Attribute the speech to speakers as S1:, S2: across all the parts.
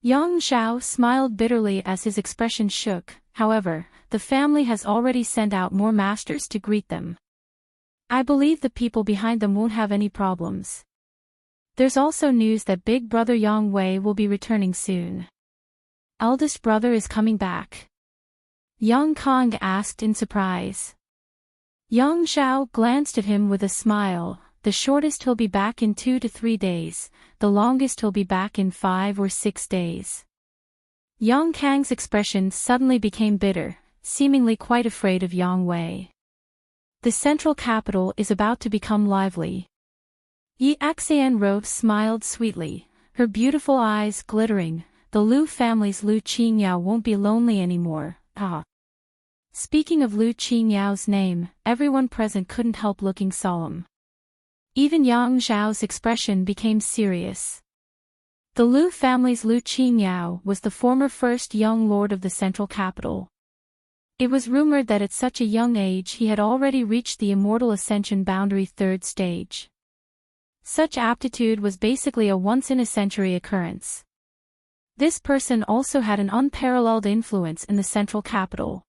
S1: Yang Xiao smiled bitterly as his expression shook. However, the family has already sent out more masters to greet them. I believe the people behind them won't have any problems. There's also news that big brother Yang Wei will be returning soon. Eldest brother is coming back. Yang Kong asked in surprise. Yang Xiao glanced at him with a smile. The shortest he'll be back in 2 to 3 days, the longest he'll be back in 5 or 6 days. Yang Kang's expression suddenly became bitter, seemingly quite afraid of Yang Wei. The central capital is about to become lively. Yi Xianro smiled sweetly, her beautiful eyes glittering. The Lu family's Lu Qingyao won't be lonely anymore. Ah. Speaking of Lu Qinyao's name, everyone present couldn't help looking solemn. Even Yang Xiao's expression became serious. The Lu family's Lu Qingyao was the former first young lord of the central capital. It was rumored that at such a young age he had already reached the immortal ascension boundary 3rd stage. Such aptitude was basically a once-in-a-century occurrence. This person also had an unparalleled influence in the central capital.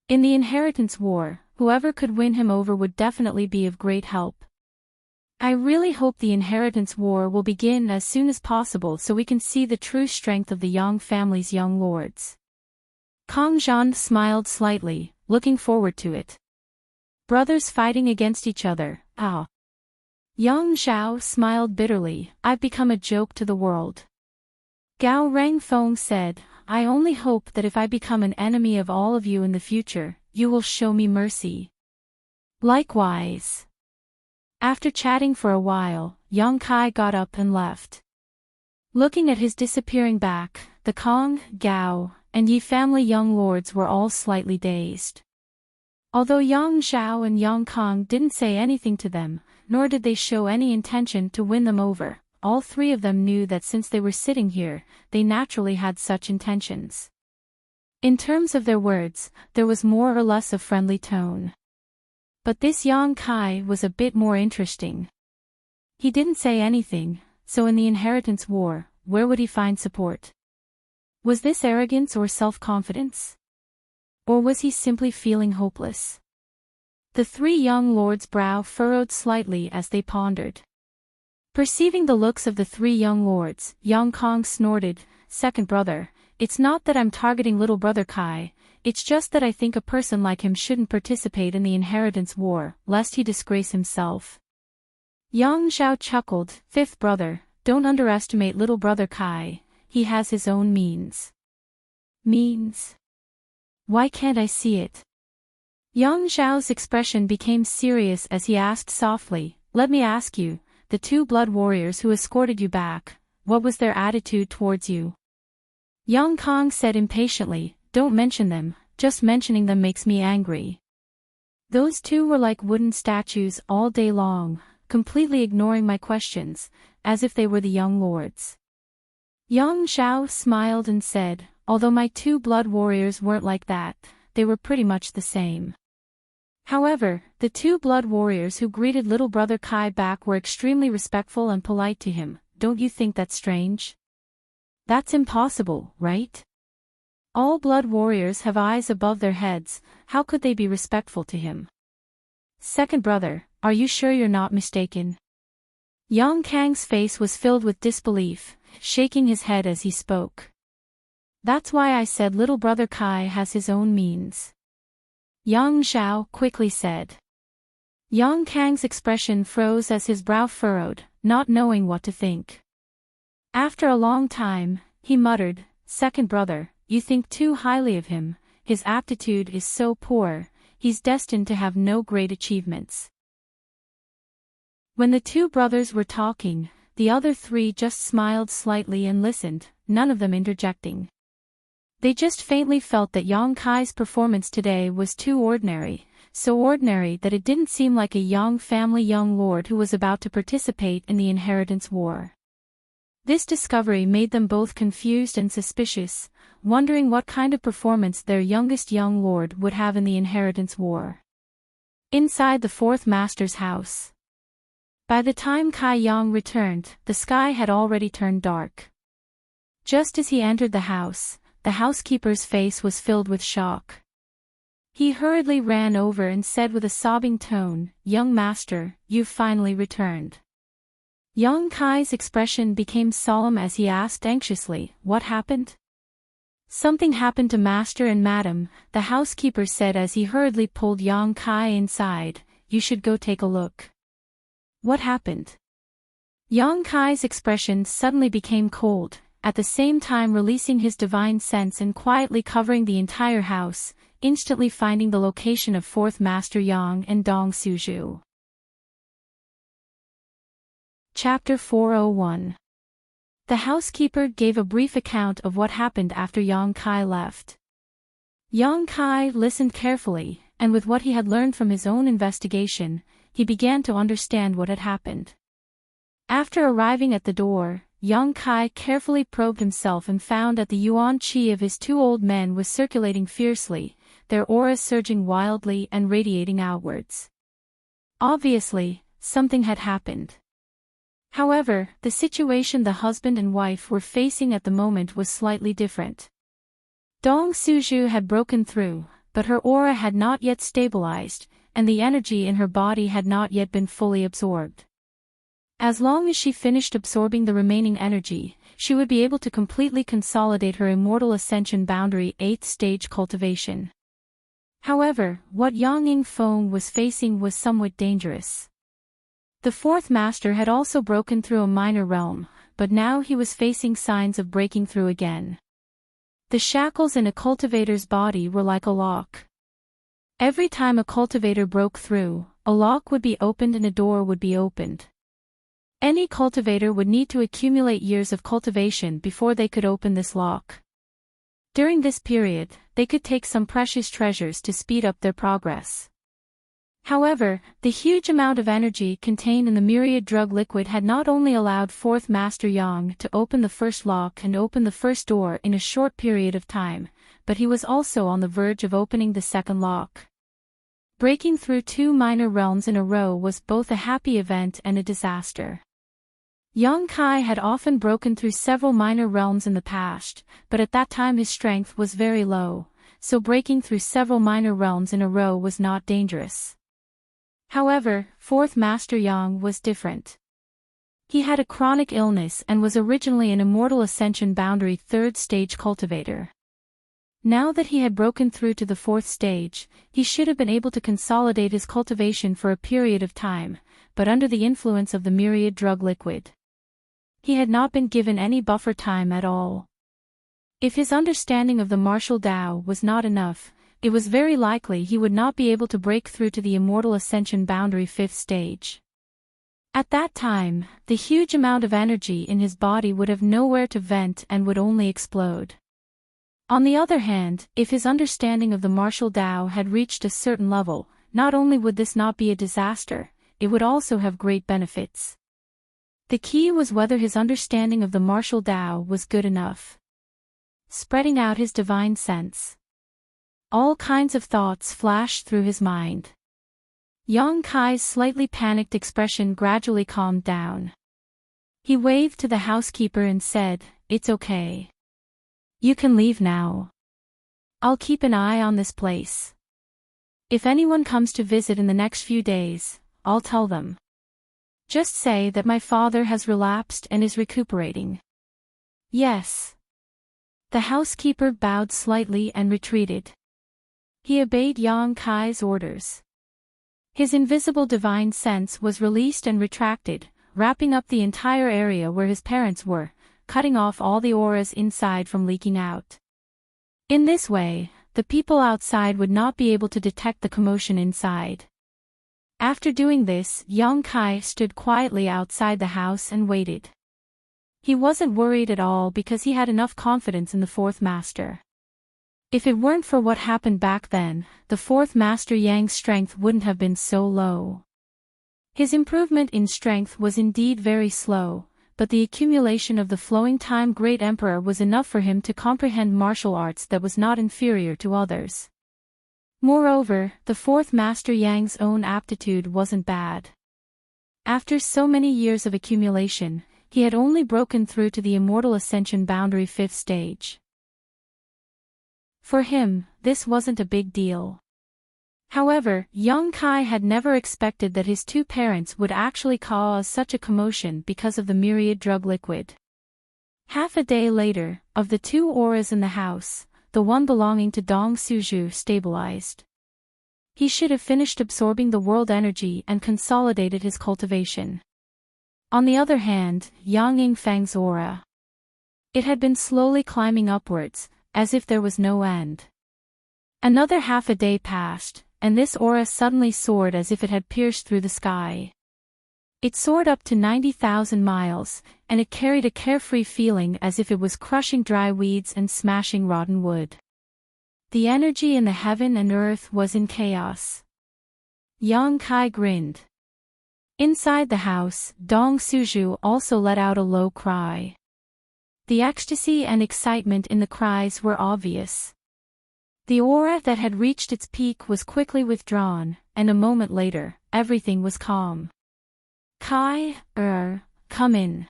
S1: In the inheritance war, whoever could win him over would definitely be of great help. I really hope the inheritance war will begin as soon as possible so we can see the true strength of the Yang family's young lords. Kang Zhan smiled slightly, looking forward to it. Brothers fighting against each other, ah. Yang Xiao smiled bitterly. I've become a joke to the world. Gao Rangfeng said, I only hope that if I become an enemy of all of you in the future, you will show me mercy. Likewise. After chatting for a while, Yang Kai got up and left. Looking at his disappearing back, the Kong, Gao, and Yi family young lords were all slightly dazed. Although Yang Xiao and Yang Kong didn't say anything to them, nor did they show any intention to win them over, all three of them knew that since they were sitting here, they naturally had such intentions. In terms of their words, there was more or less a friendly tone. But this Yang Kai was a bit more interesting. He didn't say anything, so in the inheritance war, where would he find support? Was this arrogance or self-confidence? Or was he simply feeling hopeless? The three young lords' brow furrowed slightly as they pondered. Perceiving the looks of the three young lords, Yang Kong snorted, Second brother, it's not that I'm targeting little brother Kai, it's just that I think a person like him shouldn't participate in the inheritance war, lest he disgrace himself. Yang Xiao chuckled, Fifth brother, don't underestimate little brother Kai, he has his own means. Means? Why can't I see it? Yang Xiao's expression became serious as he asked softly, Let me ask you, the two blood warriors who escorted you back, what was their attitude towards you? Yang Kong said impatiently, Don't mention them, just mentioning them makes me angry. Those two were like wooden statues all day long, completely ignoring my questions, as if they were the young lords. Yang Xiao smiled and said, Although my two blood warriors weren't like that, they were pretty much the same. However, the two blood warriors who greeted little brother Kai back were extremely respectful and polite to him. Don't you think that's strange? That's impossible, right? All blood warriors have eyes above their heads, how could they be respectful to him? Second brother, are you sure you're not mistaken? Yang Kang's face was filled with disbelief, shaking his head as he spoke. That's why I said little brother Kai has his own means. Yang Xiao quickly said. Yang Kang's expression froze as his brow furrowed, not knowing what to think. After a long time, he muttered, Second brother, you think too highly of him, his aptitude is so poor, he's destined to have no great achievements. When the two brothers were talking, the other three just smiled slightly and listened, none of them interjecting. They just faintly felt that Yang Kai's performance today was too ordinary, so ordinary that it didn't seem like a Yang family young lord who was about to participate in the inheritance war. This discovery made them both confused and suspicious, wondering what kind of performance their youngest young lord would have in the inheritance war. Inside the fourth master's house. By the time Kai Yang returned, the sky had already turned dark. Just as he entered the housekeeper's face was filled with shock. He hurriedly ran over and said with a sobbing tone, "Young master, you've finally returned." Yang Kai's expression became solemn as he asked anxiously, "What happened?" "Something happened to master and madam," the housekeeper said as he hurriedly pulled Yang Kai inside. "You should go take a look." "What happened?" Yang Kai's expression suddenly became cold, at the same time releasing his divine sense and quietly covering the entire house, instantly finding the location of fourth master Yang and Dong Suju. Chapter 401. The housekeeper gave a brief account of what happened after Yang Kai left. Yang Kai listened carefully, and with what he had learned from his own investigation, he began to understand what had happened. After arriving at the door, Yang Kai carefully probed himself and found that the yuan qi of his two old men was circulating fiercely, their auras surging wildly and radiating outwards. Obviously, something had happened. However, the situation the husband and wife were facing at the moment was slightly different. Dong Suju had broken through, but her aura had not yet stabilized, and the energy in her body had not yet been fully absorbed. As long as she finished absorbing the remaining energy, she would be able to completely consolidate her immortal ascension boundary 8th stage cultivation. However, what Yang Yingfeng was facing was somewhat dangerous. The fourth master had also broken through a minor realm, but now he was facing signs of breaking through again. The shackles in a cultivator's body were like a lock. Every time a cultivator broke through, a lock would be opened and a door would be opened. Any cultivator would need to accumulate years of cultivation before they could open this lock. During this period, they could take some precious treasures to speed up their progress. However, the huge amount of energy contained in the myriad drug liquid had not only allowed fourth master Yang to open the first lock and open the first door in a short period of time, but he was also on the verge of opening the second lock. Breaking through 2 minor realms in a row was both a happy event and a disaster. Yang Kai had often broken through several minor realms in the past, but at that time his strength was very low, so breaking through several minor realms in a row was not dangerous. However, fourth master Yang was different. He had a chronic illness and was originally an immortal ascension boundary 3rd stage cultivator. Now that he had broken through to the 4th stage, he should have been able to consolidate his cultivation for a period of time, but under the influence of the myriad drug liquid, he had not been given any buffer time at all. If his understanding of the martial Tao was not enough, it was very likely he would not be able to break through to the immortal ascension boundary 5th stage. At that time, the huge amount of energy in his body would have nowhere to vent and would only explode. On the other hand, if his understanding of the martial Tao had reached a certain level, not only would this not be a disaster, it would also have great benefits. The key was whether his understanding of the martial Tao was good enough. Spreading out his divine sense, all kinds of thoughts flashed through his mind. Yang Kai's slightly panicked expression gradually calmed down. He waved to the housekeeper and said, "It's okay. You can leave now. I'll keep an eye on this place. If anyone comes to visit in the next few days, I'll tell them. Just say that my father has relapsed and is recuperating." "Yes." The housekeeper bowed slightly and retreated. He obeyed Yang Kai's orders. His invisible divine sense was released and retracted, wrapping up the entire area where his parents were, cutting off all the auras inside from leaking out. In this way, the people outside would not be able to detect the commotion inside. After doing this, Yang Kai stood quietly outside the house and waited. He wasn't worried at all because he had enough confidence in the fourth master. If it weren't for what happened back then, the fourth master Yang's strength wouldn't have been so low. His improvement in strength was indeed very slow, but the accumulation of the flowing time Great Emperor was enough for him to comprehend martial arts that was not inferior to others. Moreover, the fourth master Yang's own aptitude wasn't bad. After so many years of accumulation, He had only broken through to the immortal ascension boundary 5th stage. For him, this wasn't a big deal. However, young Kai had never expected that his two parents would actually cause such a commotion because of the myriad drug liquid. Half a day later, of the two auras in the house, the one belonging to Dong Suju stabilized. He should have finished absorbing the world energy and consolidated his cultivation. On the other hand, Yang Yingfeng's aura. It had been slowly climbing upwards, as if there was no end. Another half a day passed, and this aura suddenly soared as if it had pierced through the sky. It soared up to 90,000 miles, and it carried a carefree feeling as if it was crushing dry weeds and smashing rotten wood. The energy in the heaven and earth was in chaos. Yang Kai grinned. Inside the house, Dong Suju also let out a low cry. The ecstasy and excitement in the cries were obvious. The aura that had reached its peak was quickly withdrawn, and a moment later, everything was calm. Kai, come in.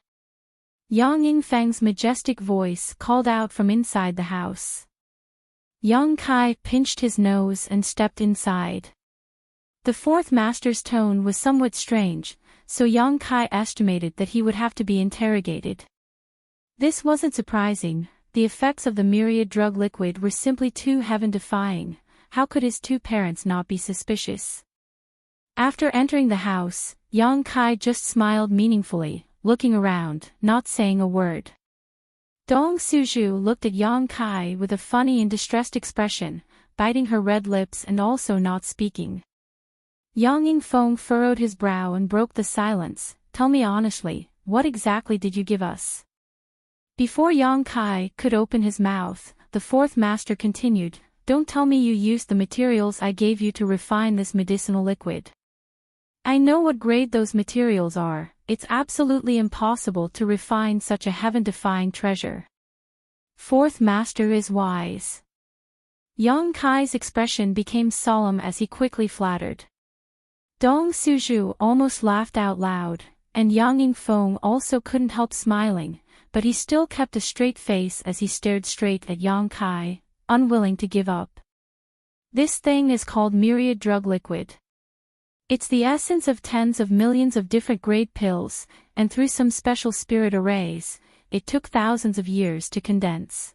S1: Yang Yingfeng's majestic voice called out from inside the house. Young Kai pinched his nose and stepped inside. The fourth master's tone was somewhat strange, so Young Kai estimated that he would have to be interrogated. This wasn't surprising. The effects of the myriad drug liquid were simply too heaven-defying. How could his two parents not be suspicious? After entering the house, Yang Kai just smiled meaningfully, looking around, not saying a word. Dong Suju looked at Yang Kai with a funny and distressed expression, biting her red lips and also not speaking. Yang Yingfeng furrowed his brow and broke the silence. Tell me honestly, what exactly did you give us? Before Yang Kai could open his mouth, the fourth master continued, don't tell me you used the materials I gave you to refine this medicinal liquid. I know what grade those materials are. It's absolutely impossible to refine such a heaven-defying treasure. Fourth master is wise. Yang Kai's expression became solemn as he quickly flattered. Dong Suju almost laughed out loud, and Yang Yingfeng also couldn't help smiling, but he still kept a straight face as he stared straight at Yang Kai, unwilling to give up. This thing is called myriad drug liquid. It's the essence of tens of millions of different grade pills, and through some special spirit arrays, it took thousands of years to condense.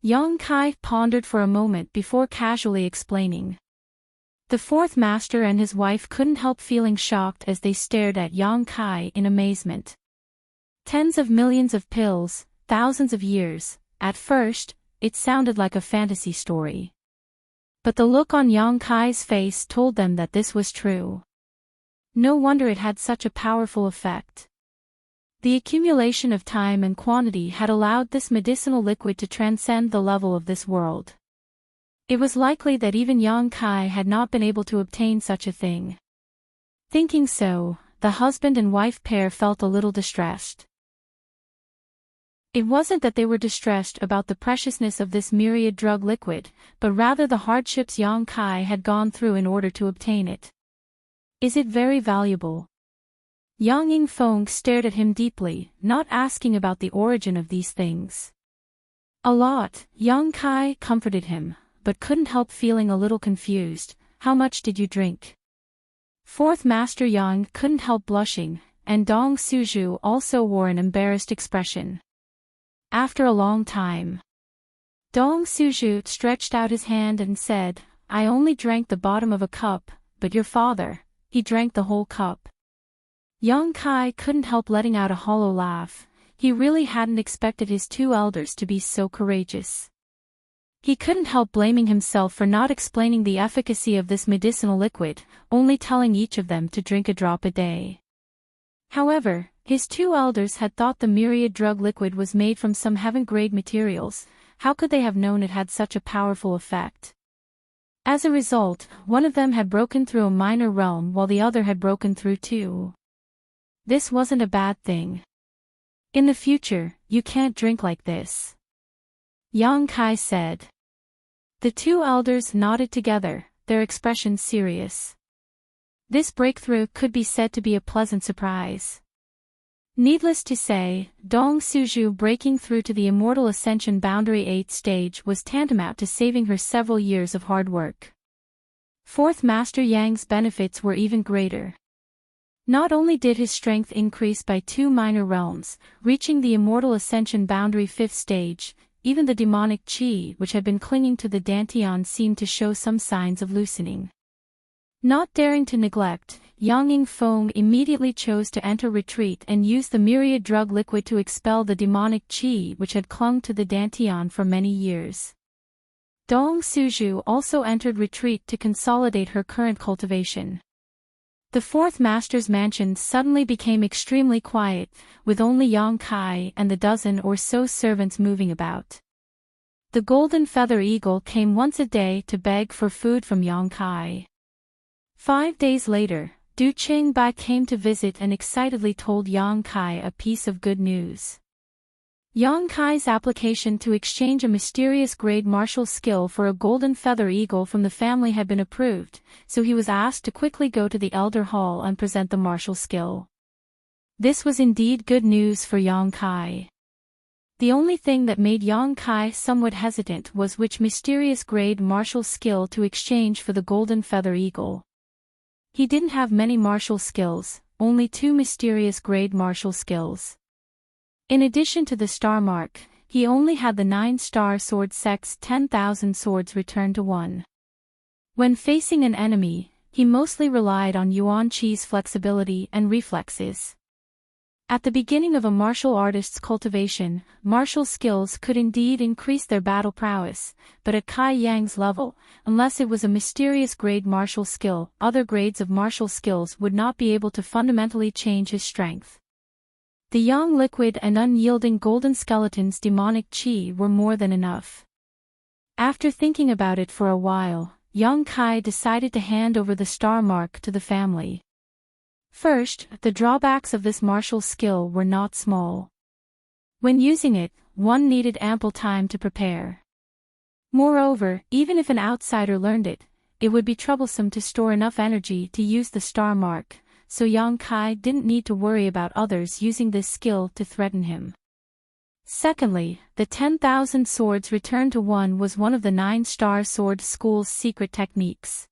S1: Yang Kai pondered for a moment before casually explaining. The fourth master and his wife couldn't help feeling shocked as they stared at Yang Kai in amazement. Tens of millions of pills, thousands of years. At first, it sounded like a fantasy story. But the look on Yang Kai's face told them that this was true. No wonder it had such a powerful effect. The accumulation of time and quantity had allowed this medicinal liquid to transcend the level of this world. It was likely that even Yang Kai had not been able to obtain such a thing. Thinking so, the husband and wife pair felt a little distressed. It wasn't that they were distressed about the preciousness of this myriad drug liquid, but rather the hardships Yang Kai had gone through in order to obtain it. Is it very valuable? Yang Yingfeng stared at him deeply, not asking about the origin of these things. A lot, Yang Kai comforted him, but couldn't help feeling a little confused. How much did you drink? Fourth Master Yang couldn't help blushing, and Dong Suju also wore an embarrassed expression. After a long time, Dong Suju stretched out his hand and said, I only drank the bottom of a cup, but your father, he drank the whole cup. Yang Kai couldn't help letting out a hollow laugh. He really hadn't expected his two elders to be so courageous. He couldn't help blaming himself for not explaining the efficacy of this medicinal liquid, only telling each of them to drink a drop a day. However, his two elders had thought the myriad drug liquid was made from some heaven-grade materials. How could they have known it had such a powerful effect? As a result, one of them had broken through a minor realm while the other had broken through two. This wasn't a bad thing. In the future, you can't drink like this, Yang Kai said. The two elders nodded together, their expressions serious. This breakthrough could be said to be a pleasant surprise. Needless to say, Dong Suzhu breaking through to the Immortal Ascension Boundary 8th stage was tantamount to saving her several years of hard work. Fourth Master Yang's benefits were even greater. Not only did his strength increase by 2 minor realms, reaching the Immortal Ascension Boundary 5th stage, even the demonic qi which had been clinging to the dantian seemed to show some signs of loosening. Not daring to neglect, Yang Yingfeng immediately chose to enter retreat and use the myriad drug liquid to expel the demonic qi which had clung to the dantian for many years. Dong Suzhu also entered retreat to consolidate her current cultivation. The fourth master's mansion suddenly became extremely quiet, with only Yang Kai and the dozen or so servants moving about. The golden feather eagle came once a day to beg for food from Yang Kai. 5 days later, Du Qingbai came to visit and excitedly told Yang Kai a piece of good news. Yang Kai's application to exchange a mysterious grade martial skill for a golden feather eagle from the family had been approved, so he was asked to quickly go to the Elder Hall and present the martial skill. This was indeed good news for Yang Kai. The only thing that made Yang Kai somewhat hesitant was which mysterious grade martial skill to exchange for the golden feather eagle. He didn't have many martial skills, only 2 mysterious grade martial skills. In addition to the star mark, he only had the 9-star sword sect's 10,000 swords returned to 1. When facing an enemy, he mostly relied on Yuan Qi's flexibility and reflexes. At the beginning of a martial artist's cultivation, martial skills could indeed increase their battle prowess, but at Kai Yang's level, unless it was a mysterious grade martial skill, other grades of martial skills would not be able to fundamentally change his strength. The yang liquid and unyielding golden skeleton's demonic qi were more than enough. After thinking about it for a while, Yang Kai decided to hand over the star mark to the family. First, the drawbacks of this martial skill were not small. When using it, one needed ample time to prepare. Moreover, even if an outsider learned it, it would be troublesome to store enough energy to use the star mark, so Yang Kai didn't need to worry about others using this skill to threaten him. Secondly, the 10,000 swords returned to 1 was one of the 9-star sword school's secret techniques.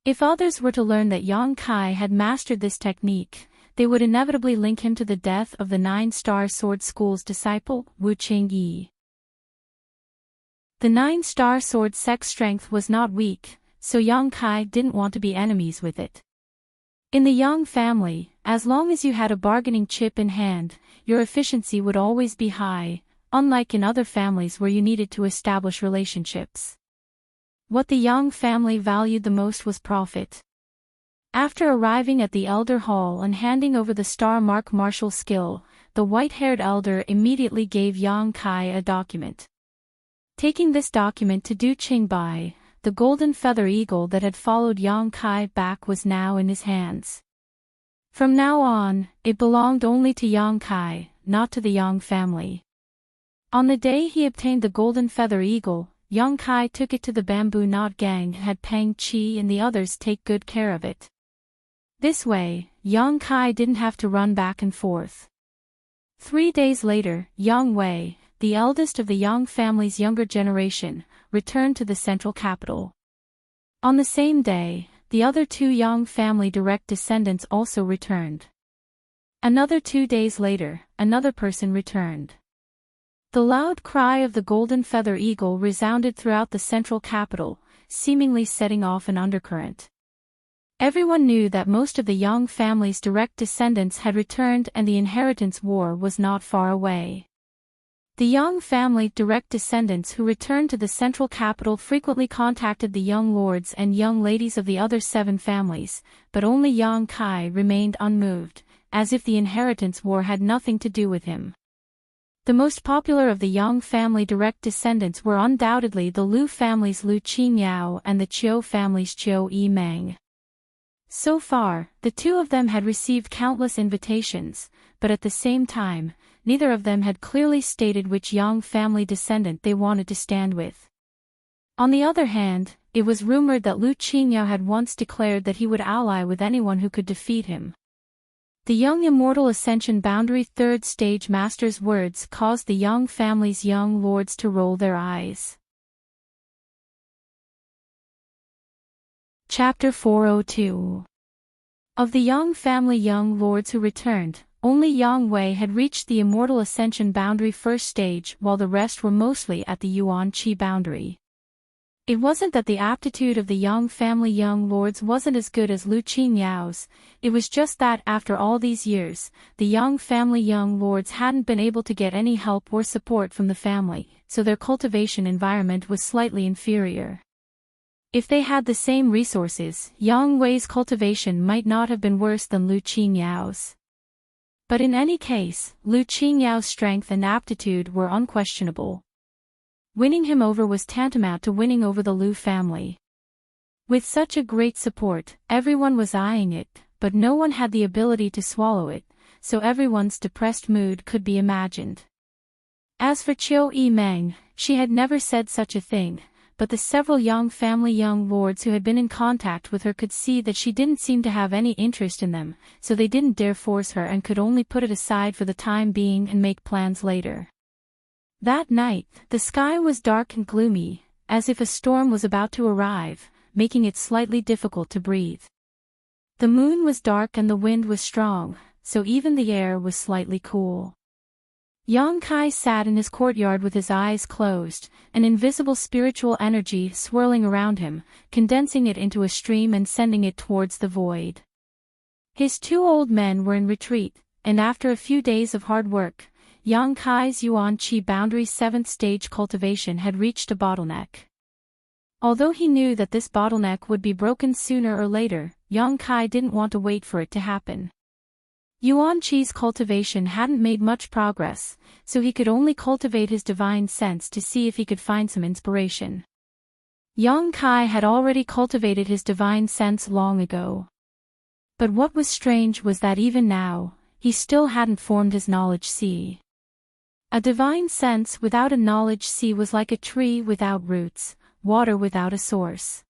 S1: If others were to learn that Yang Kai had mastered this technique, they would inevitably link him to the death of the 9-star sword school's disciple, Wu Qingyi. The 9-star sword sect's strength was not weak, so Yang Kai didn't want to be enemies with it. In the Yang family, as long as you had a bargaining chip in hand, your efficiency would always be high, unlike in other families where you needed to establish relationships. What the Yang family valued the most was profit. After arriving at the Elder Hall and handing over the star mark martial skill, the white-haired elder immediately gave Yang Kai a document. Taking this document to Du Qingbai, the golden feather eagle that had followed Yang Kai back was now in his hands. From now on, it belonged only to Yang Kai, not to the Yang family. On the day he obtained the golden feather eagle, Yang Kai took it to the bamboo knot gang and had Peng Qi and the others take good care of it. This way, Yang Kai didn't have to run back and forth. 3 days later, Yang Wei, the eldest of the Yang family's younger generation, returned to the central capital. On the same day, the other 2 Yang family direct descendants also returned. Another 2 days later, another person returned. The loud cry of the golden feather eagle resounded throughout the central capital, seemingly setting off an undercurrent. Everyone knew that most of the Yang family's direct descendants had returned and the inheritance war was not far away. The Yang family direct descendants who returned to the central capital frequently contacted the young lords and young ladies of the other 7 families, but only Yang Kai remained unmoved, as if the inheritance war had nothing to do with him. The most popular of the Yang family direct descendants were undoubtedly the Lu family's Lu Qingyao and the Qiu family's Qiu Yimeng. So far, the 2 of them had received countless invitations, but at the same time, neither of them had clearly stated which Yang family descendant they wanted to stand with. On the other hand, it was rumored that Lu Qingyao had once declared that he would ally with anyone who could defeat him. The young Immortal Ascension Boundary Third Stage Master's words caused the young family's young lords to roll their eyes. Chapter 402. Of the young family young lords who returned, only Yang Wei had reached the Immortal Ascension Boundary First Stage while the rest were mostly at the Yuan Qi boundary. It wasn't that the aptitude of the young family young lords wasn't as good as Lu Qinyao's, it was just that after all these years, the young family young lords hadn't been able to get any help or support from the family, so their cultivation environment was slightly inferior. If they had the same resources, Yang Wei's cultivation might not have been worse than Lu Qinyao's. But in any case, Lu Qinyao's strength and aptitude were unquestionable. Winning him over was tantamount to winning over the Lu family. With such a great support, everyone was eyeing it, but no one had the ability to swallow it, so everyone's depressed mood could be imagined. As for Qiu Yimeng, she had never said such a thing, but the several young family young lords who had been in contact with her could see that she didn't seem to have any interest in them, so they didn't dare force her and could only put it aside for the time being and make plans later. That night, the sky was dark and gloomy, as if a storm was about to arrive, making it slightly difficult to breathe. The moon was dark and the wind was strong, so even the air was slightly cool. Yang Kai sat in his courtyard with his eyes closed, an invisible spiritual energy swirling around him, condensing it into a stream and sending it towards the void. His two old men were in retreat, and after a few days of hard work, Yang Kai's Yuan Qi boundary 7th stage cultivation had reached a bottleneck. Although he knew that this bottleneck would be broken sooner or later, Yang Kai didn't want to wait for it to happen. Yuan Qi's cultivation hadn't made much progress, so he could only cultivate his divine sense to see if he could find some inspiration. Yang Kai had already cultivated his divine sense long ago. But what was strange was that even now, he still hadn't formed his knowledge sea. A divine sense without a knowledge sea was like a tree without roots, water without a source.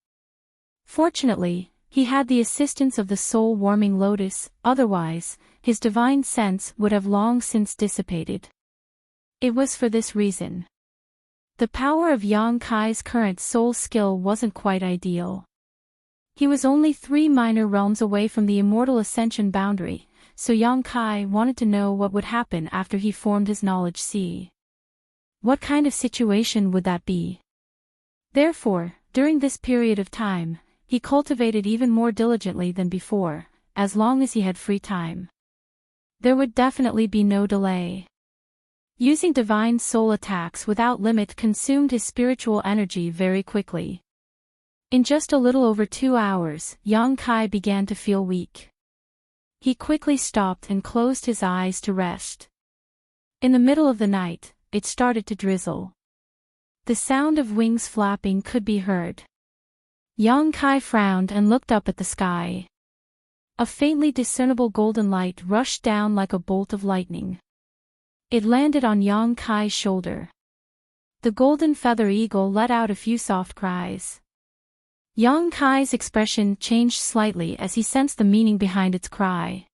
S1: Fortunately, he had the assistance of the soul-warming lotus, otherwise, his divine sense would have long since dissipated. It was for this reason. The power of Yang Kai's current soul skill wasn't quite ideal. He was only 3 minor realms away from the Immortal Ascension boundary, so Yang Kai wanted to know what would happen after he formed his knowledge sea. What kind of situation would that be? Therefore, during this period of time, he cultivated even more diligently than before, as long as he had free time. There would definitely be no delay. Using divine soul attacks without limit consumed his spiritual energy very quickly. In just a little over 2 hours, Yang Kai began to feel weak. He quickly stopped and closed his eyes to rest. In the middle of the night, it started to drizzle. The sound of wings flapping could be heard. Yang Kai frowned and looked up at the sky. A faintly discernible golden light rushed down like a bolt of lightning. It landed on Yang Kai's shoulder. The golden feather eagle let out a few soft cries. Yang Kai's expression changed slightly as he sensed the meaning behind its cry.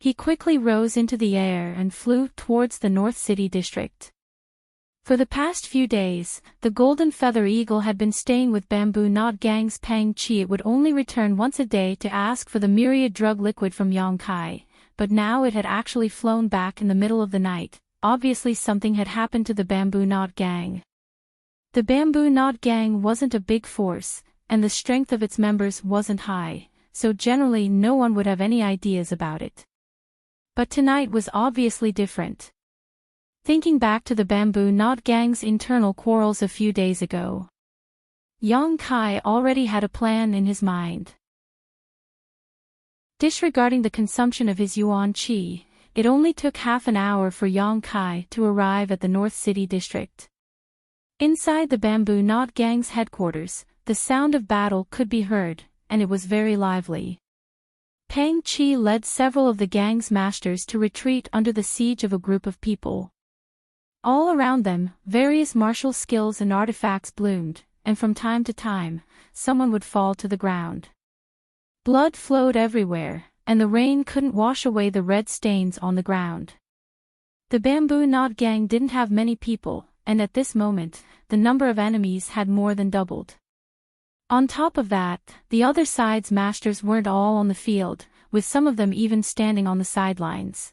S1: He quickly rose into the air and flew towards the North City district. For the past few days, the golden feather eagle had been staying with Bamboo Knot Gang's Pang Chi. It would only return once a day to ask for the myriad drug liquid from Yang Kai, but now it had actually flown back in the middle of the night. Obviously something had happened to the Bamboo Knot Gang. The Bamboo Knot Gang wasn't a big force, and the strength of its members wasn't high, so generally no one would have any ideas about it. But tonight was obviously different. Thinking back to the Bamboo Knot Gang's internal quarrels a few days ago, Yang Kai already had a plan in his mind. Disregarding the consumption of his Yuan Qi, it only took half an hour for Yang Kai to arrive at the North City district. Inside the Bamboo Knot Gang's headquarters, the sound of battle could be heard, and it was very lively. Pang Chi led several of the gang's masters to retreat under the siege of a group of people. All around them, various martial skills and artifacts bloomed, and from time to time, someone would fall to the ground. Blood flowed everywhere, and the rain couldn't wash away the red stains on the ground. The bamboo knot gang didn't have many people, and at this moment, the number of enemies had more than doubled. On top of that, the other side's masters weren't all on the field, with some of them even standing on the sidelines.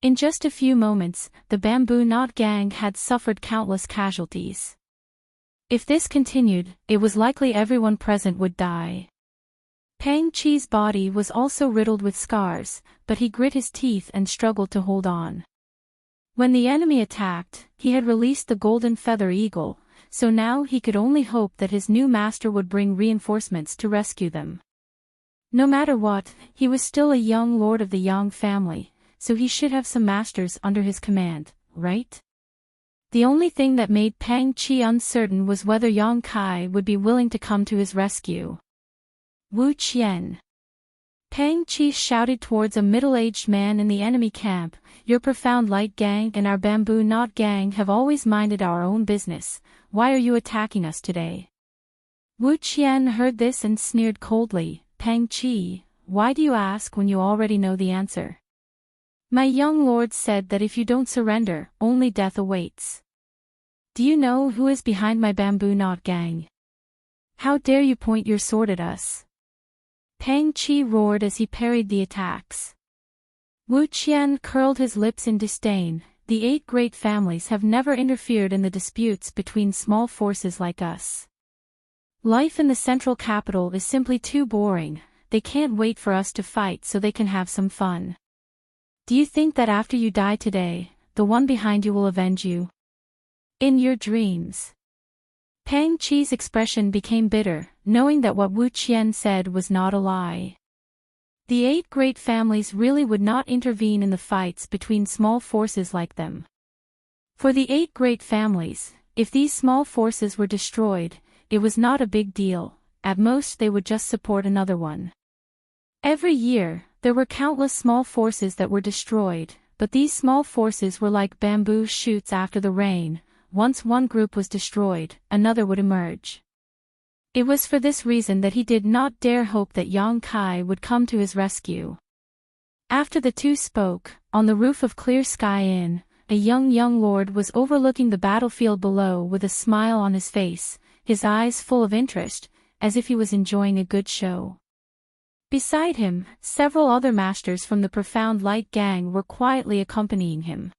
S1: In just a few moments, the bamboo knot gang had suffered countless casualties. If this continued, it was likely everyone present would die. Pang Chi's body was also riddled with scars, but he grit his teeth and struggled to hold on. When the enemy attacked, he had released the golden feather eagle, so now he could only hope that his new master would bring reinforcements to rescue them. No matter what, he was still a young lord of the Yang family, so he should have some masters under his command, right? The only thing that made Pang Chi uncertain was whether Yang Kai would be willing to come to his rescue. Wu Qian. Pang Chi shouted towards a middle-aged man in the enemy camp, "Your profound light gang and our bamboo knot gang have always minded our own business. Why are you attacking us today?" Wu Qian heard this and sneered coldly. "Pang Chi, why do you ask when you already know the answer? My young lord said that if you don't surrender, only death awaits. Do you know who is behind my bamboo knot gang? How dare you point your sword at us?" Pang Chi roared as he parried the attacks. Wu Qian curled his lips in disdain. "The 8 great families have never interfered in the disputes between small forces like us. Life in the central capital is simply too boring. They can't wait for us to fight so they can have some fun. Do you think that after you die today, the one behind you will avenge you? In your dreams." Pang Chi's expression became bitter, knowing that what Wu Qian said was not a lie. The 8 great families really would not intervene in the fights between small forces like them. For the 8 great families, if these small forces were destroyed, it was not a big deal. At most they would just support another one. Every year, there were countless small forces that were destroyed, but these small forces were like bamboo shoots after the rain. Once one group was destroyed, another would emerge. It was for this reason that he did not dare hope that Yang Kai would come to his rescue. After the two spoke, on the roof of Clear Sky Inn, a young lord was overlooking the battlefield below with a smile on his face, his eyes full of interest, as if he was enjoying a good show. Beside him, several other masters from the Profound Light gang were quietly accompanying him.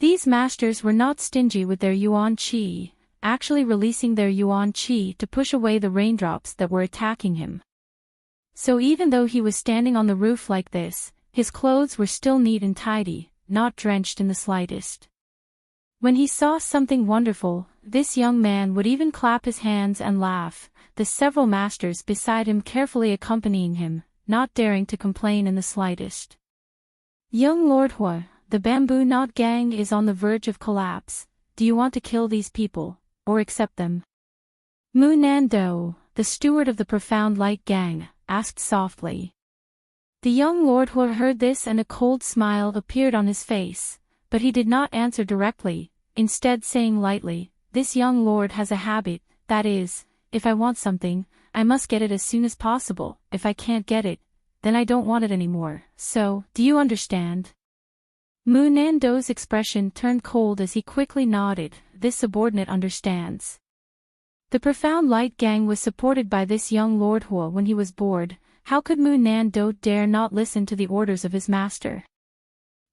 S1: These masters were not stingy with their yuan qi, actually releasing their yuan qi to push away the raindrops that were attacking him. So even though he was standing on the roof like this, his clothes were still neat and tidy, not drenched in the slightest. When he saw something wonderful, this young man would even clap his hands and laugh, the several masters beside him carefully accompanying him, not daring to complain in the slightest. "Young Lord Hua, the bamboo knot gang is on the verge of collapse. Do you want to kill these people, or accept them?" Mu Nando, the steward of the Profound Light gang, asked softly. The young Lord Hua heard this and a cold smile appeared on his face, but he did not answer directly, instead saying lightly, "This young lord has a habit, that is, if I want something, I must get it as soon as possible. If I can't get it, then I don't want it anymore, so, do you understand?" Mu Nando's expression turned cold as he quickly nodded. This subordinate understands. The Profound Light gang was supported by this young Lord Hua when he was bored. How could Mu Nando dare not listen to the orders of his master?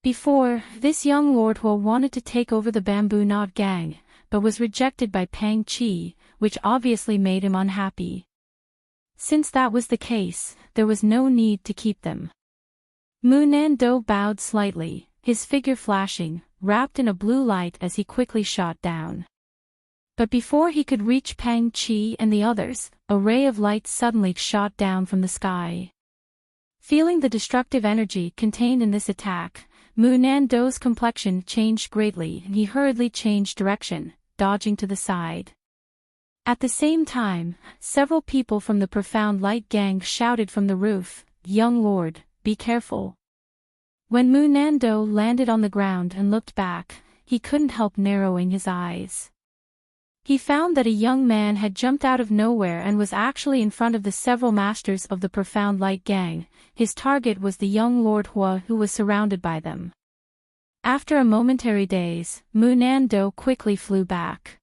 S1: Before, this young Lord Hua wanted to take over the bamboo knot gang, but was rejected by Pang Chi, which obviously made him unhappy. Since that was the case, there was no need to keep them. Mu Nando bowed slightly, his figure flashing, wrapped in a blue light as he quickly shot down. But before he could reach Pang Chi and the others, a ray of light suddenly shot down from the sky. Feeling the destructive energy contained in this attack, Mu Nando's complexion changed greatly and he hurriedly changed direction, dodging to the side. At the same time, several people from the Profound Light gang shouted from the roof, "Young lord, be careful." When Mu Nando landed on the ground and looked back, he couldn't help narrowing his eyes. He found that a young man had jumped out of nowhere and was actually in front of the several masters of the Profound Light gang. His target was the young Lord Hua, who was surrounded by them. After a momentary daze, Mu Nan Do quickly flew back.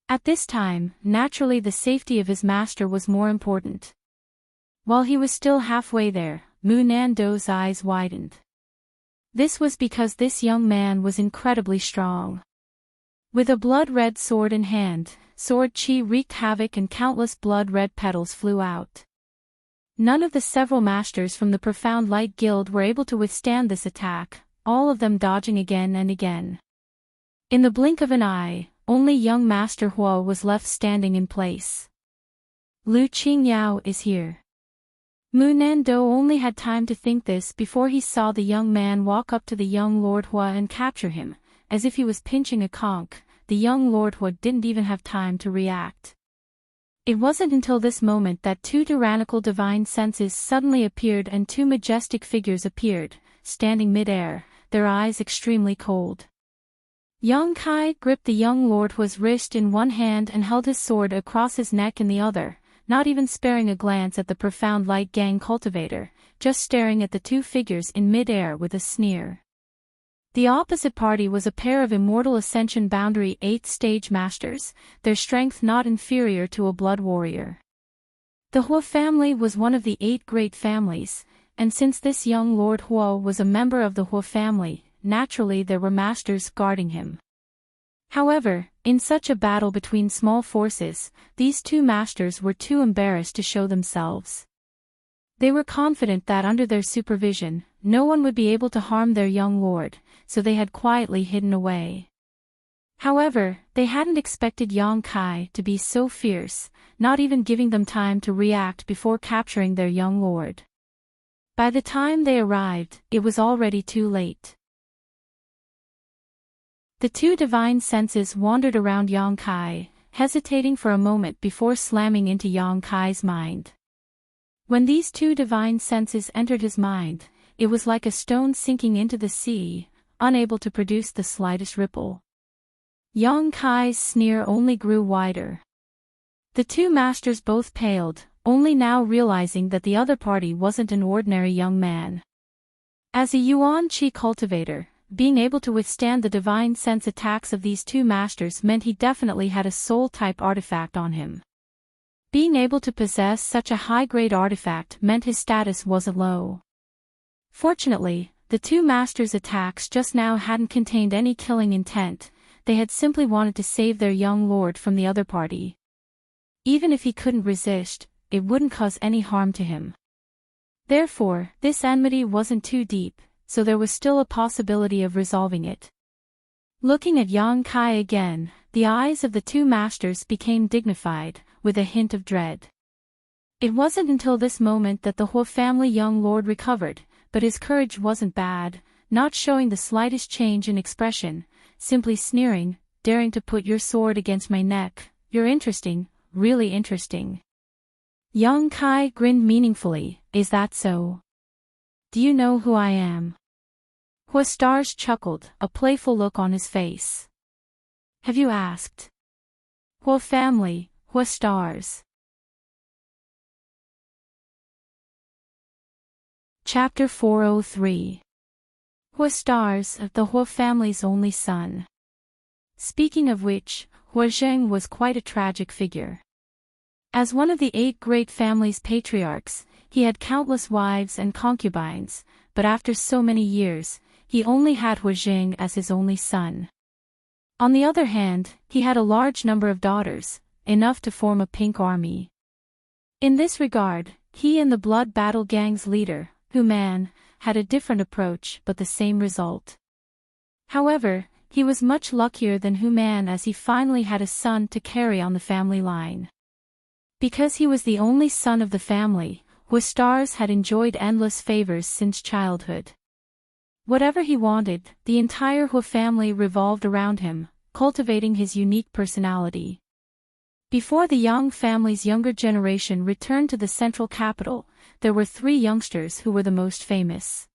S1: At this time, naturally the safety of his master was more important. While he was still halfway there, Mu Nan Do's eyes widened. This was because this young man was incredibly strong. With a blood-red sword in hand, sword chi wreaked havoc and countless blood-red petals flew out. None of the several masters from the Profound Light Guild were able to withstand this attack, all of them dodging again and again. In the blink of an eye, only young Master Hua was left standing in place. Lu Qingyao is here. Mu Nan Do only had time to think this before he saw the young man walk up to the young Lord Hua and capture him. As if he was pinching a conch, the young Lord Hua didn't even have time to react. It wasn't until this moment that two tyrannical divine senses suddenly appeared and two majestic figures appeared, standing mid-air, their eyes extremely cold. Yang Kai gripped the young Lord Hua's wrist in one hand and held his sword across his neck in the other, not even sparing a glance at the Profound Light Gang cultivator, just staring at the two figures in mid-air with a sneer. The opposite party was a pair of Immortal Ascension Boundary 8th Stage Masters, their strength not inferior to a blood warrior. The Hua family was one of the 8 great families, and since this young Lord Hua was a member of the Hua family, naturally there were masters guarding him. However, in such a battle between small forces, these two masters were too embarrassed to show themselves. They were confident that under their supervision, no one would be able to harm their young lord, so they had quietly hidden away. However, they hadn't expected Yang Kai to be so fierce, not even giving them time to react before capturing their young lord. By the time they arrived, it was already too late. The two divine senses wandered around Yang Kai, hesitating for a moment before slamming into Yang Kai's mind. When these two divine senses entered his mind, it was like a stone sinking into the sea, unable to produce the slightest ripple. Yang Kai's sneer only grew wider. The two masters both paled, only now realizing that the other party wasn't an ordinary young man. As a Yuan Qi cultivator, being able to withstand the divine sense attacks of these two masters meant he definitely had a soul-type artifact on him. Being able to possess such a high-grade artifact meant his status wasn't low. Fortunately, the two masters' attacks just now hadn't contained any killing intent, they had simply wanted to save their young lord from the other party. Even if he couldn't resist, it wouldn't cause any harm to him. Therefore, this enmity wasn't too deep, so there was still a possibility of resolving it. Looking at Yang Kai again, the eyes of the two masters became dignified, with a hint of dread. It wasn't until this moment that the Hua family young lord recovered, but his courage wasn't bad, not showing the slightest change in expression, simply sneering, daring to put your sword against my neck, you're interesting, really interesting. Yang Kai grinned meaningfully, is that so? Do you know who I am? Hua Stars chuckled, a playful look on his face. Have you asked? Hua family, Hua Stars. Chapter 403. Hua Stars, the Hua family's only son. Speaking of which, Hua Zheng was quite a tragic figure. As one of the 8 great families' patriarchs, he had countless wives and concubines, but after so many years, he only had Hua Zheng as his only son. On the other hand, he had a large number of daughters, enough to form a pink army. In this regard, he and the Blood Battle Gang's leader, Hu Man, had a different approach but the same result. However, he was much luckier than Hu Man as he finally had a son to carry on the family line. Because he was the only son of the family, Hua Stars had enjoyed endless favors since childhood. Whatever he wanted, the entire Hua family revolved around him, cultivating his unique personality. Before the Yang family's younger generation returned to the central capital, there were 3 youngsters who were the most famous.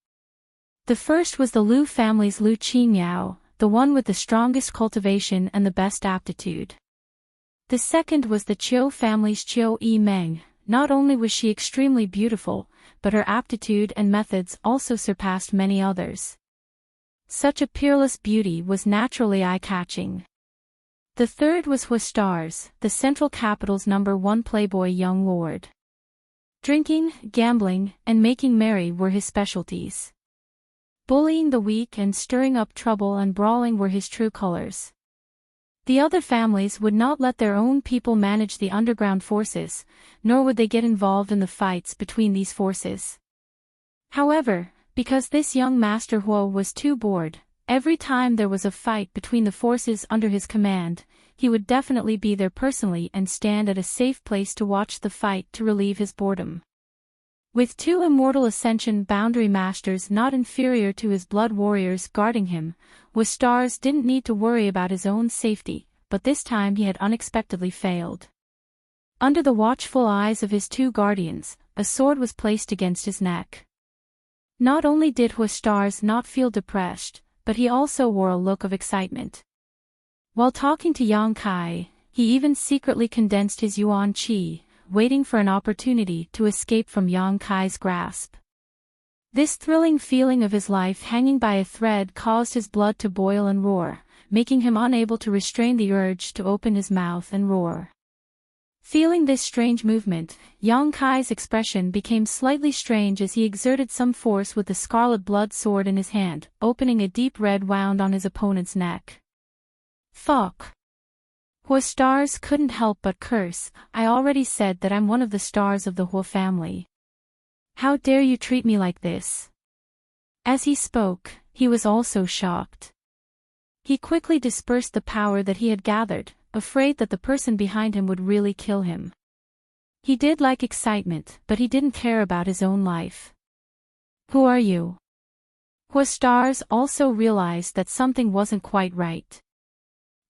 S1: The first was the Lu family's Lu Qingyao, the one with the strongest cultivation and the best aptitude. The second was the Chiu family's Chiu E Meng. Not only was she extremely beautiful, but her aptitude and methods also surpassed many others. Such a peerless beauty was naturally eye-catching. The third was Wuxia's, the central capital's #1 playboy young lord. Drinking, gambling, and making merry were his specialties. Bullying the weak and stirring up trouble and brawling were his true colors. The other families would not let their own people manage the underground forces, nor would they get involved in the fights between these forces. However, because this young Master Huo was too bored, every time there was a fight between the forces under his command, he would definitely be there personally and stand at a safe place to watch the fight to relieve his boredom. With 2 immortal Ascension boundary masters not inferior to his blood warriors guarding him, Wuxia's didn't need to worry about his own safety, but this time he had unexpectedly failed. Under the watchful eyes of his 2 guardians, a sword was placed against his neck. Not only did Wuxia's not feel depressed, but he also wore a look of excitement. While talking to Yang Kai, he even secretly condensed his yuan qi, waiting for an opportunity to escape from Yang Kai's grasp. This thrilling feeling of his life hanging by a thread caused his blood to boil and roar, making him unable to restrain the urge to open his mouth and roar. Feeling this strange movement, Yang Kai's expression became slightly strange as he exerted some force with the scarlet blood sword in his hand, opening a deep red wound on his opponent's neck. Fuck. Wuxia's couldn't help but curse. I already said that I'm one of the stars of the Huo family. How dare you treat me like this? As he spoke, he was also shocked. He quickly dispersed the power that he had gathered, afraid that the person behind him would really kill him. He did like excitement, but he didn't care about his own life. Who are you? Wuxia's also realized that something wasn't quite right.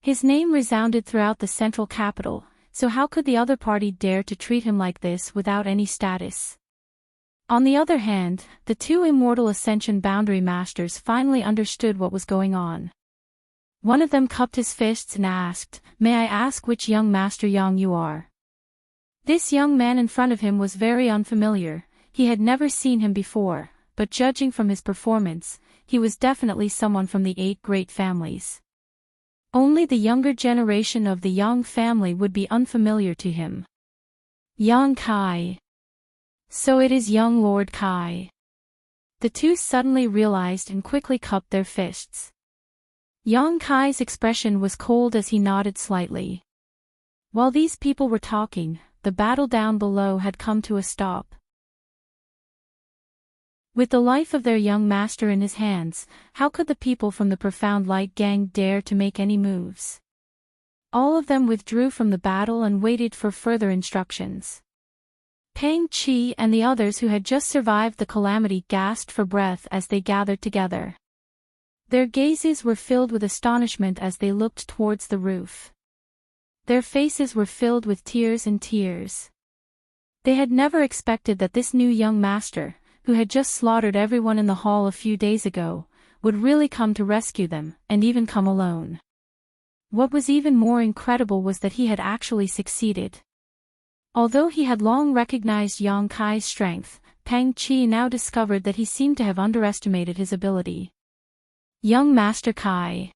S1: His name resounded throughout the central capital, so how could the other party dare to treat him like this without any status? On the other hand, the 2 immortal Ascension boundary masters finally understood what was going on. One of them cupped his fists and asked, "May I ask which young Master Yang you are?" This young man in front of him was very unfamiliar. He had never seen him before, but judging from his performance, he was definitely someone from the 8 great families. Only the younger generation of the Yang family would be unfamiliar to him. Yang Kai. So it is young Lord Kai. The 2 suddenly realized and quickly cupped their fists. Yang Kai's expression was cold as he nodded slightly. While these people were talking, the battle down below had come to a stop. With the life of their young master in his hands, how could the people from the Profound Light Gang dare to make any moves? All of them withdrew from the battle and waited for further instructions. Peng Qi and the others who had just survived the calamity gasped for breath as they gathered together. Their gazes were filled with astonishment as they looked towards the roof. Their faces were filled with tears and tears. They had never expected that this new young master, who had just slaughtered everyone in the hall a few days ago, would really come to rescue them, and even come alone. What was even more incredible was that he had actually succeeded. Although he had long recognized Yang Kai's strength, Peng Qi now discovered that he seemed to have underestimated his ability. Young Master Kai.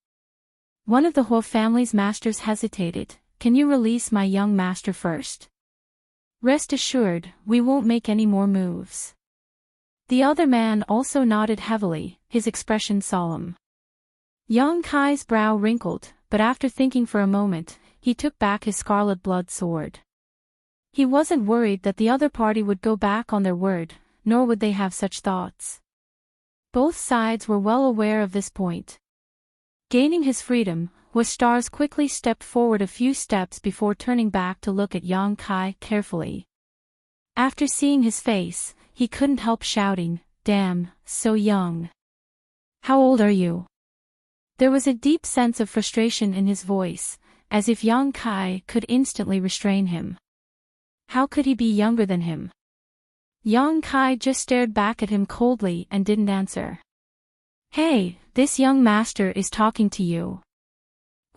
S1: One of the Huo family's masters hesitated. Can you release my young master first? Rest assured, we won't make any more moves. The other man also nodded heavily, his expression solemn. Yang Kai's brow wrinkled, but after thinking for a moment, he took back his scarlet blood sword. He wasn't worried that the other party would go back on their word, nor would they have such thoughts. Both sides were well aware of this point. Gaining his freedom, Wuxia's quickly stepped forward a few steps before turning back to look at Yang Kai carefully. After seeing his face, he couldn't help shouting, "Damn, so young. How old are you?" There was a deep sense of frustration in his voice, as if Yang Kai could instantly restrain him. How could he be younger than him? Yang Kai just stared back at him coldly and didn't answer. "Hey, this young master is talking to you."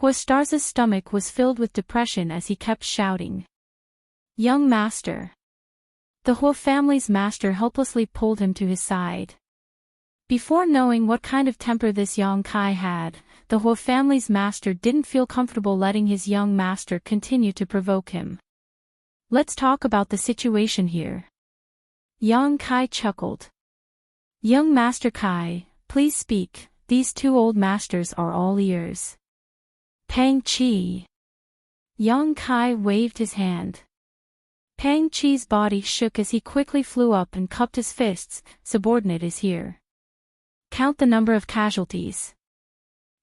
S1: Huastar's stomach was filled with depression as he kept shouting. Young master. The Hua family's master helplessly pulled him to his side. Before knowing what kind of temper this young Kai had, the Hua family's master didn't feel comfortable letting his young master continue to provoke him. Let's talk about the situation here. Young Kai chuckled. Young Master Kai, please speak, these two old masters are all ears. Pang Chi. Young Kai waved his hand. Pang Chi's body shook as he quickly flew up and cupped his fists. Subordinate is here. Count the number of casualties.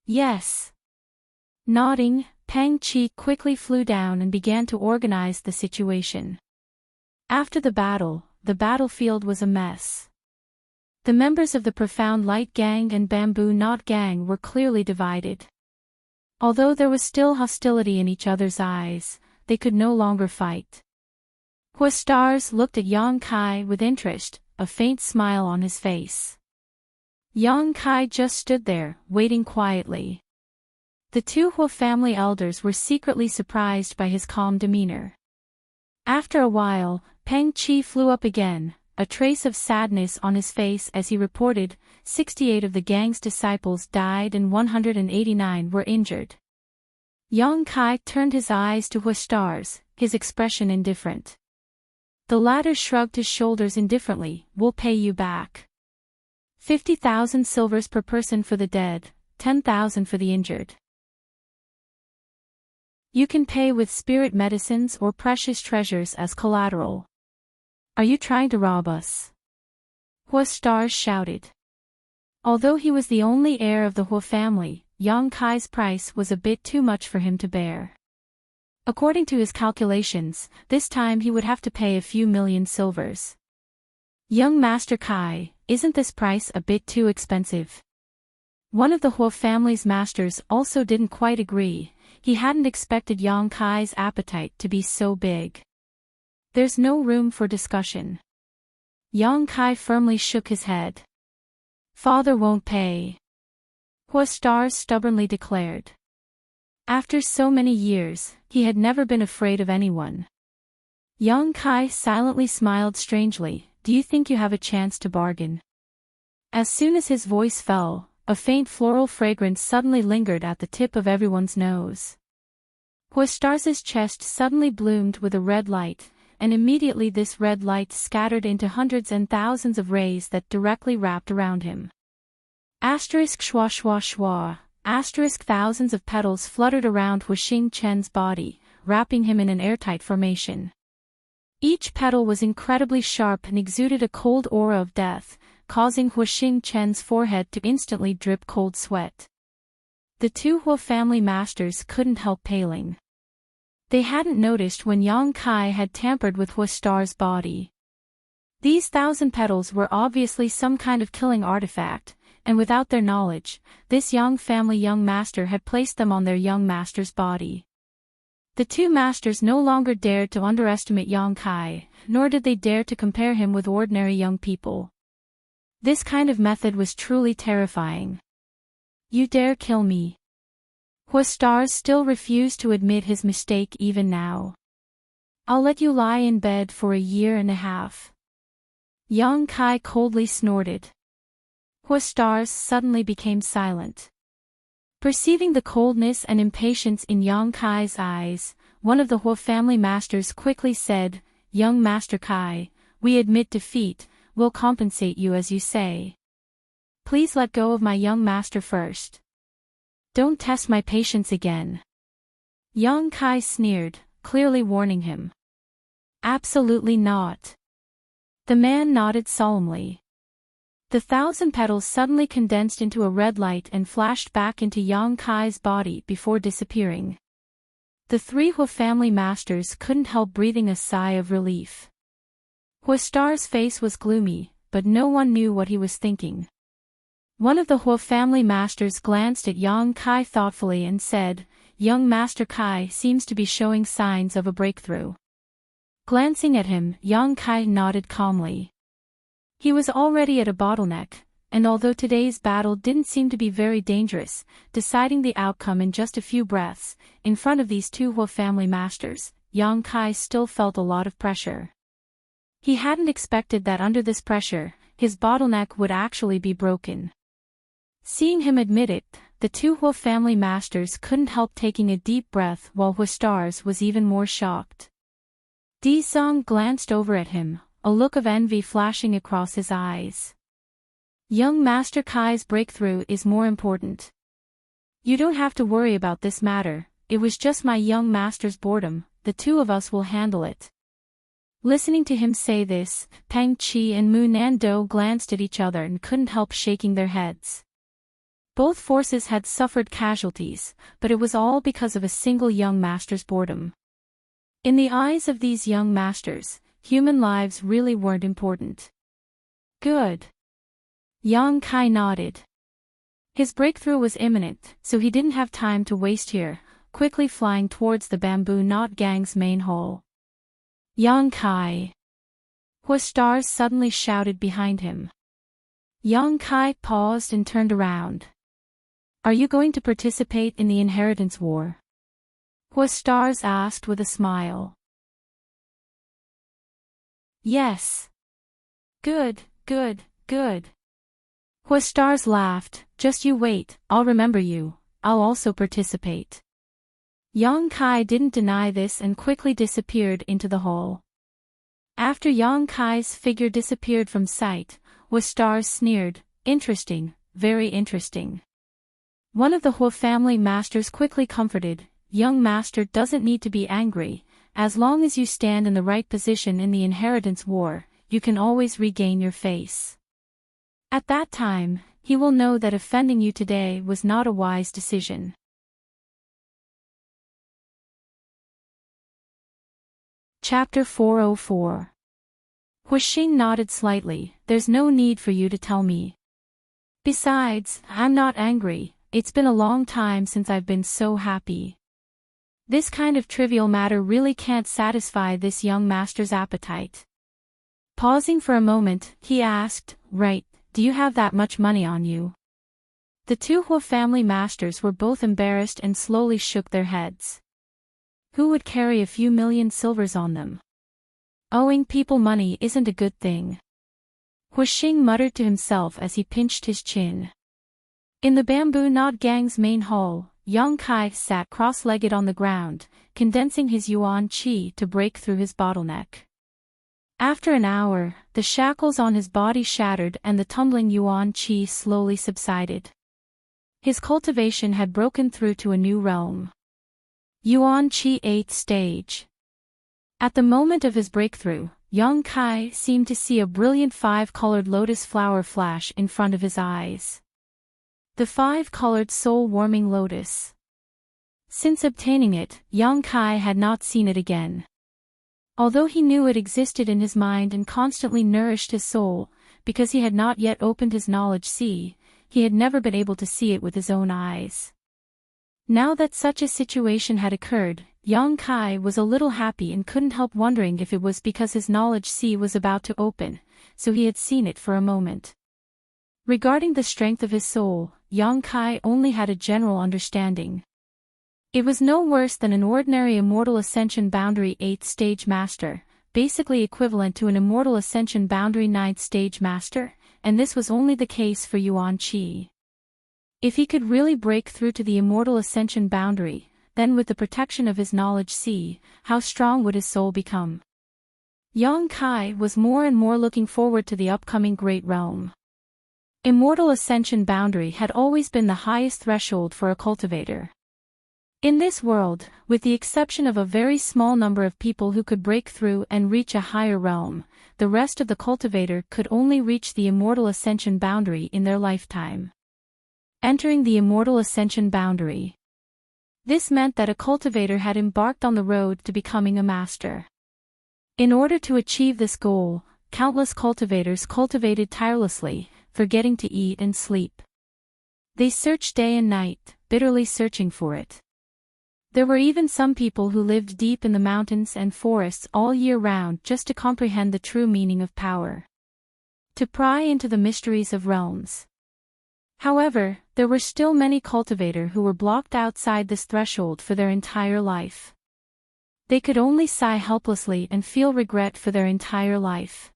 S1: Yes. Nodding, Pang Chi quickly flew down and began to organize the situation. After the battlefield was a mess. The members of the Profound Light Gang and Bamboo Knot Gang were clearly divided. Although there was still hostility in each other's eyes, they could no longer fight. Huastars looked at Yang Kai with interest, a faint smile on his face. Yang Kai just stood there, waiting quietly. The two Hua family elders were secretly surprised by his calm demeanor. After a while, Pang Chi flew up again, a trace of sadness on his face as he reported, 68 of the gang's disciples died and 189 were injured. Yang Kai turned his eyes to Huastars, his expression indifferent. The latter shrugged his shoulders indifferently. We'll pay you back. 50,000 silvers per person for the dead, 10,000 for the injured. You can pay with spirit medicines or precious treasures as collateral. Are you trying to rob us? Huastars shouted. Although he was the only heir of the Hua family, Yang Kai's price was a bit too much for him to bear. According to his calculations, this time he would have to pay a few million silvers. Young Master Kai, isn't this price a bit too expensive? One of the Hua family's masters also didn't quite agree. He hadn't expected Yang Kai's appetite to be so big. There's no room for discussion. Yang Kai firmly shook his head. Father won't pay. Huastars stubbornly declared. After so many years, he had never been afraid of anyone. Yang Kai silently smiled strangely. Do you think you have a chance to bargain? As soon as his voice fell, a faint floral fragrance suddenly lingered at the tip of everyone's nose. Huastars' chest suddenly bloomed with a red light, and immediately this red light scattered into hundreds and thousands of rays that directly wrapped around him. Asterisk schwa schwa schwa, asterisk thousands of petals fluttered around Huixing Chen's body, wrapping him in an airtight formation. Each petal was incredibly sharp and exuded a cold aura of death, causing Huixing Chen's forehead to instantly drip cold sweat. The two Hua family masters couldn't help paling. They hadn't noticed when Yang Kai had tampered with Huastar's body. These 1,000 petals were obviously some kind of killing artifact, and without their knowledge, this Yang family young master had placed them on their young master's body. The two masters no longer dared to underestimate Yang Kai, nor did they dare to compare him with ordinary young people. This kind of method was truly terrifying. You dare kill me? Huastars still refused to admit his mistake even now. I'll let you lie in bed for 1.5 years. Yang Kai coldly snorted. Huastars suddenly became silent. Perceiving the coldness and impatience in Yang Kai's eyes, one of the Hua family masters quickly said, Young Master Kai, we admit defeat, we'll compensate you as you say. Please let go of my young master first. Don't test my patience again. Yang Kai sneered, clearly warning him. Absolutely not. The man nodded solemnly. The 1,000 petals suddenly condensed into a red light and flashed back into Yang Kai's body before disappearing. The three Hua family masters couldn't help breathing a sigh of relief. Huastar's face was gloomy, but no one knew what he was thinking. One of the Hua family masters glanced at Yang Kai thoughtfully and said, Young Master Kai seems to be showing signs of a breakthrough. Glancing at him, Yang Kai nodded calmly. He was already at a bottleneck, and although today's battle didn't seem to be very dangerous, deciding the outcome in just a few breaths, in front of these two Hua family masters, Yang Kai still felt a lot of pressure. He hadn't expected that under this pressure, his bottleneck would actually be broken. Seeing him admit it, the two Hua family masters couldn't help taking a deep breath while Hua Stars was even more shocked. Di Zong glanced over at him, a look of envy flashing across his eyes. Young Master Kai's breakthrough is more important. You don't have to worry about this matter, it was just my young master's boredom, the two of us will handle it. Listening to him say this, Peng Qi and Mu Nando glanced at each other and couldn't help shaking their heads. Both forces had suffered casualties, but it was all because of a single young master's boredom. In the eyes of these young masters, human lives really weren't important. Good. Yang Kai nodded. His breakthrough was imminent, so he didn't have time to waste here, quickly flying towards the bamboo knot gang's main hole. Yang Kai! Hua Stars suddenly shouted behind him. Yang Kai paused and turned around. Are you going to participate in the inheritance war? Hua Stars asked with a smile. Yes. Good, good, good. Hua Stars laughed, just you wait, I'll remember you, I'll also participate. Yang Kai didn't deny this and quickly disappeared into the hole. After Yang Kai's figure disappeared from sight, Hua Stars sneered, interesting, very interesting. One of the Hua family masters quickly comforted, young master doesn't need to be angry, as long as you stand in the right position in the inheritance war, you can always regain your face. At that time, he will know that offending you today was not a wise decision. Chapter 404. Huixing nodded slightly, there's no need for you to tell me. Besides, I'm not angry, it's been a long time since I've been so happy. This kind of trivial matter really can't satisfy this young master's appetite. Pausing for a moment, he asked, right, do you have that much money on you? The two Hua family masters were both embarrassed and slowly shook their heads. Who would carry a few million silvers on them? Owing people money isn't a good thing. Huixing muttered to himself as he pinched his chin. In the bamboo knot gang's main hall, Yang Kai sat cross-legged on the ground, condensing his yuan qi to break through his bottleneck. After an hour, the shackles on his body shattered and the tumbling yuan qi slowly subsided. His cultivation had broken through to a new realm. Yuan qi 8th stage. At the moment of his breakthrough, Yang Kai seemed to see a brilliant 5-colored lotus flower flash in front of his eyes. The 5-colored soul-warming lotus. Since obtaining it, Yang Kai had not seen it again. Although he knew it existed in his mind and constantly nourished his soul, because he had not yet opened his knowledge sea, he had never been able to see it with his own eyes. Now that such a situation had occurred, Yang Kai was a little happy and couldn't help wondering if it was because his knowledge sea was about to open, so he had seen it for a moment. Regarding the strength of his soul, Yang Kai only had a general understanding. It was no worse than an ordinary Immortal Ascension Boundary 8th Stage Master, basically equivalent to an Immortal Ascension Boundary 9th Stage Master, and this was only the case for Yuan Qi. If he could really break through to the Immortal Ascension Boundary, then with the protection of his knowledge sea, how strong would his soul become? Yang Kai was more and more looking forward to the upcoming Great Realm. Immortal Ascension Boundary had always been the highest threshold for a cultivator. In this world, with the exception of a very small number of people who could break through and reach a higher realm, the rest of the cultivator could only reach the Immortal Ascension Boundary in their lifetime. Entering the Immortal Ascension Boundary. This meant that a cultivator had embarked on the road to becoming a master. In order to achieve this goal, countless cultivators cultivated tirelessly, forgetting to eat and sleep. They searched day and night, bitterly searching for it. There were even some people who lived deep in the mountains and forests all year round just to comprehend the true meaning of power. to pry into the mysteries of realms. However, there were still many cultivators who were blocked outside this threshold for their entire life. They could only sigh helplessly and feel regret for their entire life.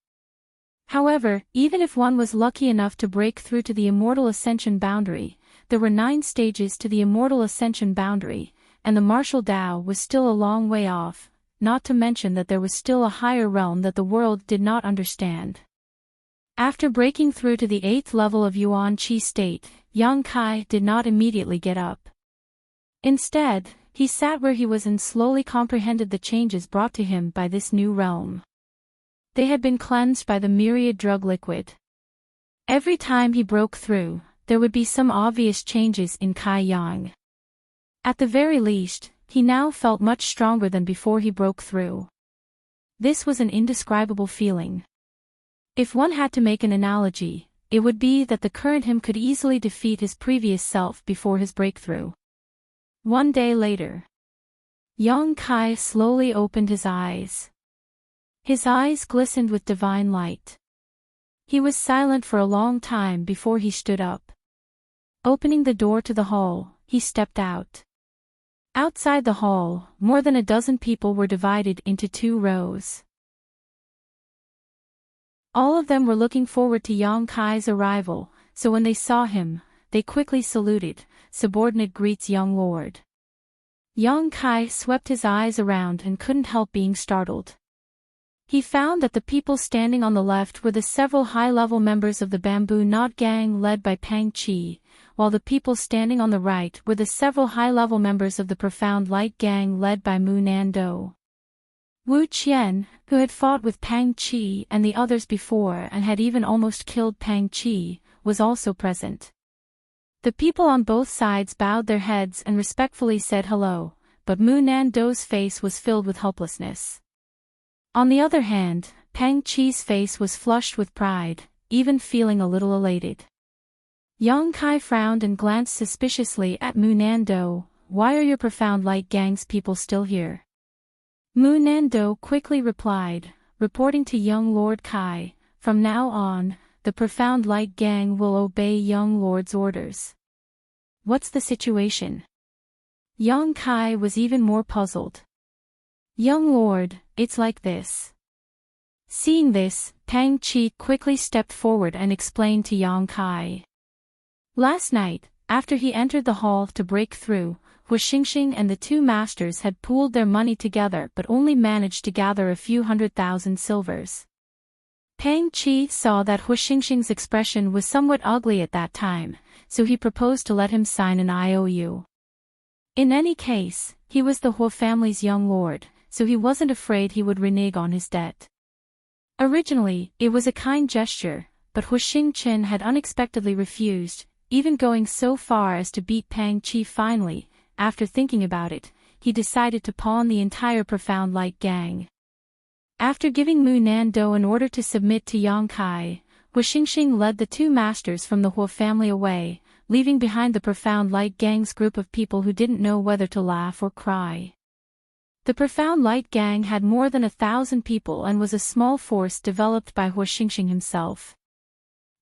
S1: However, even if one was lucky enough to break through to the immortal ascension boundary, there were 9 stages to the immortal ascension boundary, and the martial Tao was still a long way off, not to mention that there was still a higher realm that the world did not understand. After breaking through to the 8th level of Yuan Qi state, Yang Kai did not immediately get up. Instead, he sat where he was and slowly comprehended the changes brought to him by this new realm. They had been cleansed by the myriad drug liquid. Every time he broke through, there would be some obvious changes in Kai Yang. At the very least, he now felt much stronger than before he broke through. This was an indescribable feeling. If one had to make an analogy, it would be that the current him could easily defeat his previous self before his breakthrough. One day later, Yang Kai slowly opened his eyes. His eyes glistened with divine light. He was silent for a long time before he stood up. Opening the door to the hall, he stepped out. Outside the hall, more than a dozen people were divided into 2 rows. All of them were looking forward to Yang Kai's arrival, so when they saw him, they quickly saluted. Subordinate greets young lord. Yang Kai swept his eyes around and couldn't help being startled. He found that the people standing on the left were the several high-level members of the Bamboo Knot Gang led by Pang Qi, while the people standing on the right were the several high-level members of the Profound Light Gang led by Mu Nando. Wu Qian, who had fought with Pang Qi and the others before and had even almost killed Pang Qi, was also present. The people on both sides bowed their heads and respectfully said hello, but Mu Nando's face was filled with helplessness. On the other hand, Pang Qi's face was flushed with pride, even feeling a little elated. Yang Kai frowned and glanced suspiciously at Mu Nando. "Why are your Profound Light Gang's people still here?" Mu Nando quickly replied, reporting to young Lord Kai, "From now on, the Profound Light Gang will obey young Lord's orders." "What's the situation?" Yang Kai was even more puzzled. "Young Lord, it's like this." Seeing this, Pang Qi quickly stepped forward and explained to Yang Kai. Last night, after he entered the hall to break through, Hu Xingxing and the 2 masters had pooled their money together but only managed to gather a few 100,000 silvers. Pang Qi saw that Hu Xingxing's expression was somewhat ugly at that time, so he proposed to let him sign an IOU. In any case, he was the Hu family's young lord, so he wasn't afraid he would renege on his debt. Originally, it was a kind gesture, but Hu Xingchen had unexpectedly refused, even going so far as to beat Pang Qi finally. After thinking about it, he decided to pawn the entire Profound Light Gang. After giving Mu Nando an order to submit to Yang Kai, Hu Xingxing led the 2 masters from the Hu family away, leaving behind the Profound Light Gang's group of people who didn't know whether to laugh or cry. The Profound Light Gang had more than 1,000 people and was a small force developed by Hu Xingxing himself.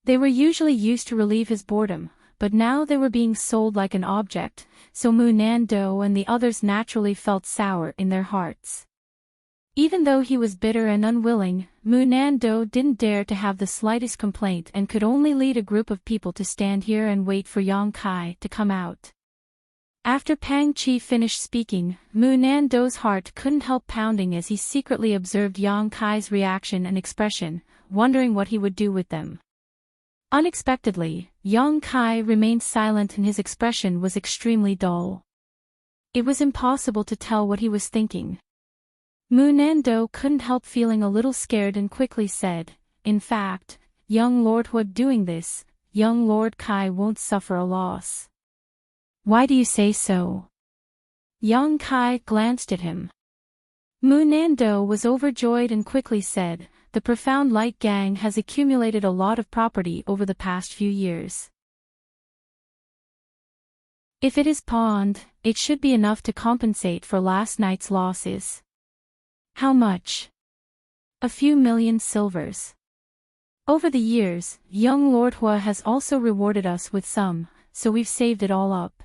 S1: They were usually used to relieve his boredom, but now they were being sold like an object, so Mu Nando and the others naturally felt sour in their hearts. Even though he was bitter and unwilling, Mu Nando didn't dare to have the slightest complaint and could only lead a group of people to stand here and wait for Yang Kai to come out. After Pang Qi finished speaking, Mu Nando's heart couldn't help pounding as he secretly observed Yang Kai's reaction and expression, wondering what he would do with them. Unexpectedly, Yang Kai remained silent and his expression was extremely dull. It was impossible to tell what he was thinking. Mu Nando couldn't help feeling a little scared and quickly said, "In fact, young Lord Hu doing this, young Lord Kai won't suffer a loss." "Why do you say so?" Yang Kai glanced at him. Mu Nando was overjoyed and quickly said, "The Profound Light Gang has accumulated a lot of property over the past few years. If it is pawned, it should be enough to compensate for last night's losses." "How much?" "A few million silvers." Over the years, young Lord Hua has also rewarded us with some, so we've saved it all up.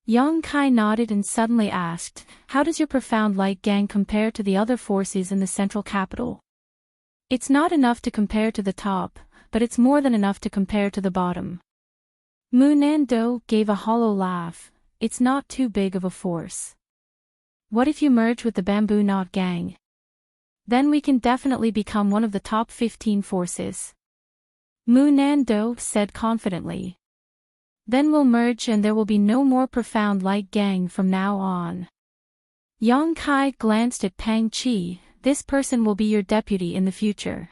S1: Yang Kai nodded and suddenly asked, how does your profound light gang compare to the other forces in the central capital? It's not enough to compare to the top, but it's more than enough to compare to the bottom. Mu Nando gave a hollow laugh. It's not too big of a force. What if you merge with the Bamboo Knot gang? Then we can definitely become one of the top 15 forces. Mu Nando said confidently. Then we'll merge and there will be no more profound light gang from now on. Yang Kai glanced at Pang Chi. This person will be your deputy in the future.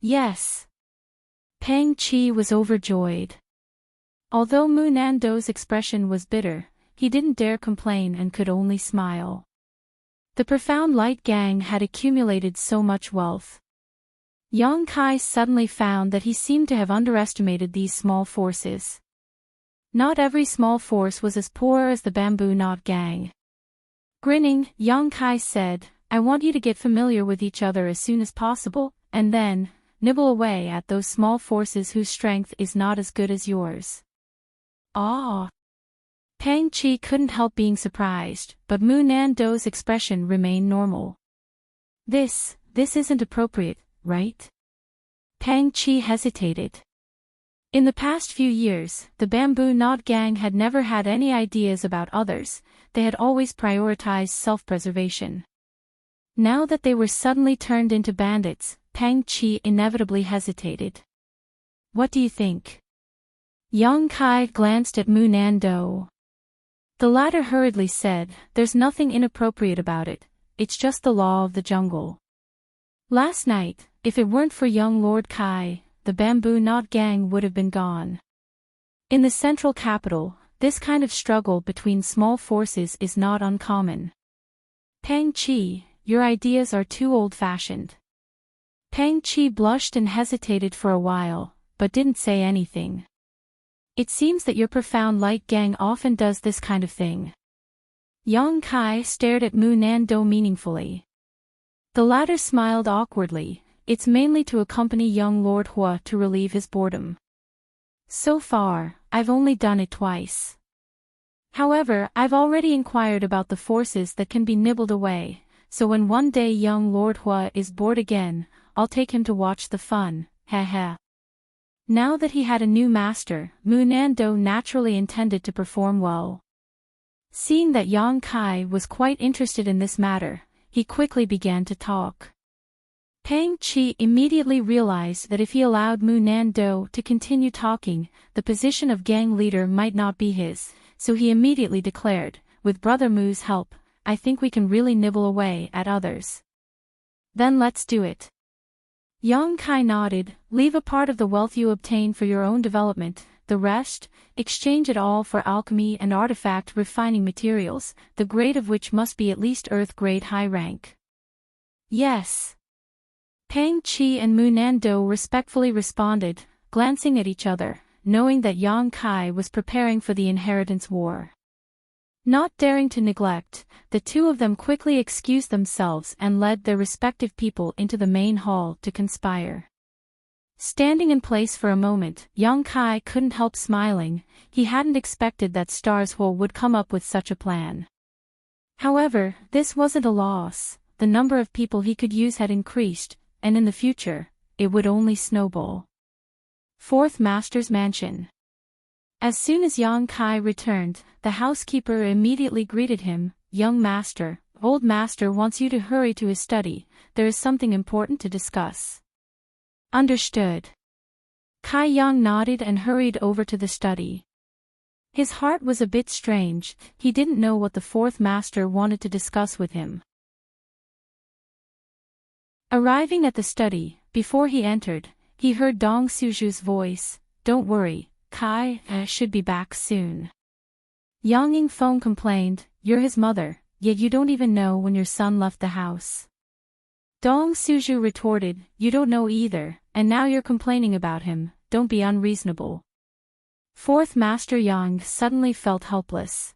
S1: Yes. Pang Chi was overjoyed. Although Mu Nando's expression was bitter, he didn't dare complain and could only smile. The profound light gang had accumulated so much wealth. Yang Kai suddenly found that he seemed to have underestimated these small forces. Not every small force was as poor as the Bamboo Knot gang. Grinning, Yang Kai said, I want you to get familiar with each other as soon as possible, and then, nibble away at those small forces whose strength is not as good as yours. Ah! Pang Chi couldn't help being surprised, but Mu Nando's expression remained normal. This isn't appropriate, right? Pang Chi hesitated. In the past few years, the Bamboo Knot gang had never had any ideas about others, they had always prioritized self-preservation. Now that they were suddenly turned into bandits, Pang Chi inevitably hesitated. What do you think? Yang Kai glanced at Mu Nando. The latter hurriedly said, there's nothing inappropriate about it, it's just the law of the jungle. Last night, if it weren't for young Lord Kai, the Bamboo Knot gang would have been gone. In the central capital, this kind of struggle between small forces is not uncommon. Pang Chi, your ideas are too old-fashioned. Pang Chi blushed and hesitated for a while, but didn't say anything. It seems that your profound light gang often does this kind of thing. Yang Kai stared at Mu Nando meaningfully. The latter smiled awkwardly. It's mainly to accompany young Lord Hua to relieve his boredom. So far, I've only done it twice. However, I've already inquired about the forces that can be nibbled away, so when one day young Lord Hua is bored again, I'll take him to watch the fun, heh. Now that he had a new master, Mu Nando naturally intended to perform well. Seeing that Yang Kai was quite interested in this matter, he quickly began to talk. Pang Chi immediately realized that if he allowed Mu Nando to continue talking, the position of gang leader might not be his, so he immediately declared, with Brother Mu's help, I think we can really nibble away at others. Then let's do it. Yang Kai nodded, leave a part of the wealth you obtain for your own development, the rest, exchange it all for alchemy and artifact refining materials, the grade of which must be at least earth grade high rank. Yes. Pang Chi and Mu Nando respectfully responded, glancing at each other, knowing that Yang Kai was preparing for the inheritance war. Not daring to neglect, the two of them quickly excused themselves and led their respective people into the main hall to conspire. Standing in place for a moment, Yang Kai couldn't help smiling. He hadn't expected that Starswell would come up with such a plan. However, this wasn't a loss. The number of people he could use had increased, and in the future, it would only snowball. Fourth Master's Mansion. As soon as Yang Kai returned, the housekeeper immediately greeted him, Young Master, Old Master wants you to hurry to his study, there is something important to discuss. Understood. Kai Yang nodded and hurried over to the study. His heart was a bit strange, he didn't know what the fourth master wanted to discuss with him. Arriving at the study, before he entered, he heard Dong Suju's voice, Don't worry, Kai should be back soon. Yang Yingfeng complained, You're his mother, yet you don't even know when your son left the house. Dong Suju retorted, You don't know either, and now you're complaining about him, don't be unreasonable. Fourth Master Yang suddenly felt helpless.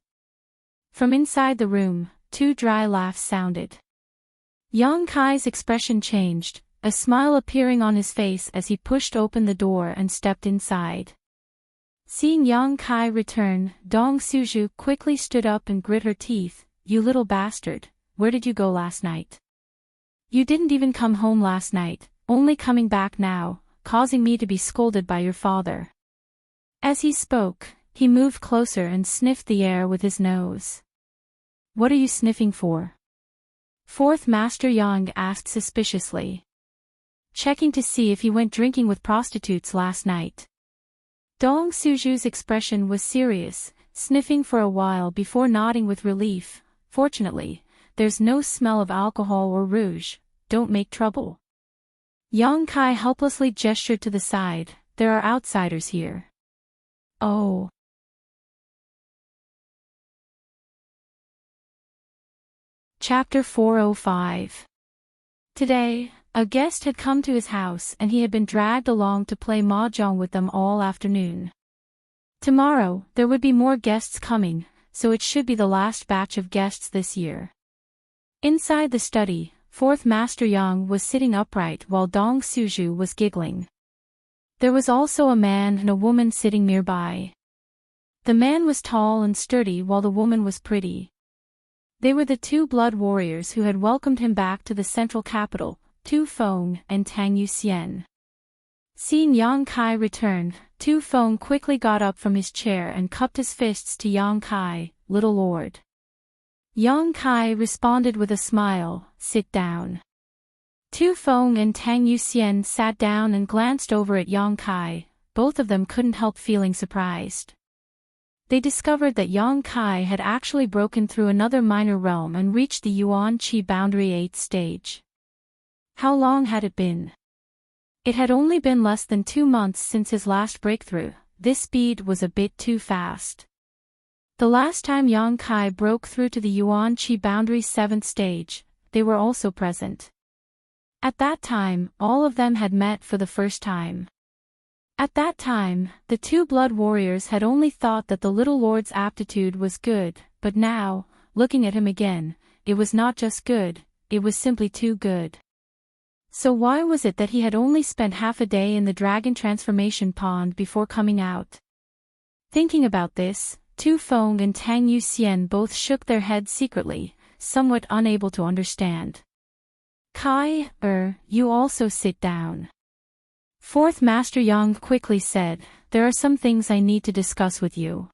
S1: From inside the room, two dry laughs sounded. Yang Kai's expression changed, a smile appearing on his face as he pushed open the door and stepped inside. Seeing Yang Kai return, Dong Suju quickly stood up and grit her teeth. "You little bastard, where did you go last night? You didn't even come home last night, only coming back now, causing me to be scolded by your father." As he spoke, he moved closer and sniffed the air with his nose. "What are you sniffing for?" Fourth Master Yang asked suspiciously. "Checking to see if he went drinking with prostitutes last night." Dong Suju's expression was serious, sniffing for a while before nodding with relief. "Fortunately, there's no smell of alcohol or rouge. Don't make trouble." Yang Kai helplessly gestured to the side. "There are outsiders here." "Oh." Chapter 405. Today, a guest had come to his house and he had been dragged along to play mahjong with them all afternoon. Tomorrow, there would be more guests coming, so it should be the last batch of guests this year. Inside the study, Fourth Master Yang was sitting upright while Dong Suju was giggling. There was also a man and a woman sitting nearby. The man was tall and sturdy while the woman was pretty. They were the two blood warriors who had welcomed him back to the central capital, Tu Feng and Tang Yuxian. Seeing Yang Kai return, Tu Feng quickly got up from his chair and cupped his fists to Yang Kai. "Little lord." Yang Kai responded with a smile. "Sit down." Tu Feng and Tang Yuxian sat down and glanced over at Yang Kai. Both of them couldn't help feeling surprised. They discovered that Yang Kai had actually broken through another minor realm and reached the Yuan Qi boundary 8th stage. How long had it been? It had only been less than 2 months since his last breakthrough. This speed was a bit too fast. The last time Yang Kai broke through to the Yuan Qi boundary 7th stage, they were also present. At that time, all of them had met for the first time. At that time, the two blood warriors had only thought that the little lord's aptitude was good, but now, looking at him again, it was not just good, it was simply too good. So why was it that he had only spent half a day in the dragon transformation pond before coming out? Thinking about this, Tu Feng and Tang Yuxian both shook their heads secretly, somewhat unable to understand. "Kai, you also sit down." Fourth Master Yang quickly said, "There are some things I need to discuss with you."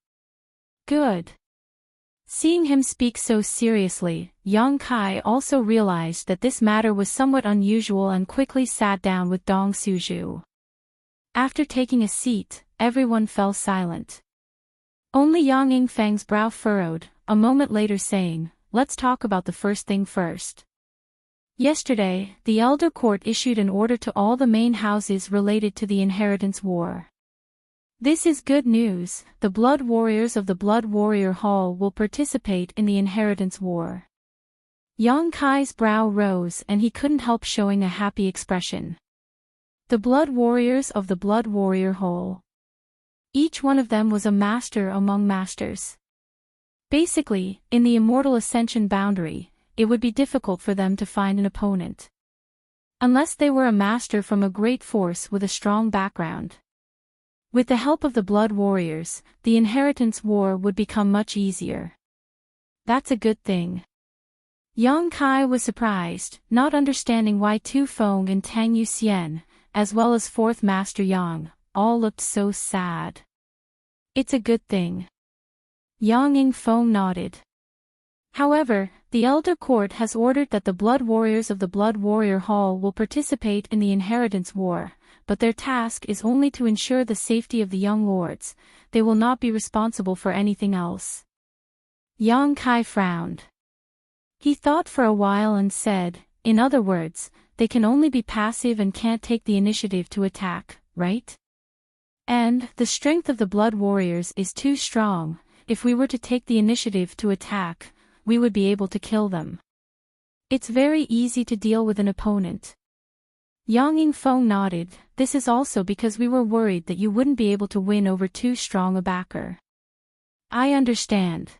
S1: "Good." Seeing him speak so seriously, Yang Kai also realized that this matter was somewhat unusual and quickly sat down with Dong Suju. After taking a seat, everyone fell silent. Only Yang Yingfang's brow furrowed, a moment later saying, "Let's talk about the first thing first. Yesterday, the Elder Court issued an order to all the main houses related to the inheritance war. This is good news. The blood warriors of the Blood Warrior Hall will participate in the inheritance war." Yang Kai's brow rose and he couldn't help showing a happy expression. The blood warriors of the Blood Warrior Hall. Each one of them was a master among masters. Basically, in the Immortal Ascension boundary, it would be difficult for them to find an opponent. Unless they were a master from a great force with a strong background. With the help of the blood warriors, the inheritance war would become much easier. That's a good thing. Yang Kai was surprised, not understanding why Tu Feng and Tang Yuxian, as well as Fourth Master Yang, all looked so sad. "It's a good thing." Yang Yingfeng nodded. However, the Elder Court has ordered that the blood warriors of the Blood Warrior Hall will participate in the inheritance war, but their task is only to ensure the safety of the young lords. They will not be responsible for anything else. Yang Kai frowned. He thought for a while and said, "In other words, they can only be passive and can't take the initiative to attack, right? And the strength of the blood warriors is too strong. If we were to take the initiative to attack, we would be able to kill them. It's very easy to deal with an opponent." Yang Yingfeng nodded. "This is also because we were worried that you wouldn't be able to win over too strong a backer." "I understand."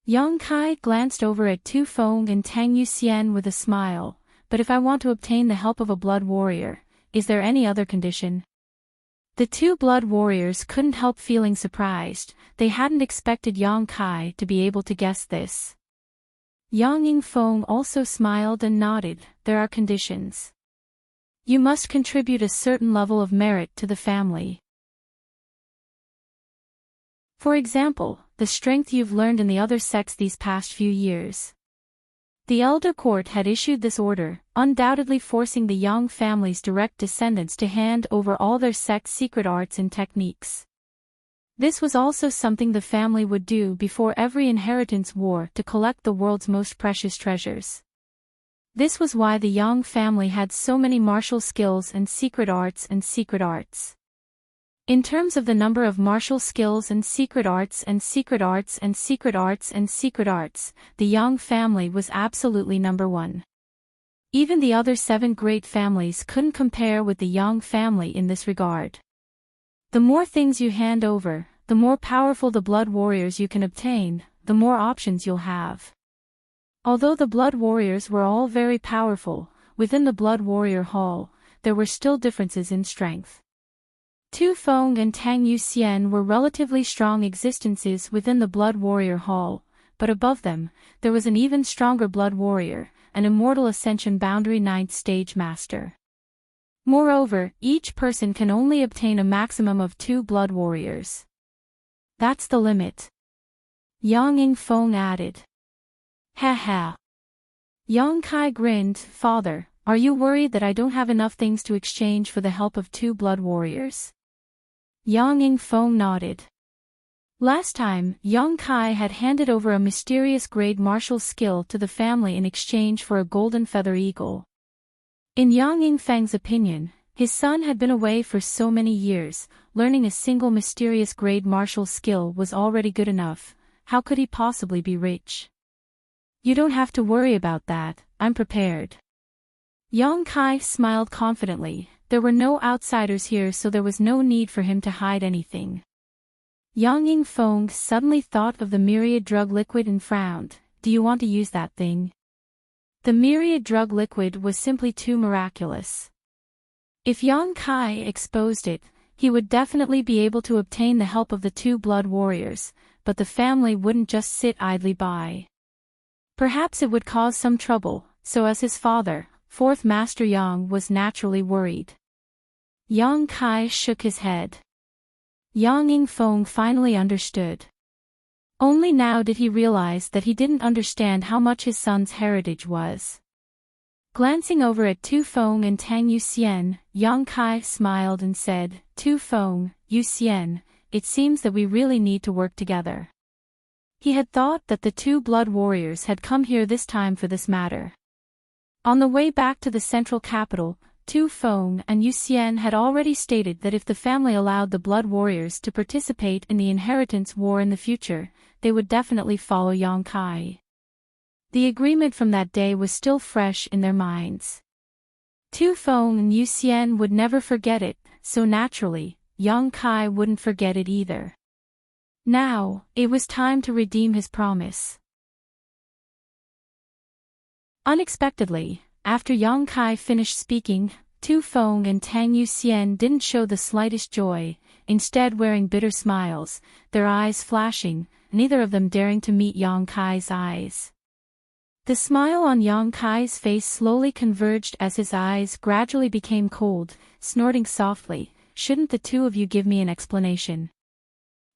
S1: Yang Kai glanced over at Tu Feng and Tang Yuxian with a smile. but if I want to obtain the help of a blood warrior, is there any other condition? The two blood warriors couldn't help feeling surprised. They hadn't expected Yang Kai to be able to guess this. Yang Yingfeng also smiled and nodded. There are conditions. You must contribute a certain level of merit to the family. For example, the strength you've learned in the other sects these past few years. The elder court had issued this order, undoubtedly forcing the Yang family's direct descendants to hand over all their sect's secret arts and techniques. This was also something the family would do before every inheritance war to collect the world's most precious treasures. This was why the Yang family had so many martial skills and secret arts. In terms of the number of martial skills and secret arts, the Yang family was absolutely number one. Even the other 7 great families couldn't compare with the Yang family in this regard. The more things you hand over, the more powerful the blood warriors you can obtain, the more options you'll have. Although the blood warriors were all very powerful, within the blood warrior hall, there were still differences in strength. Tu Feng and Tang Yuxian were relatively strong existences within the blood warrior hall, but above them, there was an even stronger blood warrior, an immortal ascension boundary 9th stage master. Moreover, each person can only obtain a maximum of 2 blood warriors. That's the limit. Yang Yingfeng added. Ha ha. Yang Kai grinned. Father, are you worried that I don't have enough things to exchange for the help of 2 blood warriors? Yang Yingfeng nodded. Last time, Yang Kai had handed over a mysterious grade martial skill to the family in exchange for a golden feather eagle. In Yang Yingfeng's opinion, his son had been away for so many years, learning a single mysterious grade martial skill was already good enough. How could he possibly be rich? You don't have to worry about that, I'm prepared. Yang Kai smiled confidently. There were no outsiders here, so there was no need for him to hide anything. Yang Yingfeng suddenly thought of the myriad drug liquid and frowned. Do you want to use that thing? The myriad drug liquid was simply too miraculous. If Yang Kai exposed it, he would definitely be able to obtain the help of the 2 blood warriors, but the family wouldn't just sit idly by. Perhaps it would cause some trouble, so as his father, 4th Master Yang, was naturally worried. Yang Kai shook his head. Yang Yingfeng finally understood. Only now did he realize that he didn't understand how much his son's heritage was. Glancing over at Tu Feng and Tang Yuxian, Yang Kai smiled and said, Tu Feng, Yuxian, it seems that we really need to work together. He had thought that the 2 blood warriors had come here this time for this matter. On the way back to the central capital, Tu Feng and Yuxian had already stated that if the family allowed the blood warriors to participate in the inheritance war in the future, they would definitely follow Yang Kai. The agreement from that day was still fresh in their minds. Tu Feng and Yuxian would never forget it, so naturally, Yang Kai wouldn't forget it either. Now, it was time to redeem his promise. Unexpectedly, after Yang Kai finished speaking, Tu Feng and Tang Yuxian didn't show the slightest joy, instead wearing bitter smiles, their eyes flashing, neither of them daring to meet Yang Kai's eyes. The smile on Yang Kai's face slowly converged as his eyes gradually became cold, snorting softly, shouldn't the 2 of you give me an explanation?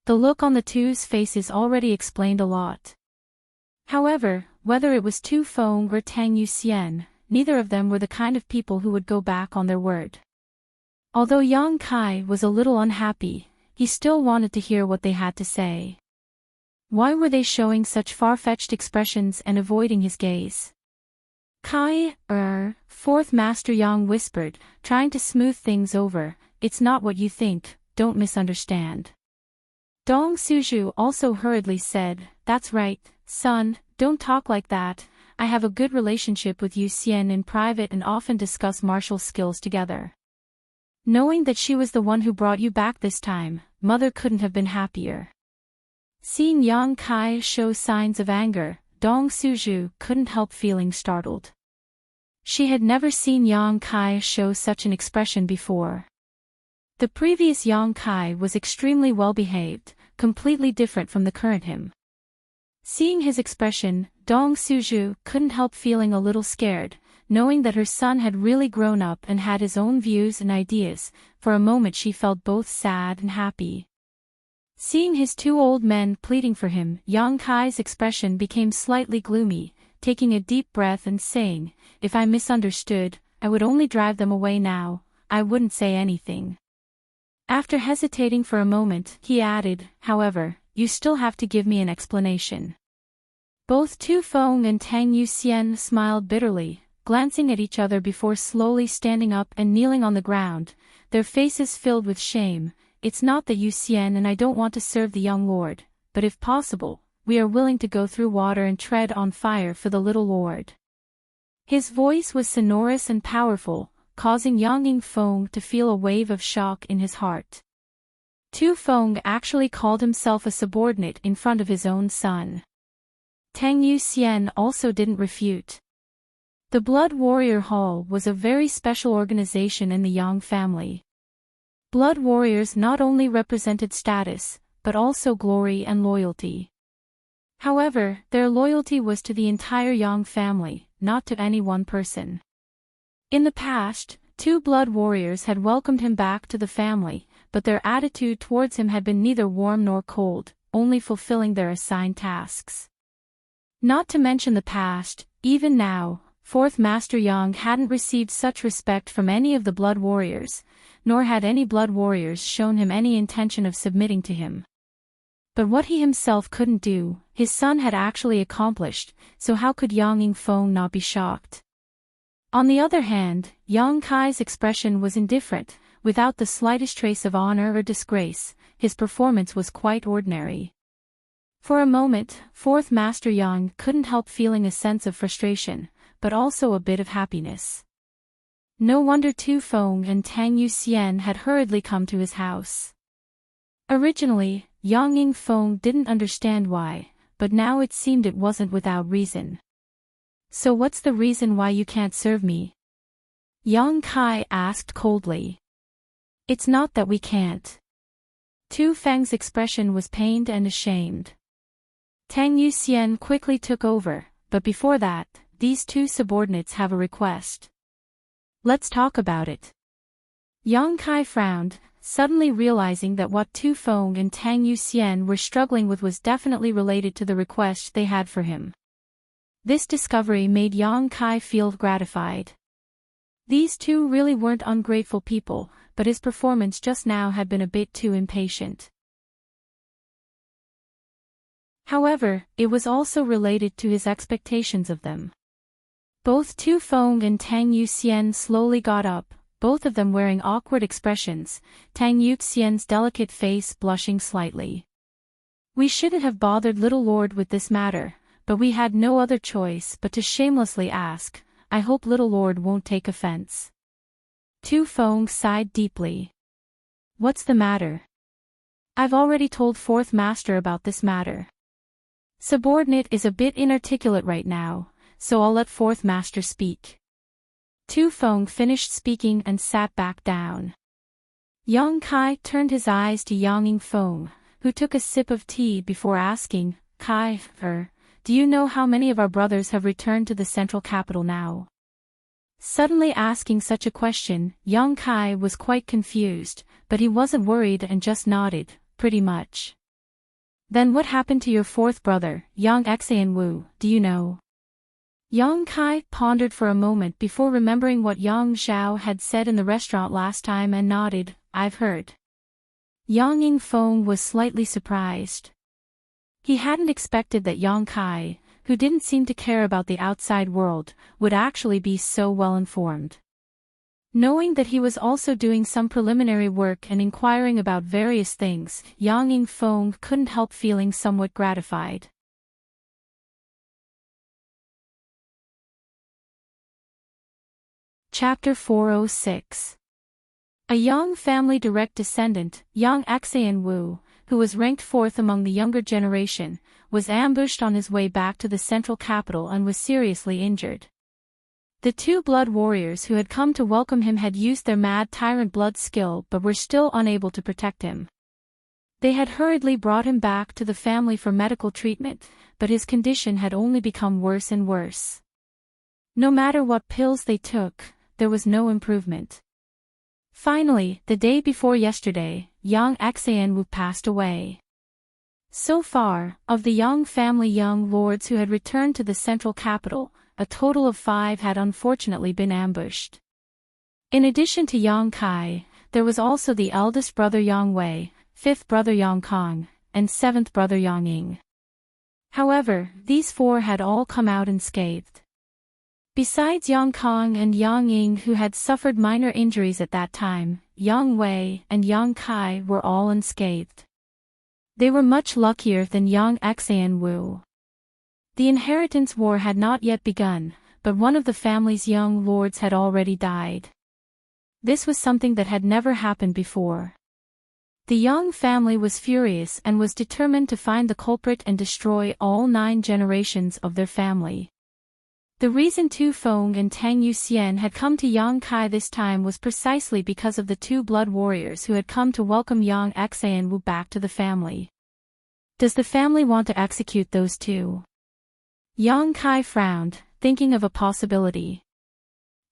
S1: The look on the 2's faces already explained a lot. However, whether it was Tu Feng or Tang Yuxian, neither of them were the kind of people who would go back on their word. Although Yang Kai was a little unhappy, he still wanted to hear what they had to say. Why were they showing such far-fetched expressions and avoiding his gaze? Kai, 4th Master Yang whispered, trying to smooth things over, it's not what you think, don't misunderstand. Dong Suju also hurriedly said, that's right, son, don't talk like that, I have a good relationship with Yu Xian in private and often discuss martial skills together. Knowing that she was the one who brought you back this time, mother couldn't have been happier. Seeing Yang Kai show signs of anger, Dong Suju couldn't help feeling startled. She had never seen Yang Kai show such an expression before. The previous Yang Kai was extremely well-behaved, completely different from the current him. Seeing his expression, Dong Suju couldn't help feeling a little scared, knowing that her son had really grown up and had his own views and ideas. For a moment she felt both sad and happy. Seeing his two old men pleading for him, Yang Kai's expression became slightly gloomy, taking a deep breath and saying, "If I misunderstood, I would only drive them away now, I wouldn't say anything." After hesitating for a moment, he added, "However, you still have to give me an explanation." Both Tu Feng and Tang Yuxian smiled bitterly, glancing at each other before slowly standing up and kneeling on the ground, their faces filled with shame. "It's not that Yuxian and I don't want to serve the young lord, but if possible, we are willing to go through water and tread on fire for the little lord." His voice was sonorous and powerful, causing Yang Yingfeng to feel a wave of shock in his heart. Tu Feng actually called himself a subordinate in front of his own son. Tang Yuxian also didn't refute. The Blood Warrior Hall was a very special organization in the Yang family. Blood warriors not only represented status, but also glory and loyalty. However, their loyalty was to the entire Yang family, not to any one person. In the past, two blood warriors had welcomed him back to the family, but their attitude towards him had been neither warm nor cold, only fulfilling their assigned tasks. Not to mention the past, even now, Fourth Master Yang hadn't received such respect from any of the blood warriors, nor had any blood warriors shown him any intention of submitting to him. But what he himself couldn't do, his son had actually accomplished, so how could Yang Yingfeng not be shocked? On the other hand, Yang Kai's expression was indifferent, without the slightest trace of honor or disgrace. His performance was quite ordinary. For a moment, Fourth Master Yang couldn't help feeling a sense of frustration, but also a bit of happiness. No wonder Tu Feng and Tang Yuxian had hurriedly come to his house. Originally, Yang Yingfeng didn't understand why, but now it seemed it wasn't without reason. "So what's the reason why you can't serve me?" Yang Kai asked coldly. "It's not that we can't." Tu Feng's expression was pained and ashamed. Tang Yuxian quickly took over, but before that, these two subordinates have a request. "Let's talk about it." Yang Kai frowned, suddenly realizing that what Tu Feng and Tang Yuxian were struggling with was definitely related to the request they had for him. This discovery made Yang Kai feel gratified. These two really weren't ungrateful people, but his performance just now had been a bit too impatient. However, it was also related to his expectations of them. Both Tu Feng and Tang Yuxian slowly got up, both of them wearing awkward expressions, Tang Yuxian's delicate face blushing slightly. "We shouldn't have bothered little lord with this matter, but we had no other choice but to shamelessly ask. I hope little lord won't take offense." Tu Feng sighed deeply. "What's the matter?" "I've already told Fourth Master about this matter. Subordinate is a bit inarticulate right now, so I'll let Fourth Master speak." Tu Feng finished speaking and sat back down. Yang Kai turned his eyes to Yang Yingfeng, who took a sip of tea before asking, "Kai, do you know how many of our brothers have returned to the central capital now?" Suddenly asking such a question, Yang Kai was quite confused, but he wasn't worried and just nodded, "Pretty much." "Then what happened to your fourth brother, Yang Xian Wu, do you know?" Yang Kai pondered for a moment before remembering what Yang Zhao had said in the restaurant last time and nodded, "I've heard." Yang Yingfeng was slightly surprised. He hadn't expected that Yang Kai, who didn't seem to care about the outside world, would actually be so well informed. Knowing that he was also doing some preliminary work and inquiring about various things, Yang Yingfeng couldn't help feeling somewhat gratified. Chapter 406. A Yang family direct descendant, Yang Xian Wu, who was ranked fourth among the younger generation, was ambushed on his way back to the central capital and was seriously injured. The two blood warriors who had come to welcome him had used their mad tyrant blood skill but were still unable to protect him. They had hurriedly brought him back to the family for medical treatment, but his condition had only become worse and worse. No matter what pills they took, there was no improvement. Finally, the day before yesterday, young Wu passed away. So far, of the Yang family young lords who had returned to the central capital, a total of 5 had unfortunately been ambushed. In addition to Yang Kai, there was also the eldest brother Yang Wei, 5th brother Yang Kong, and 7th brother Yang Ying. However, these 4 had all come out unscathed. Besides Yang Kong and Yang Ying, who had suffered minor injuries at that time, Yang Wei and Yang Kai were all unscathed. They were much luckier than Yang Wu. The inheritance war had not yet begun, but one of the family's young lords had already died. This was something that had never happened before. The Yang family was furious and was determined to find the culprit and destroy all 9 generations of their family. The reason Tu Feng and Tang Yuxian had come to Yang Kai this time was precisely because of the 2 blood warriors who had come to welcome Yang Wu back to the family. Does the family want to execute those 2? Yang Kai frowned, thinking of a possibility.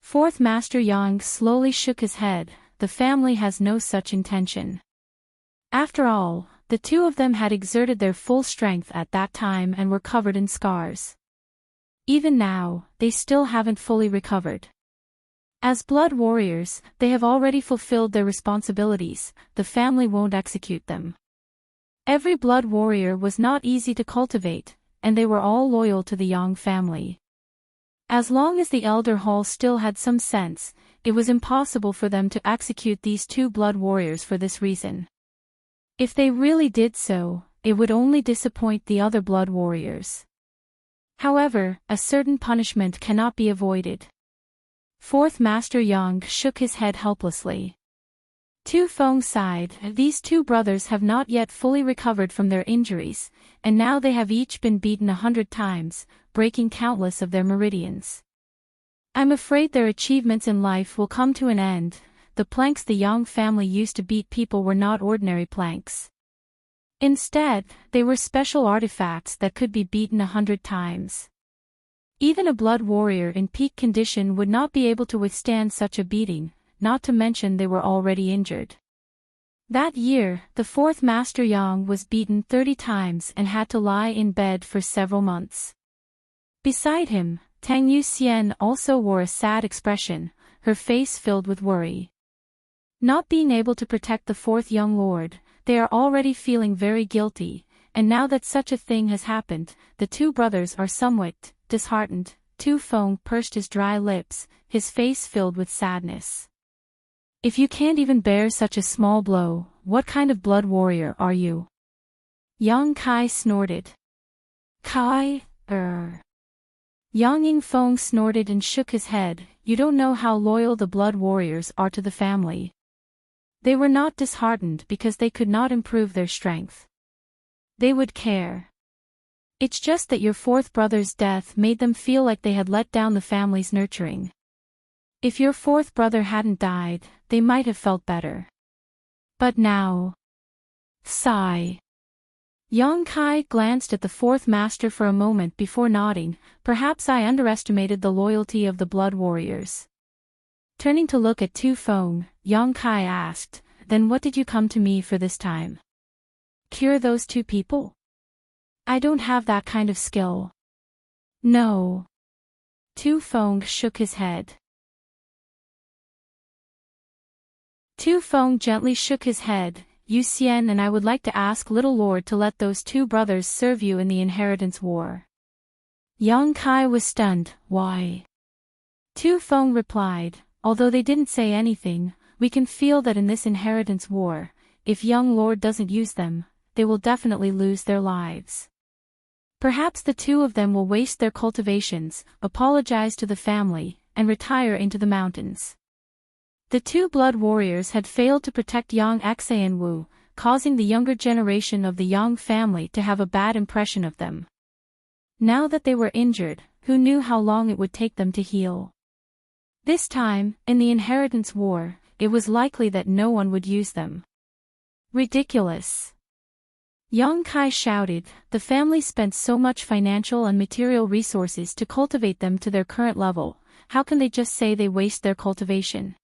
S1: 4th Master Yang slowly shook his head. The family has no such intention. After all, the 2 of them had exerted their full strength at that time and were covered in scars. Even now, they still haven't fully recovered. As blood warriors, they have already fulfilled their responsibilities. The family won't execute them. Every blood warrior was not easy to cultivate, and they were all loyal to the Yang family. As long as the elder Hall still had some sense, it was impossible for them to execute these 2 blood warriors for this reason. If they really did so, it would only disappoint the other blood warriors. However, a certain punishment cannot be avoided. 4th Master Yang shook his head helplessly. Tu Feng sighed. These 2 brothers have not yet fully recovered from their injuries, and now they have each been beaten 100 times, breaking countless of their meridians. I'm afraid their achievements in life will come to an end. The planks the Yang family used to beat people were not ordinary planks. Instead, they were special artifacts that could be beaten 100 times. Even a blood warrior in peak condition would not be able to withstand such a beating, not to mention they were already injured. That year, the 4th Master Yang was beaten 30 times and had to lie in bed for several months. Beside him, Tang Yuxian also wore a sad expression, her face filled with worry. Not being able to protect the 4th young lord, they are already feeling very guilty, and now that such a thing has happened, the 2 brothers are somewhat disheartened. Tu Feng pursed his dry lips, his face filled with sadness. If you can't even bear such a small blow, what kind of blood warrior are you? Yang Kai snorted. Kai, Yang Feng snorted and shook his head. You don't know how loyal the blood warriors are to the family. They were not disheartened because they could not improve their strength. They would care. It's just that your 4th brother's death made them feel like they had let down the family's nurturing. If your 4th brother hadn't died, they might have felt better. But now... Sigh. Yang Kai glanced at the 4th master for a moment before nodding. Perhaps I underestimated the loyalty of the blood warriors. Turning to look at Tu Feng, Yang Kai asked, Then what did you come to me for this time? Cure those 2 people? I don't have that kind of skill. No. Tu Feng shook his head. Tu Feng gently shook his head. Yuxian and I would like to ask Little Lord to let those 2 brothers serve you in the inheritance war. Yang Kai was stunned. Why? Tu Feng replied, although they didn't say anything, we can feel that in this inheritance war, if young Lord doesn't use them, they will definitely lose their lives. Perhaps the 2 of them will waste their cultivations, apologize to the family, and retire into the mountains. The 2 blood warriors had failed to protect Yang Wu, causing the younger generation of the Yang family to have a bad impression of them. Now that they were injured, who knew how long it would take them to heal? This time, in the inheritance war, it was likely that no one would use them. Ridiculous. Yang Kai shouted, the family spent so much financial and material resources to cultivate them to their current level, how can they just say they waste their cultivation?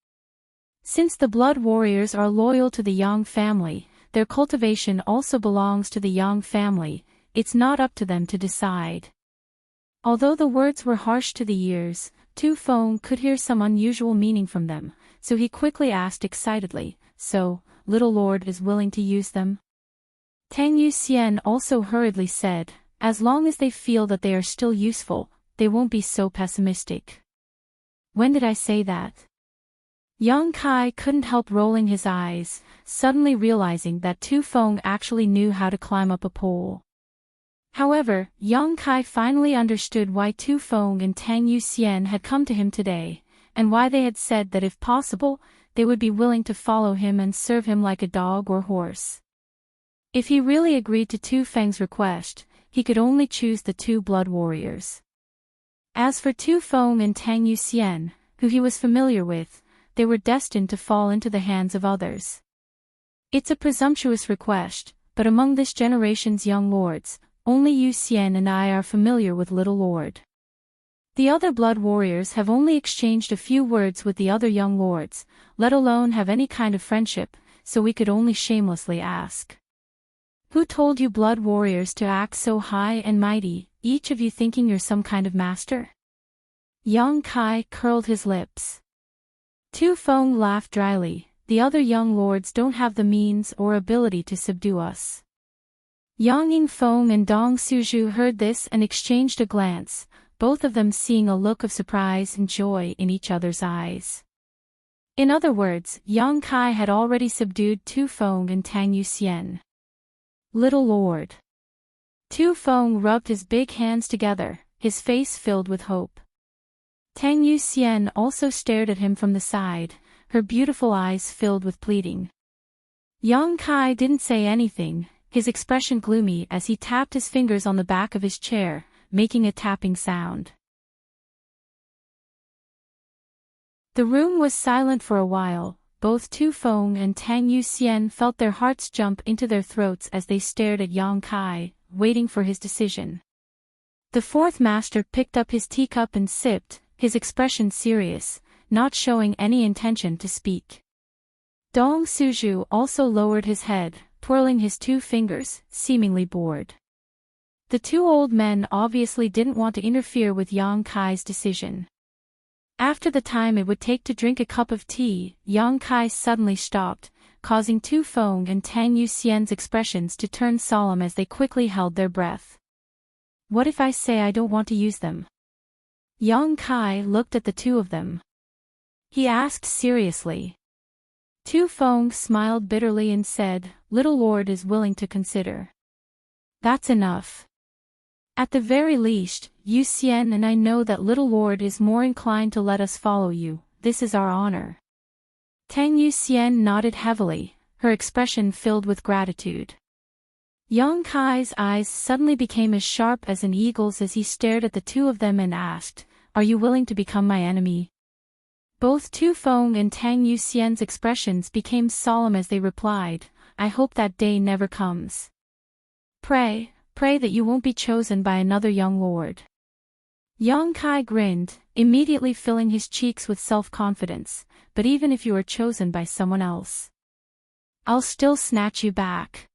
S1: Since the blood warriors are loyal to the Yang family, their cultivation also belongs to the Yang family, it's not up to them to decide. Although the words were harsh to the ears, Tu Feng could hear some unusual meaning from them, so he quickly asked excitedly, so, little lord is willing to use them? Tang Yuxian also hurriedly said, as long as they feel that they are still useful, they won't be so pessimistic. When did I say that? Yang Kai couldn't help rolling his eyes, suddenly realizing that Tu Feng actually knew how to climb up a pole. However, Yang Kai finally understood why Tu Feng and Tang Yuxian had come to him today, and why they had said that if possible, they would be willing to follow him and serve him like a dog or horse. If he really agreed to Tu Feng's request, he could only choose the two blood warriors. As for Tu Feng and Tang Yuxian, who he was familiar with, they were destined to fall into the hands of others. It's a presumptuous request, but among this generation's young lords, only Yu Xian and I are familiar with Little Lord. The other blood warriors have only exchanged a few words with the other young lords, let alone have any kind of friendship, so we could only shamelessly ask. Who told you blood warriors to act so high and mighty, each of you thinking you're some kind of master? Yang Kai curled his lips. Tu Feng laughed dryly, the other young lords don't have the means or ability to subdue us. Yang Yingfeng and Dong Suzhu heard this and exchanged a glance, both of them seeing a look of surprise and joy in each other's eyes. In other words, Yang Kai had already subdued Tu Feng and Tang Yuxian. Little Lord. Tu Feng rubbed his big hands together, his face filled with hope. Tang Yuxian also stared at him from the side, her beautiful eyes filled with pleading. Yang Kai didn't say anything, his expression gloomy as he tapped his fingers on the back of his chair, making a tapping sound. The room was silent for a while. Both Tu Feng and Tang Yuxian felt their hearts jump into their throats as they stared at Yang Kai, waiting for his decision. The fourth master picked up his teacup and sipped, his expression serious, not showing any intention to speak. Dong Suzhu also lowered his head, twirling his two fingers, seemingly bored. The two old men obviously didn't want to interfere with Yang Kai's decision. After the time it would take to drink a cup of tea, Yang Kai suddenly stopped, causing Tu Feng and Tang Yuxian's expressions to turn solemn as they quickly held their breath. What if I say I don't want to use them? Yang Kai looked at the two of them. He asked seriously. Tu Feng smiled bitterly and said, Little Lord is willing to consider. That's enough. At the very least, Yu Xian and I know that Little Lord is more inclined to let us follow you, this is our honor. Tang Yuxian nodded heavily, her expression filled with gratitude. Yang Kai's eyes suddenly became as sharp as an eagle's as he stared at the two of them and asked, Are you willing to become my enemy? Both Tu Feng and Tang Yuxian's expressions became solemn as they replied, I hope that day never comes. Pray that you won't be chosen by another young lord. Yang Kai grinned, immediately filling his cheeks with self-confidence, but even if you are chosen by someone else, I'll still snatch you back.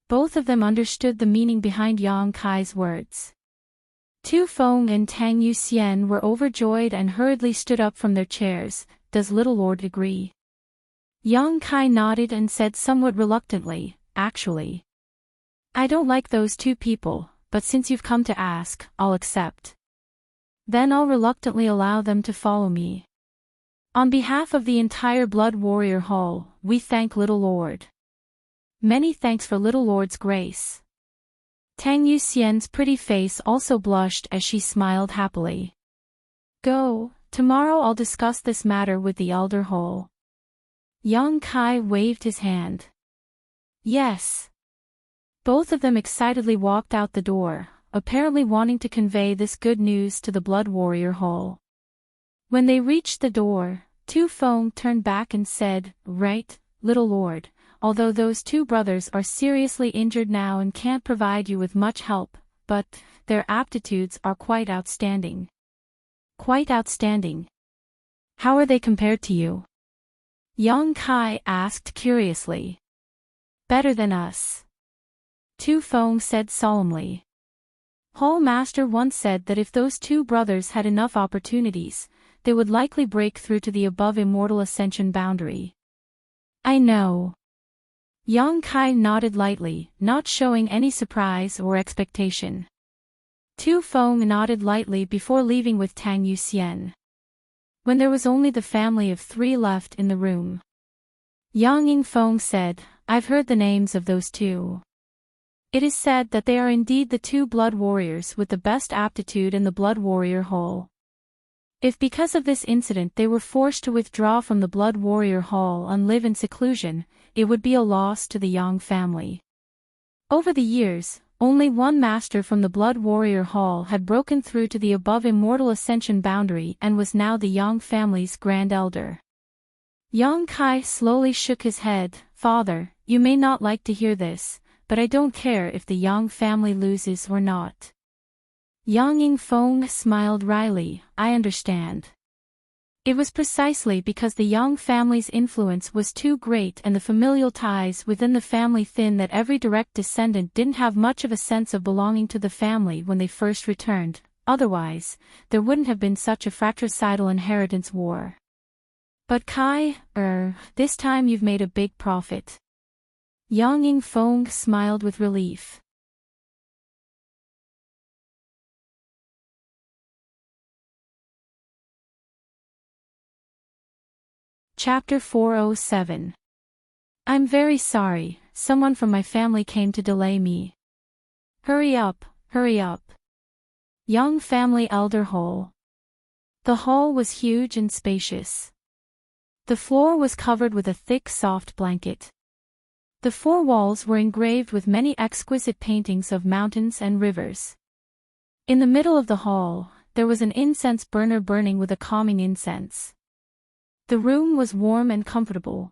S1: Both of them understood the meaning behind Yang Kai's words. Tu Feng and Tang Yuxian were overjoyed and hurriedly stood up from their chairs. Does Little Lord agree? Yang Kai nodded and said somewhat reluctantly, Actually, I don't like those two people, but since you've come to ask, I'll accept. Then I'll reluctantly allow them to follow me. On behalf of the entire Blood Warrior Hall, we thank Little Lord. Many thanks for Little Lord's grace. Tang Yuxian's pretty face also blushed as she smiled happily. Go, tomorrow I'll discuss this matter with the Elder Hall. Yang Kai waved his hand. Yes. Both of them excitedly walked out the door, apparently wanting to convey this good news to the Blood Warrior Hall. When they reached the door, Tu Feng turned back and said, "Right, little lord, although those two brothers are seriously injured now and can't provide you with much help, but their aptitudes are quite outstanding." "Quite outstanding? How are they compared to you?" Yang Kai asked curiously. "Better than us," Tu Feng said solemnly. Hall Master once said that if those two brothers had enough opportunities, they would likely break through to the above immortal ascension boundary. "I know." Yang Kai nodded lightly, not showing any surprise or expectation. Tu Feng nodded lightly before leaving with Tang Yuxian. When there was only the family of three left in the room, Yang Yingfeng said, "I've heard the names of those two. It is said that they are indeed the two blood warriors with the best aptitude in the Blood Warrior Hall. If because of this incident they were forced to withdraw from the Blood Warrior Hall and live in seclusion, it would be a loss to the Yang family." Over the years, only one master from the Blood Warrior Hall had broken through to the above immortal ascension boundary and was now the Yang family's grand elder. Yang Kai slowly shook his head. "Father, you may not like to hear this, but I don't care if the Yang family loses or not." Yang Yingfeng smiled wryly. "I understand." It was precisely because the Yang family's influence was too great and the familial ties within the family thin that every direct descendant didn't have much of a sense of belonging to the family when they first returned. Otherwise, there wouldn't have been such a fratricidal inheritance war. "But Kai, this time you've made a big profit." Yang Yingfeng smiled with relief. Chapter 407. "I'm very sorry, someone from my family came to delay me." Hurry up, hurry up." Yang family elder hall. The hall was huge and spacious. The floor was covered with a thick soft blanket. The four walls were engraved with many exquisite paintings of mountains and rivers. In the middle of the hall, there was an incense burner burning with a calming incense. The room was warm and comfortable.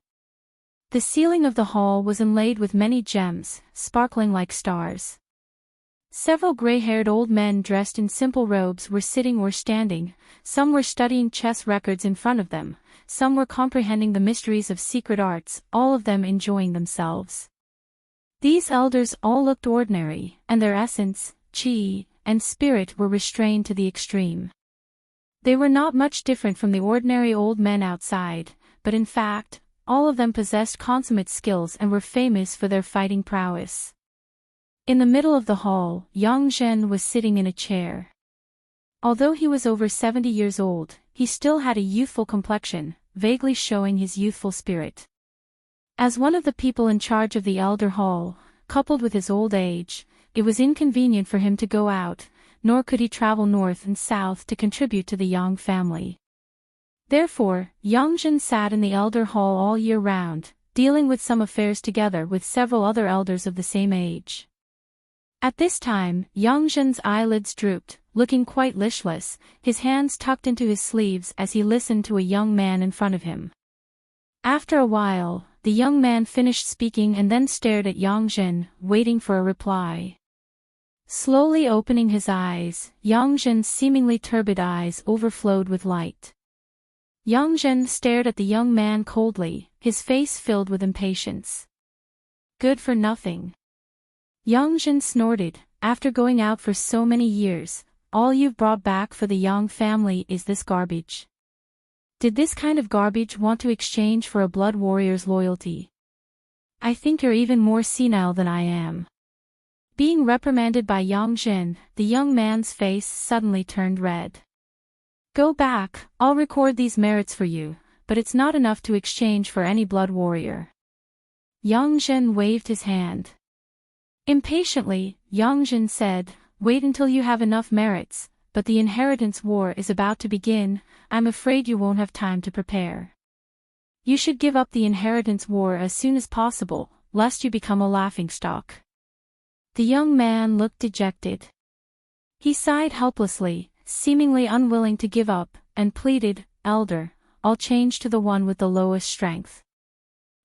S1: The ceiling of the hall was inlaid with many gems, sparkling like stars. Several gray-haired old men dressed in simple robes were sitting or standing, some were studying chess records in front of them, some were comprehending the mysteries of secret arts, all of them enjoying themselves. These elders all looked ordinary, and their essence, qi, and spirit were restrained to the extreme. They were not much different from the ordinary old men outside, but in fact, all of them possessed consummate skills and were famous for their fighting prowess. In the middle of the hall, Yang Zhen was sitting in a chair. Although he was over 70 years old, he still had a youthful complexion, vaguely showing his youthful spirit. As one of the people in charge of the elder hall, coupled with his old age, it was inconvenient for him to go out, nor could he travel north and south to contribute to the Yang family. Therefore, Yang Zhen sat in the elder hall all year round, dealing with some affairs together with several other elders of the same age. At this time, Yang Zhen's eyelids drooped, looking quite listless, his hands tucked into his sleeves as he listened to a young man in front of him. After a while, the young man finished speaking and then stared at Yang Zhen, waiting for a reply. Slowly opening his eyes, Yang Zhen's seemingly turbid eyes overflowed with light. Yang Zhen stared at the young man coldly, his face filled with impatience. "Good for nothing." Yang Zhen snorted, "After going out for so many years, all you've brought back for the Yang family is this garbage. Did this kind of garbage want to exchange for a blood warrior's loyalty? I think you're even more senile than I am." Being reprimanded by Yang Zhen, the young man's face suddenly turned red. "Go back, I'll record these merits for you, but it's not enough to exchange for any blood warrior." Yang Zhen waved his hand. Impatiently, Yang Zhen said, "Wait until you have enough merits, but the inheritance war is about to begin, I'm afraid you won't have time to prepare. You should give up the inheritance war as soon as possible, lest you become a laughingstock." The young man looked dejected. He sighed helplessly, seemingly unwilling to give up, and pleaded, Elder, I'll change to the one with the lowest strength."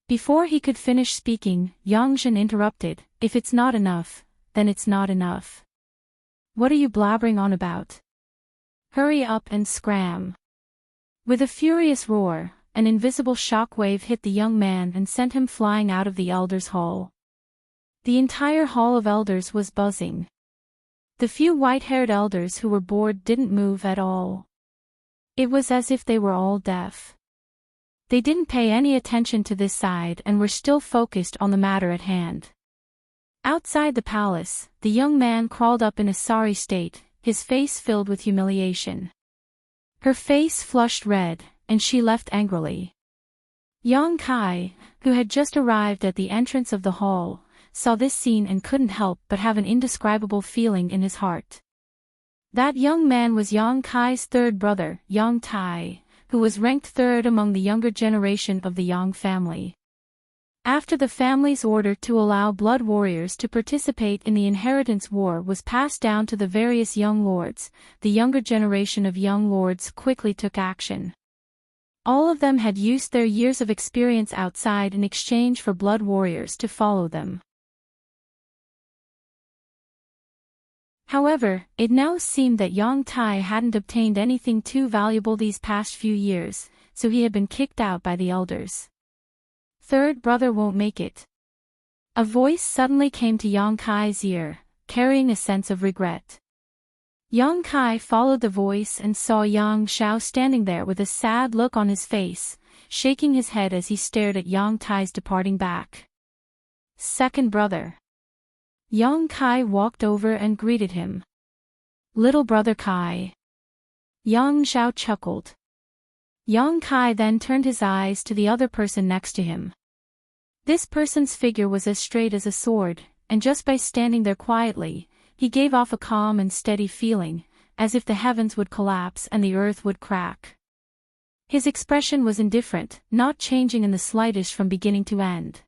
S1: Before he could finish speaking, Yangzhen interrupted, "If it's not enough, then it's not enough. What are you blabbering on about? Hurry up and scram." With a furious roar, an invisible shock wave hit the young man and sent him flying out of the elders' hall. The entire hall of elders was buzzing. The few white-haired elders who were bored didn't move at all. It was as if they were all deaf. They didn't pay any attention to this side and were still focused on the matter at hand. Outside the palace, the young man crawled up in a sorry state, his face filled with humiliation. Her face flushed red, and she left angrily. Yang Kai, who had just arrived at the entrance of the hall, saw this scene and couldn't help but have an indescribable feeling in his heart. That young man was Yang Kai's third brother, Yang Tai, who was ranked third among the younger generation of the Yang family. After the family's order to allow blood warriors to participate in the inheritance war was passed down to the various young lords, the younger generation of young lords quickly took action. All of them had used their years of experience outside in exchange for blood warriors to follow them. However, it now seemed that Yang Tai hadn't obtained anything too valuable these past few years, so he had been kicked out by the elders. "Third brother won't make it." A voice suddenly came to Yang Kai's ear, carrying a sense of regret. Yang Kai followed the voice and saw Yang Xiao standing there with a sad look on his face, shaking his head as he stared at Yang Tai's departing back. "Second brother." Yang Kai walked over and greeted him. "Little brother Kai." Yang Xiao chuckled. Yang Kai then turned his eyes to the other person next to him. This person's figure was as straight as a sword, and just by standing there quietly, he gave off a calm and steady feeling, as if the heavens would collapse and the earth would crack. His expression was indifferent, not changing in the slightest from beginning to end.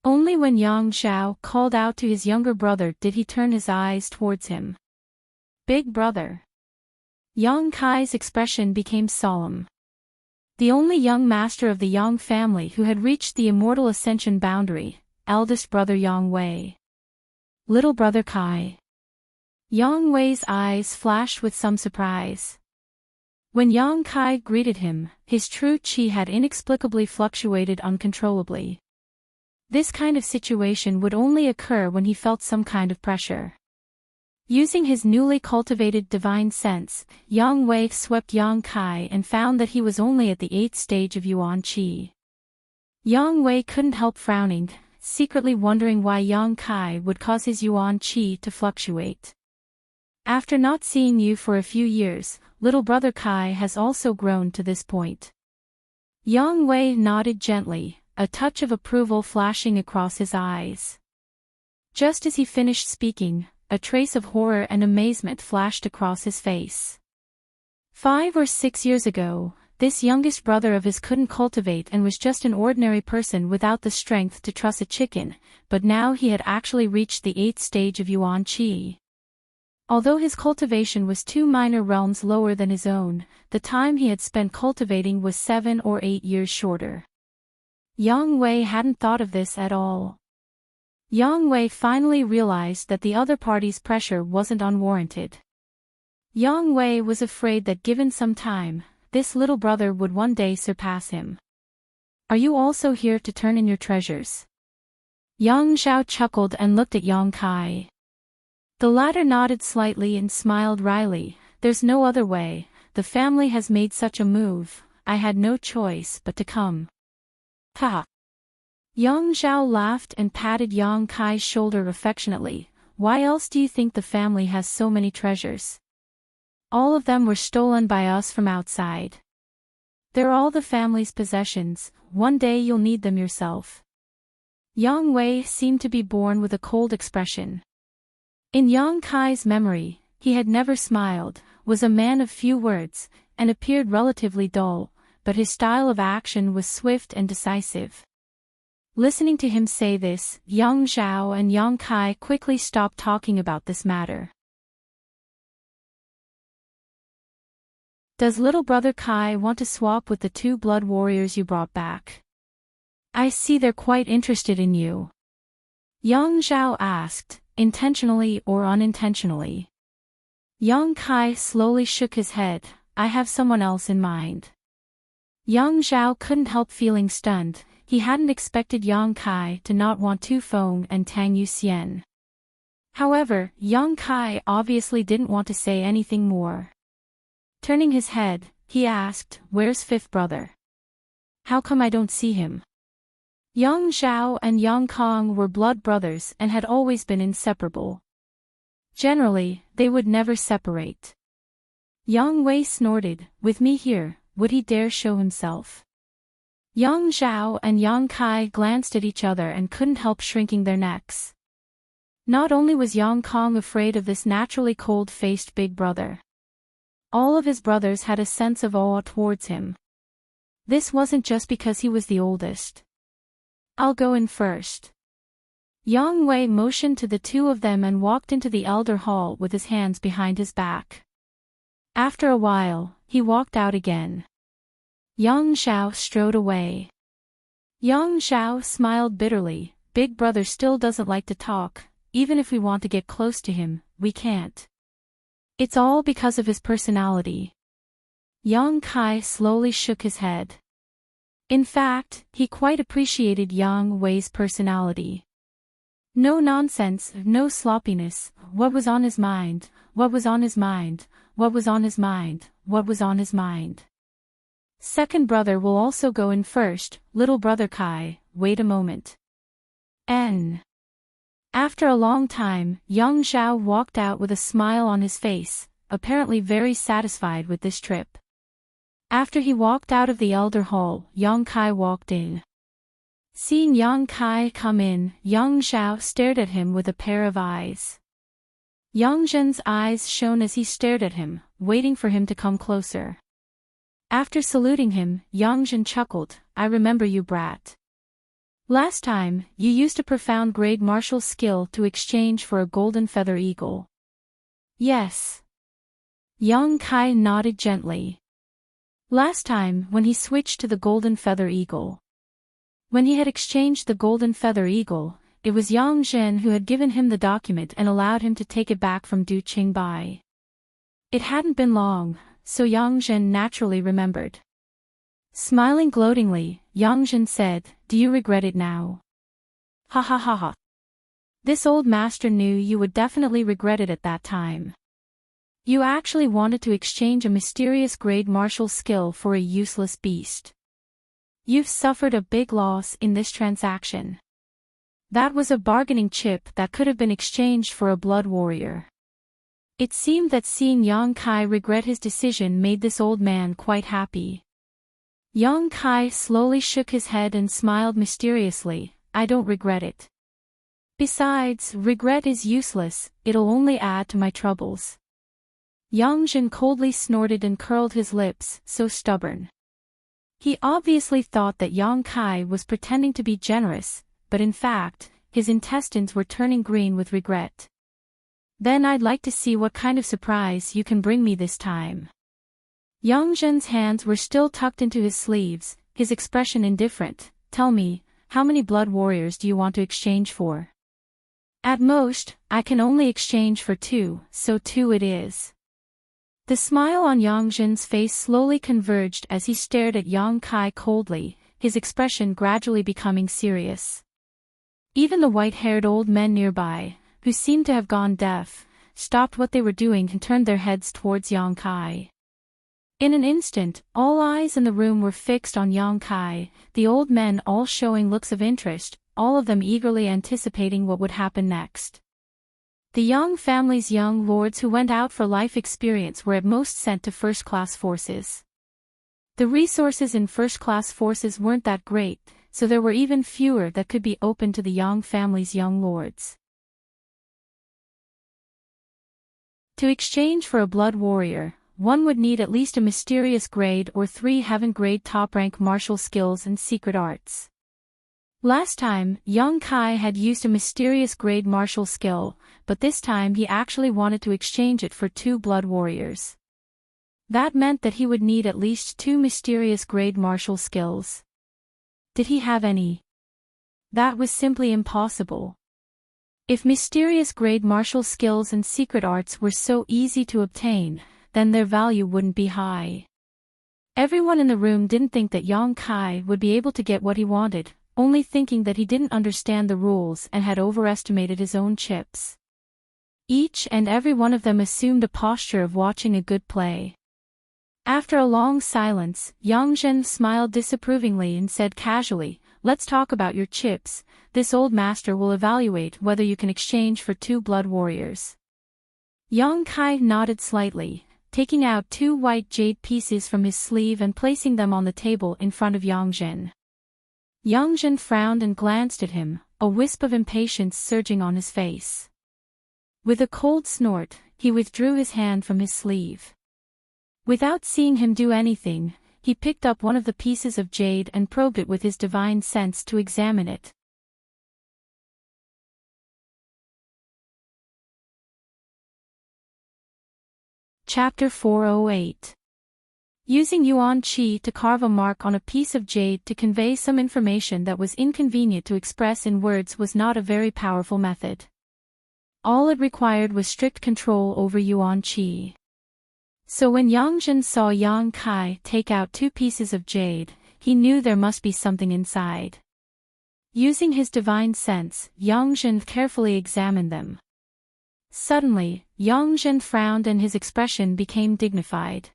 S1: Only when Yang Xiao called out to his younger brother did he turn his eyes towards him. "Big brother." Yang Kai's expression became solemn. The only young master of the Yang family who had reached the immortal ascension boundary, eldest brother Yang Wei. "Little brother Kai." Yang Wei's eyes flashed with some surprise. When Yang Kai greeted him, his true qi had inexplicably fluctuated uncontrollably. This kind of situation would only occur when he felt some kind of pressure. Using his newly cultivated divine sense, Yang Wei swept Yang Kai and found that he was only at the 8th stage of Yuan Qi. Yang Wei couldn't help frowning, secretly wondering why Yang Kai would cause his Yuan Qi to fluctuate. "After not seeing you for a few years, little brother Kai has also grown to this point." Yang Wei nodded gently, a touch of approval flashing across his eyes. Just as he finished speaking, a trace of horror and amazement flashed across his face. 5 or 6 years ago, this youngest brother of his couldn't cultivate and was just an ordinary person without the strength to truss a chicken, but now he had actually reached the 8th stage of Yuan Qi. Although his cultivation was 2 minor realms lower than his own, the time he had spent cultivating was 7 or 8 years shorter. Yang Wei hadn't thought of this at all. Yang Wei finally realized that the other party's pressure wasn't unwarranted. Yang Wei was afraid that given some time, this little brother would one day surpass him. "Are you also here to turn in your treasures?" Yang Xiao chuckled and looked at Yang Kai. The latter nodded slightly and smiled wryly. "There's no other way, the family has made such a move, I had no choice but to come." "Ha!" Yang Xiao laughed and patted Yang Kai's shoulder affectionately. "Why else do you think the family has so many treasures? All of them were stolen by us from outside. They're all the family's possessions, one day you'll need them yourself." Yang Wei seemed to be born with a cold expression. In Yang Kai's memory, he had never smiled, was a man of few words, and appeared relatively dull, but his style of action was swift and decisive. Listening to him say this, Yang Zhao and Yang Kai quickly stopped talking about this matter. Does little brother Kai want to swap with the 2 blood warriors you brought back? I see they're quite interested in you. Yang Zhao asked, intentionally or unintentionally. Yang Kai slowly shook his head. I have someone else in mind. Yang Zhao couldn't help feeling stunned. He hadn't expected Yang Kai to not want Tu Feng and Tang Yuxian. However, Yang Kai obviously didn't want to say anything more. Turning his head, he asked, where's 5th brother? How come I don't see him? Yang Zhao and Yang Kong were blood brothers and had always been inseparable. Generally, they would never separate. Yang Wei snorted, with me here, would he dare show himself? Yang Zhao and Yang Kai glanced at each other and couldn't help shrinking their necks. Not only was Yang Kong afraid of this naturally cold-faced big brother. All of his brothers had a sense of awe towards him. This wasn't just because he was the oldest. I'll go in first. Yang Wei motioned to the 2 of them and walked into the elder hall with his hands behind his back. After a while, he walked out again. Yang Zhao strode away. Yang Zhao smiled bitterly. Big brother still doesn't like to talk. Even if we want to get close to him, we can't. It's all because of his personality. Yang Kai slowly shook his head. In fact, he quite appreciated Yang Wei's personality. No nonsense, no sloppiness. What was on his mind? What was on his mind? What was on his mind? What was on his mind? 2nd brother will also go in first. Little brother Kai, wait a moment. After a long time, Yang Zhao walked out with a smile on his face, apparently very satisfied with this trip. After he walked out of the elder hall, Yang Kai walked in. Seeing Yang Kai come in, Yang Zhao stared at him with a pair of eyes. Yang Zhen's eyes shone as he stared at him, waiting for him to come closer. After saluting him, Yang Zhen chuckled, I remember you, brat. Last time, you used a profound grade martial skill to exchange for a golden feather eagle. Yes. Yang Kai nodded gently. Last time, when he switched to the golden feather eagle. When he had exchanged the golden feather eagle, it was Yang Zhen who had given him the document and allowed him to take it back from Du Qingbai. It hadn't been long, so Yang Zhen naturally remembered. Smiling gloatingly, Yang Zhen said, do you regret it now? Ha ha ha ha. This old master knew you would definitely regret it at that time. You actually wanted to exchange a mysterious grade martial skill for a useless beast. You've suffered a big loss in this transaction. That was a bargaining chip that could have been exchanged for a blood warrior. It seemed that seeing Yang Kai regret his decision made this old man quite happy. Yang Kai slowly shook his head and smiled mysteriously, I don't regret it. Besides, regret is useless, it'll only add to my troubles. Yang Zhen coldly snorted and curled his lips, so stubborn. He obviously thought that Yang Kai was pretending to be generous, but in fact, his intestines were turning green with regret. Then I'd like to see what kind of surprise you can bring me this time. Yang Zhen's hands were still tucked into his sleeves, his expression indifferent. Tell me, how many blood warriors do you want to exchange for? At most, I can only exchange for 2, so 2 it is. The smile on Yang Zhen's face slowly converged as he stared at Yang Kai coldly, his expression gradually becoming serious. Even the white-haired old men nearby, who seemed to have gone deaf, stopped what they were doing and turned their heads towards Yang Kai. In an instant, all eyes in the room were fixed on Yang Kai, the old men all showing looks of interest, all of them eagerly anticipating what would happen next. The Yang family's young lords who went out for life experience were at most sent to first-class forces. The resources in first-class forces weren't that great, so there were even fewer that could be open to the Yang family's young lords. To exchange for a blood warrior, one would need at least a mysterious grade or 3 heaven-grade top-rank martial skills and secret arts. Last time, Yang Kai had used a mysterious grade martial skill, but this time he actually wanted to exchange it for 2 blood warriors. That meant that he would need at least 2 mysterious grade martial skills. Did he have any? That was simply impossible. If mysterious grade martial skills and secret arts were so easy to obtain, then their value wouldn't be high. Everyone in the room didn't think that Yang Kai would be able to get what he wanted, only thinking that he didn't understand the rules and had overestimated his own chips. Each and every one of them assumed a posture of watching a good play. After a long silence, Yang Zhen smiled disapprovingly and said casually, "Let's talk about your chips. This old master will evaluate whether you can exchange for 2 blood warriors." Yang Kai nodded slightly, taking out 2 white jade pieces from his sleeve and placing them on the table in front of Yang Zhen. Yang Zhen frowned and glanced at him, a wisp of impatience surging on his face. With a cold snort, he withdrew his hand from his sleeve. Without seeing him do anything, he picked up one of the pieces of jade and probed it with his divine sense to examine it. Chapter 408. Using Yuan Qi to carve a mark on a piece of jade to convey some information that was inconvenient to express in words was not a very powerful method. All it required was strict control over Yuan Qi. So when Yang Zhen saw Yang Kai take out 2 pieces of jade, he knew there must be something inside. Using his divine sense, Yang Zhen carefully examined them. Suddenly, Yang Zhen frowned and his expression became dignified.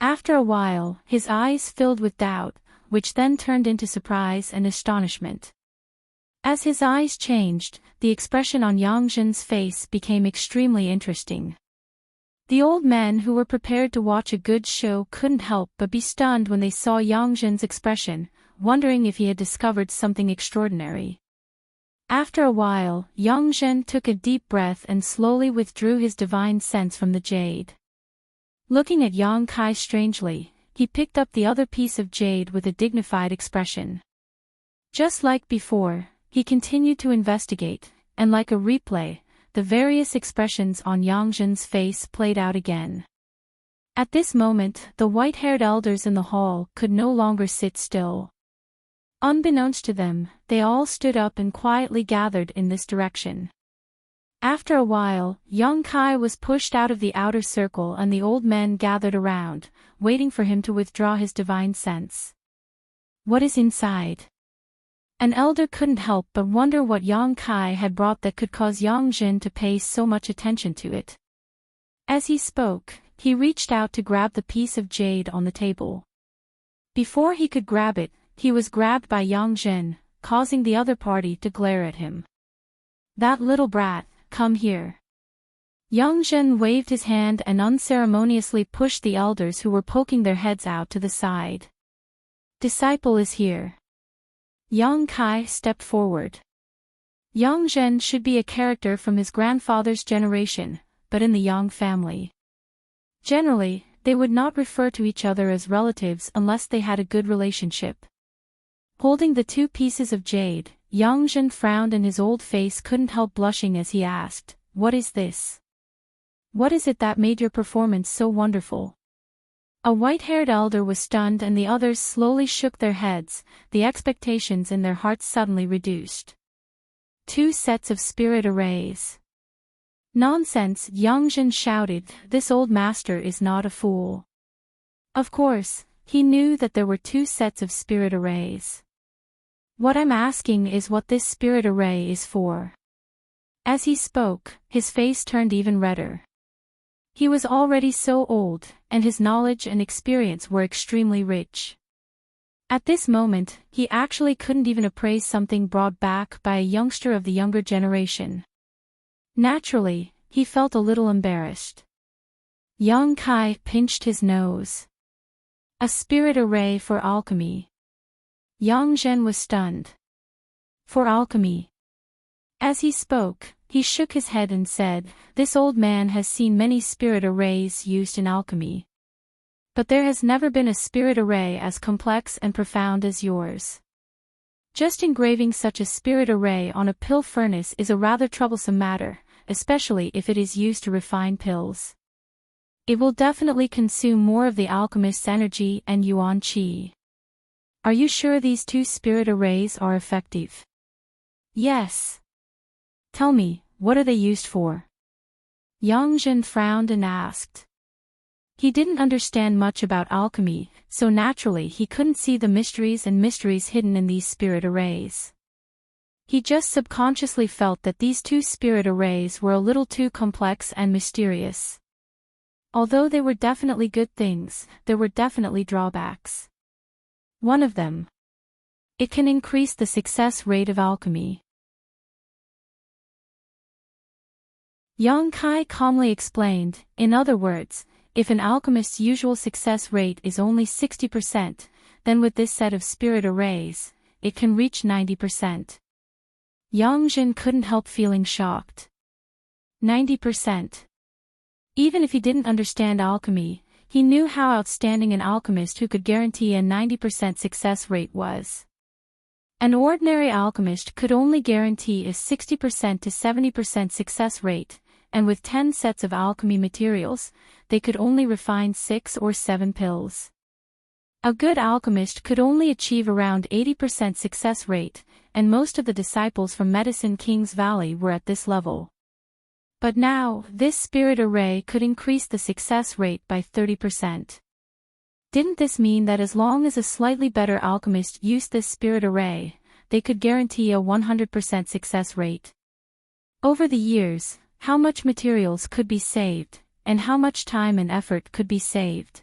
S1: After a while, his eyes filled with doubt, which then turned into surprise and astonishment. As his eyes changed, the expression on Yang Zhen's face became extremely interesting. The old men who were prepared to watch a good show couldn't help but be stunned when they saw Yang Zhen's expression, wondering if he had discovered something extraordinary. After a while, Yang Zhen took a deep breath and slowly withdrew his divine sense from the jade. Looking at Yang Kai strangely, he picked up the other piece of jade with a dignified expression. Just like before, he continued to investigate, and like a replay, the various expressions on Yang Zhen's face played out again. At this moment, the white-haired elders in the hall could no longer sit still. Unbeknownst to them, they all stood up and quietly gathered in this direction. After a while, Yang Kai was pushed out of the outer circle and the old men gathered around, waiting for him to withdraw his divine sense. What is inside? An elder couldn't help but wonder what Yang Kai had brought that could cause Yang Zhen to pay so much attention to it. As he spoke, he reached out to grab the piece of jade on the table. Before he could grab it, he was grabbed by Yang Zhen, causing the other party to glare at him. "That little brat, come here." Yang Zhen waved his hand and unceremoniously pushed the elders who were poking their heads out to the side. "Disciple is here." Yang Kai stepped forward. Yang Zhen should be a character from his grandfather's generation, but in the Yang family. Generally, they would not refer to each other as relatives unless they had a good relationship. Holding the 2 pieces of jade, Yang Zhen frowned and his old face couldn't help blushing as he asked, "What is this? What is it that made your performance so wonderful?" A white-haired elder was stunned and the others slowly shook their heads, the expectations in their hearts suddenly reduced. 2 sets of spirit arrays. "Nonsense!" Yang Zhen shouted, "this old master is not a fool." Of course, he knew that there were 2 sets of spirit arrays. "What I'm asking is what this spirit array is for." As he spoke, his face turned even redder. He was already so old, and his knowledge and experience were extremely rich. At this moment, he actually couldn't even appraise something brought back by a youngster of the younger generation. Naturally, he felt a little embarrassed. Yang Kai pinched his nose. A spirit array for alchemy. Yang Zhen was stunned. For alchemy. As he spoke, he shook his head and said, "This old man has seen many spirit arrays used in alchemy. But there has never been a spirit array as complex and profound as yours. Just engraving such a spirit array on a pill furnace is a rather troublesome matter, especially if it is used to refine pills. It will definitely consume more of the alchemist's energy and yuan qi. Are you sure these two spirit arrays are effective? Yes. Tell me, what are they used for? Yang Zhen frowned and asked. He didn't understand much about alchemy, so naturally he couldn't see the mysteries hidden in these spirit arrays. He just subconsciously felt that these two spirit arrays were a little too complex and mysterious. Although they were definitely good things, there were definitely drawbacks. One of them. It can increase the success rate of alchemy. Yang Kai calmly explained, in other words, if an alchemist's usual success rate is only 60%, then with this set of spirit arrays, it can reach 90%. Yang Zhen couldn't help feeling shocked. 90%. Even if he didn't understand alchemy, he knew how outstanding an alchemist who could guarantee a 90% success rate was. An ordinary alchemist could only guarantee a 60% to 70% success rate, and with 10 sets of alchemy materials, they could only refine 6 or 7 pills. A good alchemist could only achieve around 80% success rate, and most of the disciples from Medicine King's Valley were at this level. But now, this spirit array could increase the success rate by 30%. Didn't this mean that as long as a slightly better alchemist used this spirit array, they could guarantee a 100% success rate? Over the years, how much materials could be saved, and how much time and effort could be saved?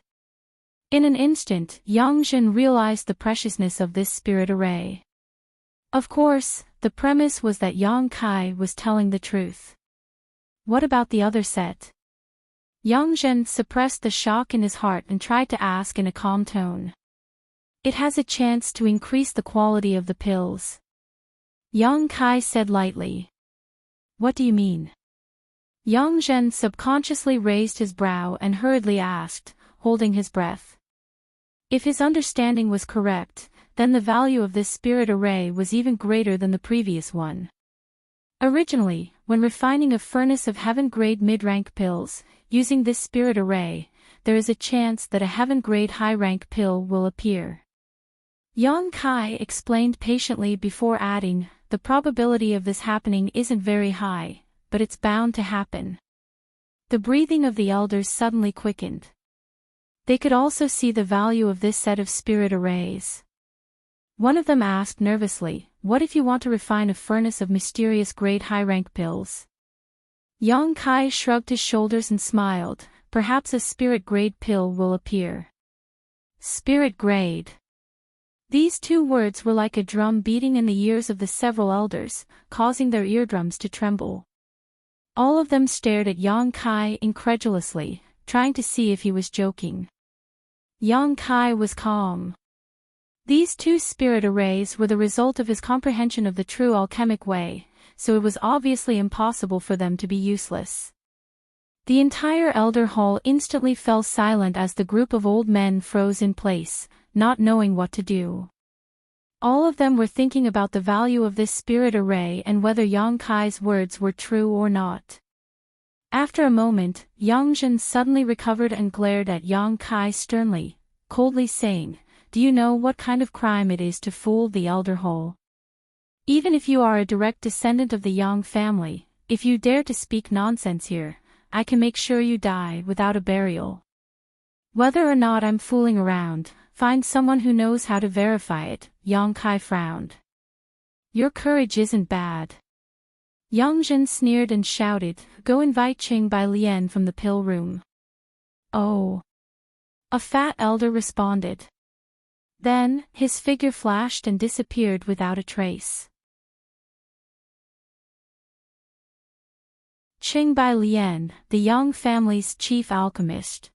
S1: In an instant, Yang Zhen realized the preciousness of this spirit array. Of course, the premise was that Yang Kai was telling the truth. What about the other set? Yang Zhen suppressed the shock in his heart and tried to ask in a calm tone. It has a chance to increase the quality of the pills. Yang Kai said lightly. What do you mean? Yang Zhen subconsciously raised his brow and hurriedly asked, holding his breath. If his understanding was correct, then the value of this spirit array was even greater than the previous one. Originally, when refining a furnace of heaven-grade mid-rank pills, using this spirit array, there is a chance that a heaven-grade high-rank pill will appear. Yang Kai explained patiently before adding, the probability of this happening isn't very high, but it's bound to happen. The breathing of the elders suddenly quickened. They could also see the value of this set of spirit arrays. One of them asked nervously, what if you want to refine a furnace of mysterious grade high-rank pills? Yang Kai shrugged his shoulders and smiled, perhaps a spirit-grade pill will appear. Spirit-grade. These two words were like a drum beating in the ears of the several elders, causing their eardrums to tremble. All of them stared at Yang Kai incredulously, trying to see if he was joking. Yang Kai was calm. These two spirit arrays were the result of his comprehension of the true alchemic way, so it was obviously impossible for them to be useless. The entire elder hall instantly fell silent as the group of old men froze in place, not knowing what to do. All of them were thinking about the value of this spirit array and whether Yang Kai's words were true or not. After a moment, Yang Zhen suddenly recovered and glared at Yang Kai sternly, coldly saying, do you know what kind of crime it is to fool the elder hall? Even if you are a direct descendant of the Yang family, if you dare to speak nonsense here, I can make sure you die without a burial. Whether or not I'm fooling around, find someone who knows how to verify it, Yang Kai frowned. Your courage isn't bad. Yang Zhen sneered and shouted, go invite Qing Bai Lian from the pill room. Oh. A fat elder responded. Then, his figure flashed and disappeared without a trace. Qing Bai Lian, the Yang family's chief alchemist.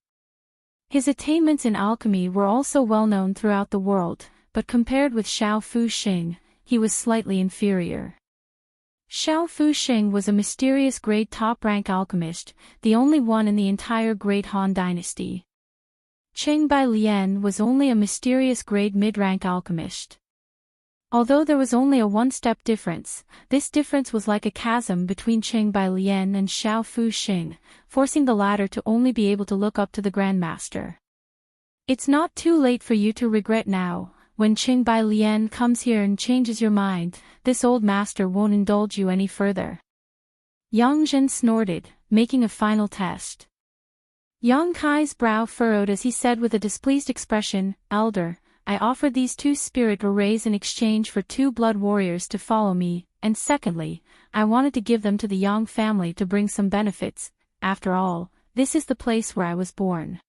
S1: His attainments in alchemy were also well known throughout the world, but compared with Xiao Fuxing, he was slightly inferior. Xiao Fuxing was a mysterious grade top-rank alchemist, the only one in the entire Great Han dynasty. Qing Bai Lian was only a mysterious grade mid-rank alchemist. Although there was only a one-step difference, this difference was like a chasm between Qing Bailian and Xiao Fu Xing, forcing the latter to only be able to look up to the Grandmaster. It's not too late for you to regret now. When Qing Bailian comes here and changes your mind, this old master won't indulge you any further. Yang Zhen snorted, making a final test. Yang Kai's brow furrowed as he said with a displeased expression, "Elder, I offered these 2 spirit arrays in exchange for 2 blood warriors to follow me, and secondly, I wanted to give them to the Yang family to bring some benefits. After all, this is the place where I was born.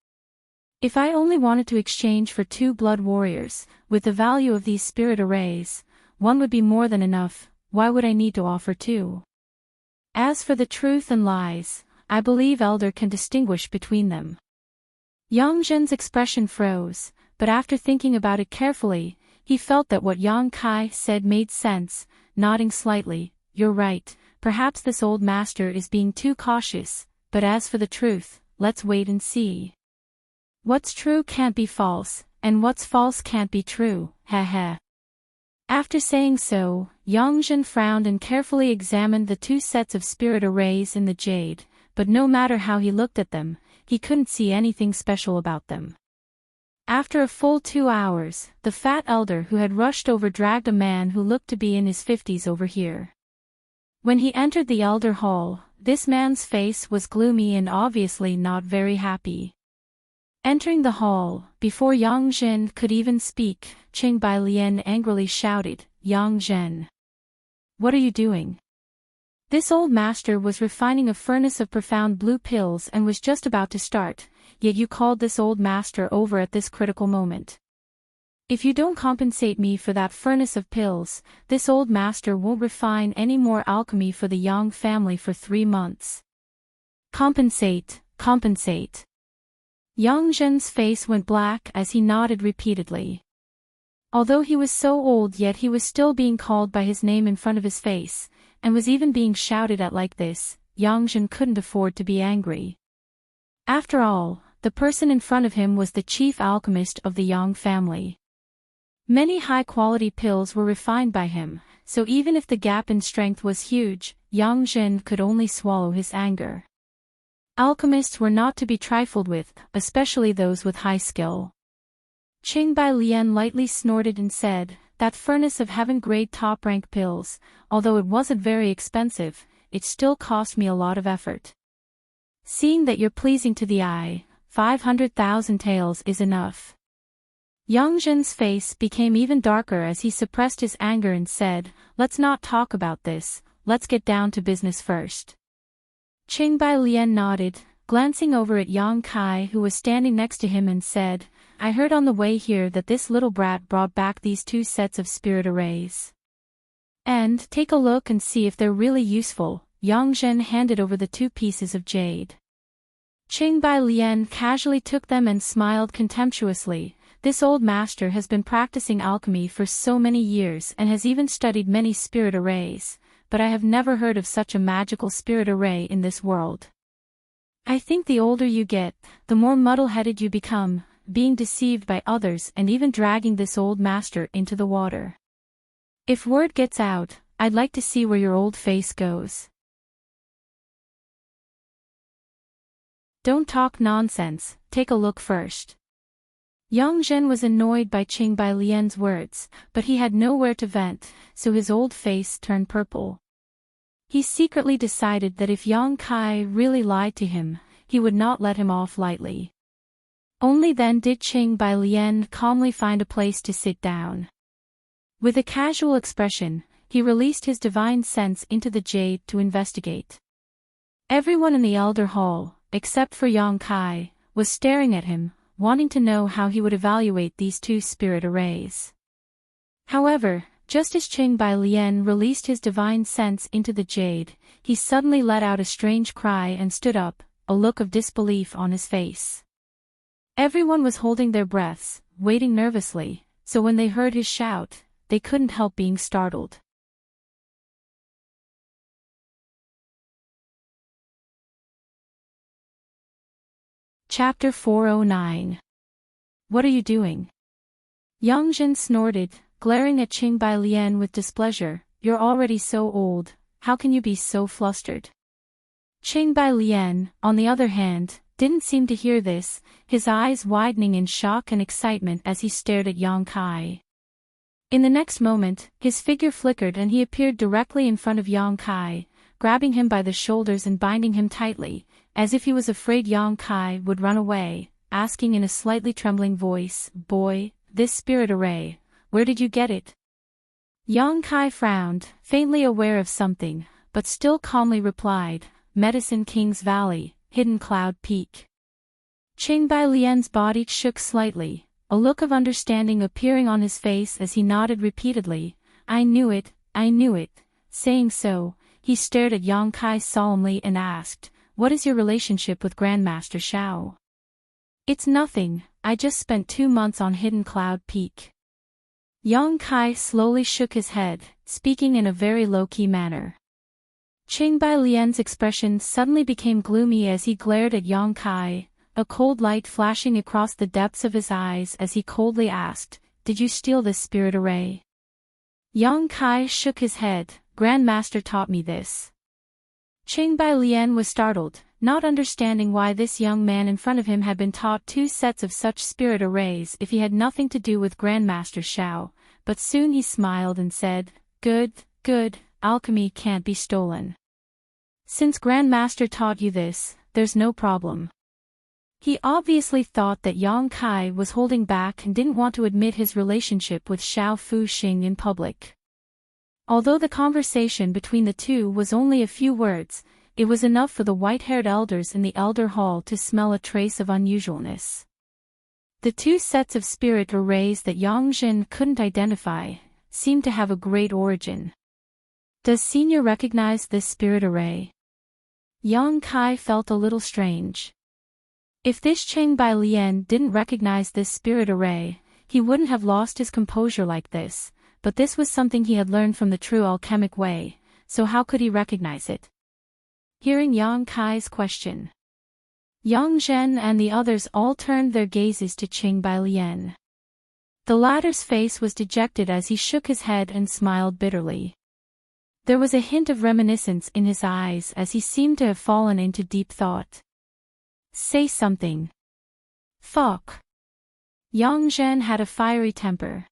S1: If I only wanted to exchange for 2 blood warriors, with the value of these spirit arrays, 1 would be more than enough. Why would I need to offer 2? As for the truth and lies, I believe Elder can distinguish between them." Yang Zhen's expression froze, but after thinking about it carefully, he felt that what Yang Kai said made sense, nodding slightly. "You're right, perhaps this old master is being too cautious, but as for the truth, let's wait and see. What's true can't be false, and what's false can't be true, heh." After saying so, Yang Zhen frowned and carefully examined the 2 sets of spirit arrays in the jade, but no matter how he looked at them, he couldn't see anything special about them. After a full 2 hours, the fat elder who had rushed over dragged a man who looked to be in his 50s over here. When he entered the elder hall, this man's face was gloomy and obviously not very happy. Entering the hall, before Yang Zhen could even speak, Qing Bailian angrily shouted, "Yang Zhen! What are you doing?" This old master was refining a furnace of profound blue pills and was just about to start, yet you called this old master over at this critical moment. If you don't compensate me for that furnace of pills, this old master won't refine any more alchemy for the Yang family for 3 months. Compensate, compensate. Yang Zhen's face went black as he nodded repeatedly. Although he was so old, yet he was still being called by his name in front of his face, and was even being shouted at like this. Yang Zhen couldn't afford to be angry. After all, the person in front of him was the chief alchemist of the Yang family. Many high-quality pills were refined by him, so even if the gap in strength was huge, Yang Zhen could only swallow his anger. Alchemists were not to be trifled with, especially those with high skill. Qing Bailian lightly snorted and said, "That furnace of heaven-grade top-rank pills, although it wasn't very expensive, it still cost me a lot of effort. Seeing that you're pleasing to the eye, 500,000 taels is enough." Yang Zhen's face became even darker as he suppressed his anger and said, "Let's not talk about this, let's get down to business first." Qing Bailian nodded, glancing over at Yang Kai who was standing next to him and said, "I heard on the way here that this little brat brought back these 2 sets of spirit arrays. And take a look and see if they're really useful." Yang Zhen handed over the 2 pieces of jade. Qing Bailian casually took them and smiled contemptuously. This old master has been practicing alchemy for so many years and has even studied many spirit arrays, but I have never heard of such a magical spirit array in this world. I think the older you get, the more muddle-headed you become, being deceived by others and even dragging this old master into the water. If word gets out, I'd like to see where your old face goes. Don't talk nonsense, take a look first. Yang Zhen was annoyed by Qing Bailian's words, but he had nowhere to vent, so his old face turned purple. He secretly decided that if Yang Kai really lied to him, he would not let him off lightly. Only then did Qing Bailian calmly find a place to sit down. With a casual expression, he released his divine sense into the jade to investigate. Everyone in the elder hall, except for Yang Kai, was staring at him, wanting to know how he would evaluate these 2 spirit arrays. However, just as Qing Bailian released his divine sense into the jade, he suddenly let out a strange cry and stood up, a look of disbelief on his face. Everyone was holding their breaths, waiting nervously, so when they heard his shout, they couldn't help being startled. Chapter 409. What are you doing? Yang Zhen snorted, glaring at Qingbai Lian with displeasure. "You're already so old, how can you be so flustered?" Qingbai Lian, on the other hand, didn't seem to hear this, his eyes widening in shock and excitement as he stared at Yang Kai. In the next moment, his figure flickered and he appeared directly in front of Yang Kai, grabbing him by the shoulders and binding him tightly, as if he was afraid Yang Kai would run away, asking in a slightly trembling voice, "Boy, this spirit array, where did you get it?" Yang Kai frowned, faintly aware of something, but still calmly replied, "Medicine King's Valley, Hidden Cloud Peak." Qingbai Lian's body shook slightly, a look of understanding appearing on his face as he nodded repeatedly, I knew it, I knew it." Saying so, he stared at Yang Kai solemnly and asked, "What is your relationship with Grandmaster Shao?" "It's nothing, I just spent 2 months on Hidden Cloud Peak." Yang Kai slowly shook his head, speaking in a very low-key manner. Qingbai Lian's expression suddenly became gloomy as he glared at Yang Kai, a cold light flashing across the depths of his eyes as he coldly asked, "Did you steal this spirit array?" Yang Kai shook his head, "Grandmaster taught me this." Qingbai Lian was startled, not understanding why this young man in front of him had been taught 2 sets of such spirit arrays if he had nothing to do with Grandmaster Shao, but soon he smiled and said, Good, good, alchemy can't be stolen. Since Grandmaster taught you this, there's no problem." He obviously thought that Yang Kai was holding back and didn't want to admit his relationship with Xiao Fuxing in public. Although the conversation between the two was only a few words, it was enough for the white-haired elders in the elder hall to smell a trace of unusualness. The 2 sets of spirit arrays that Yang Jin couldn't identify seemed to have a great origin. "Does Senior recognize this spirit array?" Yang Kai felt a little strange. If this Qingbai Lian didn't recognize this spirit array, he wouldn't have lost his composure like this, but this was something he had learned from the true alchemic way, so how could he recognize it? Hearing Yang Kai's question, Yang Zhen and the others all turned their gazes to Qingbai Lian. The latter's face was dejected as he shook his head and smiled bitterly. There was a hint of reminiscence in his eyes as he seemed to have fallen into deep thought. "Say something." "Fuck." Yang Zhen had a fiery temper.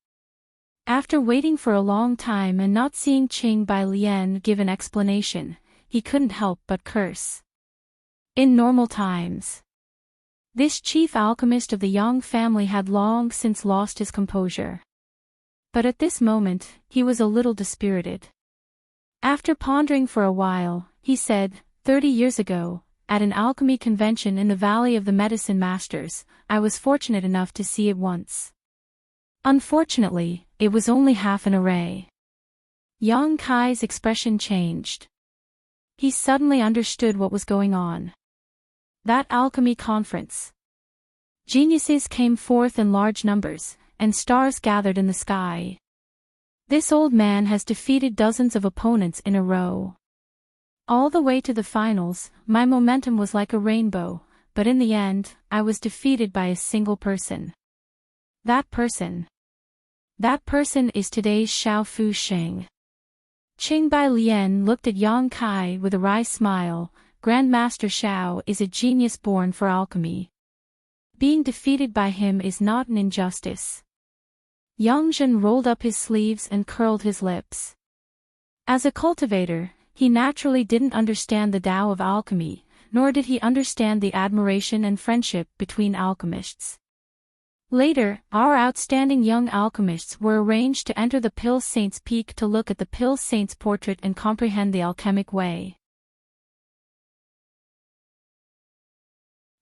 S1: After waiting for a long time and not seeing Qingbai Lian give an explanation, he couldn't help but curse. In normal times, this chief alchemist of the Yang family had long since lost his composure. But at this moment, he was a little dispirited. After pondering for a while, he said, 30 years ago, at an alchemy convention in the Valley of the Medicine Masters, I was fortunate enough to see it once. Unfortunately, it was only half an array." Yang Kai's expression changed. He suddenly understood what was going on. That alchemy conference. Geniuses came forth in large numbers, and stars gathered in the sky. This old man has defeated dozens of opponents in a row. All the way to the finals, my momentum was like a rainbow, but in the end, I was defeated by a single person. That person is today's Xiao Fuxing. Qingbai Lian looked at Yang Kai with a wry smile. Grandmaster Xiao is a genius born for alchemy. Being defeated by him is not an injustice. Yang Zhen rolled up his sleeves and curled his lips. As a cultivator, he naturally didn't understand the Tao of alchemy, nor did he understand the admiration and friendship between alchemists. Later, our outstanding young alchemists were arranged to enter the Pill Saint's Peak to look at the Pill Saint's portrait and comprehend the alchemic way.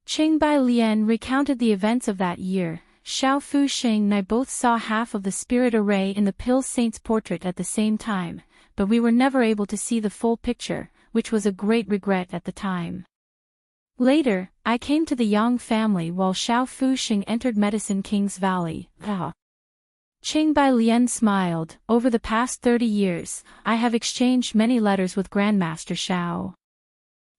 S1: Qingbai Lian recounted the events of that year. Xiao Fuxing and I both saw half of the spirit array in the Pill Saint's portrait at the same time, but we were never able to see the full picture, which was a great regret at the time. Later, I came to the Yang family while Xiao Fuxing entered Medicine King's Valley. Qingbai Lian smiled. Over the past 30 years, I have exchanged many letters with Grandmaster Shao.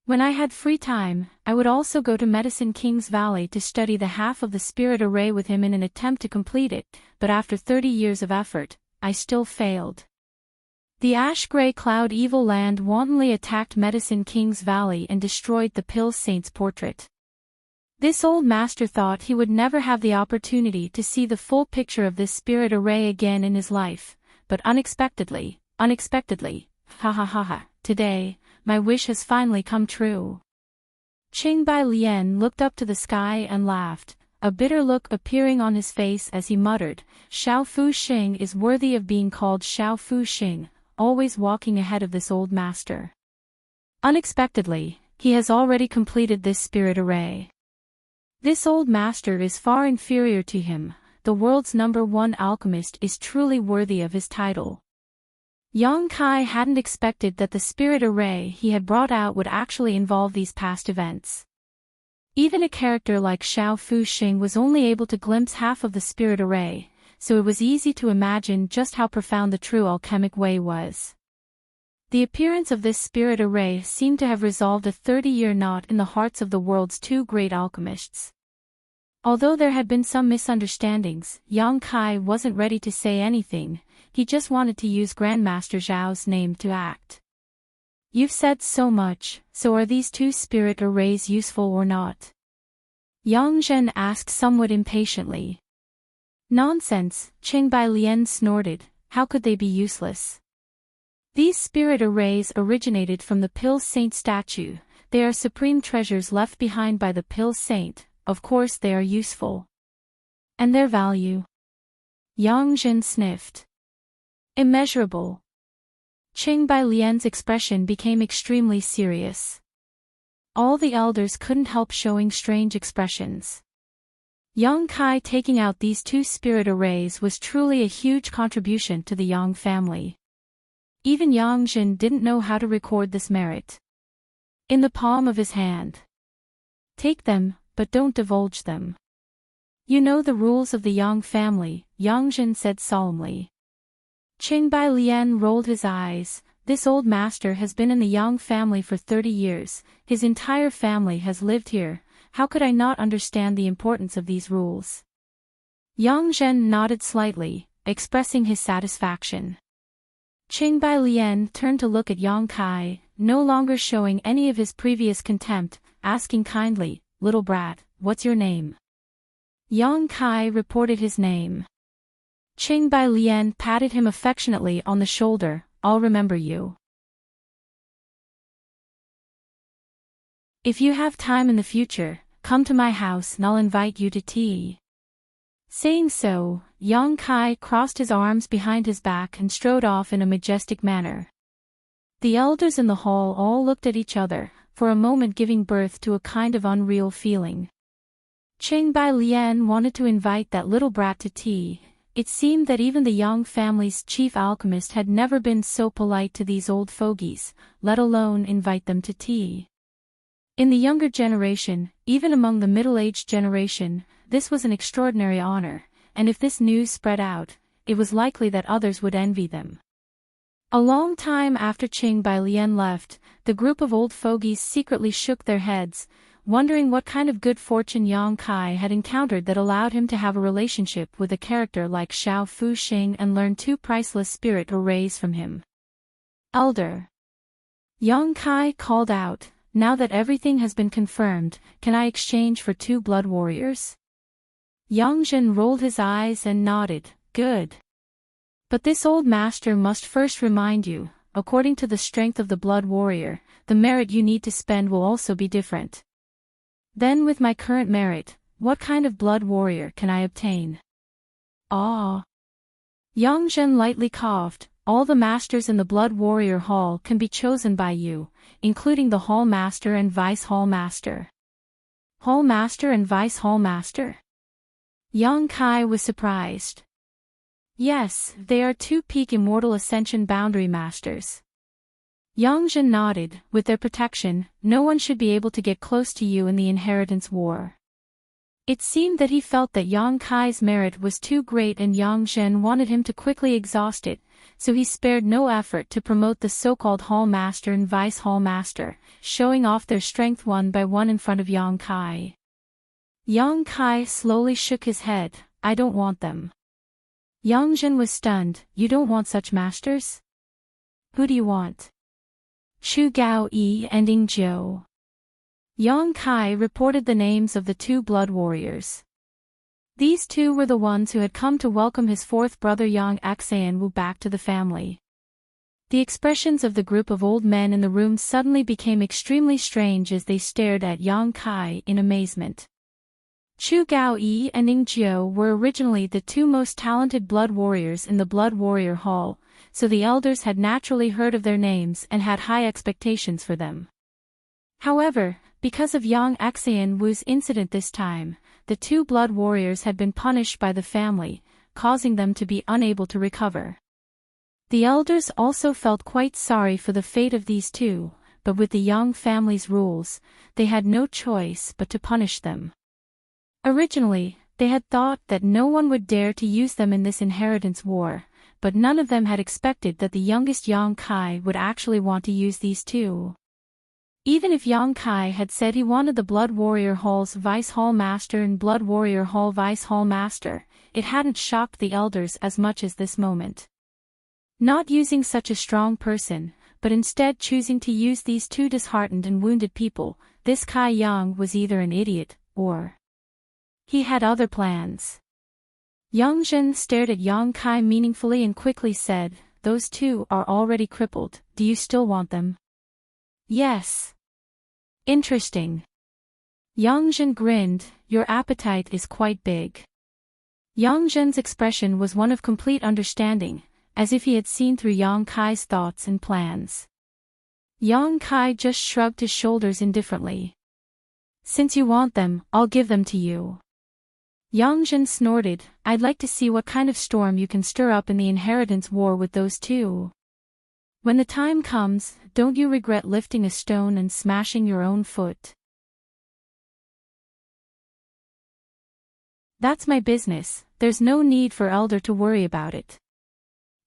S1: When I had free time, I would also go to Medicine King's Valley to study the half of the spirit array with him in an attempt to complete it, but after 30 years of effort, I still failed. The ash-gray cloud evil land wantonly attacked Medicine King's Valley and destroyed the Pill Saint's portrait. This old master thought he would never have the opportunity to see the full picture of this spirit array again in his life, but unexpectedly, ha ha ha ha, today, my wish has finally come true. Qing Bai Lian looked up to the sky and laughed, a bitter look appearing on his face as he muttered, Xiao Fu Xing is worthy of being called Xiao Fu Xing, always walking ahead of this old master. Unexpectedly, he has already completed this spirit array. This old master is far inferior to him, the world's #1 alchemist is truly worthy of his title. Yang Kai hadn't expected that the spirit array he had brought out would actually involve these past events. Even a character like Xiao Fu Xing was only able to glimpse half of the spirit array, so it was easy to imagine just how profound the true alchemic way was. The appearance of this spirit array seemed to have resolved a 30-year knot in the hearts of the world's two great alchemists. Although there had been some misunderstandings, Yang Kai wasn't ready to say anything, he just wanted to use Grandmaster Zhao's name to act. You've said so much, so are these two spirit arrays useful or not? Yang Zhen asked somewhat impatiently. Nonsense, Qing Bai Lian snorted, how could they be useless? These spirit arrays originated from the Pill Saint statue, they are supreme treasures left behind by the Pill Saint, of course they are useful. And their value? Yang Zhen sniffed. Immeasurable. Qing Bai Lian's expression became extremely serious. All the elders couldn't help showing strange expressions. Yang Kai taking out these two spirit arrays was truly a huge contribution to the Yang family. Even Yang Zhen didn't know how to record this merit. In the palm of his hand. Take them, but don't divulge them. You know the rules of the Yang family, Yang Zhen said solemnly. Qing Bai Lian rolled his eyes. This old master has been in the Yang family for 30 years, his entire family has lived here, how could I not understand the importance of these rules? Yang Zhen nodded slightly, expressing his satisfaction. Qing Bai Lian turned to look at Yang Kai, no longer showing any of his previous contempt, asking kindly, little brat, what's your name? Yang Kai reported his name. Qing Bai Lian patted him affectionately on the shoulder, I'll remember you. If you have time in the future, come to my house and I'll invite you to tea. Saying so, Yang Kai crossed his arms behind his back and strode off in a majestic manner. The elders in the hall all looked at each other, for a moment giving birth to a kind of unreal feeling. Qing Bai Lian wanted to invite that little brat to tea. It seemed that even the Yang family's chief alchemist had never been so polite to these old fogies, let alone invite them to tea. In the younger generation, even among the middle-aged generation, this was an extraordinary honor, and if this news spread out, it was likely that others would envy them. A long time after Qing Bai Lian left, the group of old fogies secretly shook their heads, wondering what kind of good fortune Yang Kai had encountered that allowed him to have a relationship with a character like Xiao Fu Xing and learn two priceless spirit arrays from him. Elder. Yang Kai called out, now that everything has been confirmed, can I exchange for 2 blood warriors? Yang Zhen rolled his eyes and nodded, good. But this old master must first remind you, according to the strength of the blood warrior, the merit you need to spend will also be different. Then with my current merit, what kind of blood warrior can I obtain? Ah. Yang Zhen lightly coughed, all the masters in the blood warrior hall can be chosen by you, including the hall master and vice hall master. Hall master and vice hall master? Yang Kai was surprised. Yes, they are 2 peak immortal ascension boundary masters. Yang Zhen nodded, with their protection, no one should be able to get close to you in the inheritance war. It seemed that he felt that Yang Kai's merit was too great and Yang Zhen wanted him to quickly exhaust it, so he spared no effort to promote the so-called Hall Master and Vice Hall Master, showing off their strength one by one in front of Yang Kai. Yang Kai slowly shook his head, I don't want them. Yang Zhen was stunned. You don't want such masters? Who do you want? Chu Gao Yi and Ying Jiu. Yang Kai reported the names of the two blood warriors. These two were the ones who had come to welcome his fourth brother Yang Wu back to the family. The expressions of the group of old men in the room suddenly became extremely strange as they stared at Yang Kai in amazement. Chu Gao Yi and Ying Jiu were originally the two most talented blood warriors in the Blood Warrior Hall, so the elders had naturally heard of their names and had high expectations for them. However, because of Yang Wu's incident this time, the two blood warriors had been punished by the family, causing them to be unable to recover. The elders also felt quite sorry for the fate of these two, but with the Yang family's rules, they had no choice but to punish them. Originally, they had thought that no one would dare to use them in this inheritance war, but none of them had expected that the youngest Yang Kai would actually want to use these two. Even if Yang Kai had said he wanted the Blood Warrior Hall's Vice Hall Master and Blood Warrior Hall Vice Hall Master, it hadn't shocked the elders as much as this moment. Not using such a strong person, but instead choosing to use these two disheartened and wounded people, this Kai Yang was either an idiot, or he had other plans. Yang Zhen stared at Yang Kai meaningfully and quickly said, "Those two are already crippled, do you still want them?" "Yes." "Interesting." Yang Zhen grinned, "Your appetite is quite big." Yang Zhen's expression was one of complete understanding, as if he had seen through Yang Kai's thoughts and plans. Yang Kai just shrugged his shoulders indifferently. "Since you want them, I'll give them to you." Yang Zhen snorted, "I'd like to see what kind of storm you can stir up in the inheritance war with those two. When the time comes, don't you regret lifting a stone and smashing your own foot?" "That's my business, there's no need for elder to worry about it."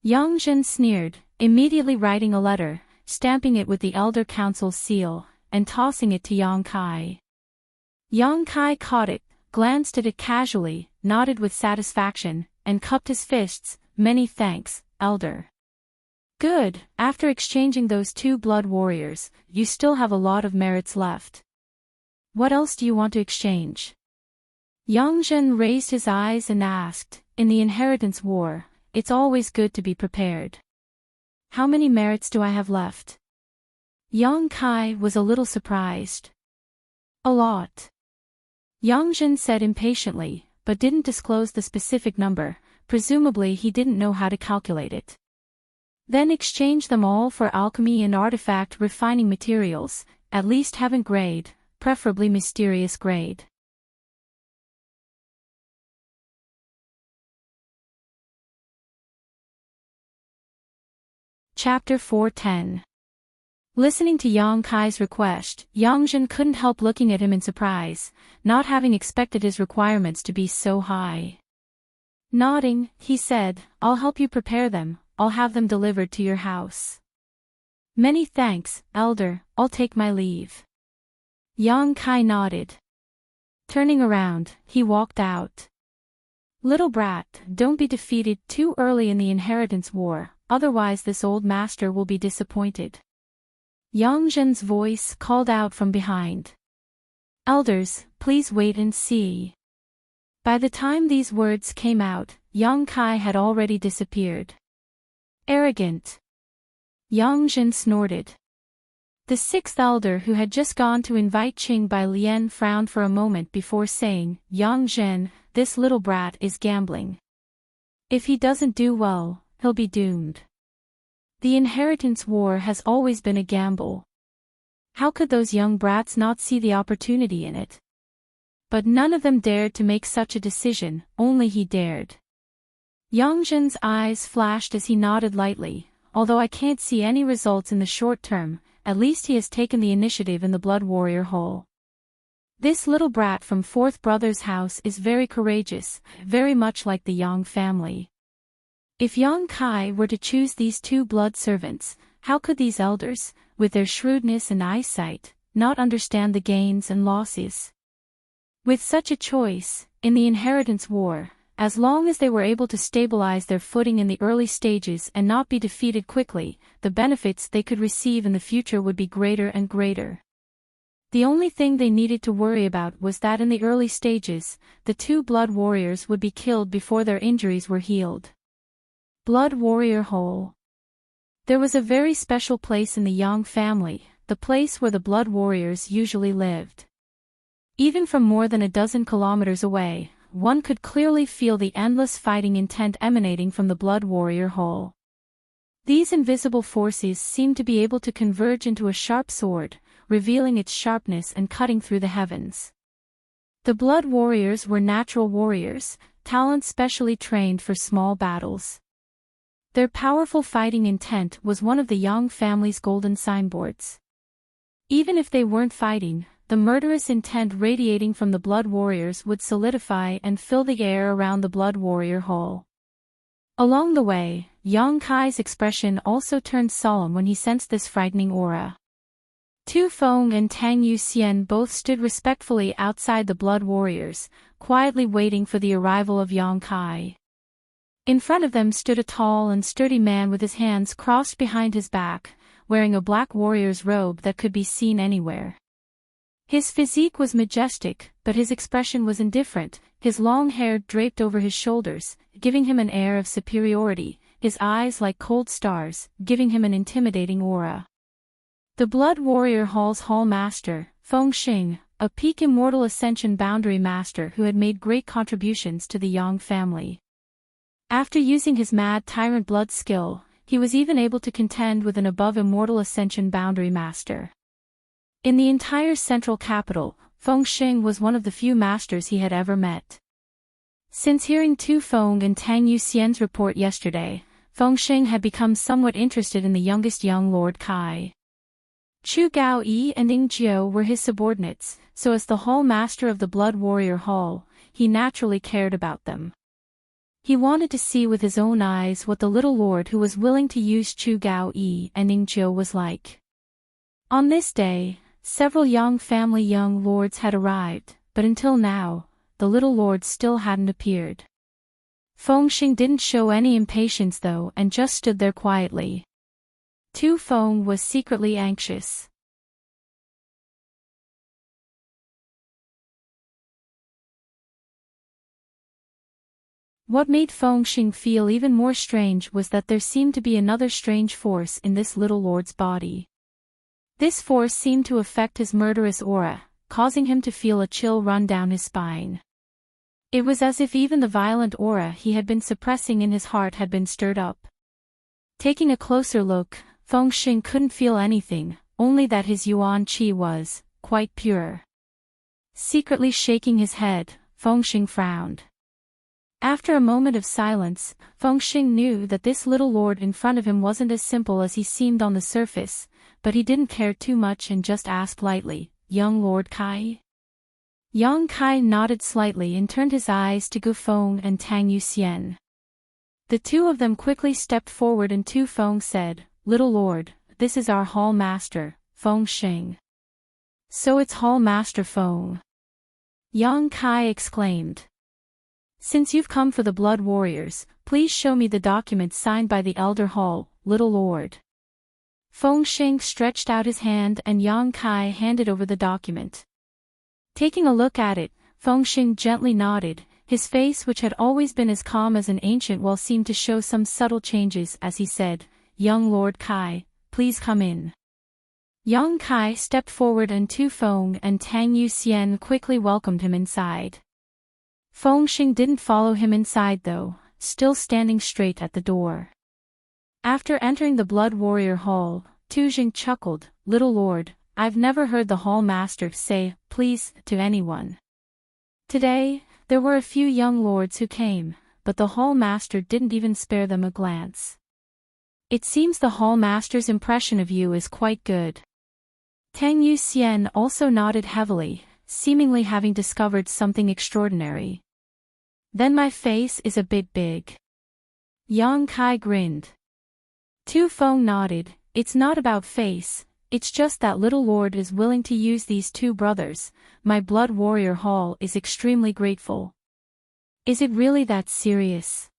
S1: Yang Zhen sneered, immediately writing a letter, stamping it with the Elder Council's seal, and tossing it to Yang Kai. Yang Kai caught it, glanced at it casually, nodded with satisfaction, and cupped his fists. "Many thanks, Elder." "Good, after exchanging those two blood warriors, you still have a lot of merits left. What else do you want to exchange?" Yang Zhen raised his eyes and asked, "In the inheritance war, it's always good to be prepared. How many merits do I have left?" Yang Kai was a little surprised. "A lot." Yang Zhen said impatiently, but didn't disclose the specific number, presumably he didn't know how to calculate it. "Then exchange them all for alchemy and artifact refining materials, at least heaven grade, preferably mysterious grade." Chapter 410. Listening to Yang Kai's request, Yang Zhen couldn't help looking at him in surprise, not having expected his requirements to be so high. Nodding, he said, "I'll help you prepare them, I'll have them delivered to your house." "Many thanks, Elder, I'll take my leave." Yang Kai nodded. Turning around, he walked out. "Little brat, don't be defeated too early in the inheritance war, otherwise this old master will be disappointed." Yang Zhen's voice called out from behind. "Elders, please wait and see." By the time these words came out, Yang Kai had already disappeared. "Arrogant." Yang Zhen snorted. The sixth elder who had just gone to invite Qing Bai Lian frowned for a moment before saying, "Yang Zhen, this little brat is gambling. If he doesn't do well, he'll be doomed. The inheritance war has always been a gamble. How could those young brats not see the opportunity in it?" But none of them dared to make such a decision, only he dared. Yang Zhen's eyes flashed as he nodded lightly, "Although I can't see any results in the short term, at least he has taken the initiative in the Blood Warrior Hall. This little brat from Fourth Brother's house is very courageous, very much like the Yang family." If Yang Kai were to choose these two blood servants, how could these elders, with their shrewdness and eyesight, not understand the gains and losses? With such a choice, in the inheritance war, as long as they were able to stabilize their footing in the early stages and not be defeated quickly, the benefits they could receive in the future would be greater and greater. The only thing they needed to worry about was that in the early stages, the two blood warriors would be killed before their injuries were healed. Blood Warrior Hole. There was a very special place in the Yang family, the place where the blood warriors usually lived. Even from more than a dozen kilometers away, one could clearly feel the endless fighting intent emanating from the Blood Warrior Hole. These invisible forces seemed to be able to converge into a sharp sword, revealing its sharpness and cutting through the heavens. The Blood Warriors were natural warriors, talents specially trained for small battles. Their powerful fighting intent was one of the Yang family's golden signboards. Even if they weren't fighting, the murderous intent radiating from the Blood Warriors would solidify and fill the air around the Blood Warrior Hole. Along the way, Yang Kai's expression also turned solemn when he sensed this frightening aura. Tu Feng and Tang Yuxian both stood respectfully outside the Blood Warriors, quietly waiting for the arrival of Yang Kai. In front of them stood a tall and sturdy man with his hands crossed behind his back, wearing a black warrior's robe that could be seen anywhere. His physique was majestic, but his expression was indifferent, his long hair draped over his shoulders, giving him an air of superiority, his eyes like cold stars, giving him an intimidating aura. The Blood Warrior Hall's Hall Master, Feng Xing, a peak Immortal Ascension Boundary Master who had made great contributions to the Yang family. After using his Mad Tyrant Blood skill, he was even able to contend with an above Immortal Ascension Boundary Master. In the entire central capital, Feng Xing was one of the few masters he had ever met. Since hearing Tu Feng and Tang Yuxian's report yesterday, Feng Xing had become somewhat interested in the youngest young Lord Kai. Chu Gao Yi and Ning Jiu were his subordinates, so as the Hall Master of the Blood Warrior Hall, he naturally cared about them. He wanted to see with his own eyes what the little lord who was willing to use Chu Gao Yi and Ning Jiu was like. On this day, several Yang family young lords had arrived, but until now, the little lord still hadn't appeared. Feng Xing didn't show any impatience though and just stood there quietly. Tu Feng was secretly anxious. What made Feng Xing feel even more strange was that there seemed to be another strange force in this little lord's body. This force seemed to affect his murderous aura, causing him to feel a chill run down his spine. It was as if even the violent aura he had been suppressing in his heart had been stirred up. Taking a closer look, Feng Xing couldn't feel anything, only that his yuan qi was quite pure. Secretly shaking his head, Feng Xing frowned. After a moment of silence, Feng Xing knew that this little lord in front of him wasn't as simple as he seemed on the surface, but he didn't care too much and just asked lightly, "Young Lord Kai?" Yang Kai nodded slightly and turned his eyes to Gu Feng and Tang Yuxian. The two of them quickly stepped forward and Tu Feng said, "Little lord, this is our hall master, Feng Xing." "So it's Hall Master Feng?" Yang Kai exclaimed. "Since you've come for the Blood Warriors, please show me the document signed by the Elder Hall, little lord." Feng Xing stretched out his hand and Yang Kai handed over the document. Taking a look at it, Feng Xing gently nodded, his face which had always been as calm as an ancient well seemed to show some subtle changes as he said, "Young Lord Kai, please come in." Yang Kai stepped forward and Tu Feng and Tang Yuxian quickly welcomed him inside. Feng Xing didn't follow him inside though, still standing straight at the door. After entering the Blood Warrior Hall, Tu Jing chuckled, "Little lord, I've never heard the Hall Master say, 'please,' to anyone." Today, there were a few young lords who came, but the Hall Master didn't even spare them a glance. "It seems the Hall Master's impression of you is quite good." Tang Yuxian also nodded heavily, seemingly having discovered something extraordinary. "Then my face is a bit big." Yang Kai grinned. Tu Feng nodded, "It's not about face, it's just that little lord is willing to use these two brothers, my Blood Warrior Hall is extremely grateful." Is it really that serious?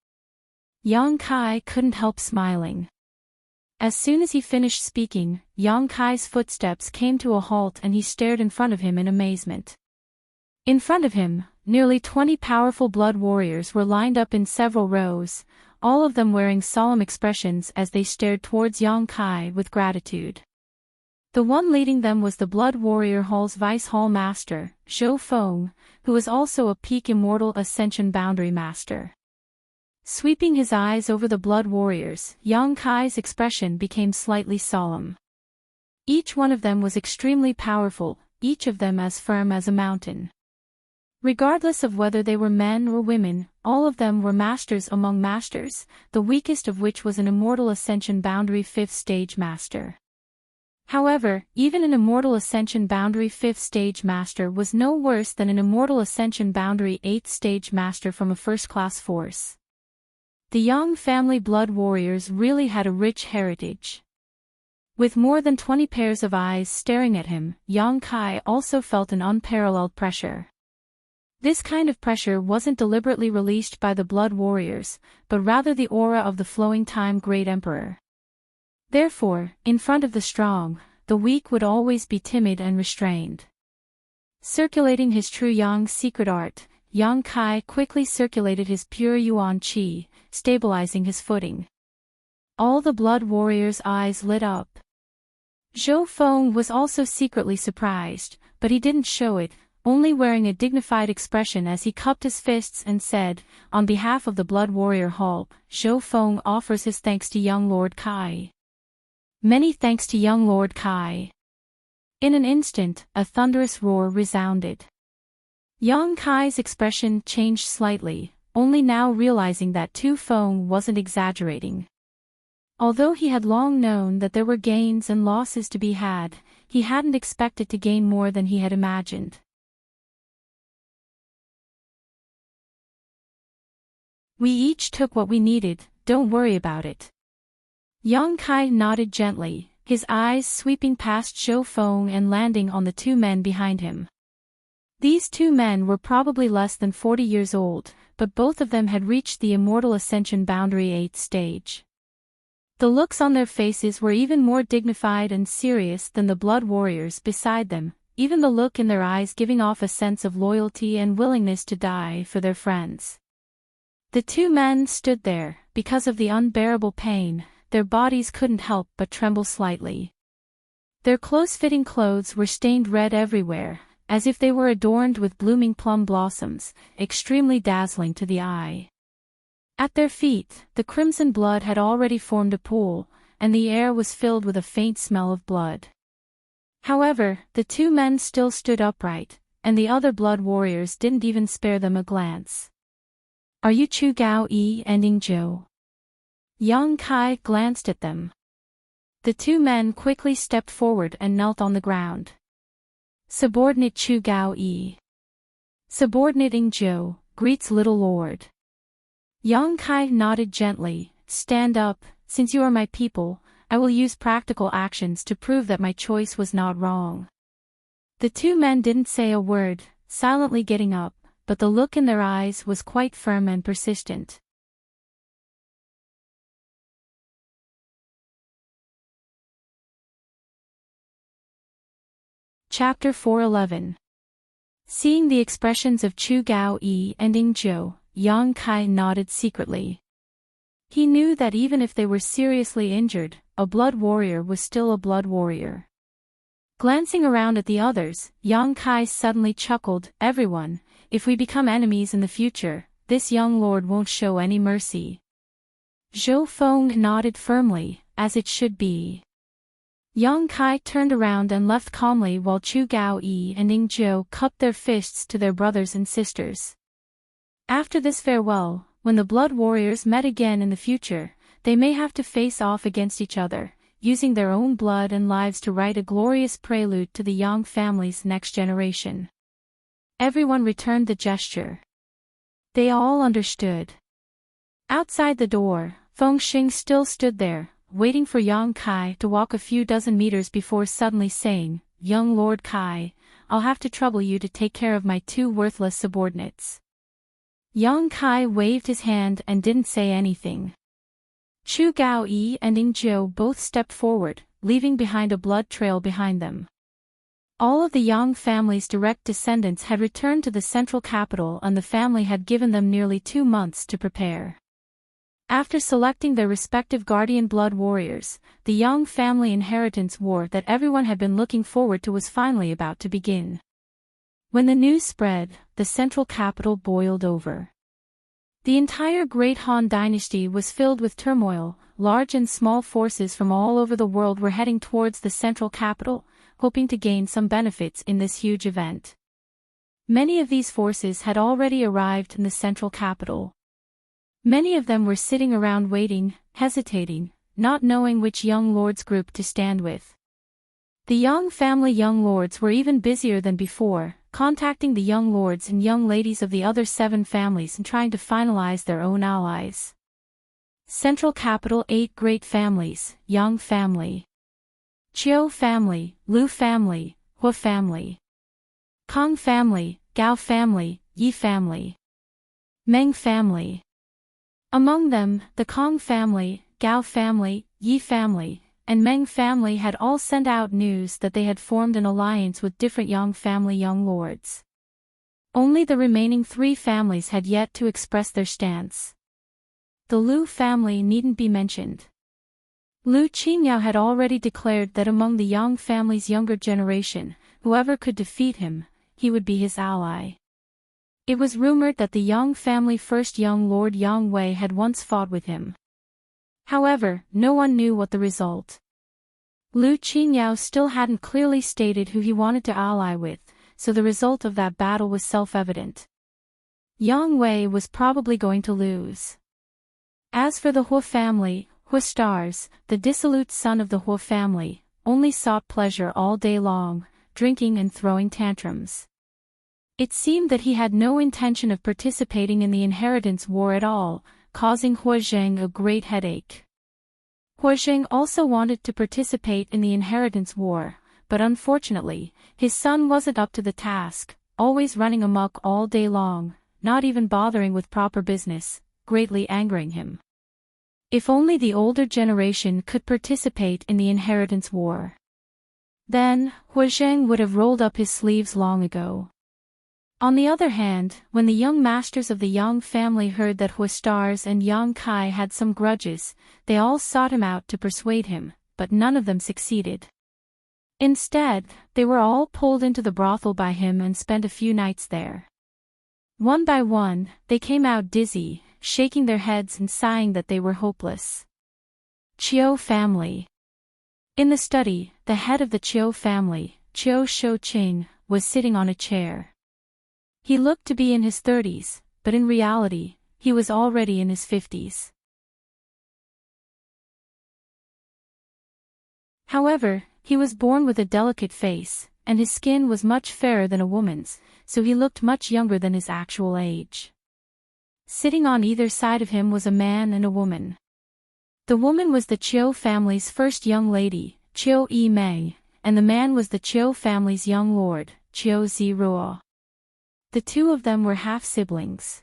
S1: Yang Kai couldn't help smiling. As soon as he finished speaking, Yang Kai's footsteps came to a halt and he stared in front of him in amazement. In front of him, nearly 20 powerful blood warriors were lined up in several rows, all of them wearing solemn expressions as they stared towards Yang Kai with gratitude. The one leading them was the Blood Warrior Hall's Vice Hall Master, Zhou Feng, who was also a peak Immortal Ascension Boundary Master. Sweeping his eyes over the Blood Warriors, Yang Kai's expression became slightly solemn. Each one of them was extremely powerful, each of them as firm as a mountain. Regardless of whether they were men or women, all of them were masters among masters, the weakest of which was an Immortal Ascension Boundary 5th Stage Master. However, even an Immortal Ascension Boundary 5th Stage Master was no worse than an Immortal Ascension Boundary 8th Stage Master from a first-class force. The Yang family blood warriors really had a rich heritage. With more than 20 pairs of eyes staring at him, Yang Kai also felt an unparalleled pressure. This kind of pressure wasn't deliberately released by the blood warriors, but rather the aura of the flowing time Great Emperor. Therefore, in front of the strong, the weak would always be timid and restrained. Circulating his true Yang secret art, Yang Kai quickly circulated his pure Yuan Qi, stabilizing his footing. All the blood warriors' eyes lit up. Zhou Feng was also secretly surprised, but he didn't show it, only wearing a dignified expression as he cupped his fists and said, "On behalf of the Blood Warrior Hall, Zhou Feng offers his thanks to young Lord Kai." Many thanks to young Lord Kai. In an instant, a thunderous roar resounded. Yang Kai's expression changed slightly, only now realizing that Tu Feng wasn't exaggerating. Although he had long known that there were gains and losses to be had, he hadn't expected to gain more than he had imagined. "We each took what we needed, don't worry about it." Yang Kai nodded gently, his eyes sweeping past Zhou Feng and landing on the two men behind him. These two men were probably less than 40 years old, but both of them had reached the Immortal Ascension Boundary 8th stage. The looks on their faces were even more dignified and serious than the blood warriors beside them, even the look in their eyes giving off a sense of loyalty and willingness to die for their friends. The two men stood there, because of the unbearable pain. Their bodies couldn't help but tremble slightly. Their close-fitting clothes were stained red everywhere, as if they were adorned with blooming plum blossoms, extremely dazzling to the eye. At their feet, the crimson blood had already formed a pool, and the air was filled with a faint smell of blood. However, the two men still stood upright, and the other blood warriors didn't even spare them a glance. "Are you Chu Gao Yi and Ing Zhou?" Yang Kai glanced at them. The two men quickly stepped forward and knelt on the ground. "Subordinate Chu Gao Yi. Subordinate Ing Zhou, greets little lord." Yang Kai nodded gently. "Stand up, since you are my people, I will use practical actions to prove that my choice was not wrong." The two men didn't say a word, silently getting up, but the look in their eyes was quite firm and persistent. Chapter 411. Seeing the expressions of Chu Gao Yi and Ing Zhou, Yang Kai nodded secretly. He knew that even if they were seriously injured, a blood warrior was still a blood warrior. Glancing around at the others, Yang Kai suddenly chuckled, "Everyone, if we become enemies in the future, this young lord won't show any mercy." Zhou Feng nodded firmly, as it should be. Yang Kai turned around and left calmly while Chu Gao Yi and Ing Zhou cupped their fists to their brothers and sisters. After this farewell, when the blood warriors met again in the future, they may have to face off against each other, using their own blood and lives to write a glorious prelude to the Yang family's next generation. Everyone returned the gesture. They all understood. Outside the door, Feng Xing still stood there, waiting for Yang Kai to walk a few dozen meters before suddenly saying, "Young Lord Kai, I'll have to trouble you to take care of my two worthless subordinates." Yang Kai waved his hand and didn't say anything. Chu Gaoyi and Ing Jiu both stepped forward, leaving behind a blood trail behind them. All of the Yang family's direct descendants had returned to the central capital, and the family had given them nearly 2 months to prepare. After selecting their respective guardian blood warriors, the Yang family inheritance war that everyone had been looking forward to was finally about to begin. When the news spread, the central capital boiled over. The entire Great Han dynasty was filled with turmoil. Large and small forces from all over the world were heading towards the central capital, hoping to gain some benefits in this huge event. Many of these forces had already arrived in the central capital. Many of them were sitting around waiting, hesitating, not knowing which young lords group to stand with. The Yang family young lords were even busier than before, contacting the young lords and young ladies of the other 7 families and trying to finalize their own allies. Central capital: 8 great families: Yang family, Chiu family, Lu family, Hua family, Kong family, Gao family, Yi family, Meng family. Among them, the Kong family, Gao family, Yi family, and Meng family had all sent out news that they had formed an alliance with different Yang family young lords. Only the remaining 3 families had yet to express their stance. The Lu family needn't be mentioned. Lu Qingyao had already declared that among the Yang family's younger generation, whoever could defeat him, he would be his ally. It was rumored that the Yang family first young lord Yang Wei had once fought with him. However, no one knew what the result. Lu Qingyao still hadn't clearly stated who he wanted to ally with, so the result of that battle was self-evident. Yang Wei was probably going to lose. As for the Hua family, Hua Stars, the dissolute son of the Hua family, only sought pleasure all day long, drinking and throwing tantrums. It seemed that he had no intention of participating in the inheritance war at all, causing Hua Zheng a great headache. Hua Zheng also wanted to participate in the inheritance war, but unfortunately, his son wasn't up to the task, always running amok all day long, not even bothering with proper business, greatly angering him. If only the older generation could participate in the inheritance war. Then, Hua Zheng would have rolled up his sleeves long ago. On the other hand, when the young masters of the Yang family heard that Hua Stars and Yang Kai had some grudges, they all sought him out to persuade him, but none of them succeeded. Instead, they were all pulled into the brothel by him and spent a few nights there. One by one, they came out dizzy, shaking their heads and sighing that they were hopeless. Chiu family. In the study, the head of the Chiu family, Chiu Shouqing, was sitting on a chair. He looked to be in his 30s, but in reality, he was already in his 50s. However, he was born with a delicate face, and his skin was much fairer than a woman's, so he looked much younger than his actual age. Sitting on either side of him was a man and a woman. The woman was the Chiu family's first young lady, Chiu Yi Mei, and the man was the Chiu family's young lord, Chiu Zi Ruo. The 2 of them were half-siblings.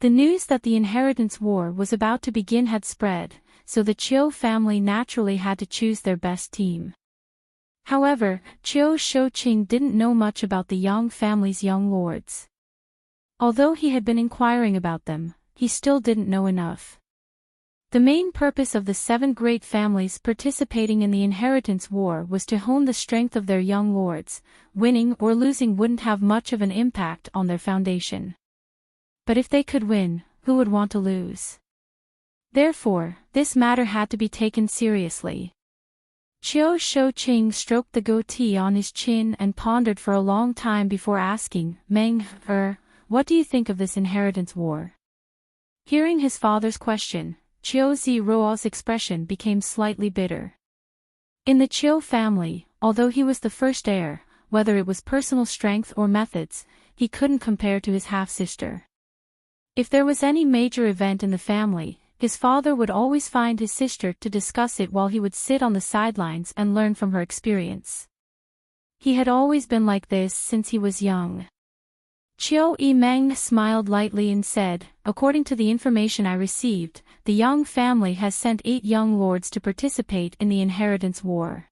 S1: The news that the inheritance war was about to begin had spread, so the Chiu family naturally had to choose their best team. However, Chiu Shouqing didn't know much about the Yang family's young lords. Although he had been inquiring about them, he still didn't know enough. The main purpose of the 7 great families participating in the inheritance war was to hone the strength of their young lords. Winning or losing wouldn't have much of an impact on their foundation. But if they could win, who would want to lose? Therefore, this matter had to be taken seriously. Chiu Shouqing stroked the goatee on his chin and pondered for a long time before asking, Meng, what do you think of this inheritance war? Hearing his father's question, Chiu Zi Ruo's expression became slightly bitter. In the Chiu family, although he was the first heir, whether it was personal strength or methods, he couldn't compare to his half-sister. If there was any major event in the family, his father would always find his sister to discuss it while he would sit on the sidelines and learn from her experience. He had always been like this since he was young. Chiu Meng smiled lightly and said, "According to the information I received, the Yang family has sent 8 young lords to participate in the inheritance war.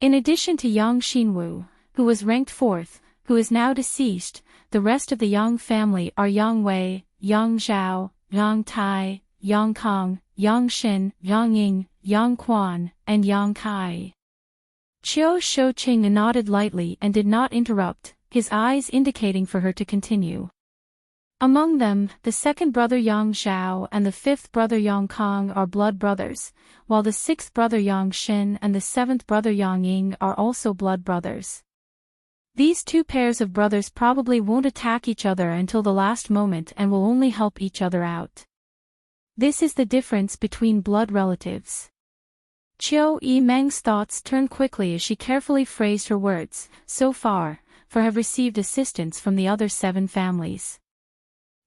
S1: In addition to Yang Xinwu, who was ranked 4th, who is now deceased, the rest of the Yang family are Yang Wei, Yang Zhao, Yang Tai, Yang Kong, Yang Xin, Yang Ying, Yang Quan, and Yang Kai." Chiu Shouqing nodded lightly and did not interrupt, his eyes indicating for her to continue. "Among them, the 2nd brother Yang Zhao and the 5th brother Yang Kong are blood brothers, while the 6th brother Yang Xin and the 7th brother Yang Ying are also blood brothers. These 2 pairs of brothers probably won't attack each other until the last moment and will only help each other out. This is the difference between blood relatives." Chiu Meng's thoughts turned quickly as she carefully phrased her words, "so far, for have received assistance from the other 7 families.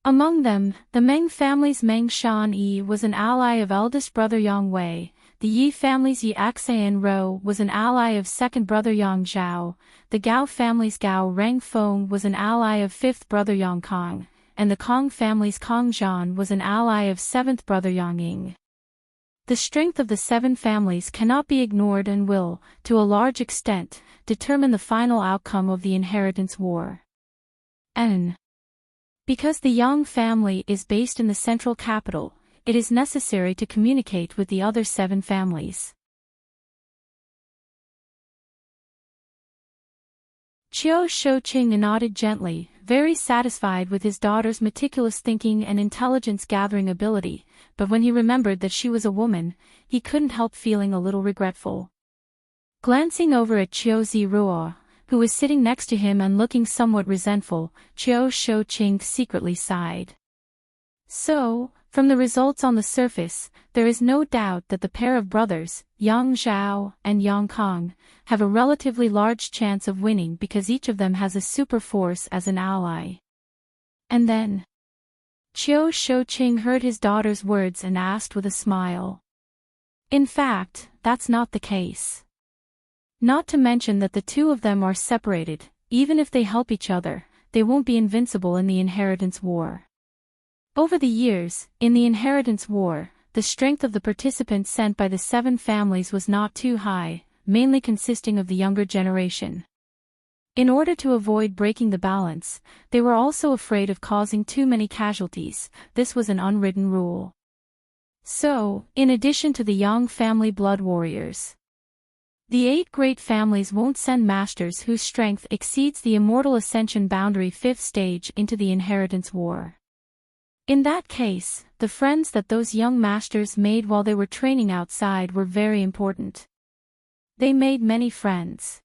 S1: Among them, the Meng family's Meng Shan Yi was an ally of eldest brother Yang Wei, the Yi family's Yi Axan Ro was an ally of 2nd brother Yang Zhao, the Gao family's Gao Reng Feng was an ally of 5th brother Yang Kong, and the Kong family's Kong Zhan was an ally of 7th brother Yang Ying. The strength of the 7 families cannot be ignored and will, to a large extent, determine the final outcome of the inheritance war. And because the Yang family is based in the central capital, it is necessary to communicate with the other 7 families. Chiu Shouqing nodded gently, very satisfied with his daughter's meticulous thinking and intelligence-gathering ability, but when he remembered that she was a woman, he couldn't help feeling a little regretful. Glancing over at Chiu Ziruo, who was sitting next to him and looking somewhat resentful, Chiu Shouqing secretly sighed. So, from the results on the surface, there is no doubt that the pair of brothers, Yang Zhao and Yang Kong, have a relatively large chance of winning because each of them has a super force as an ally. And then Chiu Shouqing heard his daughter's words and asked with a smile. In fact, that's not the case. Not to mention that the 2 of them are separated, even if they help each other, they won't be invincible in the inheritance war. Over the years, in the inheritance war, the strength of the participants sent by the 7 families was not too high, mainly consisting of the younger generation. In order to avoid breaking the balance, they were also afraid of causing too many casualties. This was an unwritten rule. So, in addition to the Yang family blood warriors, the 8 great families won't send masters whose strength exceeds the immortal ascension boundary 5th stage into the inheritance war. In that case, the friends that those young masters made while they were training outside were very important. They made many friends.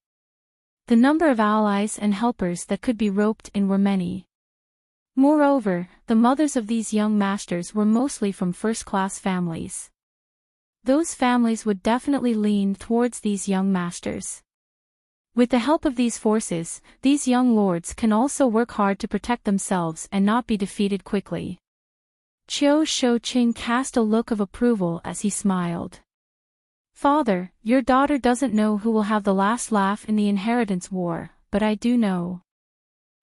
S1: The number of allies and helpers that could be roped in were many. Moreover, the mothers of these young masters were mostly from first-class families. Those families would definitely lean towards these young masters. With the help of these forces, these young lords can also work hard to protect themselves and not be defeated quickly. Chiu Shouqing cast a look of approval as he smiled. "Father, your daughter doesn't know who will have the last laugh in the inheritance war, but I do know.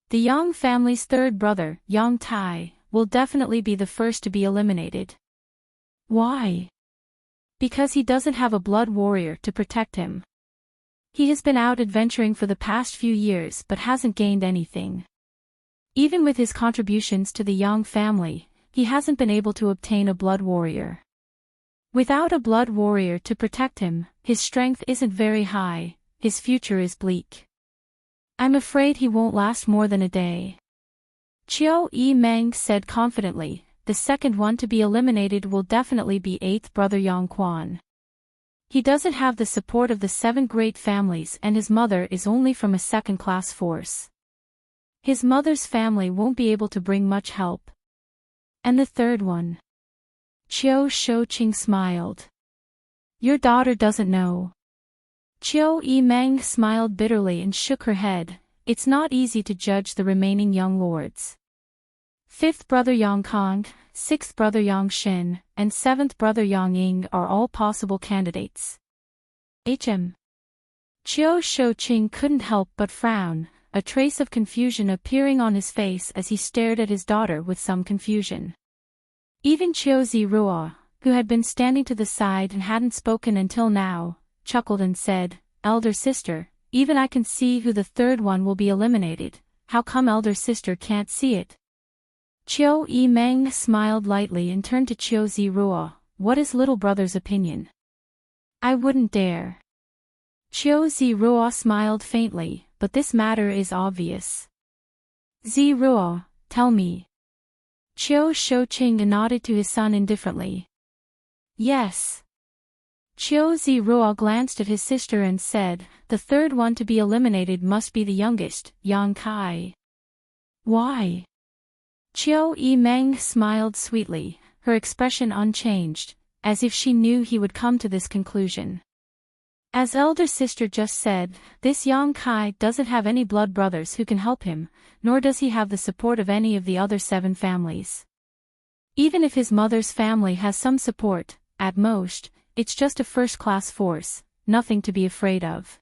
S1: The Yang family's 3rd brother, Yang Tai, will definitely be the first to be eliminated." "Why?" "Because he doesn't have a blood warrior to protect him. He has been out adventuring for the past few years but hasn't gained anything. Even with his contributions to the Yang family, he hasn't been able to obtain a blood warrior. Without a blood warrior to protect him, his strength isn't very high, his future is bleak. I'm afraid he won't last more than a day." Chiu Meng said confidently, "The second one to be eliminated will definitely be 8th brother Yang Quan. He doesn't have the support of the 7 great families and his mother is only from a second-class force. His mother's family won't be able to bring much help." "And the 3rd one?" Chiu Shouqing smiled. "Your daughter doesn't know." Chiu Meng smiled bitterly and shook her head. "It's not easy to judge the remaining young lords. 5th brother Yang Kong, 6th brother Yang Xin, and 7th brother Yang Ying are all possible candidates." Chiu Shouqing couldn't help but frown. a trace of confusion appearing on his face as he stared at his daughter with some confusion. Even Chiu Ziruo, who had been standing to the side and hadn't spoken until now, chuckled and said, "Elder sister, even I can see who the third one will be eliminated. How come elder sister can't see it?" Chiu Meng smiled lightly and turned to Chiu Ziruo. "What is little brother's opinion?" "I wouldn't dare." Chiu Ziruo smiled faintly, "But this matter is obvious." "Ziruo, tell me." Chiu Shouqing nodded to his son indifferently. "Yes." Chiu Ziruo glanced at his sister and said, "The third one to be eliminated must be the youngest, Yang Kai." "Why?" Chiu Meng smiled sweetly, her expression unchanged, as if she knew he would come to this conclusion. "As elder sister just said, this Yang Kai doesn't have any blood brothers who can help him, nor does he have the support of any of the other 7 families. Even if his mother's family has some support, at most, it's just a first-class force, nothing to be afraid of.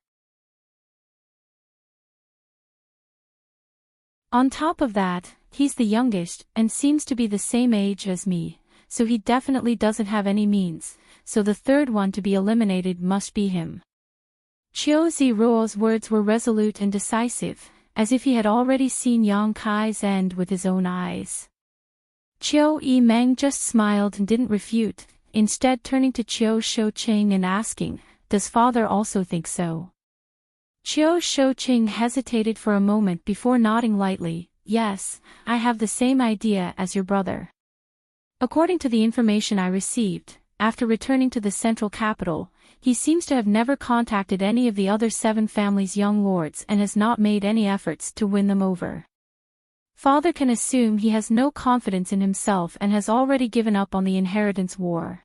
S1: On top of that, he's the youngest and seems to be the same age as me, so he definitely doesn't have any means, so the third one to be eliminated must be him." Chiu Ziruo's words were resolute and decisive, as if he had already seen Yang Kai's end with his own eyes. Chiu Meng just smiled and didn't refute, instead turning to Chiu Shouqing and asking, "Does father also think so?" Chiu Shouqing hesitated for a moment before nodding lightly, "Yes, I have the same idea as your brother. According to the information I received, after returning to the central capital, he seems to have never contacted any of the other 7 families' young lords and has not made any efforts to win them over. Father can assume he has no confidence in himself and has already given up on the inheritance war."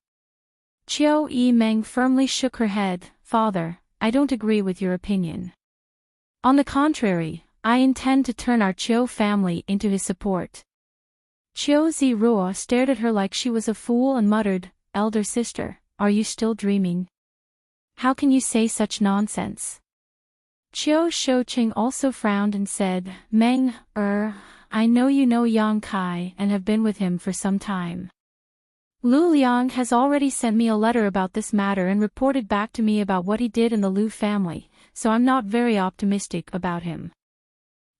S1: Chiu Meng firmly shook her head, "Father, I don't agree with your opinion. On the contrary, I intend to turn our Chiu family into his support." Chiu Ziruo stared at her like she was a fool and muttered, "Elder sister, are you still dreaming? How can you say such nonsense?" Chiu Shouqing also frowned and said, "Meng, I know you know Yang Kai and have been with him for some time. Lu Liang has already sent me a letter about this matter and reported back to me about what he did in the Lu family, so I'm not very optimistic about him.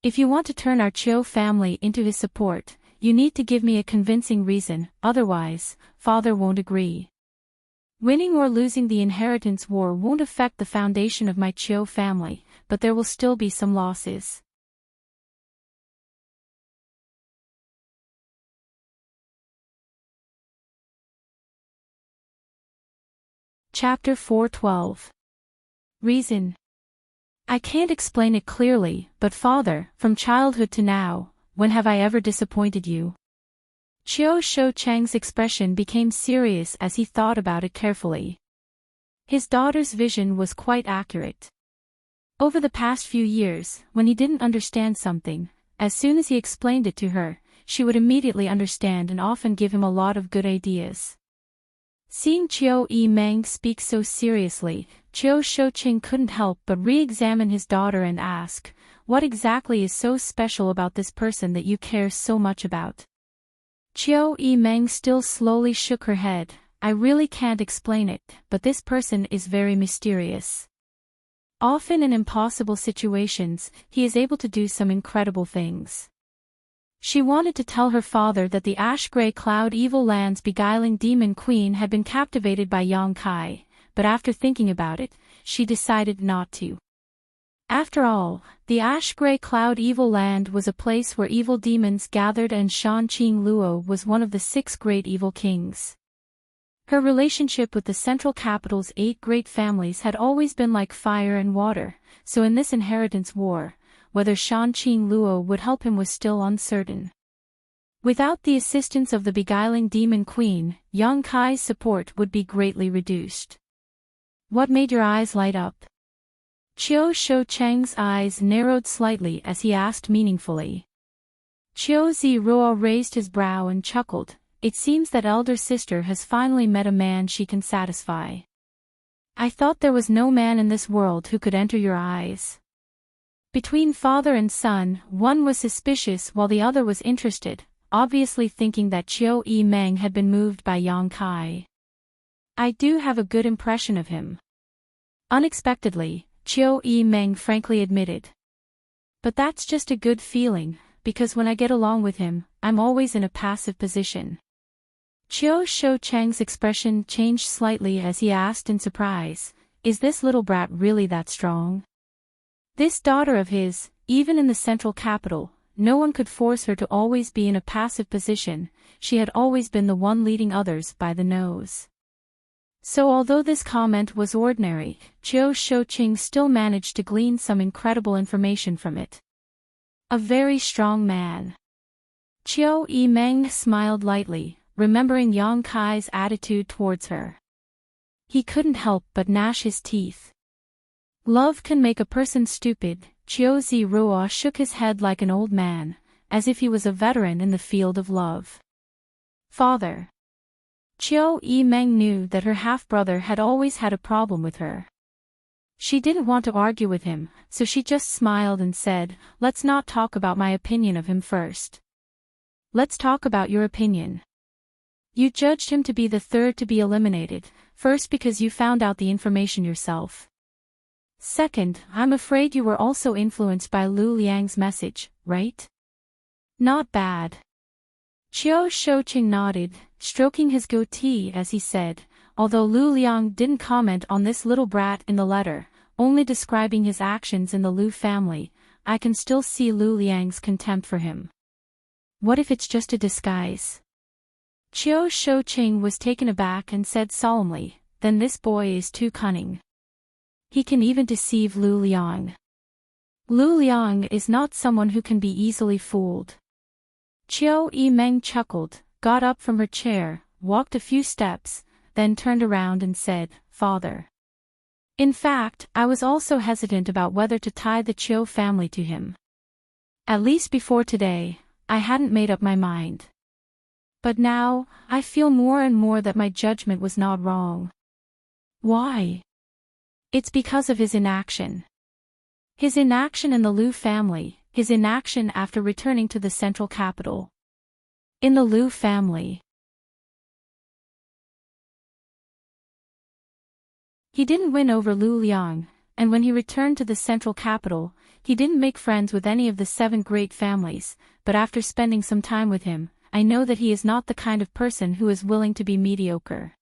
S1: If you want to turn our Chiu family into his support, you need to give me a convincing reason, otherwise, father won't agree. Winning or losing the inheritance war won't affect the foundation of my Chiu family, but there will still be some losses." Chapter 412. Reason. "I can't explain it clearly, but father, from childhood to now, when have I ever disappointed you?" Chiu Shouqing's expression became serious as he thought about it carefully. His daughter's vision was quite accurate. Over the past few years, when he didn't understand something, as soon as he explained it to her, she would immediately understand and often give him a lot of good ideas. Seeing Chiu Meng speak so seriously, Chiu Shouqing couldn't help but re-examine his daughter and ask, "What exactly is so special about this person that you care so much about?" Chiu Meng still slowly shook her head, "I really can't explain it, but this person is very mysterious. Often in impossible situations, he is able to do some incredible things." She wanted to tell her father that the ash-gray cloud evil land's beguiling demon queen had been captivated by Yang Kai, but after thinking about it, she decided not to. After all, the ash-gray cloud evil land was a place where evil demons gathered and Shanqing Luo was one of the 6 great evil kings. Her relationship with the central capital's 8 great families had always been like fire and water, so in this inheritance war, whether Shanqing Luo would help him was still uncertain. Without the assistance of the beguiling demon queen, Yang Kai's support would be greatly reduced. "What made your eyes light up?" Chiu Shouqing's eyes narrowed slightly as he asked meaningfully. Chiu Ziruo raised his brow and chuckled, "It seems that elder sister has finally met a man she can satisfy. I thought there was no man in this world who could enter your eyes." Between father and son, one was suspicious while the other was interested, obviously thinking that Chiu Meng had been moved by Yang Kai. I do have a good impression of him. Unexpectedly, Chiu Meng frankly admitted. But that's just a good feeling, because when I get along with him, I'm always in a passive position. Chiu Shoucheng's expression changed slightly as he asked in surprise, is this little brat really that strong? This daughter of his, even in the central capital, no one could force her to always be in a passive position, she had always been the one leading others by the nose. So although this comment was ordinary, Chiu Shoucheng still managed to glean some incredible information from it. A very strong man. Chiu Meng smiled lightly, remembering Yang Kai's attitude towards her. He couldn't help but gnash his teeth. Love can make a person stupid. Chiu Ziruo shook his head like an old man, as if he was a veteran in the field of love. Father. Chiu Meng knew that her half-brother had always had a problem with her. She didn't want to argue with him, so she just smiled and said, let's not talk about my opinion of him first. Let's talk about your opinion. You judged him to be the third to be eliminated, first because you found out the information yourself. Second, I'm afraid you were also influenced by Lu Liang's message, right? Not bad. Chiu Shoucheng nodded, stroking his goatee as he said, although Lu Liang didn't comment on this little brat in the letter, only describing his actions in the Lu family, I can still see Lu Liang's contempt for him. What if it's just a disguise? Chiu Shoucheng was taken aback and said solemnly, then this boy is too cunning. He can even deceive Lu Liang. Lu Liang is not someone who can be easily fooled. Chiu Meng chuckled, got up from her chair, walked a few steps, then turned around and said, Father. In fact, I was also hesitant about whether to tie the Chiu family to him. At least before today, I hadn't made up my mind. But now, I feel more and more that my judgment was not wrong. Why? It's because of his inaction. His inaction in the Lu family, his inaction after returning to the central capital. In the Lu family. He didn't win over Lu Liang, and when he returned to the central capital, he didn't make friends with any of the 7 great families, but after spending some time with him, I know that he is not the kind of person who is willing to be mediocre.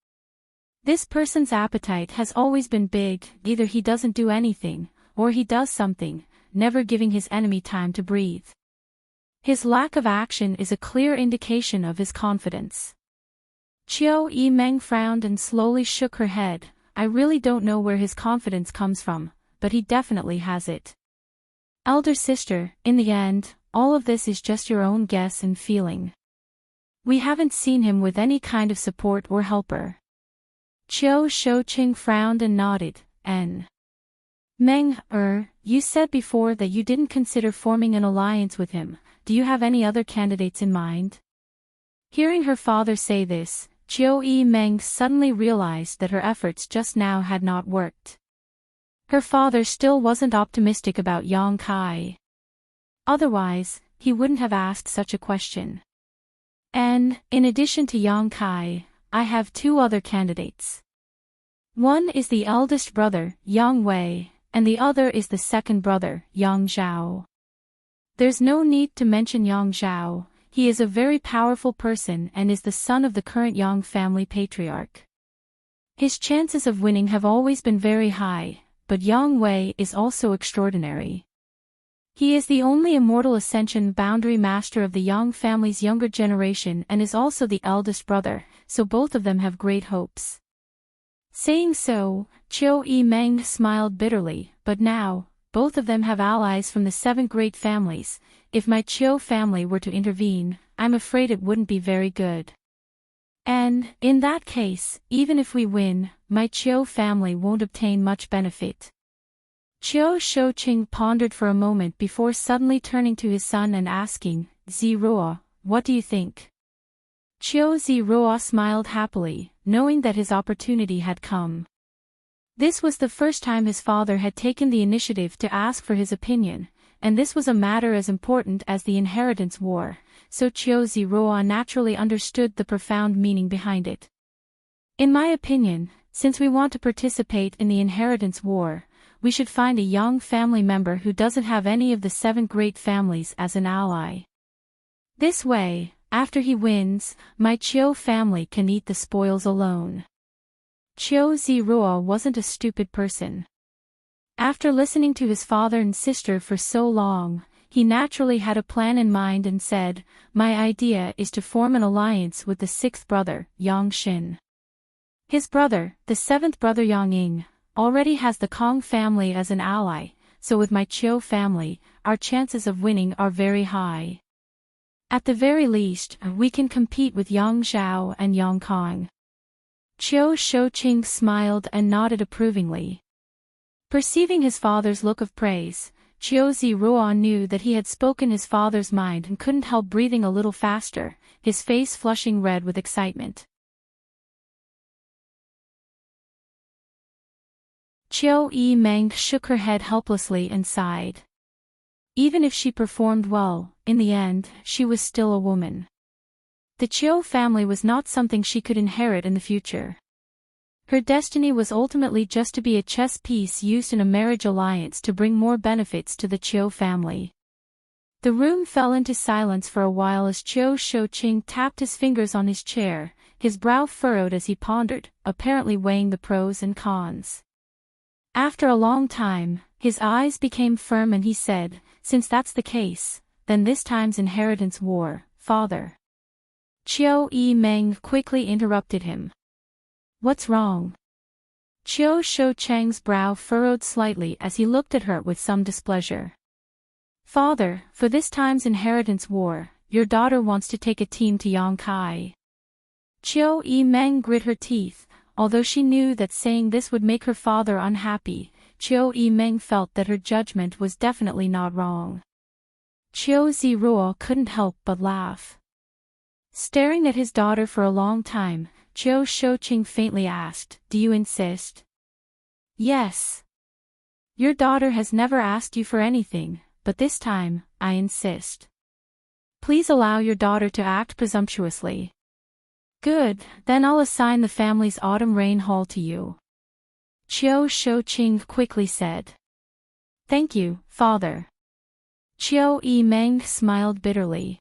S1: This person's appetite has always been big, either he doesn't do anything, or he does something, never giving his enemy time to breathe. His lack of action is a clear indication of his confidence. Chiu Meng frowned and slowly shook her head, I really don't know where his confidence comes from, but he definitely has it. Elder sister, in the end, all of this is just your own guess and feeling. We haven't seen him with any kind of support or helper. Chiu Shoucheng frowned and nodded, Meng, you said before that you didn't consider forming an alliance with him, do you have any other candidates in mind? Hearing her father say this, Chiu Meng suddenly realized that her efforts just now had not worked. Her father still wasn't optimistic about Yang Kai. Otherwise, he wouldn't have asked such a question. And, in addition to Yang Kai, I have 2 other candidates. One is the eldest brother, Yang Wei, and the other is the second brother, Yang Zhao. There's no need to mention Yang Zhao, he is a very powerful person and is the son of the current Yang family patriarch. His chances of winning have always been very high, but Yang Wei is also extraordinary. He is the only immortal ascension boundary master of the Yang family's younger generation and is also the eldest brother, so both of them have great hopes. Saying so, Chiu Meng smiled bitterly, but now, both of them have allies from the 7 great families. If my Chiu family were to intervene, I'm afraid it wouldn't be very good. And, in that case, even if we win, my Chiu family won't obtain much benefit. Chiu Shoucheng pondered for a moment before suddenly turning to his son and asking, Ziruo, what do you think? Chiu Ziruo smiled happily, knowing that his opportunity had come. This was the first time his father had taken the initiative to ask for his opinion, and this was a matter as important as the inheritance war, so Chiu Ziruo naturally understood the profound meaning behind it. In my opinion, since we want to participate in the inheritance war, we should find a young family member who doesn't have any of the 7 great families as an ally. This way, after he wins, my Chiu family can eat the spoils alone. Chiu Ziruo wasn't a stupid person. After listening to his father and sister for so long, he naturally had a plan in mind and said, "My idea is to form an alliance with the 6th brother, Yang Xin. His brother, the 7th brother Yang Ying, already has the Kong family as an ally, so with my Chiu family, our chances of winning are very high. At the very least, we can compete with Yang Zhao and Yang Kong." Chiu Shouqing smiled and nodded approvingly. Perceiving his father's look of praise, Chiu Ziruo knew that he had spoken his father's mind and couldn't help breathing a little faster, his face flushing red with excitement. Chiu Yimeng shook her head helplessly and sighed. Even if she performed well, in the end, she was still a woman. The Chiu family was not something she could inherit in the future. Her destiny was ultimately just to be a chess piece used in a marriage alliance to bring more benefits to the Chiu family. The room fell into silence for a while as Chiu Shouqing tapped his fingers on his chair, his brow furrowed as he pondered, apparently weighing the pros and cons. After a long time, his eyes became firm and he said, "Since that's the case, then this time's inheritance war, father." Chiu Yimeng quickly interrupted him. "What's wrong?" Chiu Shouqing's brow furrowed slightly as he looked at her with some displeasure. "Father, for this time's inheritance war, your daughter wants to take a team to Yang Kai." Chiu Yimeng grit her teeth. Although she knew that saying this would make her father unhappy, Chiu Yimeng felt that her judgment was definitely not wrong. Chiu Ziruo couldn't help but laugh. Staring at his daughter for a long time, Chiu Shouqing faintly asked, "Do you insist?" "Yes. Your daughter has never asked you for anything, but this time, I insist. Please allow your daughter to act presumptuously." "Good, then I'll assign the family's autumn rain hall to you," Chiu Shouqing quickly said. "Thank you, father." Chiu Yimeng smiled bitterly.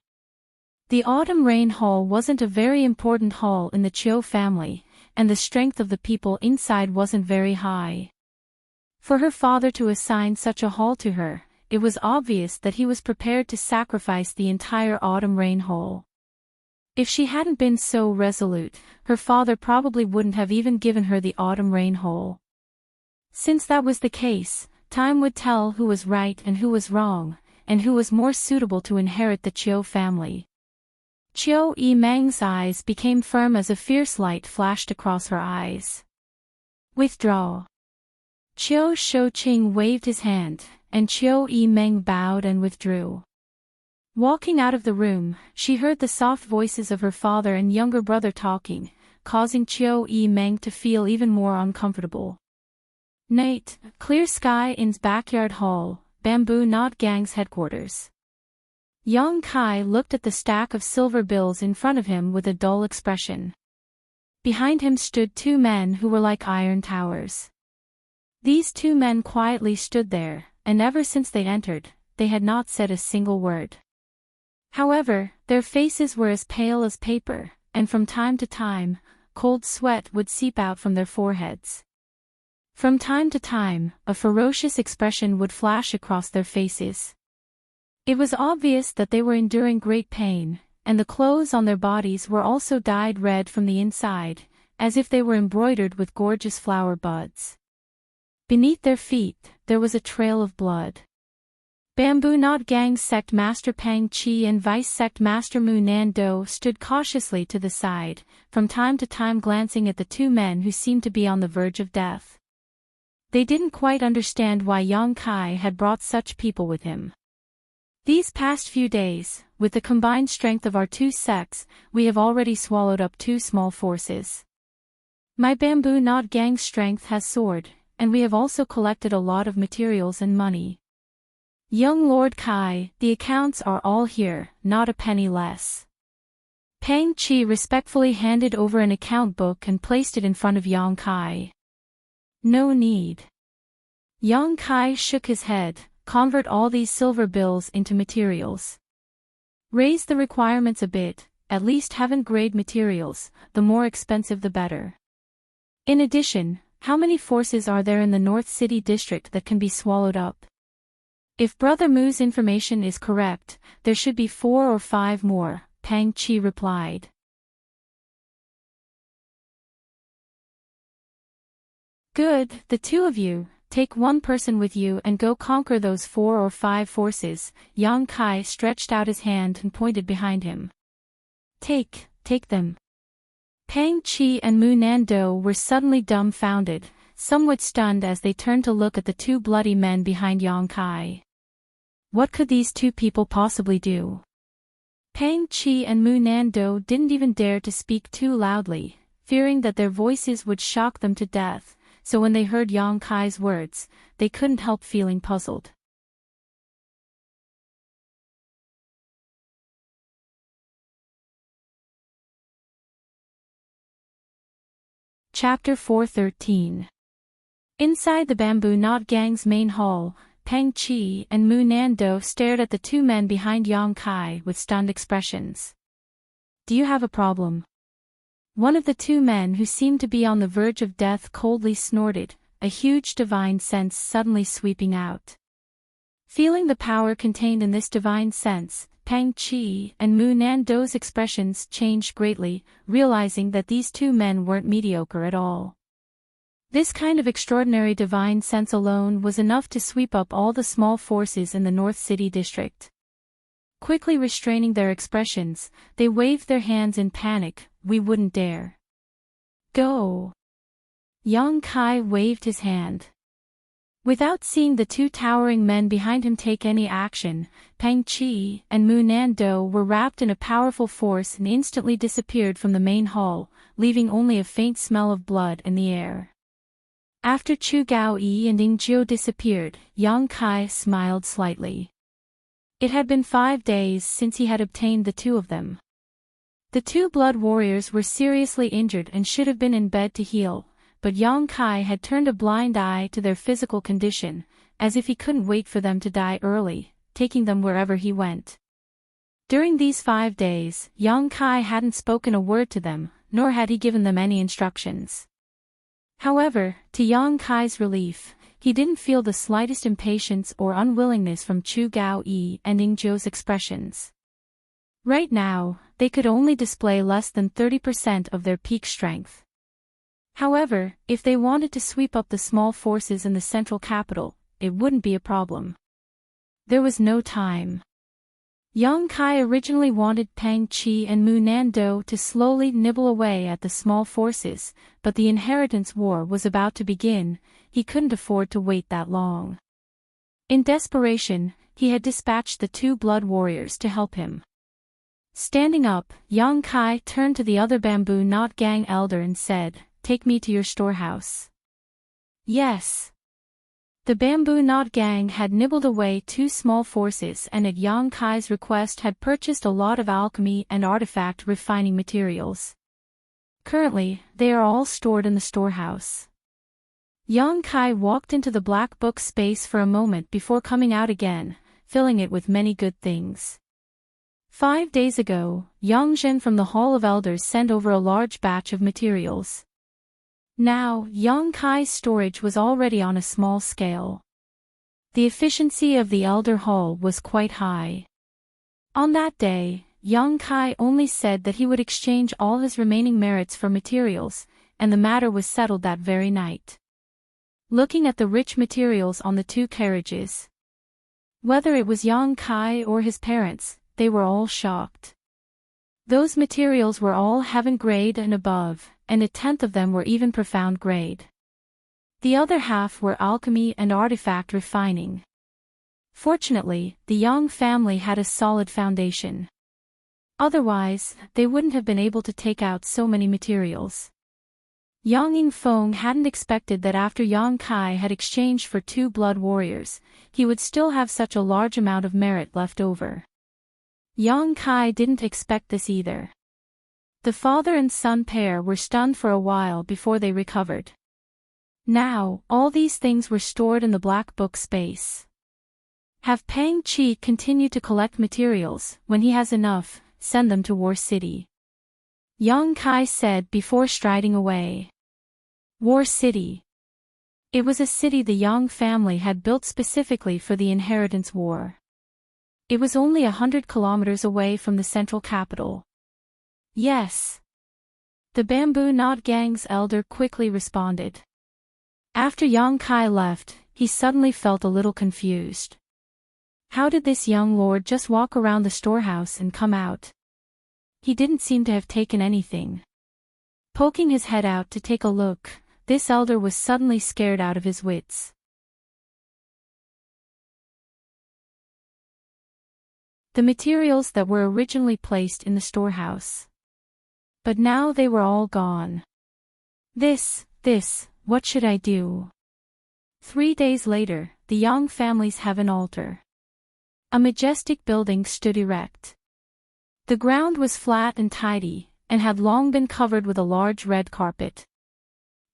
S1: The autumn rain hall wasn't a very important hall in the Chiu family, and the strength of the people inside wasn't very high. For her father to assign such a hall to her, it was obvious that he was prepared to sacrifice the entire autumn rain hall. If she hadn't been so resolute, her father probably wouldn't have even given her the autumn rain hole. Since that was the case, time would tell who was right and who was wrong, and who was more suitable to inherit the Chiu family. Chiu Yimeng's eyes became firm as a fierce light flashed across her eyes. "Withdraw." Chiu Shouqing waved his hand, and Chiu Yimeng bowed and withdrew. Walking out of the room, she heard the soft voices of her father and younger brother talking, causing Chiu Yimeng to feel even more uncomfortable. Night, clear sky in's backyard hall, Bamboo Knot Gang's headquarters. Yang Kai looked at the stack of silver bills in front of him with a dull expression. Behind him stood 2 men who were like iron towers. These 2 men quietly stood there, and ever since they entered, they had not said a single word. However, their faces were as pale as paper, and from time to time, cold sweat would seep out from their foreheads. From time to time, a ferocious expression would flash across their faces. It was obvious that they were enduring great pain, and the clothes on their bodies were also dyed red from the inside, as if they were embroidered with gorgeous flower buds. Beneath their feet, there was a trail of blood. Bamboo Knot Gang's sect master Pang Chi and vice sect master Mu Nan Do stood cautiously to the side, from time to time glancing at the 2 men who seemed to be on the verge of death. They didn't quite understand why Yang Kai had brought such people with him. "These past few days, with the combined strength of our 2 sects, we have already swallowed up 2 small forces. My Bamboo Knot Gang's strength has soared, and we have also collected a lot of materials and money. Young Lord Kai, the accounts are all here, not a penny less. Pang Chi respectfully handed over an account book and placed it in front of Yang Kai. No need. Yang Kai shook his head. Convert all these silver bills into materials. Raise the requirements a bit, at least heaven-grade materials, the more expensive the better. In addition, how many forces are there in the North City district that can be swallowed up? If Brother Mu's information is correct, there should be 4 or 5 more, Pang Chi replied. Good, the two of you. Take one person with you and go conquer those 4 or 5 forces. Yang Kai stretched out his hand and pointed behind him. Take them. Pang Chi and Mu Nando were suddenly dumbfounded, somewhat stunned as they turned to look at the 2 bloody men behind Yang Kai. What could these 2 people possibly do? Pang Chi and Mu Nando didn't even dare to speak too loudly, fearing that their voices would shock them to death. So when they heard Yang Kai's words, they couldn't help feeling puzzled. Chapter 413. Inside the Bamboo Knot Gang's main hall, Pang Chi and Mu Nando stared at the 2 men behind Yang Kai with stunned expressions. Do you have a problem? One of the 2 men who seemed to be on the verge of death coldly snorted, a huge divine sense suddenly sweeping out. Feeling the power contained in this divine sense, Pang Chi and Mu Nando's expressions changed greatly, realizing that these 2 men weren't mediocre at all. This kind of extraordinary divine sense alone was enough to sweep up all the small forces in the North City district. Quickly restraining their expressions, they waved their hands in panic. We wouldn't dare. Go. Yang Kai waved his hand. Without seeing the 2 towering men behind him take any action, Pang Chi and Mu Nando were wrapped in a powerful force and instantly disappeared from the main hall, leaving only a faint smell of blood in the air. After Chu Gao-yi and Ing Jiu disappeared, Yang Kai smiled slightly. It had been 5 days since he had obtained the 2 of them. The 2 blood warriors were seriously injured and should have been in bed to heal, but Yang Kai had turned a blind eye to their physical condition, as if he couldn't wait for them to die early, taking them wherever he went. During these 5 days, Yang Kai hadn't spoken a word to them, nor had he given them any instructions. However, to Yang Kai's relief, he didn't feel the slightest impatience or unwillingness from Chu Gao-yi and Ing Jiu's expressions. Right now, they could only display less than 30% of their peak strength. However, if they wanted to sweep up the small forces in the central capital, it wouldn't be a problem. There was no time. Yang Kai originally wanted Pang Chi and Mu Nando to slowly nibble away at the small forces, but the inheritance war was about to begin. He couldn't afford to wait that long. In desperation, he had dispatched the 2 blood warriors to help him. Standing up, Yang Kai turned to the other Bamboo Knot Gang elder and said, "Take me to your storehouse." Yes. The Bamboo Knot Gang had nibbled away 2 small forces and at Yang Kai's request had purchased a lot of alchemy and artifact refining materials. Currently, they are all stored in the storehouse. Yang Kai walked into the black book space for a moment before coming out again, filling it with many good things. 5 days ago, Yang Zhen from the Hall of Elders sent over a large batch of materials. Now, Yang Kai's storage was already on a small scale. The efficiency of the Elder Hall was quite high. On that day, Yang Kai only said that he would exchange all his remaining merits for materials, and the matter was settled that very night. Looking at the rich materials on the 2 carriages, whether it was Yang Kai or his parents, they were all shocked. Those materials were all heaven grade and above, and 1/10 of them were even profound grade. The other half were alchemy and artifact refining. Fortunately, the Yang family had a solid foundation. Otherwise, they wouldn't have been able to take out so many materials. Yang Yingfeng hadn't expected that after Yang Kai had exchanged for 2 blood warriors, he would still have such a large amount of merit left over. Yang Kai didn't expect this either. The father and son pair were stunned for a while before they recovered. Now, all these things were stored in the black book space. Have Pang Chi continue to collect materials. When he has enough, send them to War City. Yang Kai said before striding away. War City. It was a city the Yang family had built specifically for the inheritance war. It was only 100 kilometers away from the central capital. Yes. The Bamboo Knot Gang's elder quickly responded. After Yang Kai left, he suddenly felt a little confused. How did this young lord just walk around the storehouse and come out? He didn't seem to have taken anything. Poking his head out to take a look, this elder was suddenly scared out of his wits. The materials that were originally placed in the storehouse. But now they were all gone. What should I do? 3 days later, the Yang family's heaven altar. A majestic building stood erect. The ground was flat and tidy, and had long been covered with a large red carpet.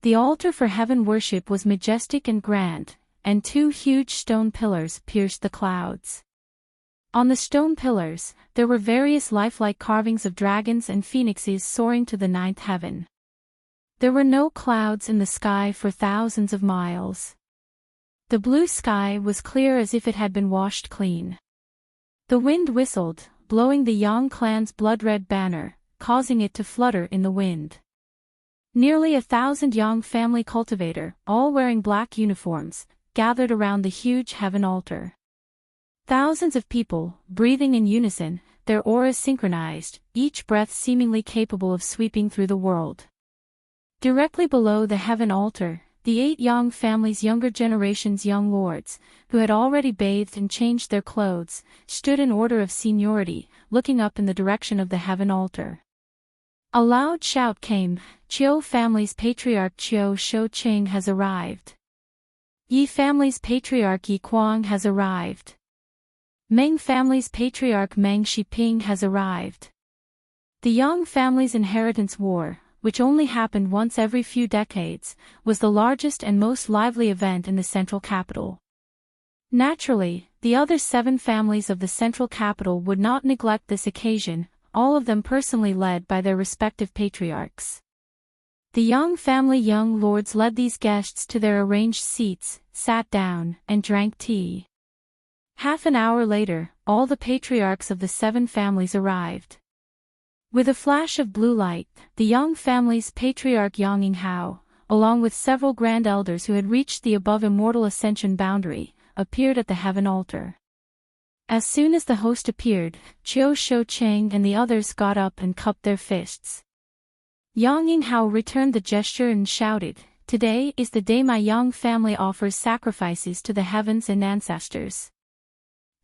S1: The altar for heaven worship was majestic and grand, and 2 huge stone pillars pierced the clouds. On the stone pillars, there were various lifelike carvings of dragons and phoenixes soaring to the 9th heaven. There were no clouds in the sky for thousands of miles. The blue sky was clear as if it had been washed clean. The wind whistled, blowing the Yang clan's blood-red banner, causing it to flutter in the wind. Nearly 1,000 Yang family cultivator, all wearing black uniforms, gathered around the huge heaven altar. Thousands of people, breathing in unison, their auras synchronized, each breath seemingly capable of sweeping through the world. Directly below the heaven altar, the 8 Yang family's younger generation's young lords, who had already bathed and changed their clothes, stood in order of seniority, looking up in the direction of the heaven altar. A loud shout came, Chiu family's patriarch Chiu Shouqing has arrived. Yi family's patriarch Yi Kuang has arrived. Meng family's patriarch Meng Shiping has arrived. The Yang family's inheritance war, which only happened once every few decades, was the largest and most lively event in the central capital. Naturally, the other 7 families of the central capital would not neglect this occasion, all of them personally led by their respective patriarchs. The Yang family young lords led these guests to their arranged seats, sat down, and drank tea. Half an hour later, all the patriarchs of the 7 families arrived. With a flash of blue light, the Yang family's patriarch Yang Yinghao, along with several grand elders who had reached the above immortal ascension boundary, appeared at the heaven altar. As soon as the host appeared, Chiu Shouqing and the others got up and cupped their fists. Yang Yinghao returned the gesture and shouted, "Today is the day my Yang family offers sacrifices to the heavens and ancestors.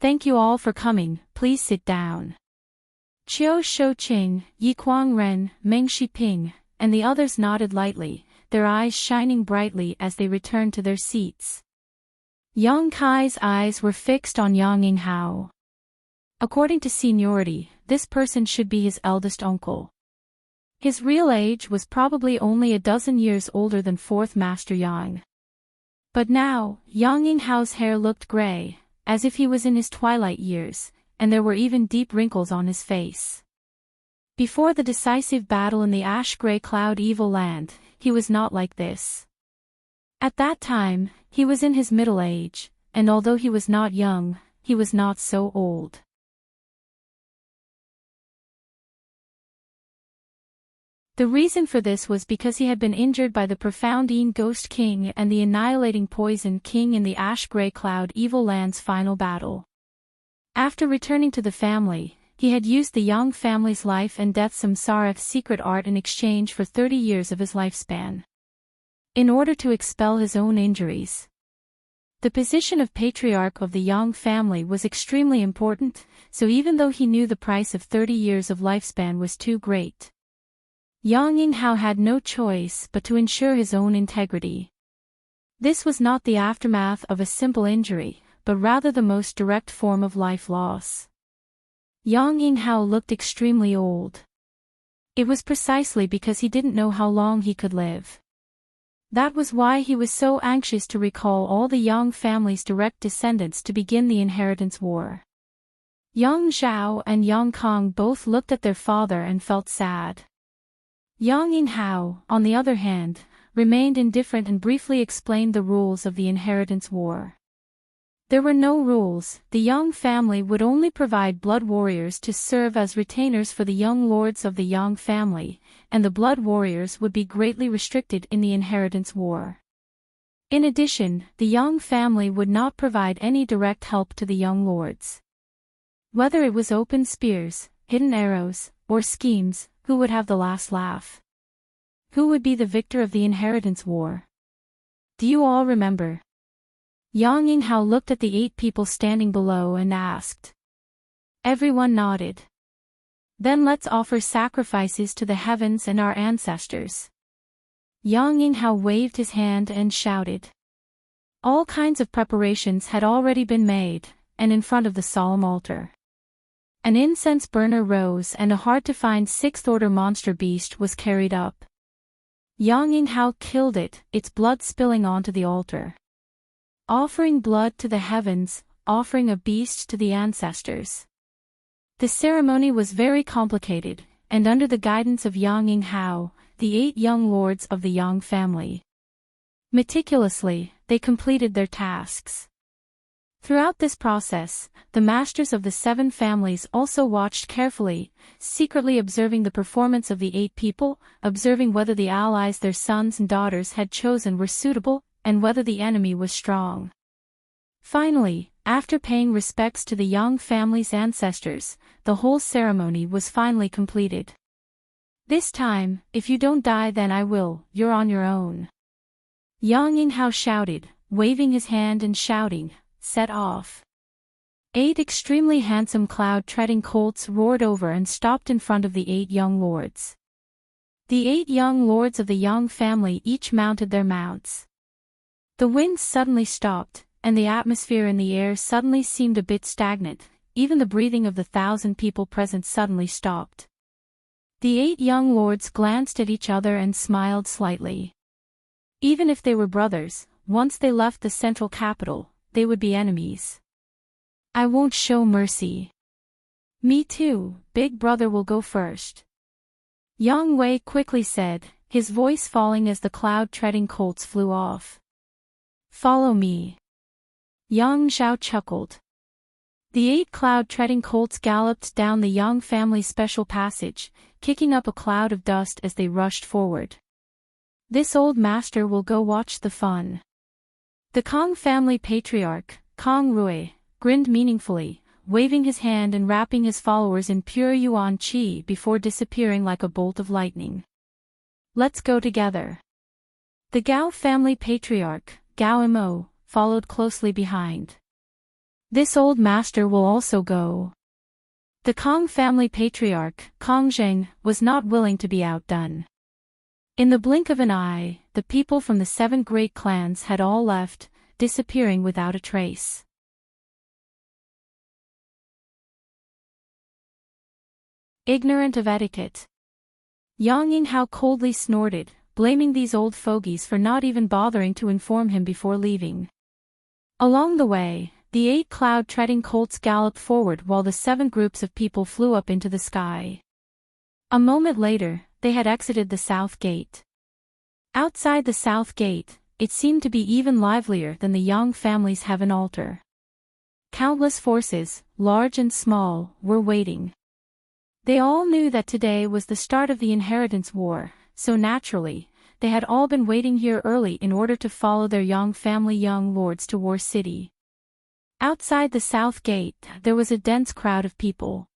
S1: Thank you all for coming, please sit down." Chiu Shouqing, Yi Kuangren, Meng Shiping, and the others nodded lightly, their eyes shining brightly as they returned to their seats. Yang Kai's eyes were fixed on Yang Yinghao. According to seniority, this person should be his eldest uncle. His real age was probably only a dozen years older than 4th Master Yang. But now, Yang Yinghao's hair looked gray, as if he was in his twilight years, and there were even deep wrinkles on his face. Before the decisive battle in the ash-gray cloud evil land, he was not like this. At that time, he was in his middle age, and although he was not young, he was not so old. The reason for this was because he had been injured by the profound Een Ghost King and the annihilating Poison King in the ash-gray cloud evil land's final battle. After returning to the family, he had used the Yang family's life and death samsara's secret art in exchange for 30 years of his lifespan. In order to expel his own injuries. The position of patriarch of the Yang family was extremely important, so even though he knew the price of 30 years of lifespan was too great, Yang Yinghao had no choice but to ensure his own integrity. This was not the aftermath of a simple injury, but rather the most direct form of life loss. Yang Yinghao looked extremely old. It was precisely because he didn't know how long he could live. That was why he was so anxious to recall all the Yang family's direct descendants to begin the inheritance war. Yang Zhao and Yang Kong both looked at their father and felt sad. Yang Yinghao, on the other hand, remained indifferent and briefly explained the rules of the inheritance war. There were no rules. The Yang family would only provide blood warriors to serve as retainers for the young lords of the Yang family, and the blood warriors would be greatly restricted in the inheritance war. In addition, the Yang family would not provide any direct help to the young lords. Whether it was open spears, hidden arrows, or schemes, who would have the last laugh? Who would be the victor of the inheritance war? Do you all remember? Yang Yinghao looked at the 8 people standing below and asked. Everyone nodded. Then let's offer sacrifices to the heavens and our ancestors. Yang Yinghao waved his hand and shouted. All kinds of preparations had already been made, and in front of the solemn altar, an incense burner rose and a hard-to-find 6th-order monster beast was carried up. Yang Yinghao killed it, its blood spilling onto the altar. Offering blood to the heavens, offering a beast to the ancestors. The ceremony was very complicated, and under the guidance of Yang Yinghao, the 8 young lords of the Yang family. Meticulously, they completed their tasks. Throughout this process, the masters of the 7 families also watched carefully, secretly observing the performance of the 8 people, observing whether the allies their sons and daughters had chosen were suitable, and whether the enemy was strong. Finally, after paying respects to the Yang family's ancestors, the whole ceremony was finally completed. This time, if you don't die then I will, you're on your own. Yang Yinghao shouted, waving his hand and shouting, set off. 8 extremely handsome cloud-treading colts roared over and stopped in front of the 8 young lords. The 8 young lords of the Yang family each mounted their mounts. The wind suddenly stopped, and the atmosphere in the air suddenly seemed a bit stagnant, even the breathing of the 1,000 people present suddenly stopped. The 8 young lords glanced at each other and smiled slightly. Even if they were brothers, once they left the central capital, they would be enemies. I won't show mercy. Me too, big brother will go first. Yang Wei quickly said, his voice falling as the cloud-treading colts flew off. Follow me. Yang Zhao chuckled. The 8 cloud-treading colts galloped down the Yang family special passage, kicking up a cloud of dust as they rushed forward. This old master will go watch the fun. The Kong family patriarch, Kong Rui, grinned meaningfully, waving his hand and wrapping his followers in pure yuan qi before disappearing like a bolt of lightning. Let's go together. The Gao family patriarch, Gao Mo, followed closely behind. This old master will also go. The Kong family patriarch, Kong Zheng, was not willing to be outdone. In the blink of an eye, the people from the 7 great clans had all left, disappearing without a trace. Ignorant of etiquette. Yang Yinghao coldly snorted, blaming these old fogies for not even bothering to inform him before leaving. Along the way, the 8 cloud-treading colts galloped forward while the 7 groups of people flew up into the sky. A moment later, they had exited the south gate. Outside the south gate, it seemed to be even livelier than the Yang family's heaven altar. Countless forces, large and small, were waiting. They all knew that today was the start of the inheritance war, so naturally, they had all been waiting here early in order to follow their Yang family young lords to War City. Outside the south gate, there was a dense crowd of people.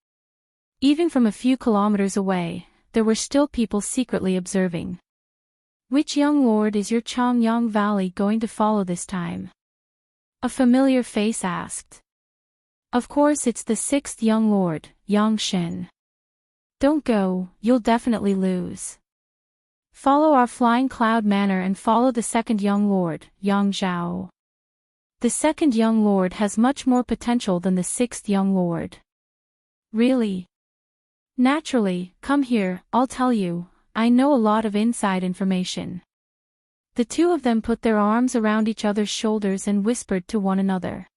S1: Even from a few kilometers away, there were still people secretly observing. Which young lord is your Changyang Valley going to follow this time? A familiar face asked. Of course it's the 6th young lord, Yang Shen. Don't go, you'll definitely lose. Follow our flying cloud manor and follow the second young lord, Yang Zhao. The second young lord has much more potential than the sixth young lord. Really? Naturally, come here, I'll tell you, I know a lot of inside information. The two of them put their arms around each other's shoulders and whispered to one another.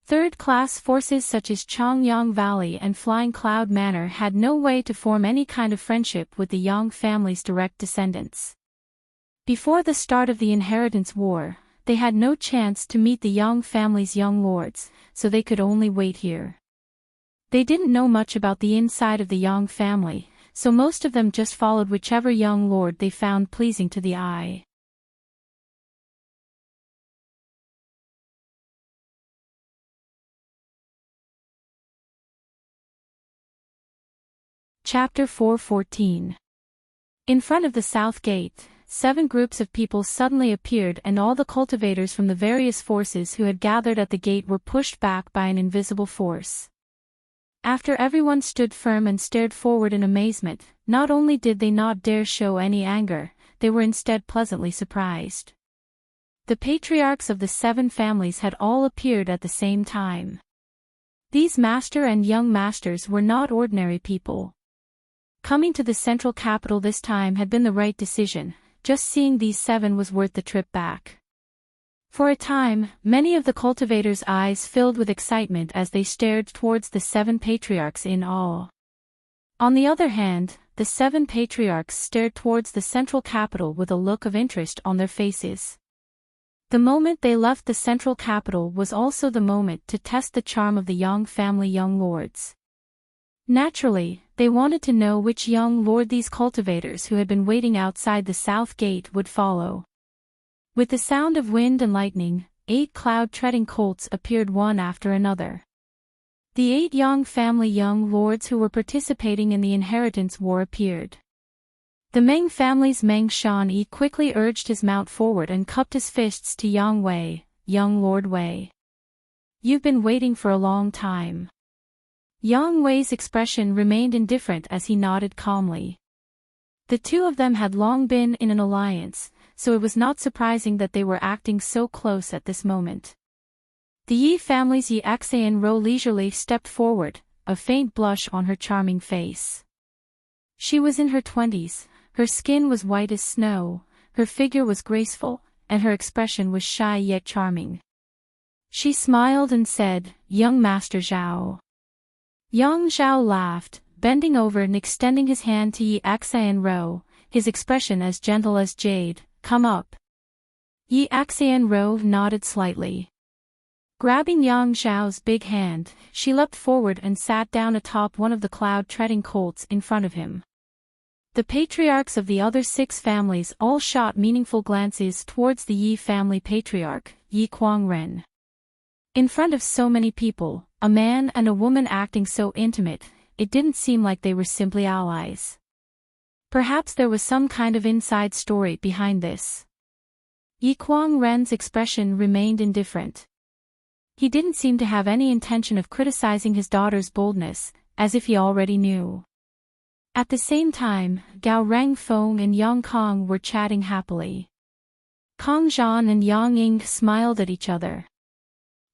S1: Third-class forces such as Chongyang Valley and Flying Cloud Manor had no way to form any kind of friendship with the Yang family's direct descendants. Before the start of the Inheritance War, they had no chance to meet the Yang family's young lords, so they could only wait here. They didn't know much about the inside of the Yang family, so most of them just followed whichever young lord they found pleasing to the eye. Chapter 4:14. In front of the south gate, 7 groups of people suddenly appeared and all the cultivators from the various forces who had gathered at the gate were pushed back by an invisible force. After everyone stood firm and stared forward in amazement, not only did they not dare show any anger, they were instead pleasantly surprised. The patriarchs of the 7 families had all appeared at the same time. These master and young masters were not ordinary people. Coming to the central capital this time had been the right decision, just seeing these 7 was worth the trip back. For a time, many of the cultivators' eyes filled with excitement as they stared towards the 7 patriarchs in awe. On the other hand, the 7 patriarchs stared towards the central capital with a look of interest on their faces. The moment they left the central capital was also the moment to test the charm of the Yang family young lords. Naturally, they wanted to know which young lord these cultivators who had been waiting outside the south gate would follow. With the sound of wind and lightning, 8 cloud-treading colts appeared one after another. The 8 Yang family young lords who were participating in the Inheritance War appeared. The Meng family's Meng Shan-yi quickly urged his mount forward and cupped his fists to Yang Wei, young Lord Wei. You've been waiting for a long time. Yang Wei's expression remained indifferent as he nodded calmly. The two of them had long been in an alliance, so it was not surprising that they were acting so close at this moment. The Yi family's Yi Xian leisurely stepped forward, a faint blush on her charming face. She was in her 20s, her skin was white as snow, her figure was graceful, and her expression was shy yet charming. She smiled and said, "Young Master Zhao." Yang Zhao laughed, bending over and extending his hand to Yi Xian, his expression as gentle as jade. "Come up." Yi Xian nodded slightly. Grabbing Yang Zhao's big hand, she leapt forward and sat down atop one of the cloud-treading colts in front of him. The patriarchs of the other 6 families all shot meaningful glances towards the Yi family patriarch, Yi Kuangren. In front of so many people, a man and a woman acting so intimate, it didn't seem like they were simply allies. Perhaps there was some kind of inside story behind this. Yi Kuangren's expression remained indifferent. He didn't seem to have any intention of criticizing his daughter's boldness, as if he already knew. At the same time, Gao Rangfeng and Yang Kong were chatting happily. Kong Zhan and Yang Ying smiled at each other.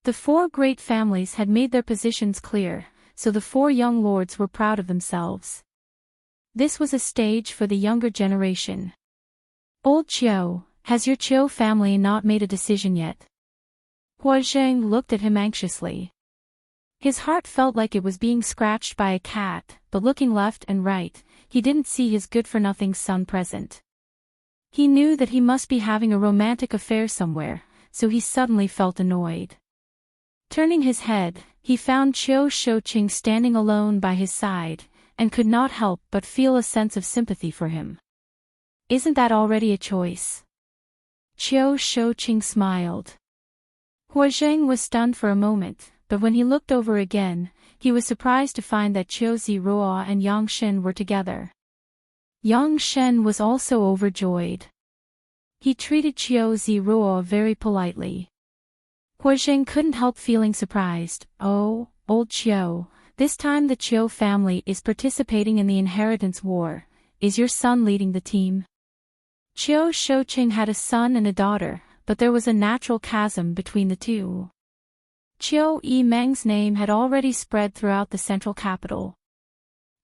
S1: The 4 great families had made their positions clear, so the 4 young lords were proud of themselves. This was a stage for the younger generation. "Old Qiu, has your Qiu family not made a decision yet?" Hua Zheng looked at him anxiously. His heart felt like it was being scratched by a cat, but looking left and right, he didn't see his good-for-nothing son present. He knew that he must be having a romantic affair somewhere, so he suddenly felt annoyed. Turning his head, he found Qiu Shouqing standing alone by his side, and could not help but feel a sense of sympathy for him. "Isn't that already a choice?" Qiu Shouqing smiled. Hua Zheng was stunned for a moment, but when he looked over again, he was surprised to find that Qiu Ziruo and Yang Shen were together. Yang Shen was also overjoyed. He treated Qiu Ziruo very politely. Hua Zheng couldn't help feeling surprised. "Oh, old Qiu, this time the Qiu family is participating in the Inheritance War. Is your son leading the team?" Qiu Shouqing had a son and a daughter, but there was a natural chasm between the two. Qiu Yimeng's name had already spread throughout the central capital.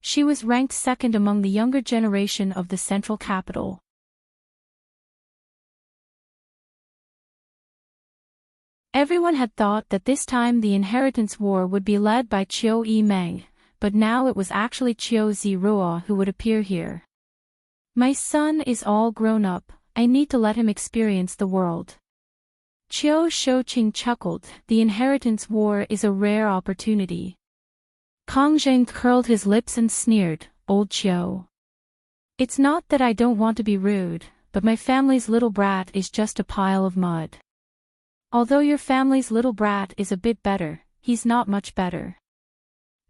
S1: She was ranked second among the younger generation of the central capital. Everyone had thought that this time the inheritance war would be led by Qiu Yimeng, but now it was actually Qiu Ziruo who would appear here. My son is all grown up, I need to let him experience the world. Qiu Shouqing chuckled, the inheritance war is a rare opportunity. Kong Zheng curled his lips and sneered, old Qiu. It's not that I don't want to be rude, but my family's little brat is just a pile of mud. Although your family's little brat is a bit better, he's not much better.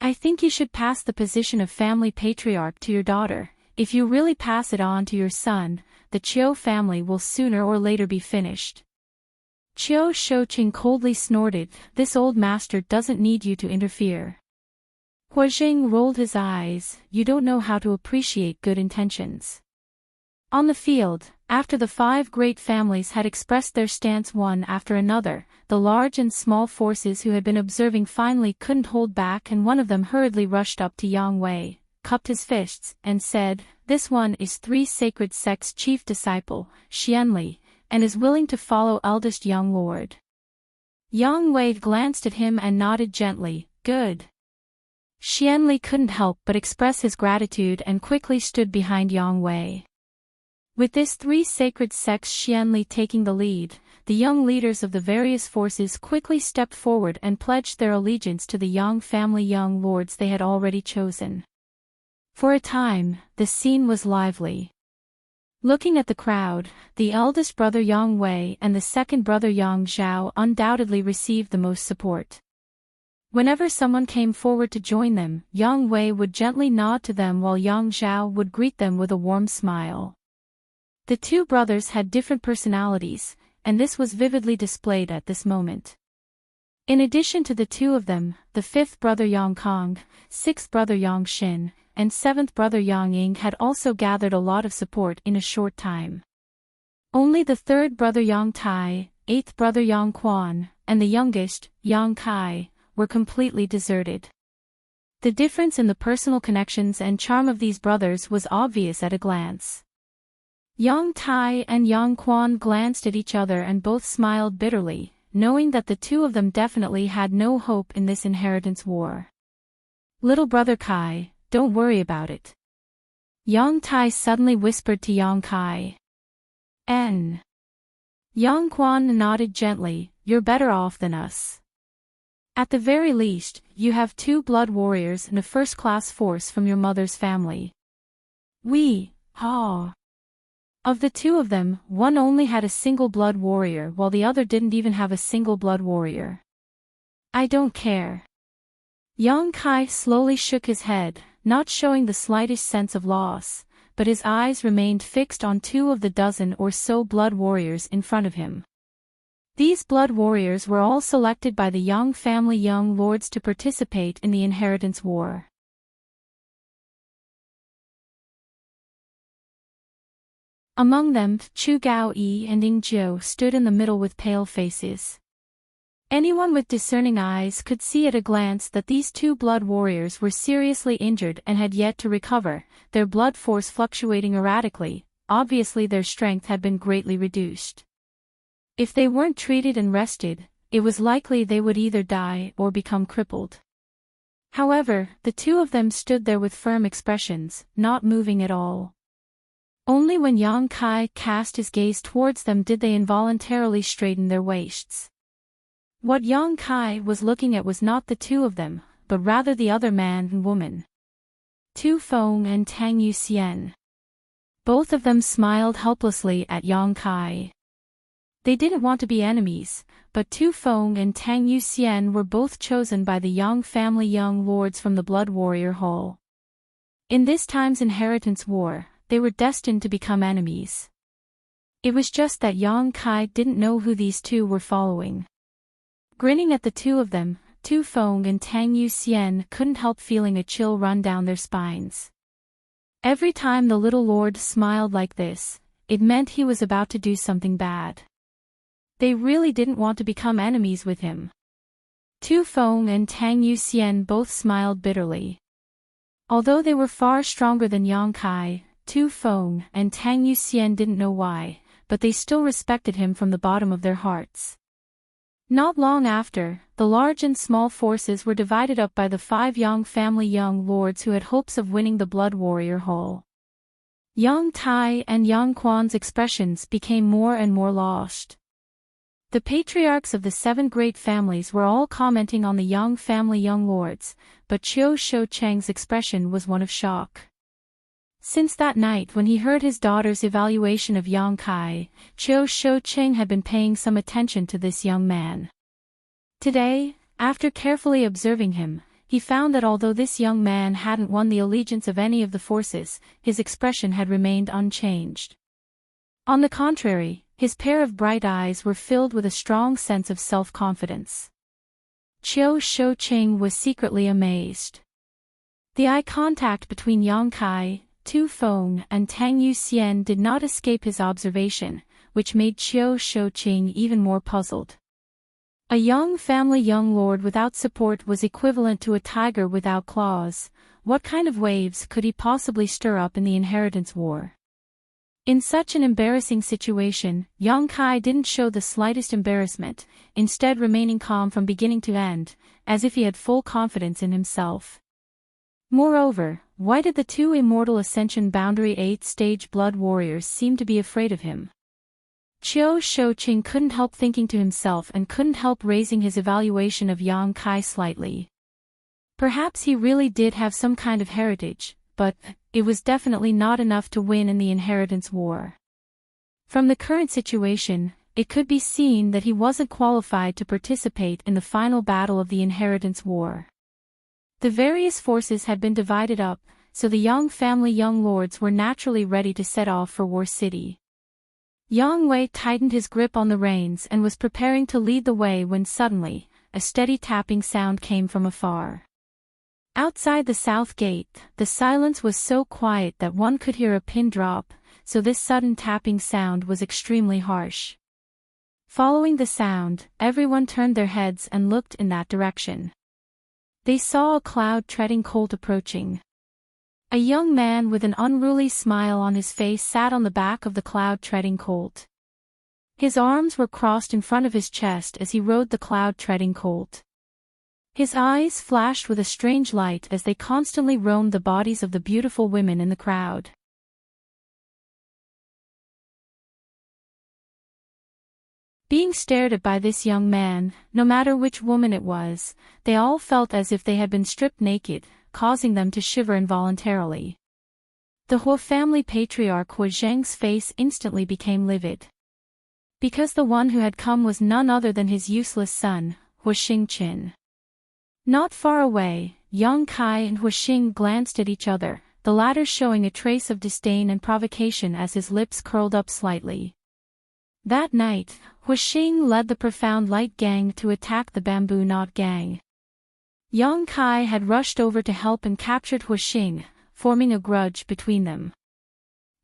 S1: I think you should pass the position of family patriarch to your daughter. If you really pass it on to your son, the Qiu family will sooner or later be finished. Qiu Shouqing coldly snorted, this old master doesn't need you to interfere. Hua Jing rolled his eyes, you don't know how to appreciate good intentions. On the field, after the 5 great families had expressed their stance one after another, the large and small forces who had been observing finally couldn't hold back, and one of them hurriedly rushed up to Yang Wei, cupped his fists, and said, this one is 3 sacred sects' chief disciple, Xianli, and is willing to follow eldest young lord. Yang Wei glanced at him and nodded gently, good. Xianli couldn't help but express his gratitude and quickly stood behind Yang Wei. With this 3 sacred sects Xianli taking the lead, the young leaders of the various forces quickly stepped forward and pledged their allegiance to the Yang family young lords they had already chosen. For a time, the scene was lively. Looking at the crowd, the eldest brother Yang Wei and the second brother Yang Zhao undoubtedly received the most support. Whenever someone came forward to join them, Yang Wei would gently nod to them while Yang Zhao would greet them with a warm smile. The 2 brothers had different personalities, and this was vividly displayed at this moment. In addition to the 2 of them, the 5th brother Yang Kong, 6th brother Yang Xin, and 7th brother Yang Ying had also gathered a lot of support in a short time. Only the 3rd brother Yang Tai, 8th brother Yang Quan, and the youngest, Yang Kai, were completely deserted. The difference in the personal connections and charm of these brothers was obvious at a glance. Yang Tai and Yang Quan glanced at each other and both smiled bitterly, knowing that the 2 of them definitely had no hope in this inheritance war. Little brother Kai, don't worry about it. Yang Tai suddenly whispered to Yang Kai. Yang Quan nodded gently, you're better off than us. At the very least, you have 2 blood warriors and a first-class force from your mother's family. Of the 2 of them, one only had a single blood warrior while the other didn't even have a single blood warrior. I don't care. Yang Kai slowly shook his head, not showing the slightest sense of loss, but his eyes remained fixed on 2 of the dozen or so blood warriors in front of him. These blood warriors were all selected by the Yang family young lords to participate in the inheritance war. Among them, Chu Gaoyi and Ying Jiu stood in the middle with pale faces. Anyone with discerning eyes could see at a glance that these 2 blood warriors were seriously injured and had yet to recover, their blood force fluctuating erratically. Obviously their strength had been greatly reduced. If they weren't treated and rested, it was likely they would either die or become crippled. However, the 2 of them stood there with firm expressions, not moving at all. Only when Yang Kai cast his gaze towards them did they involuntarily straighten their waists. What Yang Kai was looking at was not the 2 of them, but rather the other man and woman. Tu Feng and Tang Yuxian. Both of them smiled helplessly at Yang Kai. They didn't want to be enemies, but Tu Feng and Tang Yuxian were both chosen by the Yang family young lords from the Blood Warrior Hall. In this time's inheritance war, they were destined to become enemies. It was just that Yang Kai didn't know who these 2 were following. Grinning at the 2 of them, Tu Feng and Tang Yuxian couldn't help feeling a chill run down their spines. Every time the little lord smiled like this, it meant he was about to do something bad. They really didn't want to become enemies with him. Tu Feng and Tang Yuxian both smiled bitterly. Although they were far stronger than Yang Kai, Tu Feng and Tang Yuxian didn't know why, but they still respected him from the bottom of their hearts. Not long after, the large and small forces were divided up by the 5 Yang family young lords who had hopes of winning the Blood Warrior Hall. Yang Tai and Yang Quan's expressions became more and more lost. The patriarchs of the 7 great families were all commenting on the Yang family young lords, but Qiu Shoucheng's expression was one of shock. Since that night when he heard his daughter's evaluation of Yang Kai, Qiu Shoucheng had been paying some attention to this young man. Today, after carefully observing him, he found that although this young man hadn't won the allegiance of any of the forces, his expression had remained unchanged. On the contrary, his pair of bright eyes were filled with a strong sense of self-confidence. Qiu Shoucheng was secretly amazed. The eye contact between Yang Kai, Tu Feng and Tang Yuxian did not escape his observation, which made Qiu Shoucheng even more puzzled. A young family young lord without support was equivalent to a tiger without claws. What kind of waves could he possibly stir up in the inheritance war? In such an embarrassing situation, Yang Kai didn't show the slightest embarrassment, instead remaining calm from beginning to end, as if he had full confidence in himself. Moreover, why did the 2 immortal Ascension Boundary 8th-stage blood warriors seem to be afraid of him? Qiu Shoucheng couldn't help thinking to himself and couldn't help raising his evaluation of Yang Kai slightly. Perhaps he really did have some kind of heritage, but it was definitely not enough to win in the inheritance war. From the current situation, it could be seen that he wasn't qualified to participate in the final battle of the inheritance war. The various forces had been divided up, so the Yang family young lords were naturally ready to set off for War City. Yang Wei tightened his grip on the reins and was preparing to lead the way when suddenly, a steady tapping sound came from afar. Outside the south gate, the silence was so quiet that one could hear a pin drop, so this sudden tapping sound was extremely harsh. Following the sound, everyone turned their heads and looked in that direction. They saw a cloud treading colt approaching. A young man with an unruly smile on his face sat on the back of the cloud-treading colt. His arms were crossed in front of his chest as he rode the cloud-treading colt. His eyes flashed with a strange light as they constantly roamed the bodies of the beautiful women in the crowd. Being stared at by this young man, no matter which woman it was, they all felt as if they had been stripped naked, causing them to shiver involuntarily. The Hua family patriarch Hua Zheng's face instantly became livid. Because the one who had come was none other than his useless son, Hua Xingqin. Not far away, Yang Kai and Hua Xing glanced at each other, the latter showing a trace of disdain and provocation as his lips curled up slightly. That night, Hua Xing led the Profound Light Gang to attack the Bamboo Knot Gang. Yang Kai had rushed over to help and captured Hua Xing, forming a grudge between them.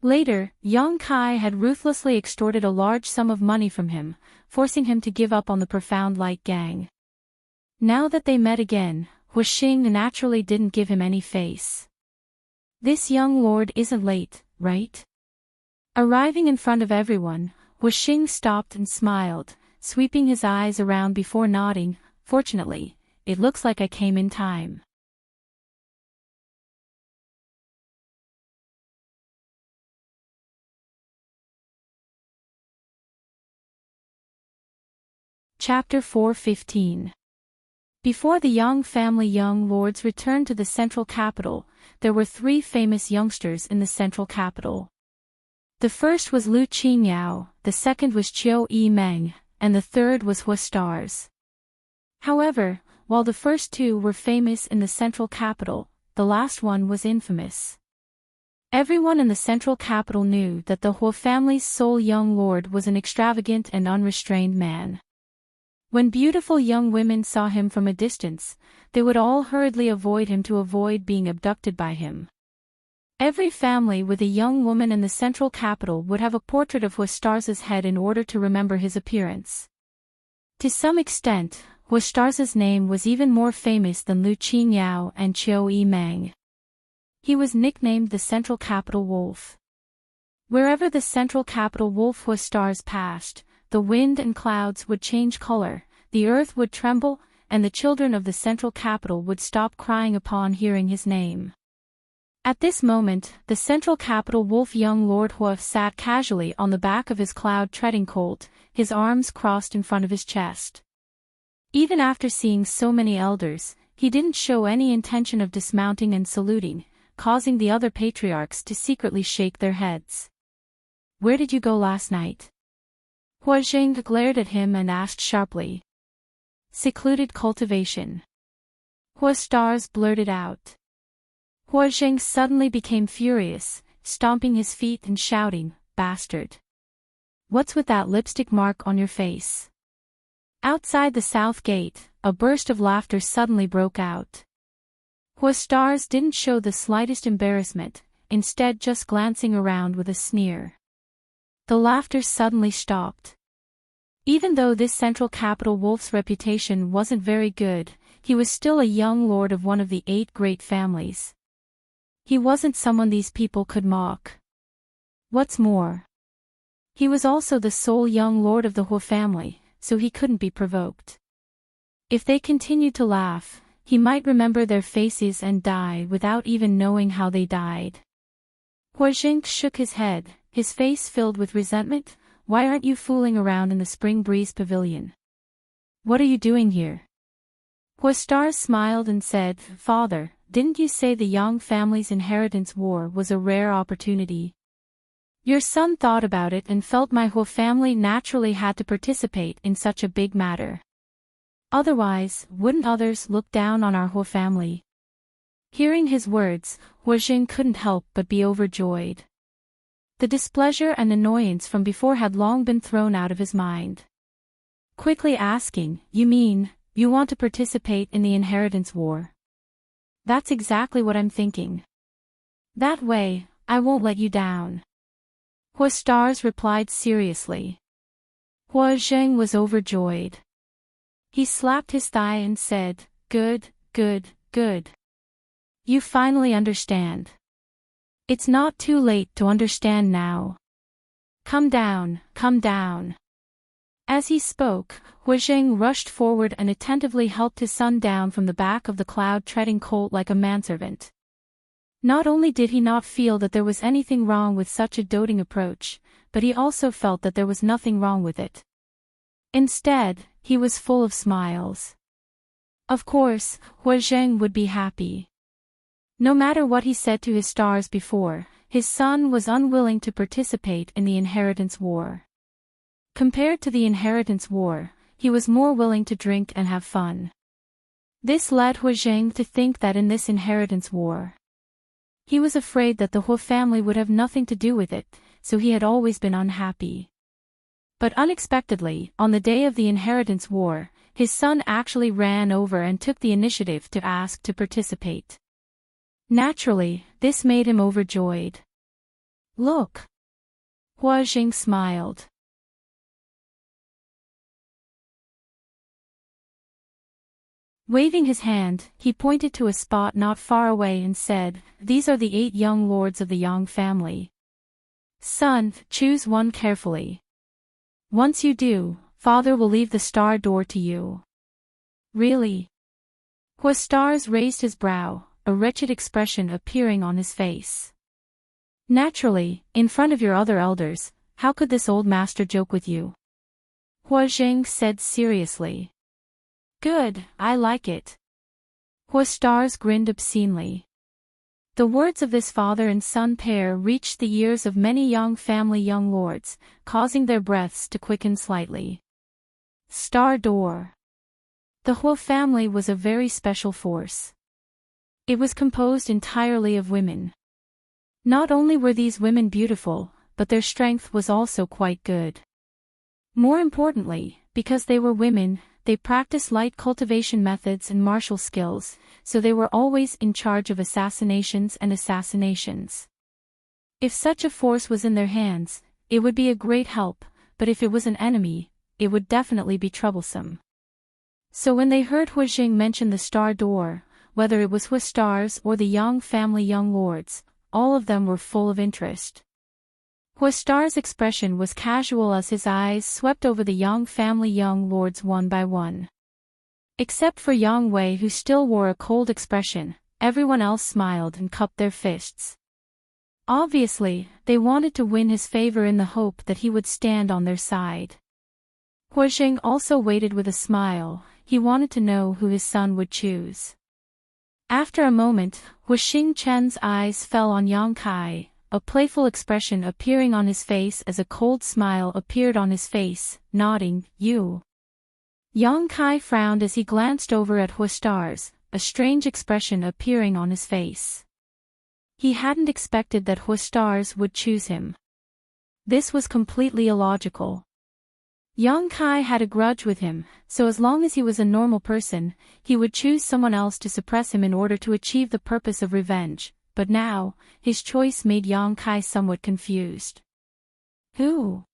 S1: Later, Yang Kai had ruthlessly extorted a large sum of money from him, forcing him to give up on the Profound Light Gang. Now that they met again, Hua Xing naturally didn't give him any face. This young lord isn't late, right? Arriving in front of everyone, Hua Xing stopped and smiled, sweeping his eyes around before nodding. Fortunately, it looks like I came in time. Chapter 4:15. Before the Yang family young lords returned to the central capital, there were 3 famous youngsters in the central capital. The first was Lu Qingyao, the second was Qiu Yimeng, and the third was Hua Stars. However, while the first 2 were famous in the central capital, the last one was infamous. Everyone in the central capital knew that the Hua family's sole young lord was an extravagant and unrestrained man. When beautiful young women saw him from a distance, they would all hurriedly avoid him to avoid being abducted by him. Every family with a young woman in the central capital would have a portrait of Huastar's head in order to remember his appearance. To some extent, Huastar's name was even more famous than Lu Qingyao and Qiu Yimeng. He was nicknamed the Central Capital Wolf. Wherever the Central Capital Wolf Huastars passed, the wind and clouds would change color, the earth would tremble, and the children of the Central Capital would stop crying upon hearing his name. At this moment, the Central Capital Wolf young Lord Hua sat casually on the back of his cloud-treading colt, his arms crossed in front of his chest. Even after seeing so many elders, he didn't show any intention of dismounting and saluting, causing the other patriarchs to secretly shake their heads. "Where did you go last night?" Hua Zheng glared at him and asked sharply. "Secluded cultivation." Huastars blurted out. Hua Zheng suddenly became furious, stomping his feet and shouting, "Bastard! What's with that lipstick mark on your face?" Outside the south gate, a burst of laughter suddenly broke out. Huastars didn't show the slightest embarrassment, instead just glancing around with a sneer. The laughter suddenly stopped. Even though this Central Capital Wolf's reputation wasn't very good, he was still a young lord of one of the 8 great families. He wasn't someone these people could mock. What's more, he was also the sole young lord of the Hua family, so he couldn't be provoked. If they continued to laugh, he might remember their faces and die without even knowing how they died. Hua Zheng shook his head, his face filled with resentment. "Why aren't you fooling around in the Spring Breeze Pavilion? What are you doing here?" Huastar smiled and said, "Father, didn't you say the Yang family's inheritance war was a rare opportunity? Your son thought about it and felt my Hua family naturally had to participate in such a big matter. Otherwise, wouldn't others look down on our Hua family?" Hearing his words, Hua Zheng couldn't help but be overjoyed. The displeasure and annoyance from before had long been thrown out of his mind. Quickly asking, "You mean, you want to participate in the inheritance war?" "That's exactly what I'm thinking. That way, I won't let you down." Huastars replied seriously. Hua Zheng was overjoyed. He slapped his thigh and said, "Good, good, good. You finally understand. It's not too late to understand now. Come down, come down." As he spoke, Hua Zheng rushed forward and attentively helped his son down from the back of the cloud-treading colt like a manservant. Not only did he not feel that there was anything wrong with such a doting approach, but he also felt that there was nothing wrong with it. Instead, he was full of smiles. Of course, Hua Zheng would be happy. No matter what he said to his stars before, his son was unwilling to participate in the inheritance war. Compared to the inheritance war, he was more willing to drink and have fun. This led Hua Zheng to think that in this inheritance war, he was afraid that the Hua family would have nothing to do with it, so he had always been unhappy. But unexpectedly, on the day of the inheritance war, his son actually ran over and took the initiative to ask to participate. Naturally, this made him overjoyed. "Look." Hua Zheng smiled. Waving his hand, he pointed to a spot not far away and said, "These are the 8 young lords of the Yang family. Son, choose one carefully. Once you do, father will leave the star door to you." "Really?" Huastars raised his brow, a wretched expression appearing on his face. "Naturally, in front of your other elders, how could this old master joke with you?" Hua Zheng said seriously. "Good, I like it." Huastars grinned obscenely. The words of this father and son pair reached the ears of many Yang family young lords, causing their breaths to quicken slightly. Star Door. The Hua family was a very special force. It was composed entirely of women. Not only were these women beautiful, but their strength was also quite good. More importantly, because they were women, they practiced light cultivation methods and martial skills, so they were always in charge of assassinations and assassinations. If such a force was in their hands, it would be a great help, but if it was an enemy, it would definitely be troublesome. So when they heard Hu Jing mention the star door, whether it was Hu stars or the Yang family young lords, all of them were full of interest. Hu star's expression was casual as his eyes swept over the Yang family young lords one by one. Except for Yang Wei, who still wore a cold expression, everyone else smiled and cupped their fists. Obviously, they wanted to win his favor in the hope that he would stand on their side. Hu Jing also waited with a smile. He wanted to know who his son would choose. After a moment, Hu Xingchen's eyes fell on Yang Kai, a playful expression appearing on his face as a cold smile appeared on his face, nodding, "You." Yang Kai frowned as he glanced over at Hu Stars, a strange expression appearing on his face. He hadn't expected that Hu Stars would choose him. This was completely illogical. Yang Kai had a grudge with him, so as long as he was a normal person, he would choose someone else to suppress him in order to achieve the purpose of revenge, but now, his choice made Yang Kai somewhat confused. Who?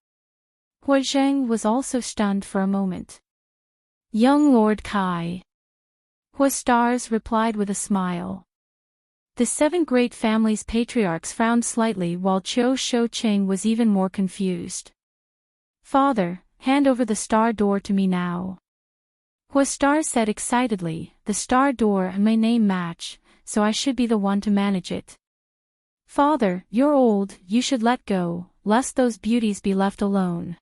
S1: Hu Zheng was also stunned for a moment. Young Lord Kai. Hu Stars replied with a smile. The 7 great families' patriarchs frowned slightly while Qiu Shouqing was even more confused. Father, hand over the star door to me now. Hu Star said excitedly, the star door and my name match, so I should be the one to manage it. Father, you're old, you should let go, lest those beauties be left alone.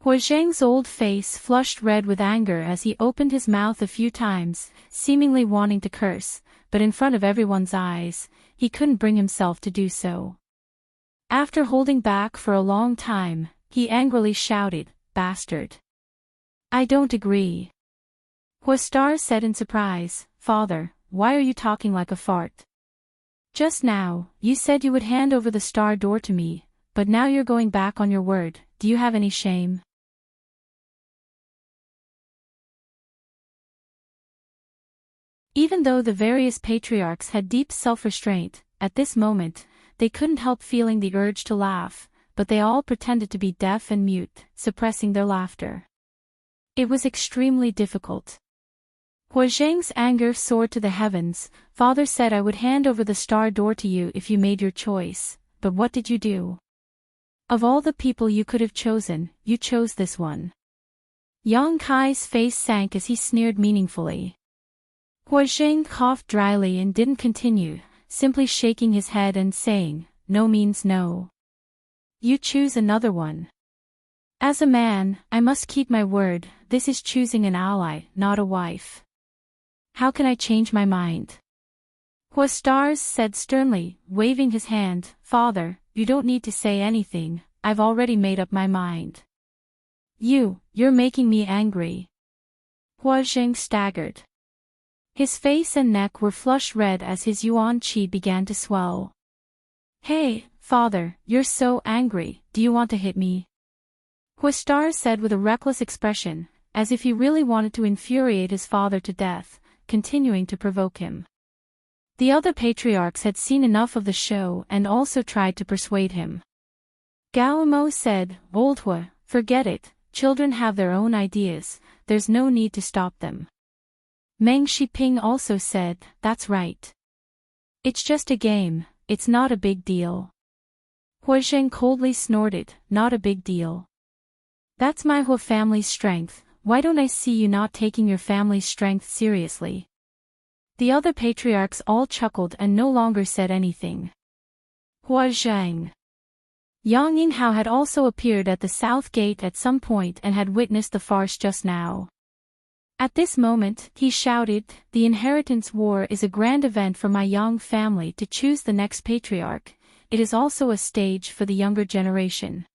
S1: Hu Zheng's old face flushed red with anger as he opened his mouth a few times, seemingly wanting to curse, but in front of everyone's eyes, he couldn't bring himself to do so. After holding back for a long time, he angrily shouted, "Bastard! I don't agree." Hu Star said in surprise, Father, why are you talking like a fart? Just now, you said you would hand over the star door to me, but now you're going back on your word. Do you have any shame? Even though the various patriarchs had deep self-restraint, at this moment, they couldn't help feeling the urge to laugh, but they all pretended to be deaf and mute, suppressing their laughter. It was extremely difficult. Hu Zheng's anger soared to the heavens. Father said I would hand over the star door to you if you made your choice, but what did you do? Of all the people you could have chosen, you chose this one. Yang Kai's face sank as he sneered meaningfully. Hu Zheng coughed dryly and didn't continue, simply shaking his head and saying, no means no. You choose another one. As a man, I must keep my word. This is choosing an ally, not a wife. How can I change my mind? Hu Stars said sternly, waving his hand, Father, you don't need to say anything, I've already made up my mind. You're making me angry. Hu Zheng staggered. His face and neck were flush red as his yuan qi began to swell. Hey, Father, you're so angry, do you want to hit me? Hu Star said with a reckless expression, as if he really wanted to infuriate his father to death, continuing to provoke him. The other patriarchs had seen enough of the show and also tried to persuade him. Gao Mo said, Old Hu, forget it, children have their own ideas, there's no need to stop them. Meng Shiping also said, that's right. It's just a game, it's not a big deal. Hu Zheng coldly snorted, not a big deal. That's my Hu family's strength, why don't I see you not taking your family's strength seriously? The other patriarchs all chuckled and no longer said anything. Hu Zheng. Yang Yinghao had also appeared at the south gate at some point and had witnessed the farce just now. At this moment, he shouted, the inheritance war is a grand event for my Yang family to choose the next patriarch. It is also a stage for the younger generation.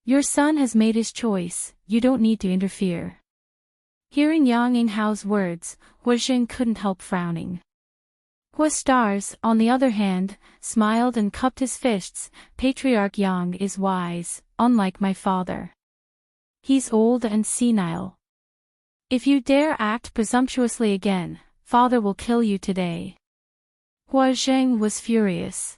S1: Your son has made his choice, you don't need to interfere. Hearing Yang Yinghao's words, Hu Zheng couldn't help frowning. Hu Stars, on the other hand, smiled and cupped his fists. Patriarch Yang is wise, unlike my father. He's old and senile. If you dare act presumptuously again, father will kill you today. Hua Zheng was furious.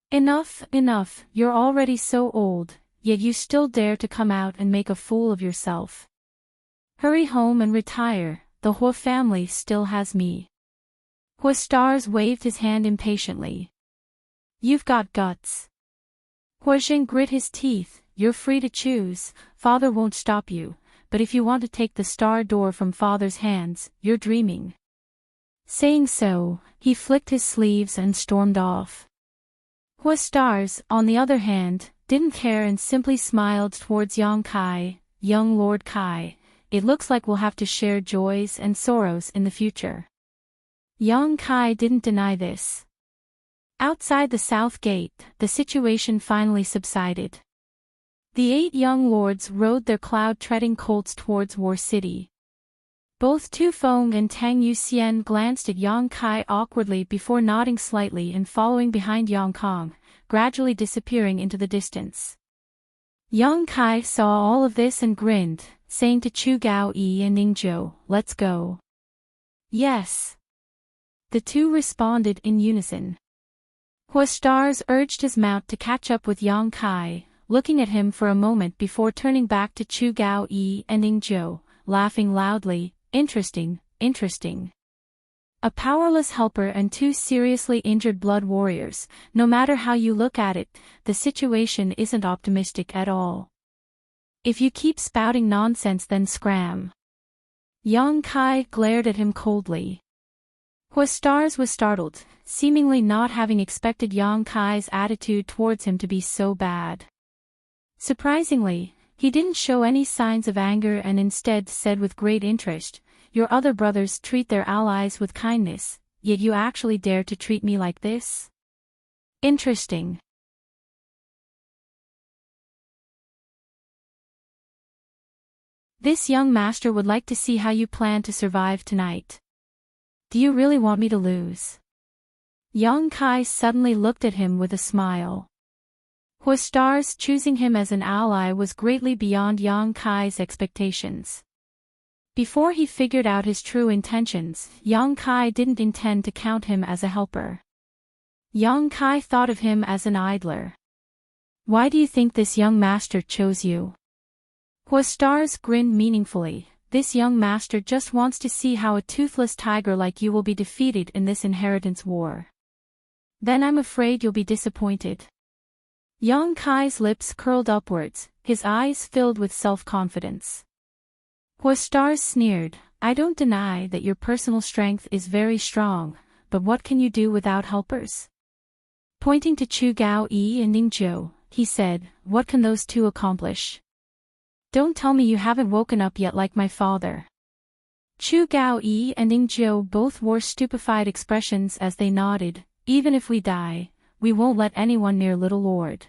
S1: Enough, enough, you're already so old, yet you still dare to come out and make a fool of yourself. Hurry home and retire, the Hua family still has me. Hua Stars waved his hand impatiently. You've got guts. Hua Zheng grit his teeth. You're free to choose, father won't stop you, but if you want to take the star door from father's hands, you're dreaming. Saying so, he flicked his sleeves and stormed off. Hua Stars, on the other hand, didn't care and simply smiled towards Yang Kai. Young Lord Kai, it looks like we'll have to share joys and sorrows in the future. Yang Kai didn't deny this. Outside the south gate, the situation finally subsided. The 8 young lords rode their cloud-treading colts towards War City. Both Tu Feng and Tang Yuxian glanced at Yang Kai awkwardly before nodding slightly and following behind Yang Kong, gradually disappearing into the distance. Yang Kai saw all of this and grinned, saying to Chu Gao Yi and Ning Zhou, "Let's go." Yes. The two responded in unison. Hua Stars urged his mount to catch up with Yang Kai, looking at him for a moment before turning back to Chu Gao Yi and Ning Zhou, laughing loudly. Interesting, interesting. A powerless helper and 2 seriously injured blood warriors, no matter how you look at it, the situation isn't optimistic at all. If you keep spouting nonsense then scram. Yang Kai glared at him coldly. Hua Stars was startled, seemingly not having expected Yang Kai's attitude towards him to be so bad. Surprisingly, he didn't show any signs of anger and instead said with great interest, "Your other brothers treat their allies with kindness, yet you actually dare to treat me like this? Interesting." This young master would like to see how you plan to survive tonight. Do you really want me to lose? Yang Kai suddenly looked at him with a smile. Hua Stars choosing him as an ally was greatly beyond Yang Kai's expectations. Before he figured out his true intentions, Yang Kai didn't intend to count him as a helper. Yang Kai thought of him as an idler. Why do you think this young master chose you? Hua Stars grinned meaningfully. This young master just wants to see how a toothless tiger like you will be defeated in this inheritance war. Then I'm afraid you'll be disappointed. Yang Kai's lips curled upwards, his eyes filled with self-confidence. Hua Stars sneered, "I don't deny that your personal strength is very strong, but what can you do without helpers?" Pointing to Chu Gao Yi and Ning Zhou, he said, "What can those 2 accomplish? Don't tell me you haven't woken up yet like my father." Chu Gao Yi and Ning Zhou both wore stupefied expressions as they nodded. "Even if we die, we won't let anyone near little lord."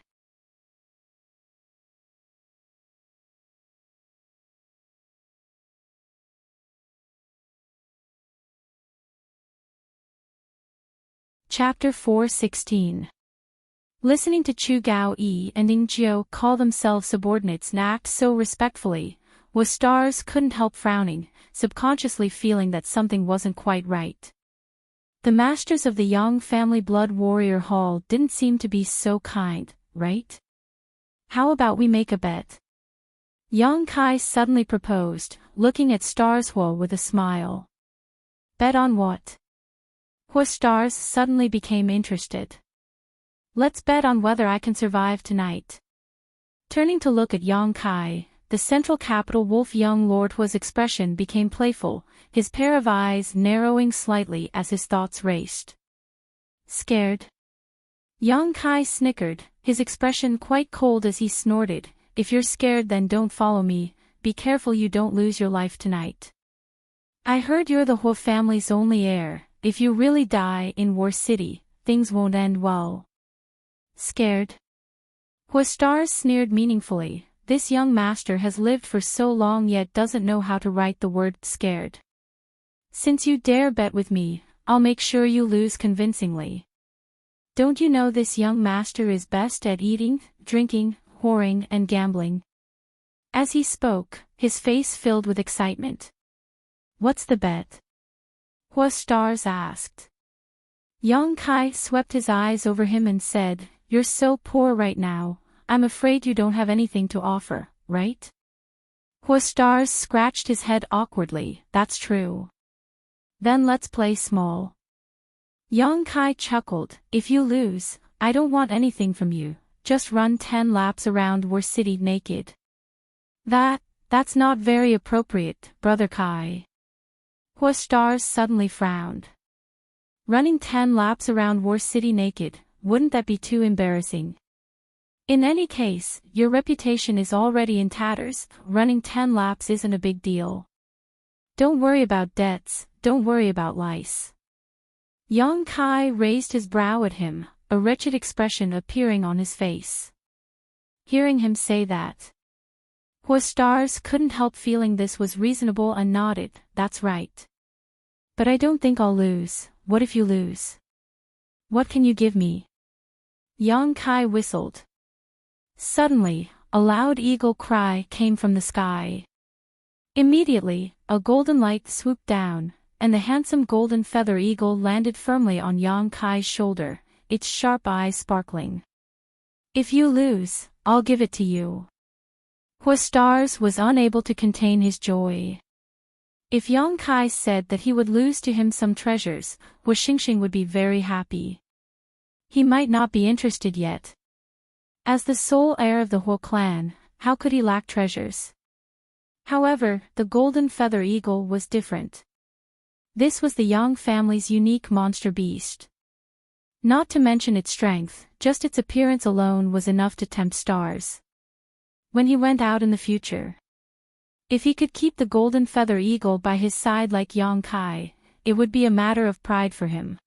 S1: Chapter 4:16. Listening to Chu Gao Yi and Ning Zhou call themselves subordinates and act so respectfully, Hua Stars couldn't help frowning, subconsciously feeling that something wasn't quite right. The masters of the Yang family blood warrior hall didn't seem to be so kind, right? How about we make a bet? Yang Kai suddenly proposed, looking at Stars Hua with a smile. Bet on what? Hua Stars suddenly became interested. Let's bet on whether I can survive tonight. Turning to look at Yang Kai, the central capital wolf young lord Hua's expression became playful, his pair of eyes narrowing slightly as his thoughts raced. Scared? Yang Kai snickered, his expression quite cold as he snorted, "If you're scared then don't follow me, be careful you don't lose your life tonight. I heard you're the Hua family's only heir, if you really die in War City, things won't end well." Scared? Hua Stars sneered meaningfully, this young master has lived for so long yet doesn't know how to write the word scared. Since you dare bet with me, I'll make sure you lose convincingly. Don't you know this young master is best at eating, drinking, whoring and gambling? As he spoke, his face filled with excitement. What's the bet? Hua Stars asked. Yang Kai swept his eyes over him and said, You're so poor right now, I'm afraid you don't have anything to offer, right? Hua Stars scratched his head awkwardly, That's true. Then let's play small. Yang Kai chuckled, If you lose, I don't want anything from you, just run 10 laps around War City naked. That's not very appropriate, Brother Kai. Hua Stars suddenly frowned. Running 10 laps around War City naked, wouldn't that be too embarrassing? In any case, your reputation is already in tatters, running 10 laps isn't a big deal. Don't worry about debts, don't worry about lice. Yang Kai raised his brow at him, a wretched expression appearing on his face. Hearing him say that, Hua Stars couldn't help feeling this was reasonable and nodded, That's right. But I don't think I'll lose. What if you lose? What can you give me? Yang Kai whistled. Suddenly, a loud eagle cry came from the sky. Immediately, a golden light swooped down, and the handsome golden feather eagle landed firmly on Yang Kai's shoulder, its sharp eyes sparkling. If you lose, I'll give it to you. Hua Stars was unable to contain his joy. If Yang Kai said that he would lose to him some treasures, Hua Xingxing would be very happy. He might not be interested yet. As the sole heir of the Hua clan, how could he lack treasures? However, the golden feather eagle was different. This was the Yang family's unique monster beast. Not to mention its strength, just its appearance alone was enough to tempt stars. When he went out in the future, if he could keep the golden feather eagle by his side like Yang Kai, it would be a matter of pride for him.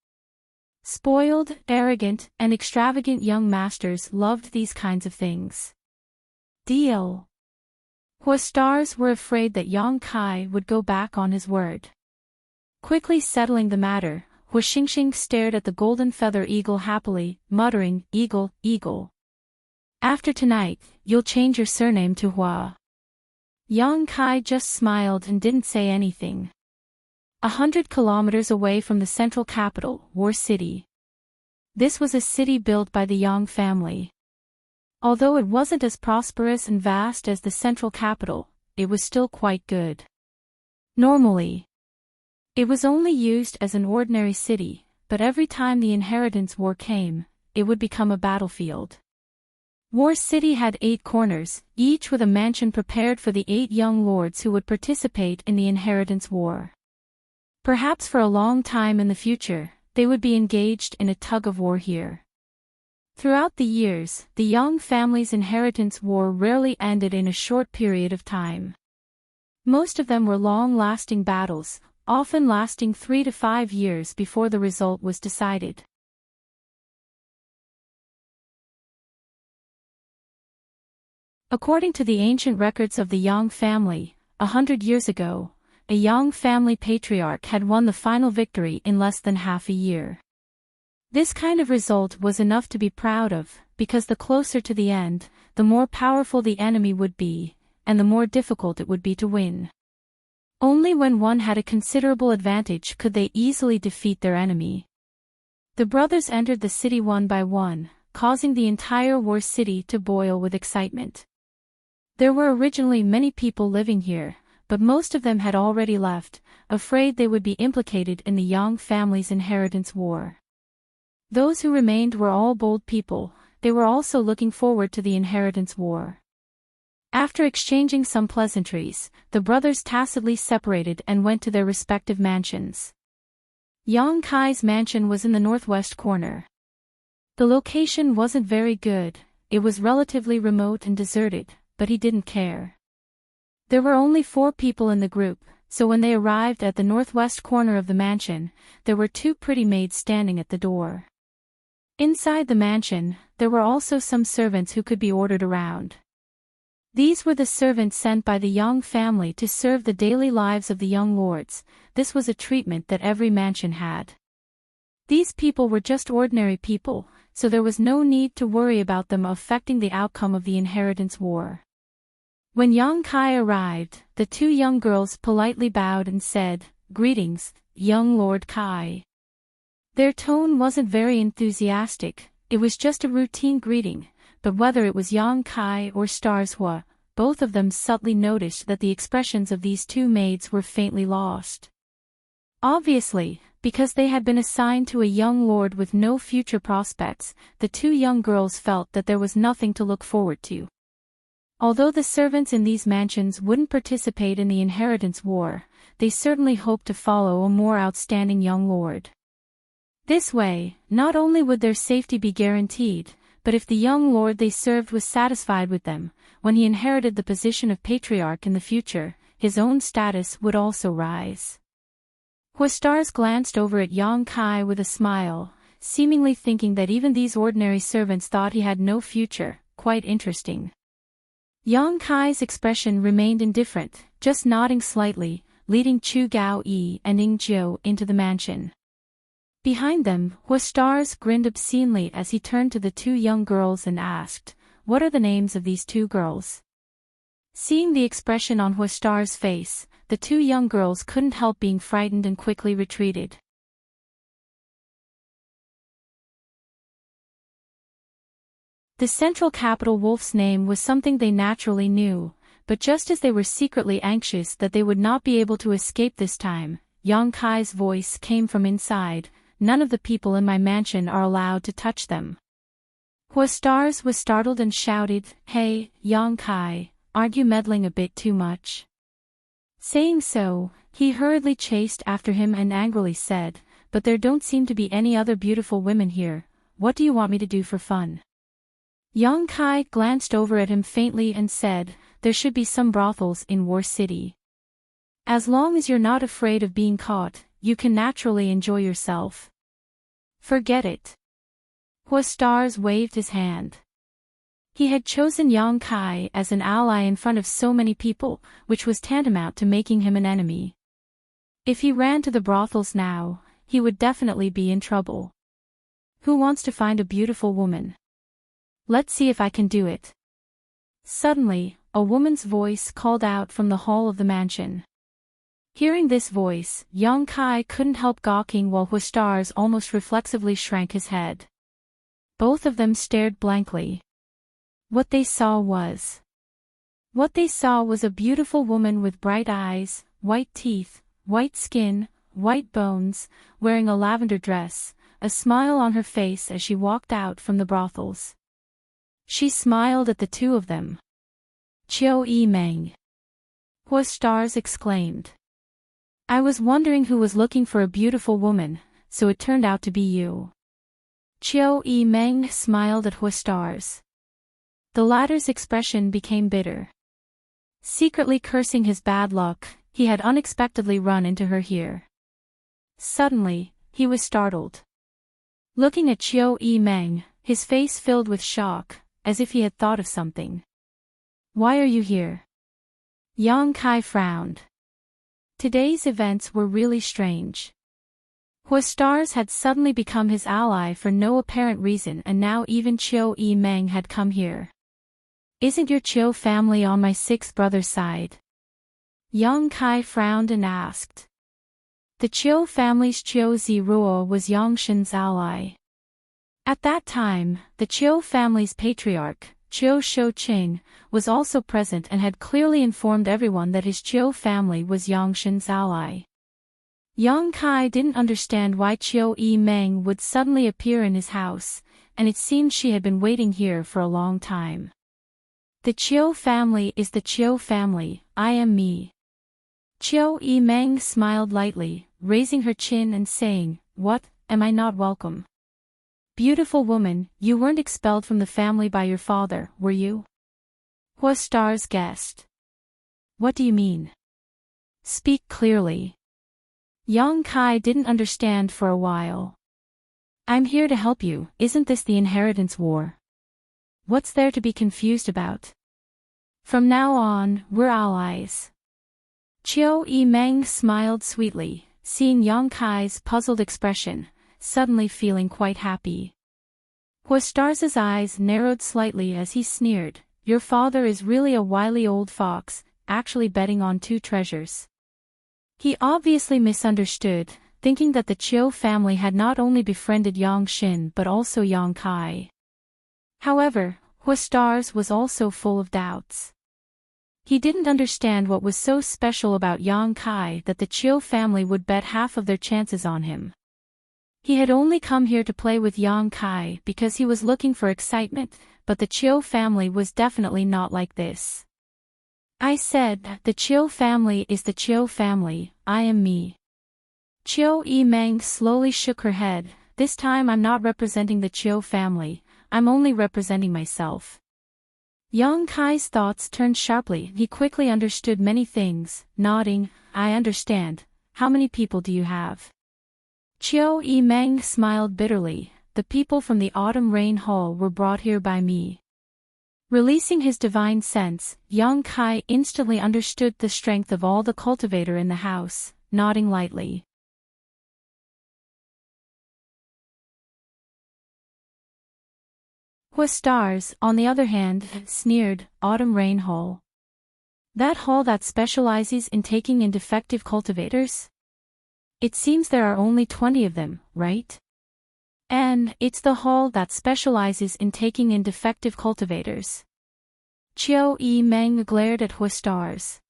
S1: Spoiled, arrogant, and extravagant young masters loved these kinds of things. Deal. Hua Stars were afraid that Yang Kai would go back on his word. Quickly settling the matter, Hua Xingxing stared at the golden feather eagle happily, muttering, Eagle, eagle. After tonight, you'll change your surname to Hua. Yang Kai just smiled and didn't say anything. 100 kilometers away from the central capital, War City. This was a city built by the Yang family. Although it wasn't as prosperous and vast as the central capital, it was still quite good. Normally, it was only used as an ordinary city, but every time the inheritance war came, it would become a battlefield. War City had 8 corners, each with a mansion prepared for the 8 young lords who would participate in the inheritance war. Perhaps for a long time in the future, they would be engaged in a tug-of-war here. Throughout the years, the Yang family's inheritance war rarely ended in a short period of time. Most of them were long-lasting battles, often lasting 3 to 5 years before the result was decided. According to the ancient records of the Yang family, 100 years ago, a Yang family patriarch had won the final victory in less than half a year. This kind of result was enough to be proud of, because the closer to the end, the more powerful the enemy would be, and the more difficult it would be to win. Only when one had a considerable advantage could they easily defeat their enemy. The brothers entered the city one by one, causing the entire War City to boil with excitement. There were originally many people living here, but most of them had already left, afraid they would be implicated in the Yang family's inheritance war. Those who remained were all bold people, they were also looking forward to the inheritance war. After exchanging some pleasantries, the brothers tacitly separated and went to their respective mansions. Yang Kai's mansion was in the northwest corner. The location wasn't very good, it was relatively remote and deserted, but he didn't care. There were only 4 people in the group, so when they arrived at the northwest corner of the mansion, there were 2 pretty maids standing at the door. Inside the mansion, there were also some servants who could be ordered around. These were the servants sent by the Yang family to serve the daily lives of the young lords. This was a treatment that every mansion had. These people were just ordinary people, so there was no need to worry about them affecting the outcome of the inheritance war. When Yang Kai arrived, the two young girls politely bowed and said, "Greetings, young Lord Kai." Their tone wasn't very enthusiastic, it was just a routine greeting, but whether it was Yang Kai or Stars Hua, both of them subtly noticed that the expressions of these two maids were faintly lost. Obviously, because they had been assigned to a young lord with no future prospects, the two young girls felt that there was nothing to look forward to. Although the servants in these mansions wouldn't participate in the inheritance war, they certainly hoped to follow a more outstanding young lord. This way, not only would their safety be guaranteed, but if the young lord they served was satisfied with them, when he inherited the position of patriarch in the future, his own status would also rise. Huastars glanced over at Yang Kai with a smile, seemingly thinking that even these ordinary servants thought he had no future. Quite interesting. Yang Kai's expression remained indifferent, just nodding slightly, leading Chu Gao-yi and Ing Jiu into the mansion. Behind them, Huastars grinned obscenely as he turned to the two young girls and asked, "What are the names of these two girls?" Seeing the expression on Huastars' face, the two young girls couldn't help being frightened and quickly retreated. The central capital Wolf's name was something they naturally knew, but just as they were secretly anxious that they would not be able to escape this time, Yang Kai's voice came from inside, "None of the people in my mansion are allowed to touch them." Huastars was startled and shouted, "Hey, Yang Kai, aren't you meddling a bit too much?" Saying so, he hurriedly chased after him and angrily said, "But there don't seem to be any other beautiful women here, what do you want me to do for fun?" Yang Kai glanced over at him faintly and said, "There should be some brothels in War City. As long as you're not afraid of being caught, you can naturally enjoy yourself." "Forget it." Huastars waved his hand. He had chosen Yang Kai as an ally in front of so many people, which was tantamount to making him an enemy. If he ran to the brothels now, he would definitely be in trouble. Who wants to find a beautiful woman? Let's see if I can do it. Suddenly, a woman's voice called out from the hall of the mansion. Hearing this voice, Yang Kai couldn't help gawking while Huastars almost reflexively shrank his head. Both of them stared blankly. What they saw was a beautiful woman with bright eyes, white teeth, white skin, white bones, wearing a lavender dress, a smile on her face as she walked out from the brothels. She smiled at the two of them. "Chiu Yi Meng," Huastars exclaimed. "I was wondering who was looking for a beautiful woman, so it turned out to be you." Chiu Yi Meng smiled at Huastars. The latter's expression became bitter. Secretly cursing his bad luck, he had unexpectedly run into her here. Suddenly, he was startled. Looking at Chiu Yi Meng, his face filled with shock, as if he had thought of something. "Why are you here?" Yang Kai frowned. Today's events were really strange. Huastars had suddenly become his ally for no apparent reason, and now even Chiu Yi Meng had come here. "Isn't your Chiu family on my sixth brother's side?" Yang Kai frowned and asked. The Chiu family's Chiu Ziruo was Yang Shen's ally. At that time, the Chiu family's patriarch, Chiu Shouqing, was also present and had clearly informed everyone that his Chiu family was Yang Shen's ally. Yang Kai didn't understand why Chiu Yi Meng would suddenly appear in his house, and it seemed she had been waiting here for a long time. "The Chiu family is the Chiu family, I am me." Chiu Yi Meng smiled lightly, raising her chin and saying, "What, am I not welcome?" "Beautiful woman, you weren't expelled from the family by your father, were you?" Huastars guessed. "What do you mean? Speak clearly." Yang Kai didn't understand for a while. "I'm here to help you, isn't this the inheritance war? What's there to be confused about? From now on, we're allies." Chiu Yi Meng smiled sweetly, seeing Yang Kai's puzzled expression, suddenly feeling quite happy. Huastars' eyes narrowed slightly as he sneered, your father is really a wily old fox, actually betting on two treasures. He obviously misunderstood, thinking that the Chiu family had not only befriended Yang Xin but also Yang Kai. However, Huastars was also full of doubts. He didn't understand what was so special about Yang Kai that the Chiu family would bet half of their chances on him. He had only come here to play with Yang Kai because he was looking for excitement, but the Chiu family was definitely not like this. I said, the Chiu family is the Chiu family, I am me. Chiu Yimeng slowly shook her head. This time I'm not representing the Chiu family, I'm only representing myself. Yang Kai's thoughts turned sharply. He quickly understood many things, nodding, I understand. How many people do you have? Chiu Yimeng smiled bitterly. The people from the Autumn Rain Hall were brought here by me. Releasing his divine sense, Yang Kai instantly understood the strength of all the cultivator in the house, nodding lightly. Huastars, on the other hand, sneered, Autumn Rain Hall. That hall that specializes in taking in defective cultivators? It seems there are only 20 of them, right? And it's the hall that specializes in taking in defective cultivators. Chiu Yimeng glared at Huastars.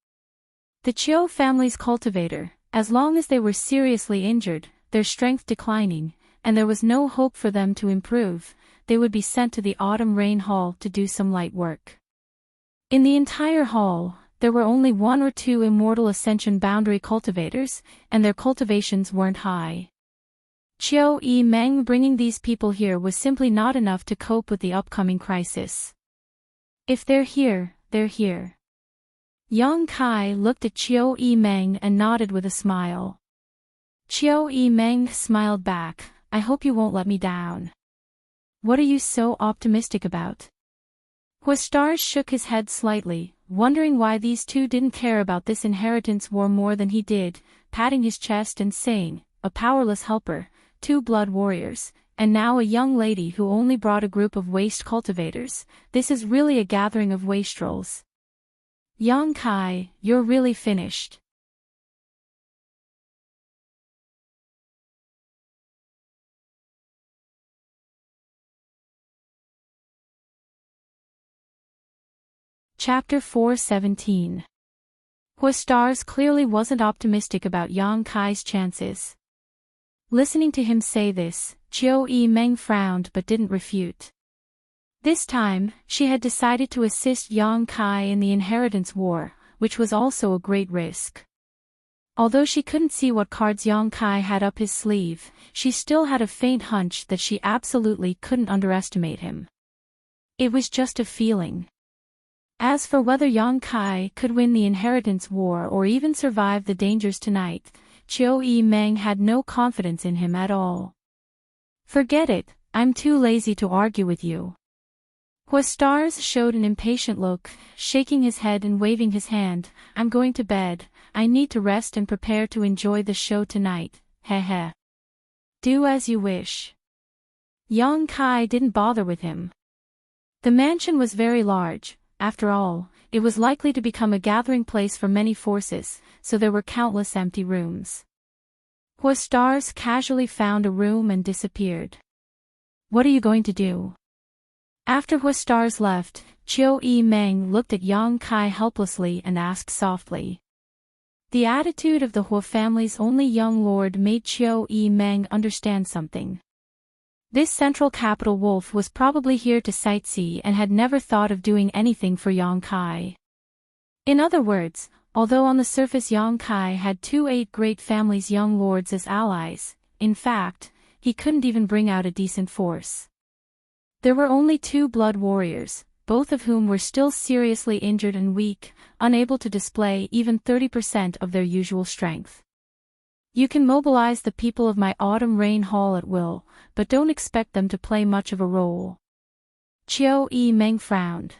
S1: The Chiu family's cultivator, as long as they were seriously injured, their strength declining, and there was no hope for them to improve, they would be sent to the Autumn Rain Hall to do some light work. In the entire hall, there were only 1 or 2 immortal ascension boundary cultivators, and their cultivations weren't high. Chiu Yimeng bringing these people here was simply not enough to cope with the upcoming crisis. If they're here, they're here. Yang Kai looked at Chiu Yimeng and nodded with a smile. Chiu Yimeng smiled back, I hope you won't let me down. What are you so optimistic about? Huastars shook his head slightly, wondering why these two didn't care about this inheritance war more than he did, patting his chest and saying, a powerless helper, 2 blood warriors, and now a young lady who only brought a group of waste cultivators. This is really a gathering of wastrels. Yang Kai, you're really finished. Chapter 4:17. Huastars clearly wasn't optimistic about Yang Kai's chances. Listening to him say this, Chiu Yimeng frowned but didn't refute. This time, she had decided to assist Yang Kai in the inheritance war, which was also a great risk. Although she couldn't see what cards Yang Kai had up his sleeve, she still had a faint hunch that she absolutely couldn't underestimate him. It was just a feeling. As for whether Yang Kai could win the inheritance war or even survive the dangers tonight, Chiu Yimeng had no confidence in him at all. Forget it, I'm too lazy to argue with you. Huastars showed an impatient look, shaking his head and waving his hand, I'm going to bed, I need to rest and prepare to enjoy the show tonight, heh. Do as you wish. Yang Kai didn't bother with him. The mansion was very large. After all, it was likely to become a gathering place for many forces, so there were countless empty rooms. Huastars casually found a room and disappeared. What are you going to do? After Huastars left, Chiu Yimeng looked at Yang Kai helplessly and asked softly. The attitude of the Hua family's only young lord made Chiu Yimeng understand something. This central capital wolf was probably here to sightsee and had never thought of doing anything for Yang Kai. In other words, although on the surface Yang Kai had 8 great families' young lords as allies, in fact, he couldn't even bring out a decent force. There were only 2 blood warriors, both of whom were still seriously injured and weak, unable to display even 30% of their usual strength. You can mobilize the people of my Autumn Rain Hall at will, but don't expect them to play much of a role. Chiu Yimeng frowned.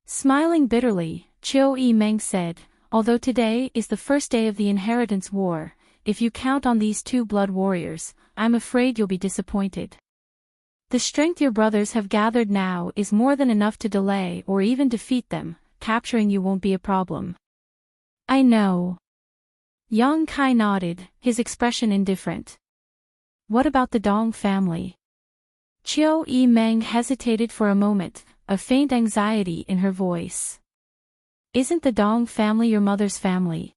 S1: Smiling bitterly, Chiu Yimeng said, although today is the first day of the inheritance war, if you count on these 2 blood warriors, I'm afraid you'll be disappointed. The strength your brothers have gathered now is more than enough to delay or even defeat them. Capturing you won't be a problem. I know. Yang Kai nodded, his expression indifferent. What about the Dong family? Chiu Meng hesitated for a moment, a faint anxiety in her voice. Isn't the Dong family your mother's family?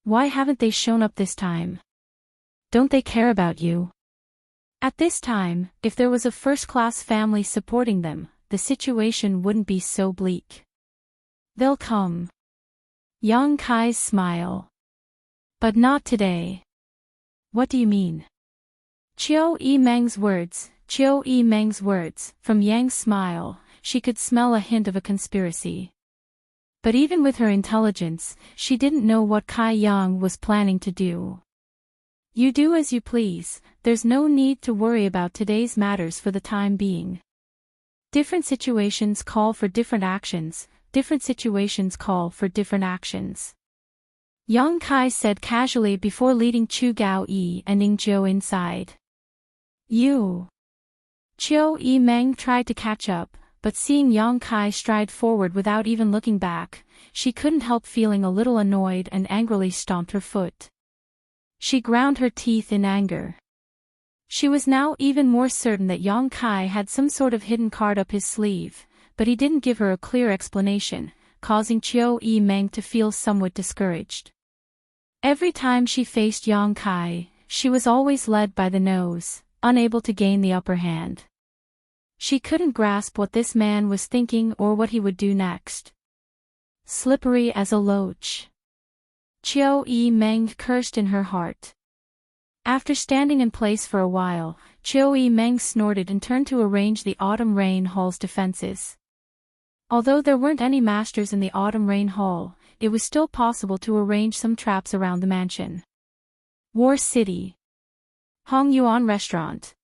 S1: Why haven't they shown up this time? Don't they care about you? At this time, if there was a first-class family supporting them, the situation wouldn't be so bleak. They'll come. Yang Kai's smile. But not today. What do you mean? Chiu Meng's words, from Yang's smile, she could smell a hint of a conspiracy. But even with her intelligence, she didn't know what Kai Yang was planning to do. You do as you please, there's no need to worry about today's matters for the time being. Different situations call for different actions, different situations call for different actions. Yang Kai said casually before leading Chu Gaoyi and Ning Zhou inside. You. Chiu Meng tried to catch up, but seeing Yang Kai stride forward without even looking back, she couldn't help feeling a little annoyed and angrily stomped her foot. She ground her teeth in anger. She was now even more certain that Yang Kai had some sort of hidden card up his sleeve, but he didn't give her a clear explanation, causing Chiu Meng to feel somewhat discouraged. Every time she faced Yang Kai, she was always led by the nose, unable to gain the upper hand. She couldn't grasp what this man was thinking or what he would do next. Slippery as a loach. Chiu Meng cursed in her heart. After standing in place for a while, Chiu Meng snorted and turned to arrange the Autumn Rain Hall's defenses. Although there weren't any masters in the Autumn Rain Hall, it was still possible to arrange some traps around the mansion. War City. Hong Yuan Restaurant.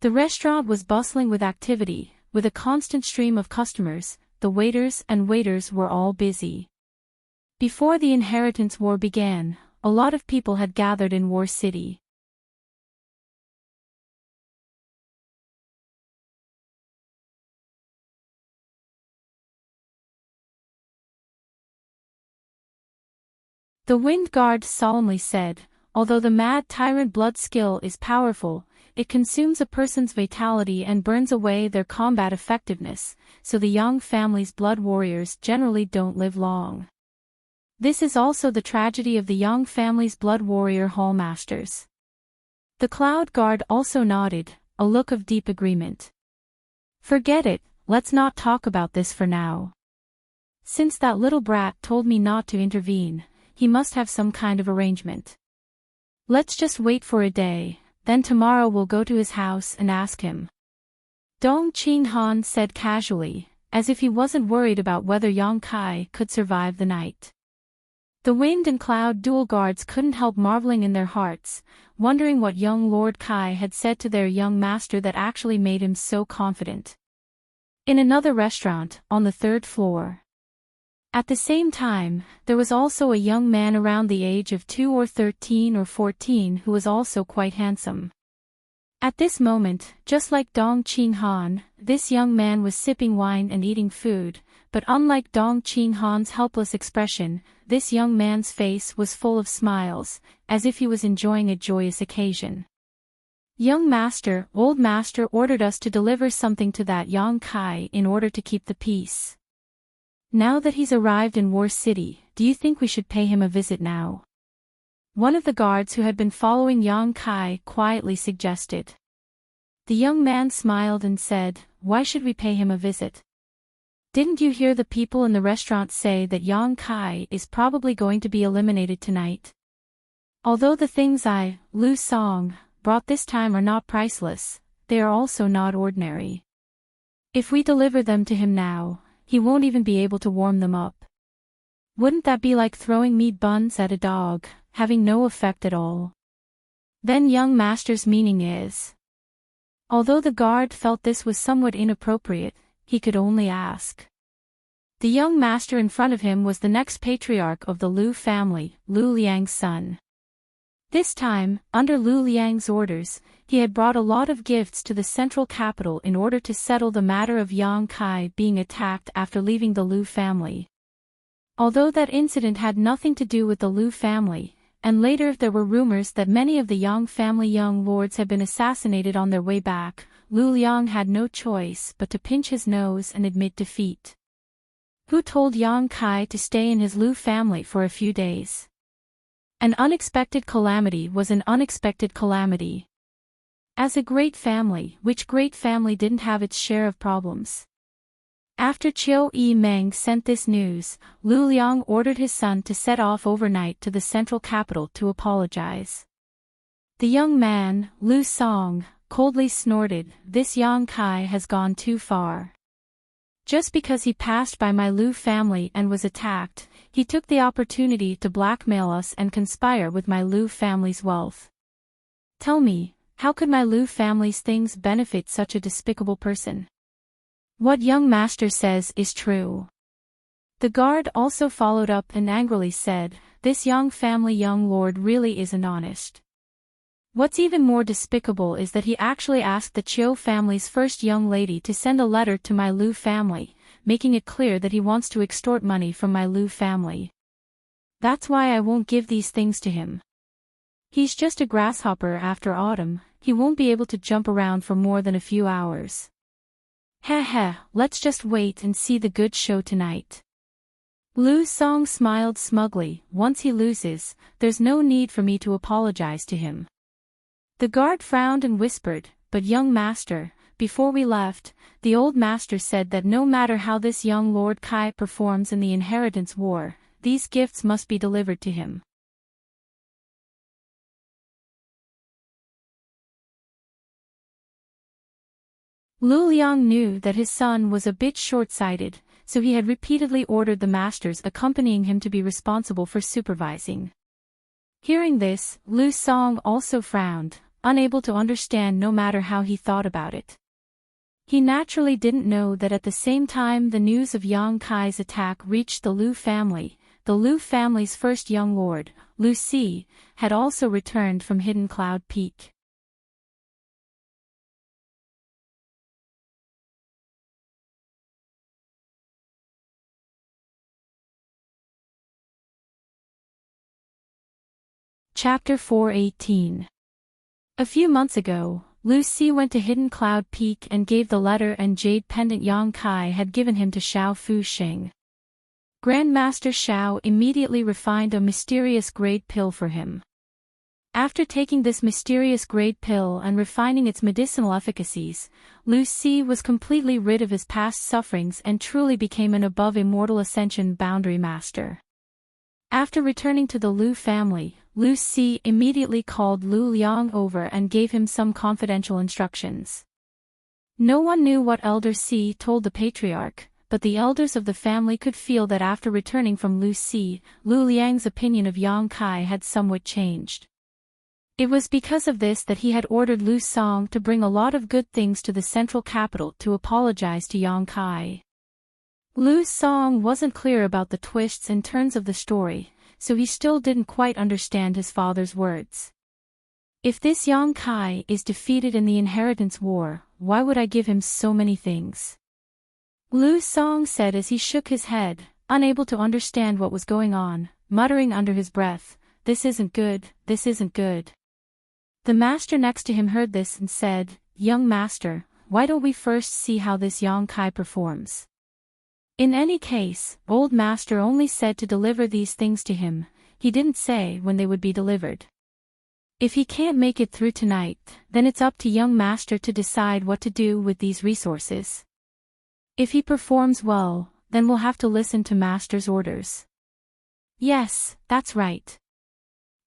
S1: The restaurant was bustling with activity, with a constant stream of customers. The waiters were all busy. Before the Inheritance War began, a lot of people had gathered in War City. The Wind Guard solemnly said, although the Mad Tyrant blood skill is powerful, it consumes a person's vitality and burns away their combat effectiveness, so the Yang family's blood warriors generally don't live long. This is also the tragedy of the Yang family's blood warrior hall masters. The Cloud Guard also nodded, a look of deep agreement. Forget it, let's not talk about this for now. Since that little brat told me not to intervene, he must have some kind of arrangement. Let's just wait for a day, then tomorrow we'll go to his house and ask him. Dong Qinghan said casually, as if he wasn't worried about whether Yang Kai could survive the night. The Wind and Cloud dual guards couldn't help marveling in their hearts, wondering what young Lord Kai had said to their young master that actually made him so confident. In another restaurant, on the 3rd floor. At the same time, there was also a young man around the age of 2 or 13 or 14 who was also quite handsome. At this moment, just like Dong Qinghan, this young man was sipping wine and eating food, but unlike Dong Qinghan's helpless expression, this young man's face was full of smiles, as if he was enjoying a joyous occasion. Young master, old master ordered us to deliver something to that Yang Kai in order to keep the peace. Now that he's arrived in War City, do you think we should pay him a visit now? One of the guards who had been following Yang Kai quietly suggested. The young man smiled and said, why should we pay him a visit? Didn't you hear the people in the restaurant say that Yang Kai is probably going to be eliminated tonight? Although the things Lu Song, brought this time are not priceless, they are also not ordinary. If we deliver them to him now, he won't even be able to warm them up. Wouldn't that be like throwing meat buns at a dog, having no effect at all? Then young master's meaning is. Although the guard felt this was somewhat inappropriate, he could only ask. The young master in front of him was the next patriarch of the Lu family, Lu Liang's son. This time, under Lu Liang's orders, he had brought a lot of gifts to the central capital in order to settle the matter of Yang Kai being attacked after leaving the Lu family. Although that incident had nothing to do with the Lu family, and later there were rumors that many of the Yang family young lords had been assassinated on their way back, Lu Liang had no choice but to pinch his nose and admit defeat. Who told Yang Kai to stay in his Lu family for a few days? An unexpected calamity was an unexpected calamity. As a great family, which great family didn't have its share of problems? After Chiu Yi Meng sent this news, Lu Liang ordered his son to set off overnight to the central capital to apologize. The young man, Lu Song, coldly snorted, "This Yang Kai has gone too far. Just because he passed by my Lu family and was attacked, he took the opportunity to blackmail us and conspire with my Lu family's wealth. Tell me, how could my Lu family's things benefit such a despicable person? What young master says is true." The guard also followed up and angrily said, "This Yang family young lord really isn't honest. What's even more despicable is that he actually asked the Chiu family's first young lady to send a letter to my Lu family, making it clear that he wants to extort money from my Lu family. That's why I won't give these things to him. He's just a grasshopper after autumn, he won't be able to jump around for more than a few hours. Heh, let's just wait and see the good show tonight." Lu Song smiled smugly, "Once he loses, there's no need for me to apologize to him." The guard frowned and whispered, "But young master, before we left, the old master said that no matter how this young Lord Kai performs in the inheritance war, these gifts must be delivered to him." Lu Liang knew that his son was a bit short-sighted, so he had repeatedly ordered the masters accompanying him to be responsible for supervising. Hearing this, Lu Song also frowned, unable to understand no matter how he thought about it. He naturally didn't know that at the same time the news of Yang Kai's attack reached the Lu family, the Lu family's first young lord, Lu Si, had also returned from Hidden Cloud Peak. Chapter 418. A few months ago, Lu Si went to Hidden Cloud Peak and gave the letter and jade pendant Yang Kai had given him to Xiao Fu Xing. Grandmaster Xiao immediately refined a mysterious grade pill for him. After taking this mysterious grade pill and refining its medicinal efficacies, Lu Si was completely rid of his past sufferings and truly became an above immortal ascension boundary master. After returning to the Lu family, Lu Si immediately called Lu Liang over and gave him some confidential instructions. No one knew what Elder Si told the patriarch, but the elders of the family could feel that after returning from Lu Si, Lu Liang's opinion of Yang Kai had somewhat changed. It was because of this that he had ordered Lu Song to bring a lot of good things to the central capital to apologize to Yang Kai. Lu Song wasn't clear about the twists and turns of the story, so he still didn't quite understand his father's words. If this Yang Kai is defeated in the inheritance war, why would I give him so many things? Lu Song said as he shook his head, unable to understand what was going on, muttering under his breath, "This isn't good, this isn't good." The master next to him heard this and said, "Young master, why don't we first see how this Yang Kai performs?" In any case, old master only said to deliver these things to him, he didn't say when they would be delivered. If he can't make it through tonight, then it's up to young master to decide what to do with these resources. If he performs well, then we'll have to listen to master's orders. Yes, that's right.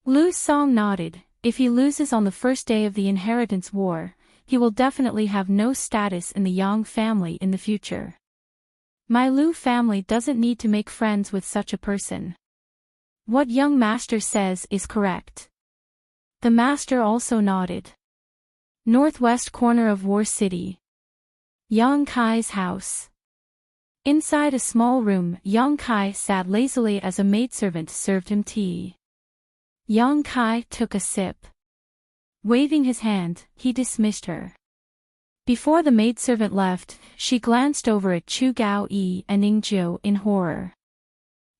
S1: Lu Song nodded. If he loses on the first day of the inheritance war, he will definitely have no status in the Yang family in the future. My Lu family doesn't need to make friends with such a person. What young master says is correct. The master also nodded. Northwest corner of War City. Yang Kai's house. Inside a small room, Yang Kai sat lazily as a maidservant served him tea. Yang Kai took a sip. Waving his hand, he dismissed her. Before the maidservant left, she glanced over at Chu Gao-yi and Ning Jiu in horror.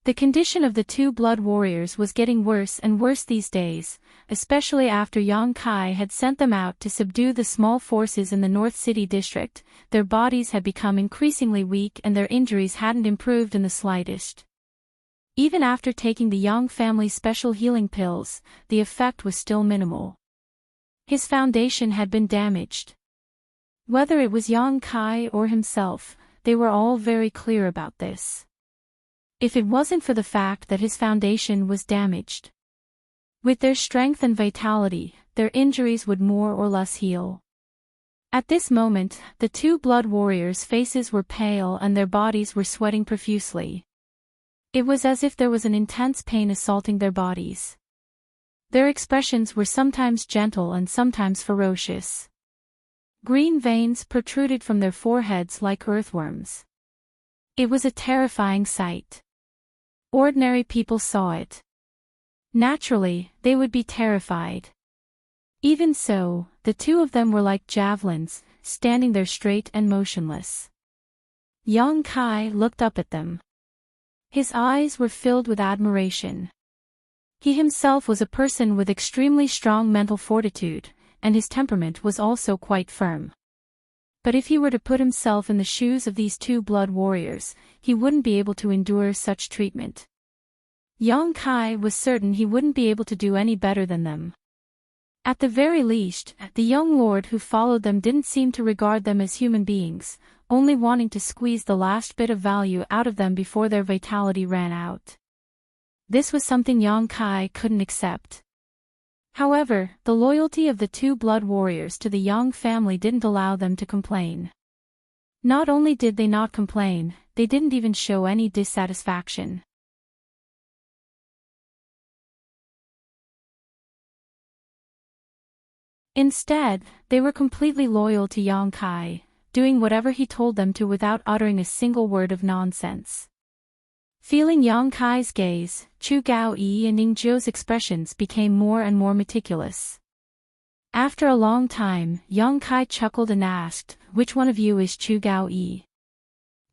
S1: The condition of the two blood warriors was getting worse and worse these days, especially after Yang Kai had sent them out to subdue the small forces in the North City district. Their bodies had become increasingly weak and their injuries hadn't improved in the slightest. Even after taking the Yang family's special healing pills, the effect was still minimal. His foundation had been damaged. Whether it was Yang Kai or himself, they were all very clear about this. If it wasn't for the fact that his foundation was damaged. With their strength and vitality, their injuries would more or less heal. At this moment, the two blood warriors' faces were pale and their bodies were sweating profusely. It was as if there was an intense pain assaulting their bodies. Their expressions were sometimes gentle and sometimes ferocious. Green veins protruded from their foreheads like earthworms. It was a terrifying sight. Ordinary people saw it. Naturally, they would be terrified. Even so, the two of them were like javelins, standing there straight and motionless. Yang Kai looked up at them. His eyes were filled with admiration. He himself was a person with extremely strong mental fortitude, and his temperament was also quite firm. But if he were to put himself in the shoes of these two blood warriors, he wouldn't be able to endure such treatment. Yang Kai was certain he wouldn't be able to do any better than them. At the very least, the young lord who followed them didn't seem to regard them as human beings, only wanting to squeeze the last bit of value out of them before their vitality ran out. This was something Yang Kai couldn't accept. However, the loyalty of the two blood warriors to the Yang family didn't allow them to complain. Not only did they not complain, they didn't even show any dissatisfaction. Instead, they were completely loyal to Yang Kai, doing whatever he told them to without uttering a single word of nonsense. Feeling Yang Kai's gaze, Chu Gao-yi and Ning Jiu's expressions became more and more meticulous. After a long time, Yang Kai chuckled and asked, "Which one of you is Chu Gao-yi?"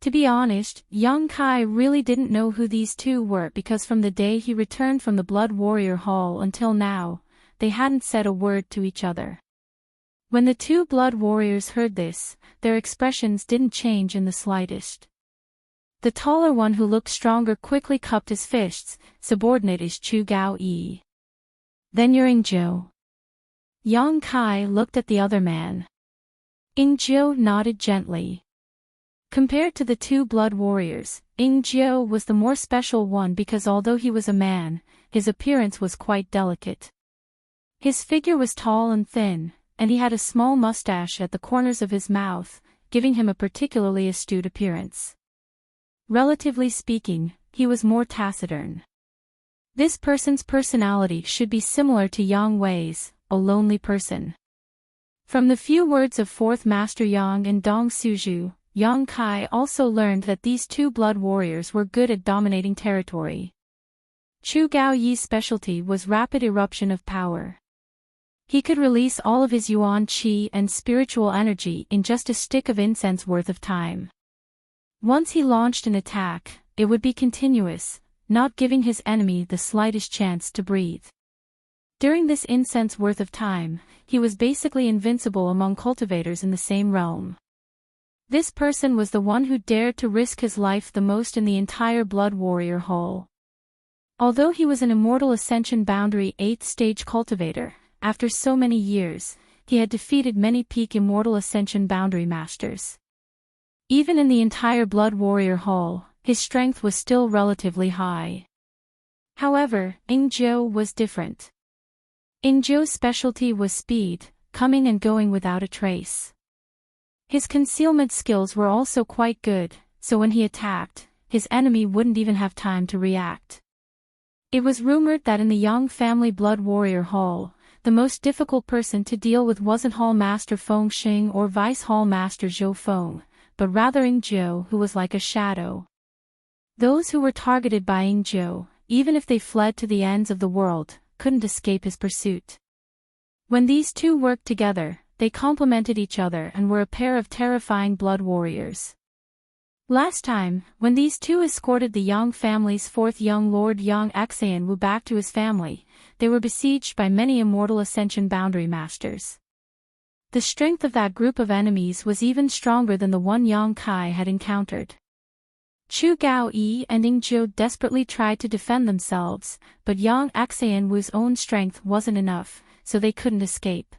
S1: To be honest, Yang Kai really didn't know who these two were because from the day he returned from the Blood Warrior Hall until now, they hadn't said a word to each other. When the two blood warriors heard this, their expressions didn't change in the slightest. The taller one who looked stronger quickly cupped his fists. "Subordinate is Chu Gao-yi. Then you're Ing Jiu." Yang Kai looked at the other man. Ing Jiu nodded gently. Compared to the two blood warriors, Ing Jiu was the more special one because although he was a man, his appearance was quite delicate. His figure was tall and thin, and he had a small mustache at the corners of his mouth, giving him a particularly astute appearance. Relatively speaking, he was more taciturn. This person's personality should be similar to Yang Wei's, a lonely person. From the few words of Fourth Master Yang and Dong Suju, Yang Kai also learned that these two blood warriors were good at dominating territory. Chu Gao-yi's specialty was rapid eruption of power. He could release all of his yuan qi and spiritual energy in just a stick of incense worth of time. Once he launched an attack, it would be continuous, not giving his enemy the slightest chance to breathe. During this incense worth of time, he was basically invincible among cultivators in the same realm. This person was the one who dared to risk his life the most in the entire Blood Warrior Hall. Although he was an Immortal Ascension Boundary 8th stage cultivator, after so many years, he had defeated many peak Immortal Ascension Boundary Masters. Even in the entire Blood Warrior Hall, his strength was still relatively high. However, Ing Jiu was different. Ing Jiu's specialty was speed, coming and going without a trace. His concealment skills were also quite good, so when he attacked, his enemy wouldn't even have time to react. It was rumored that in the Yang family Blood Warrior Hall, the most difficult person to deal with wasn't Hall Master Feng Xing or Vice Hall Master Zhou Feng, but rather Ing Jiu, who was like a shadow. Those who were targeted by Ing Jiu, even if they fled to the ends of the world, couldn't escape his pursuit. When these two worked together, they complemented each other and were a pair of terrifying blood warriors. Last time, when these two escorted the Yang family's fourth young lord Yang Xayan back to his family, they were besieged by many immortal Ascension Boundary Masters. The strength of that group of enemies was even stronger than the one Yang Kai had encountered. Chu Gao-yi and Ing Jiu desperately tried to defend themselves, but Yang Xayan's own strength wasn't enough, so they couldn't escape.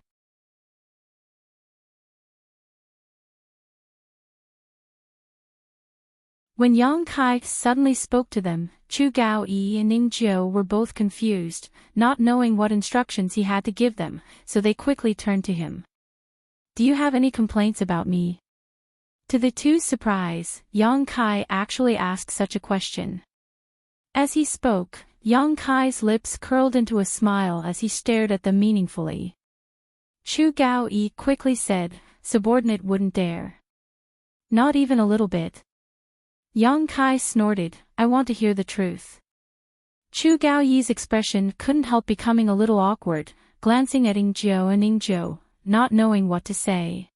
S1: When Yang Kai suddenly spoke to them, Chu Gao-yi and Ning Jiu were both confused, not knowing what instructions he had to give them, so they quickly turned to him. "Do you have any complaints about me?" To the two's surprise, Yang Kai actually asked such a question. As he spoke, Yang Kai's lips curled into a smile as he stared at them meaningfully. Chu Gao-yi quickly said, "Subordinate wouldn't dare." "Not even a little bit?" Yang Kai snorted, "I want to hear the truth." Chu Gao-yi's expression couldn't help becoming a little awkward, glancing at Ing Jiu and Ning Jiu, not knowing what to say.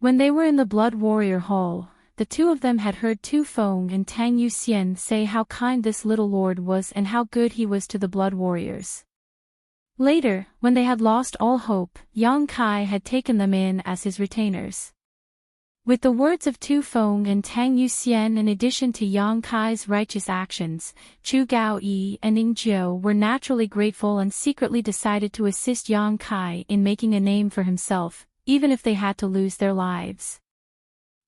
S1: When they were in the Blood Warrior Hall, the two of them had heard Tu Feng and Tang Yuxian say how kind this little lord was and how good he was to the Blood Warriors. Later, when they had lost all hope, Yang Kai had taken them in as his retainers. With the words of Tu Feng and Tang Yuxian in addition to Yang Kai's righteous actions, Chu Gao-yi and Ing Jiu were naturally grateful and secretly decided to assist Yang Kai in making a name for himself, even if they had to lose their lives.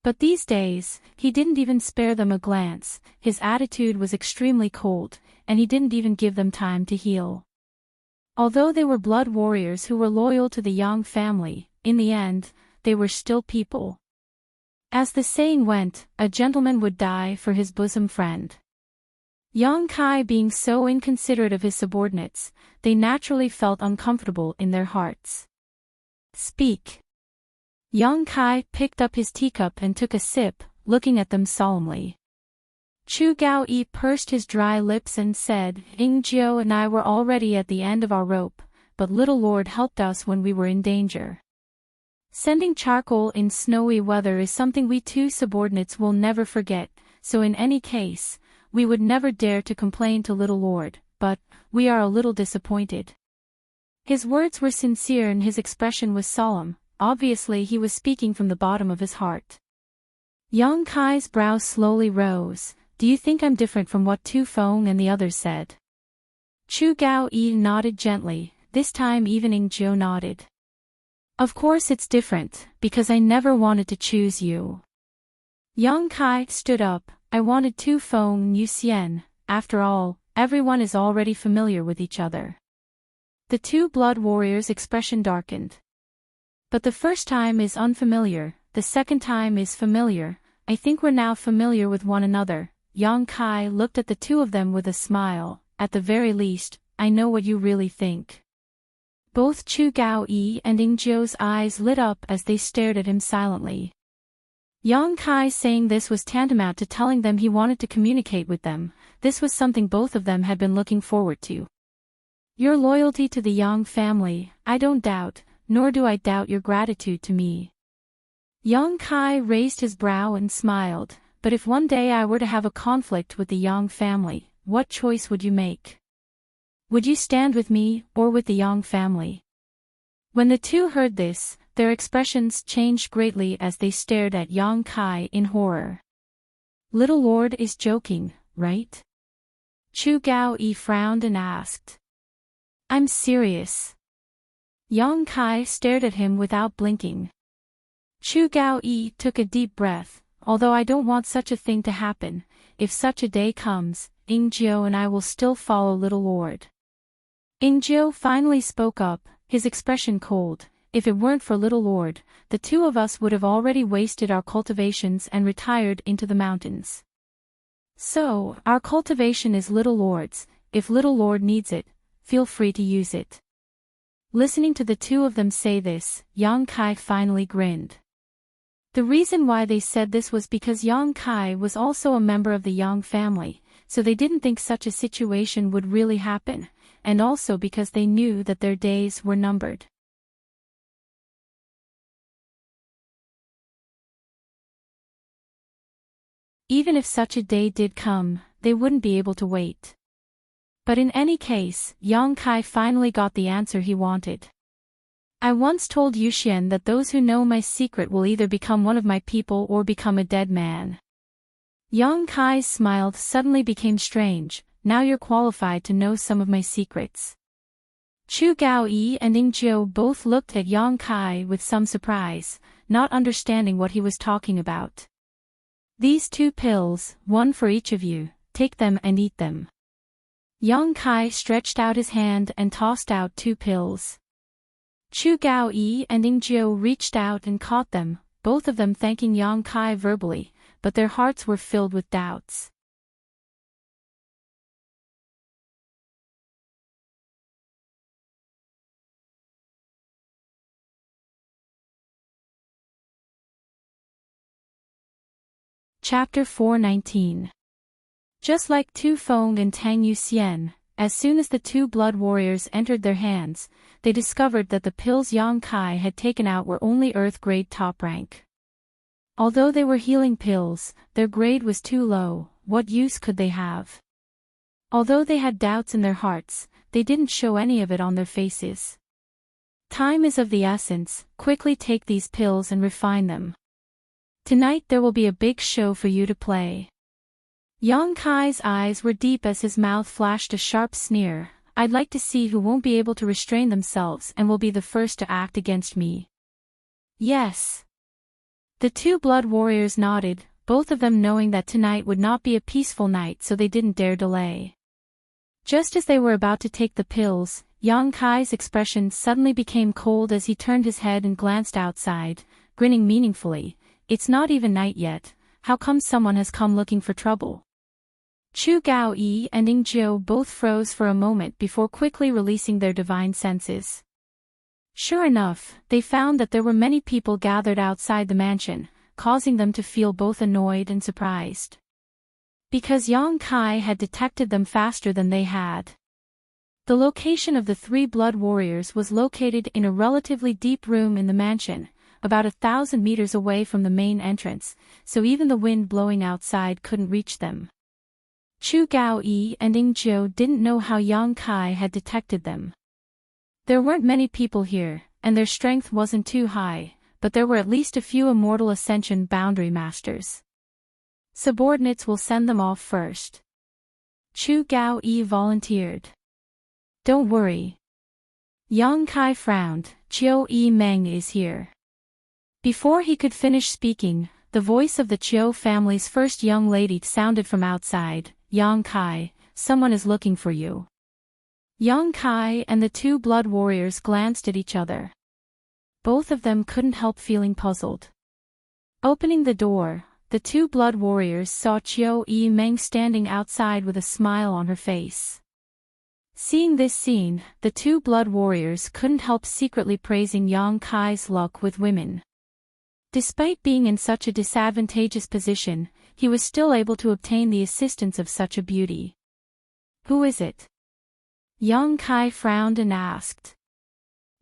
S1: But these days, he didn't even spare them a glance, his attitude was extremely cold, and he didn't even give them time to heal. Although they were blood warriors who were loyal to the Yang family, in the end, they were still people. As the saying went, a gentleman would die for his bosom friend. Yang Kai being so inconsiderate of his subordinates, they naturally felt uncomfortable in their hearts. "Speak." Yang Kai picked up his teacup and took a sip, looking at them solemnly. Chu Gao-yi pursed his dry lips and said, "Ing Jiu and I were already at the end of our rope, but little lord helped us when we were in danger. Sending charcoal in snowy weather is something we two subordinates will never forget, so in any case, we would never dare to complain to little lord, but we are a little disappointed." His words were sincere and his expression was solemn, obviously he was speaking from the bottom of his heart. Yang Kai's brow slowly rose. "Do you think I'm different from what Tu Feng and the others said?" Chu Gao-yi nodded gently, this time even Ing Jiu nodded. "Of course it's different, because I never wanted to choose you." Yang Kai stood up, "I wanted Tu Feng and Yuxian, after all, everyone is already familiar with each other." The two blood warriors' expression darkened. "But the first time is unfamiliar, the second time is familiar, I think we're now familiar with one another." Yang Kai looked at the two of them with a smile, "At the very least, I know what you really think." Both Chu Gao-yi and Ing Jiu's eyes lit up as they stared at him silently. Yang Kai saying this was tantamount to telling them he wanted to communicate with them, this was something both of them had been looking forward to. "Your loyalty to the Yang family, I don't doubt, nor do I doubt your gratitude to me." Yang Kai raised his brow and smiled, "But if one day I were to have a conflict with the Yang family, what choice would you make? Would you stand with me, or with the Yang family?" When the two heard this, their expressions changed greatly as they stared at Yang Kai in horror. "Little lord is joking, right?" Chu Gao-yi frowned and asked. "I'm serious." Yang Kai stared at him without blinking. Chu Gao-yi took a deep breath, "Although I don't want such a thing to happen, if such a day comes, Ing Jiu and I will still follow little lord." Ing Jiu finally spoke up, his expression cold, "If it weren't for little lord, the two of us would have already wasted our cultivations and retired into the mountains. So, our cultivation is little lord's, if little lord needs it, feel free to use it." Listening to the two of them say this, Yang Kai finally grinned. The reason why they said this was because Yang Kai was also a member of the Yang family, so they didn't think such a situation would really happen, and also because they knew that their days were numbered. Even if such a day did come, they wouldn't be able to wait. But in any case, Yang Kai finally got the answer he wanted. I once told Yuxian that those who know my secret will either become one of my people or become a dead man. Yang Kai's smile suddenly became strange. Now you're qualified to know some of my secrets. Chu Gaoyi and Ning Jiu both looked at Yang Kai with some surprise, not understanding what he was talking about. These 2 pills, one for each of you, take them and eat them. Yang Kai stretched out his hand and tossed out 2 pills. Chu Gaoyi and Ning Jiu reached out and caught them, both of them thanking Yang Kai verbally, but their hearts were filled with doubts. Chapter 419. Just like Tu Feng and Tang Yuxian, as soon as the 2 blood warriors entered their hands, they discovered that the pills Yang Kai had taken out were only Earth grade top rank. Although they were healing pills, their grade was too low. What use could they have? Although they had doubts in their hearts, they didn't show any of it on their faces. Time is of the essence. Quickly take these pills and refine them. Tonight there will be a big show for you to play. Yang Kai's eyes were deep as his mouth flashed a sharp sneer. I'd like to see who won't be able to restrain themselves and will be the first to act against me. Yes. The 2 blood warriors nodded, both of them knowing that tonight would not be a peaceful night, so they didn't dare delay. Just as they were about to take the pills, Yang Kai's expression suddenly became cold as he turned his head and glanced outside, grinning meaningfully. It's not even night yet. How come someone has come looking for trouble? Chu Gaoyi and Ning Jiu both froze for a moment before quickly releasing their divine senses. Sure enough, they found that there were many people gathered outside the mansion, causing them to feel both annoyed and surprised. Because Yang Kai had detected them faster than they had. The location of the 3 blood warriors was located in a relatively deep room in the mansion, about 1,000 meters away from the main entrance, so even the wind blowing outside couldn't reach them. Chu Gaoyi and Ning Jiu didn't know how Yang Kai had detected them. There weren't many people here, and their strength wasn't too high, but there were at least a few immortal ascension boundary masters. Subordinates will send them off first. Chu Gaoyi volunteered. Don't worry. Yang Kai frowned. Chiu Yi Meng is here. Before he could finish speaking, the voice of the Chiu family's first young lady sounded from outside. Yang Kai, someone is looking for you. Yang Kai and the 2 blood warriors glanced at each other. Both of them couldn't help feeling puzzled. Opening the door, the 2 blood warriors saw Chiu Yi Meng standing outside with a smile on her face. Seeing this scene, the 2 blood warriors couldn't help secretly praising Yang Kai's luck with women. Despite being in such a disadvantageous position, he was still able to obtain the assistance of such a beauty. Who is it? Yang Kai frowned and asked.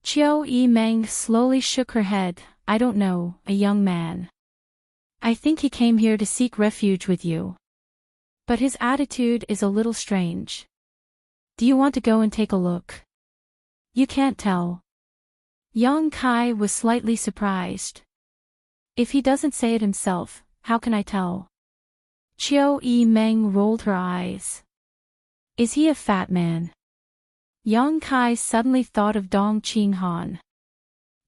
S1: Chiu Yi Meng slowly shook her head. I don't know, a young man. I think he came here to seek refuge with you. But his attitude is a little strange. Do you want to go and take a look? You can't tell. Yang Kai was slightly surprised. If he doesn't say it himself, how can I tell? Chiu Yi Meng rolled her eyes. Is he a fat man? Yang Kai suddenly thought of Dong Qinghan.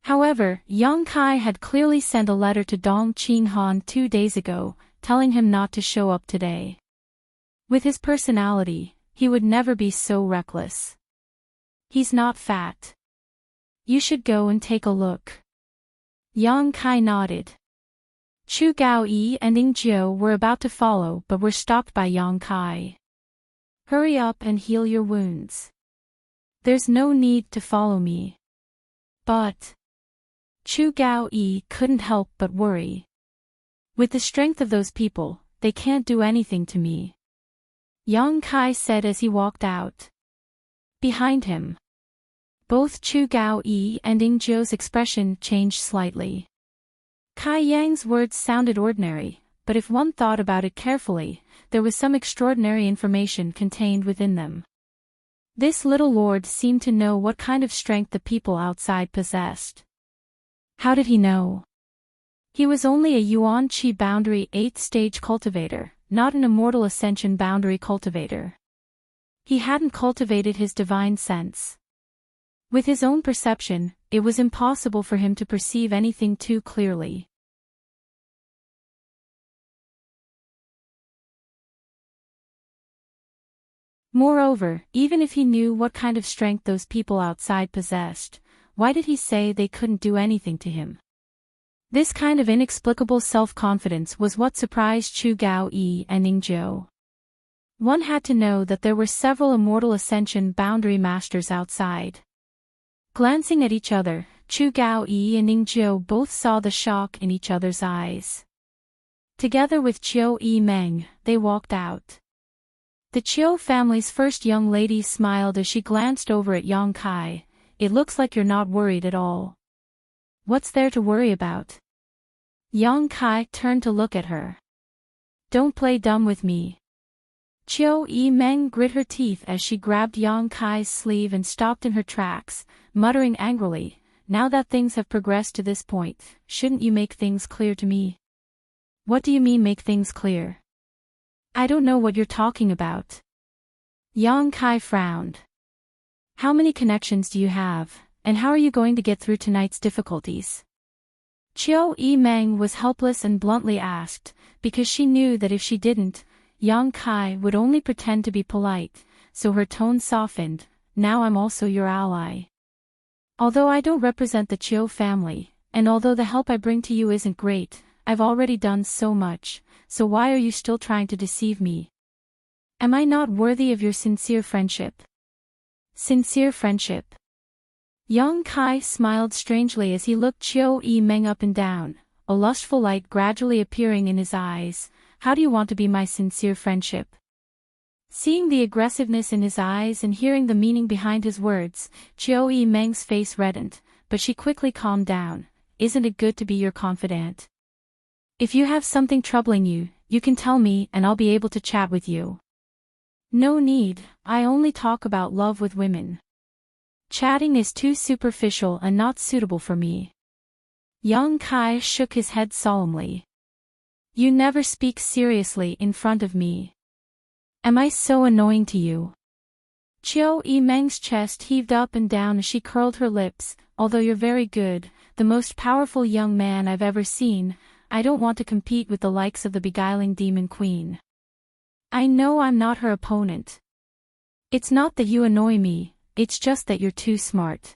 S1: However, Yang Kai had clearly sent a letter to Dong Qinghan 2 days ago, telling him not to show up today. With his personality, he would never be so reckless. He's not fat. You should go and take a look. Yang Kai nodded. Chu Gaoyi and Ning Jiu were about to follow but were stopped by Yang Kai. Hurry up and heal your wounds. There's no need to follow me. But Chu Gaoyi couldn't help but worry. With the strength of those people, they can't do anything to me. Yang Kai said as he walked out. behind him. Both Chu Gao-yi and Ning Zhou's expression changed slightly. Kai Yang's words sounded ordinary, but if one thought about it carefully, there was some extraordinary information contained within them. This little lord seemed to know what kind of strength the people outside possessed. How did he know? He was only a Yuan Qi boundary 8th stage cultivator, not an immortal ascension boundary cultivator. He hadn't cultivated his divine sense. With his own perception, it was impossible for him to perceive anything too clearly. Moreover, even if he knew what kind of strength those people outside possessed, why did he say they couldn't do anything to him? This kind of inexplicable self-confidence was what surprised Chu Gao-yi and Ning Zhou. One had to know that there were several immortal ascension boundary masters outside. Glancing at each other, Chu Gao-yi and Ning Zhou both saw the shock in each other's eyes. Together with Chiu Yi-meng, they walked out. The Chiu family's first young lady smiled as she glanced over at Yang Kai. It looks like you're not worried at all. What's there to worry about? Yang Kai turned to look at her. Don't play dumb with me. Chiu Yi-meng grit her teeth as she grabbed Yang Kai's sleeve and stopped in her tracks, muttering angrily, now that things have progressed to this point, shouldn't you make things clear to me? What do you mean make things clear? I don't know what you're talking about. Yang Kai frowned. How many connections do you have, and how are you going to get through tonight's difficulties? Chiu Yi-meng was helpless and bluntly asked, because she knew that if she didn't, Yang Kai would only pretend to be polite, so her tone softened. Now I'm also your ally. Although I don't represent the Chiu family, and although the help I bring to you isn't great, I've already done so much, so why are you still trying to deceive me? Am I not worthy of your sincere friendship? Sincere friendship. Yang Kai smiled strangely as he looked Chiu Yi-meng up and down, a lustful light gradually appearing in his eyes. How do you want to be my sincere friendship? Seeing the aggressiveness in his eyes and hearing the meaning behind his words, Chiu Yi-meng's face reddened, but she quickly calmed down. Isn't it good to be your confidant? If you have something troubling you, you can tell me and I'll be able to chat with you. No need, I only talk about love with women. Chatting is too superficial and not suitable for me. Yang Kai shook his head solemnly. You never speak seriously in front of me. Am I so annoying to you? Chiu Yi-meng's chest heaved up and down as she curled her lips. Although you're very good, the most powerful young man I've ever seen, I don't want to compete with the likes of the beguiling demon queen. I know I'm not her opponent. It's not that you annoy me, it's just that you're too smart.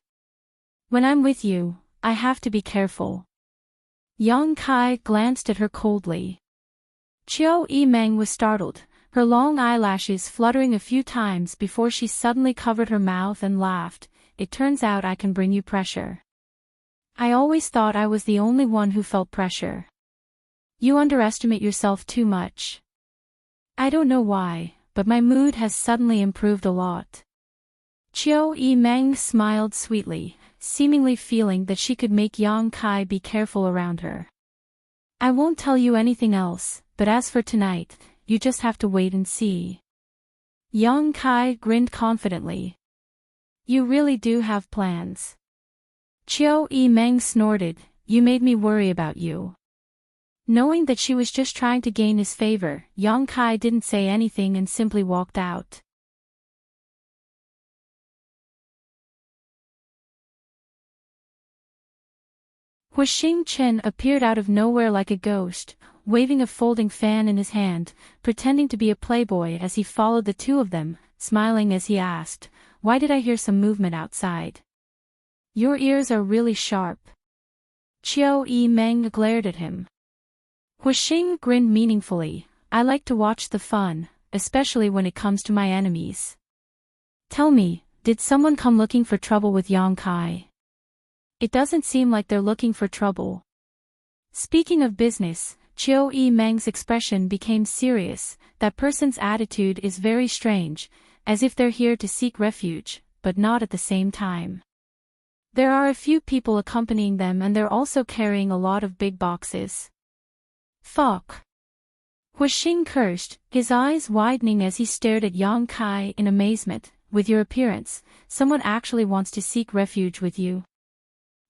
S1: When I'm with you, I have to be careful. Yang Kai glanced at her coldly. Chiu Yi-meng was startled, her long eyelashes fluttering a few times before she suddenly covered her mouth and laughed. It turns out I can bring you pressure. I always thought I was the only one who felt pressure. You underestimate yourself too much. I don't know why, but my mood has suddenly improved a lot. Chiu Yi-meng smiled sweetly, seemingly feeling that she could make Yang Kai be careful around her. I won't tell you anything else, but as for tonight, you just have to wait and see. Yang Kai grinned confidently. You really do have plans. Chiu Yi-meng snorted, you made me worry about you. Knowing that she was just trying to gain his favor, Yang Kai didn't say anything and simply walked out. Huixing Chen appeared out of nowhere like a ghost, waving a folding fan in his hand, pretending to be a playboy as he followed the two of them, smiling as he asked, why did I hear some movement outside? Your ears are really sharp. Chiu Yi-meng glared at him. Huixing grinned meaningfully, I like to watch the fun, especially when it comes to my enemies. Tell me, did someone come looking for trouble with Yang Kai? It doesn't seem like they're looking for trouble. Speaking of business, Chiu Yi-meng's expression became serious. That person's attitude is very strange, as if they're here to seek refuge, but not at the same time. There are a few people accompanying them and they're also carrying a lot of big boxes. Fuck. Huixing cursed, his eyes widening as he stared at Yang Kai in amazement. With your appearance, someone actually wants to seek refuge with you.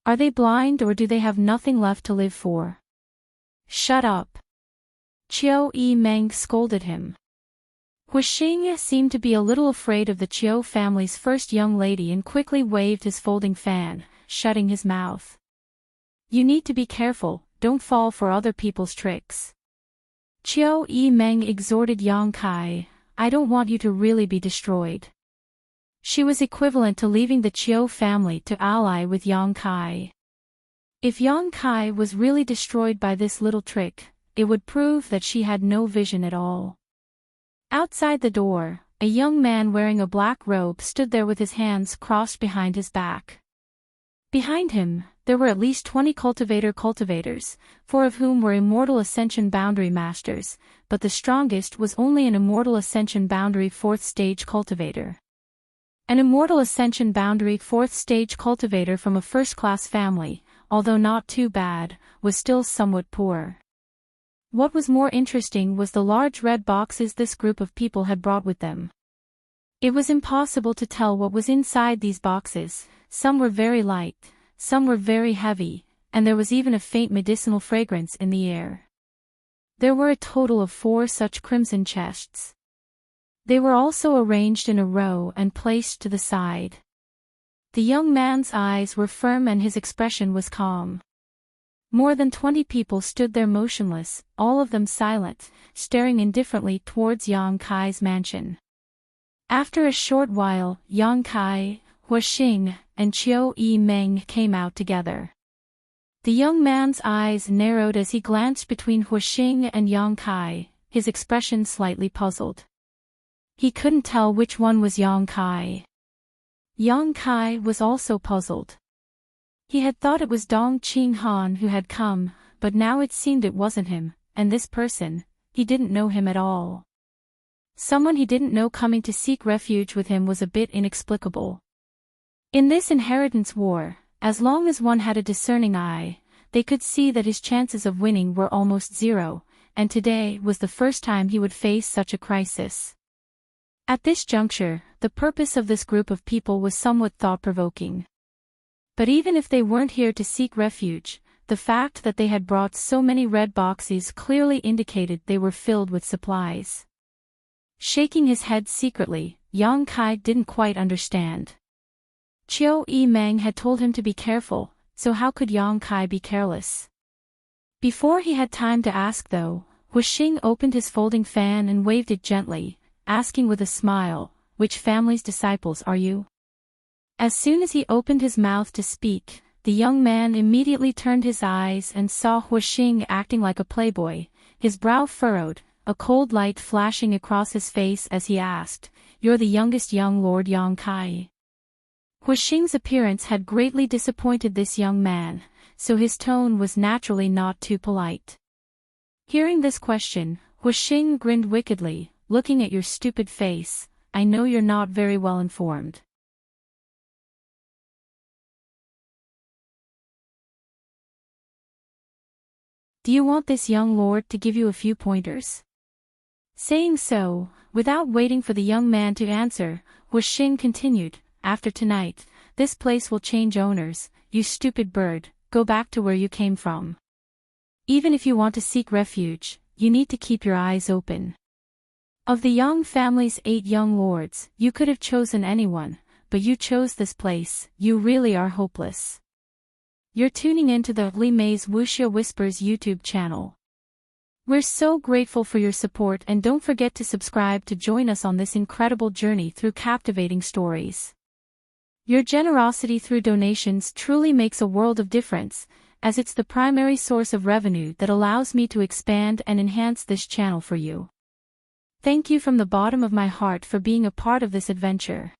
S1: Are they blind or do they have nothing left to live for? Shut up. Qiu Yimeng scolded him. Huixing seemed to be a little afraid of the Qiu family's first young lady and quickly waved his folding fan, shutting his mouth. You need to be careful, don't fall for other people's tricks. Qiu Yimeng exhorted Yang Kai, I don't want you to really be destroyed. She was equivalent to leaving the Qiu family to ally with Yang Kai. If Yang Kai was really destroyed by this little trick, it would prove that she had no vision at all. Outside the door, a young man wearing a black robe stood there with his hands crossed behind his back. Behind him, there were at least 20 cultivators, 4 of whom were Immortal Ascension Boundary Masters, but the strongest was only an Immortal Ascension Boundary 4th Stage Cultivator. An Immortal Ascension Boundary 4th Stage Cultivator from a first-class family, although not too bad, was still somewhat poor. What was more interesting was the large red boxes this group of people had brought with them. It was impossible to tell what was inside these boxes, some were very light, some were very heavy, and there was even a faint medicinal fragrance in the air. There were a total of 4 such crimson chests. They were also arranged in a row and placed to the side. The young man's eyes were firm and his expression was calm. More than 20 people stood there motionless, all of them silent, staring indifferently towards Yang Kai's mansion. After a short while, Yang Kai, Huixing, and Qiu Yimeng came out together. The young man's eyes narrowed as he glanced between Huixing and Yang Kai, his expression slightly puzzled. He couldn't tell which one was Yang Kai. Yang Kai was also puzzled. He had thought it was Dong Qinghan who had come, but now it seemed it wasn't him, and this person, he didn't know him at all. Someone he didn't know coming to seek refuge with him was a bit inexplicable. In this inheritance war, as long as one had a discerning eye, they could see that his chances of winning were almost zero, and today was the first time he would face such a crisis. At this juncture, the purpose of this group of people was somewhat thought-provoking. But even if they weren't here to seek refuge, the fact that they had brought so many red boxes clearly indicated they were filled with supplies. Shaking his head secretly, Yang Kai didn't quite understand. Qiu Yimeng had told him to be careful, so how could Yang Kai be careless? Before he had time to ask though, Huixing opened his folding fan and waved it gently, asking with a smile, which family's disciples are you? As soon as he opened his mouth to speak, the young man immediately turned his eyes and saw Huixing acting like a playboy, his brow furrowed, a cold light flashing across his face as he asked, "You're the youngest young Lord Yang Kai?" Huixing's appearance had greatly disappointed this young man, so his tone was naturally not too polite. Hearing this question, Huixing grinned wickedly, "Looking at your stupid face, I know you're not very well informed." Do you want this young lord to give you a few pointers? Saying so, without waiting for the young man to answer, Huixing continued, "After tonight, this place will change owners, you stupid bird, go back to where you came from. Even if you want to seek refuge, you need to keep your eyes open. Of the Yang family's 8 young lords, you could have chosen anyone, but you chose this place, you really are hopeless." You're tuning into the Li Mei's Wuxia Whispers YouTube channel. We're so grateful for your support and don't forget to subscribe to join us on this incredible journey through captivating stories. Your generosity through donations truly makes a world of difference, as it's the primary source of revenue that allows me to expand and enhance this channel for you. Thank you from the bottom of my heart for being a part of this adventure.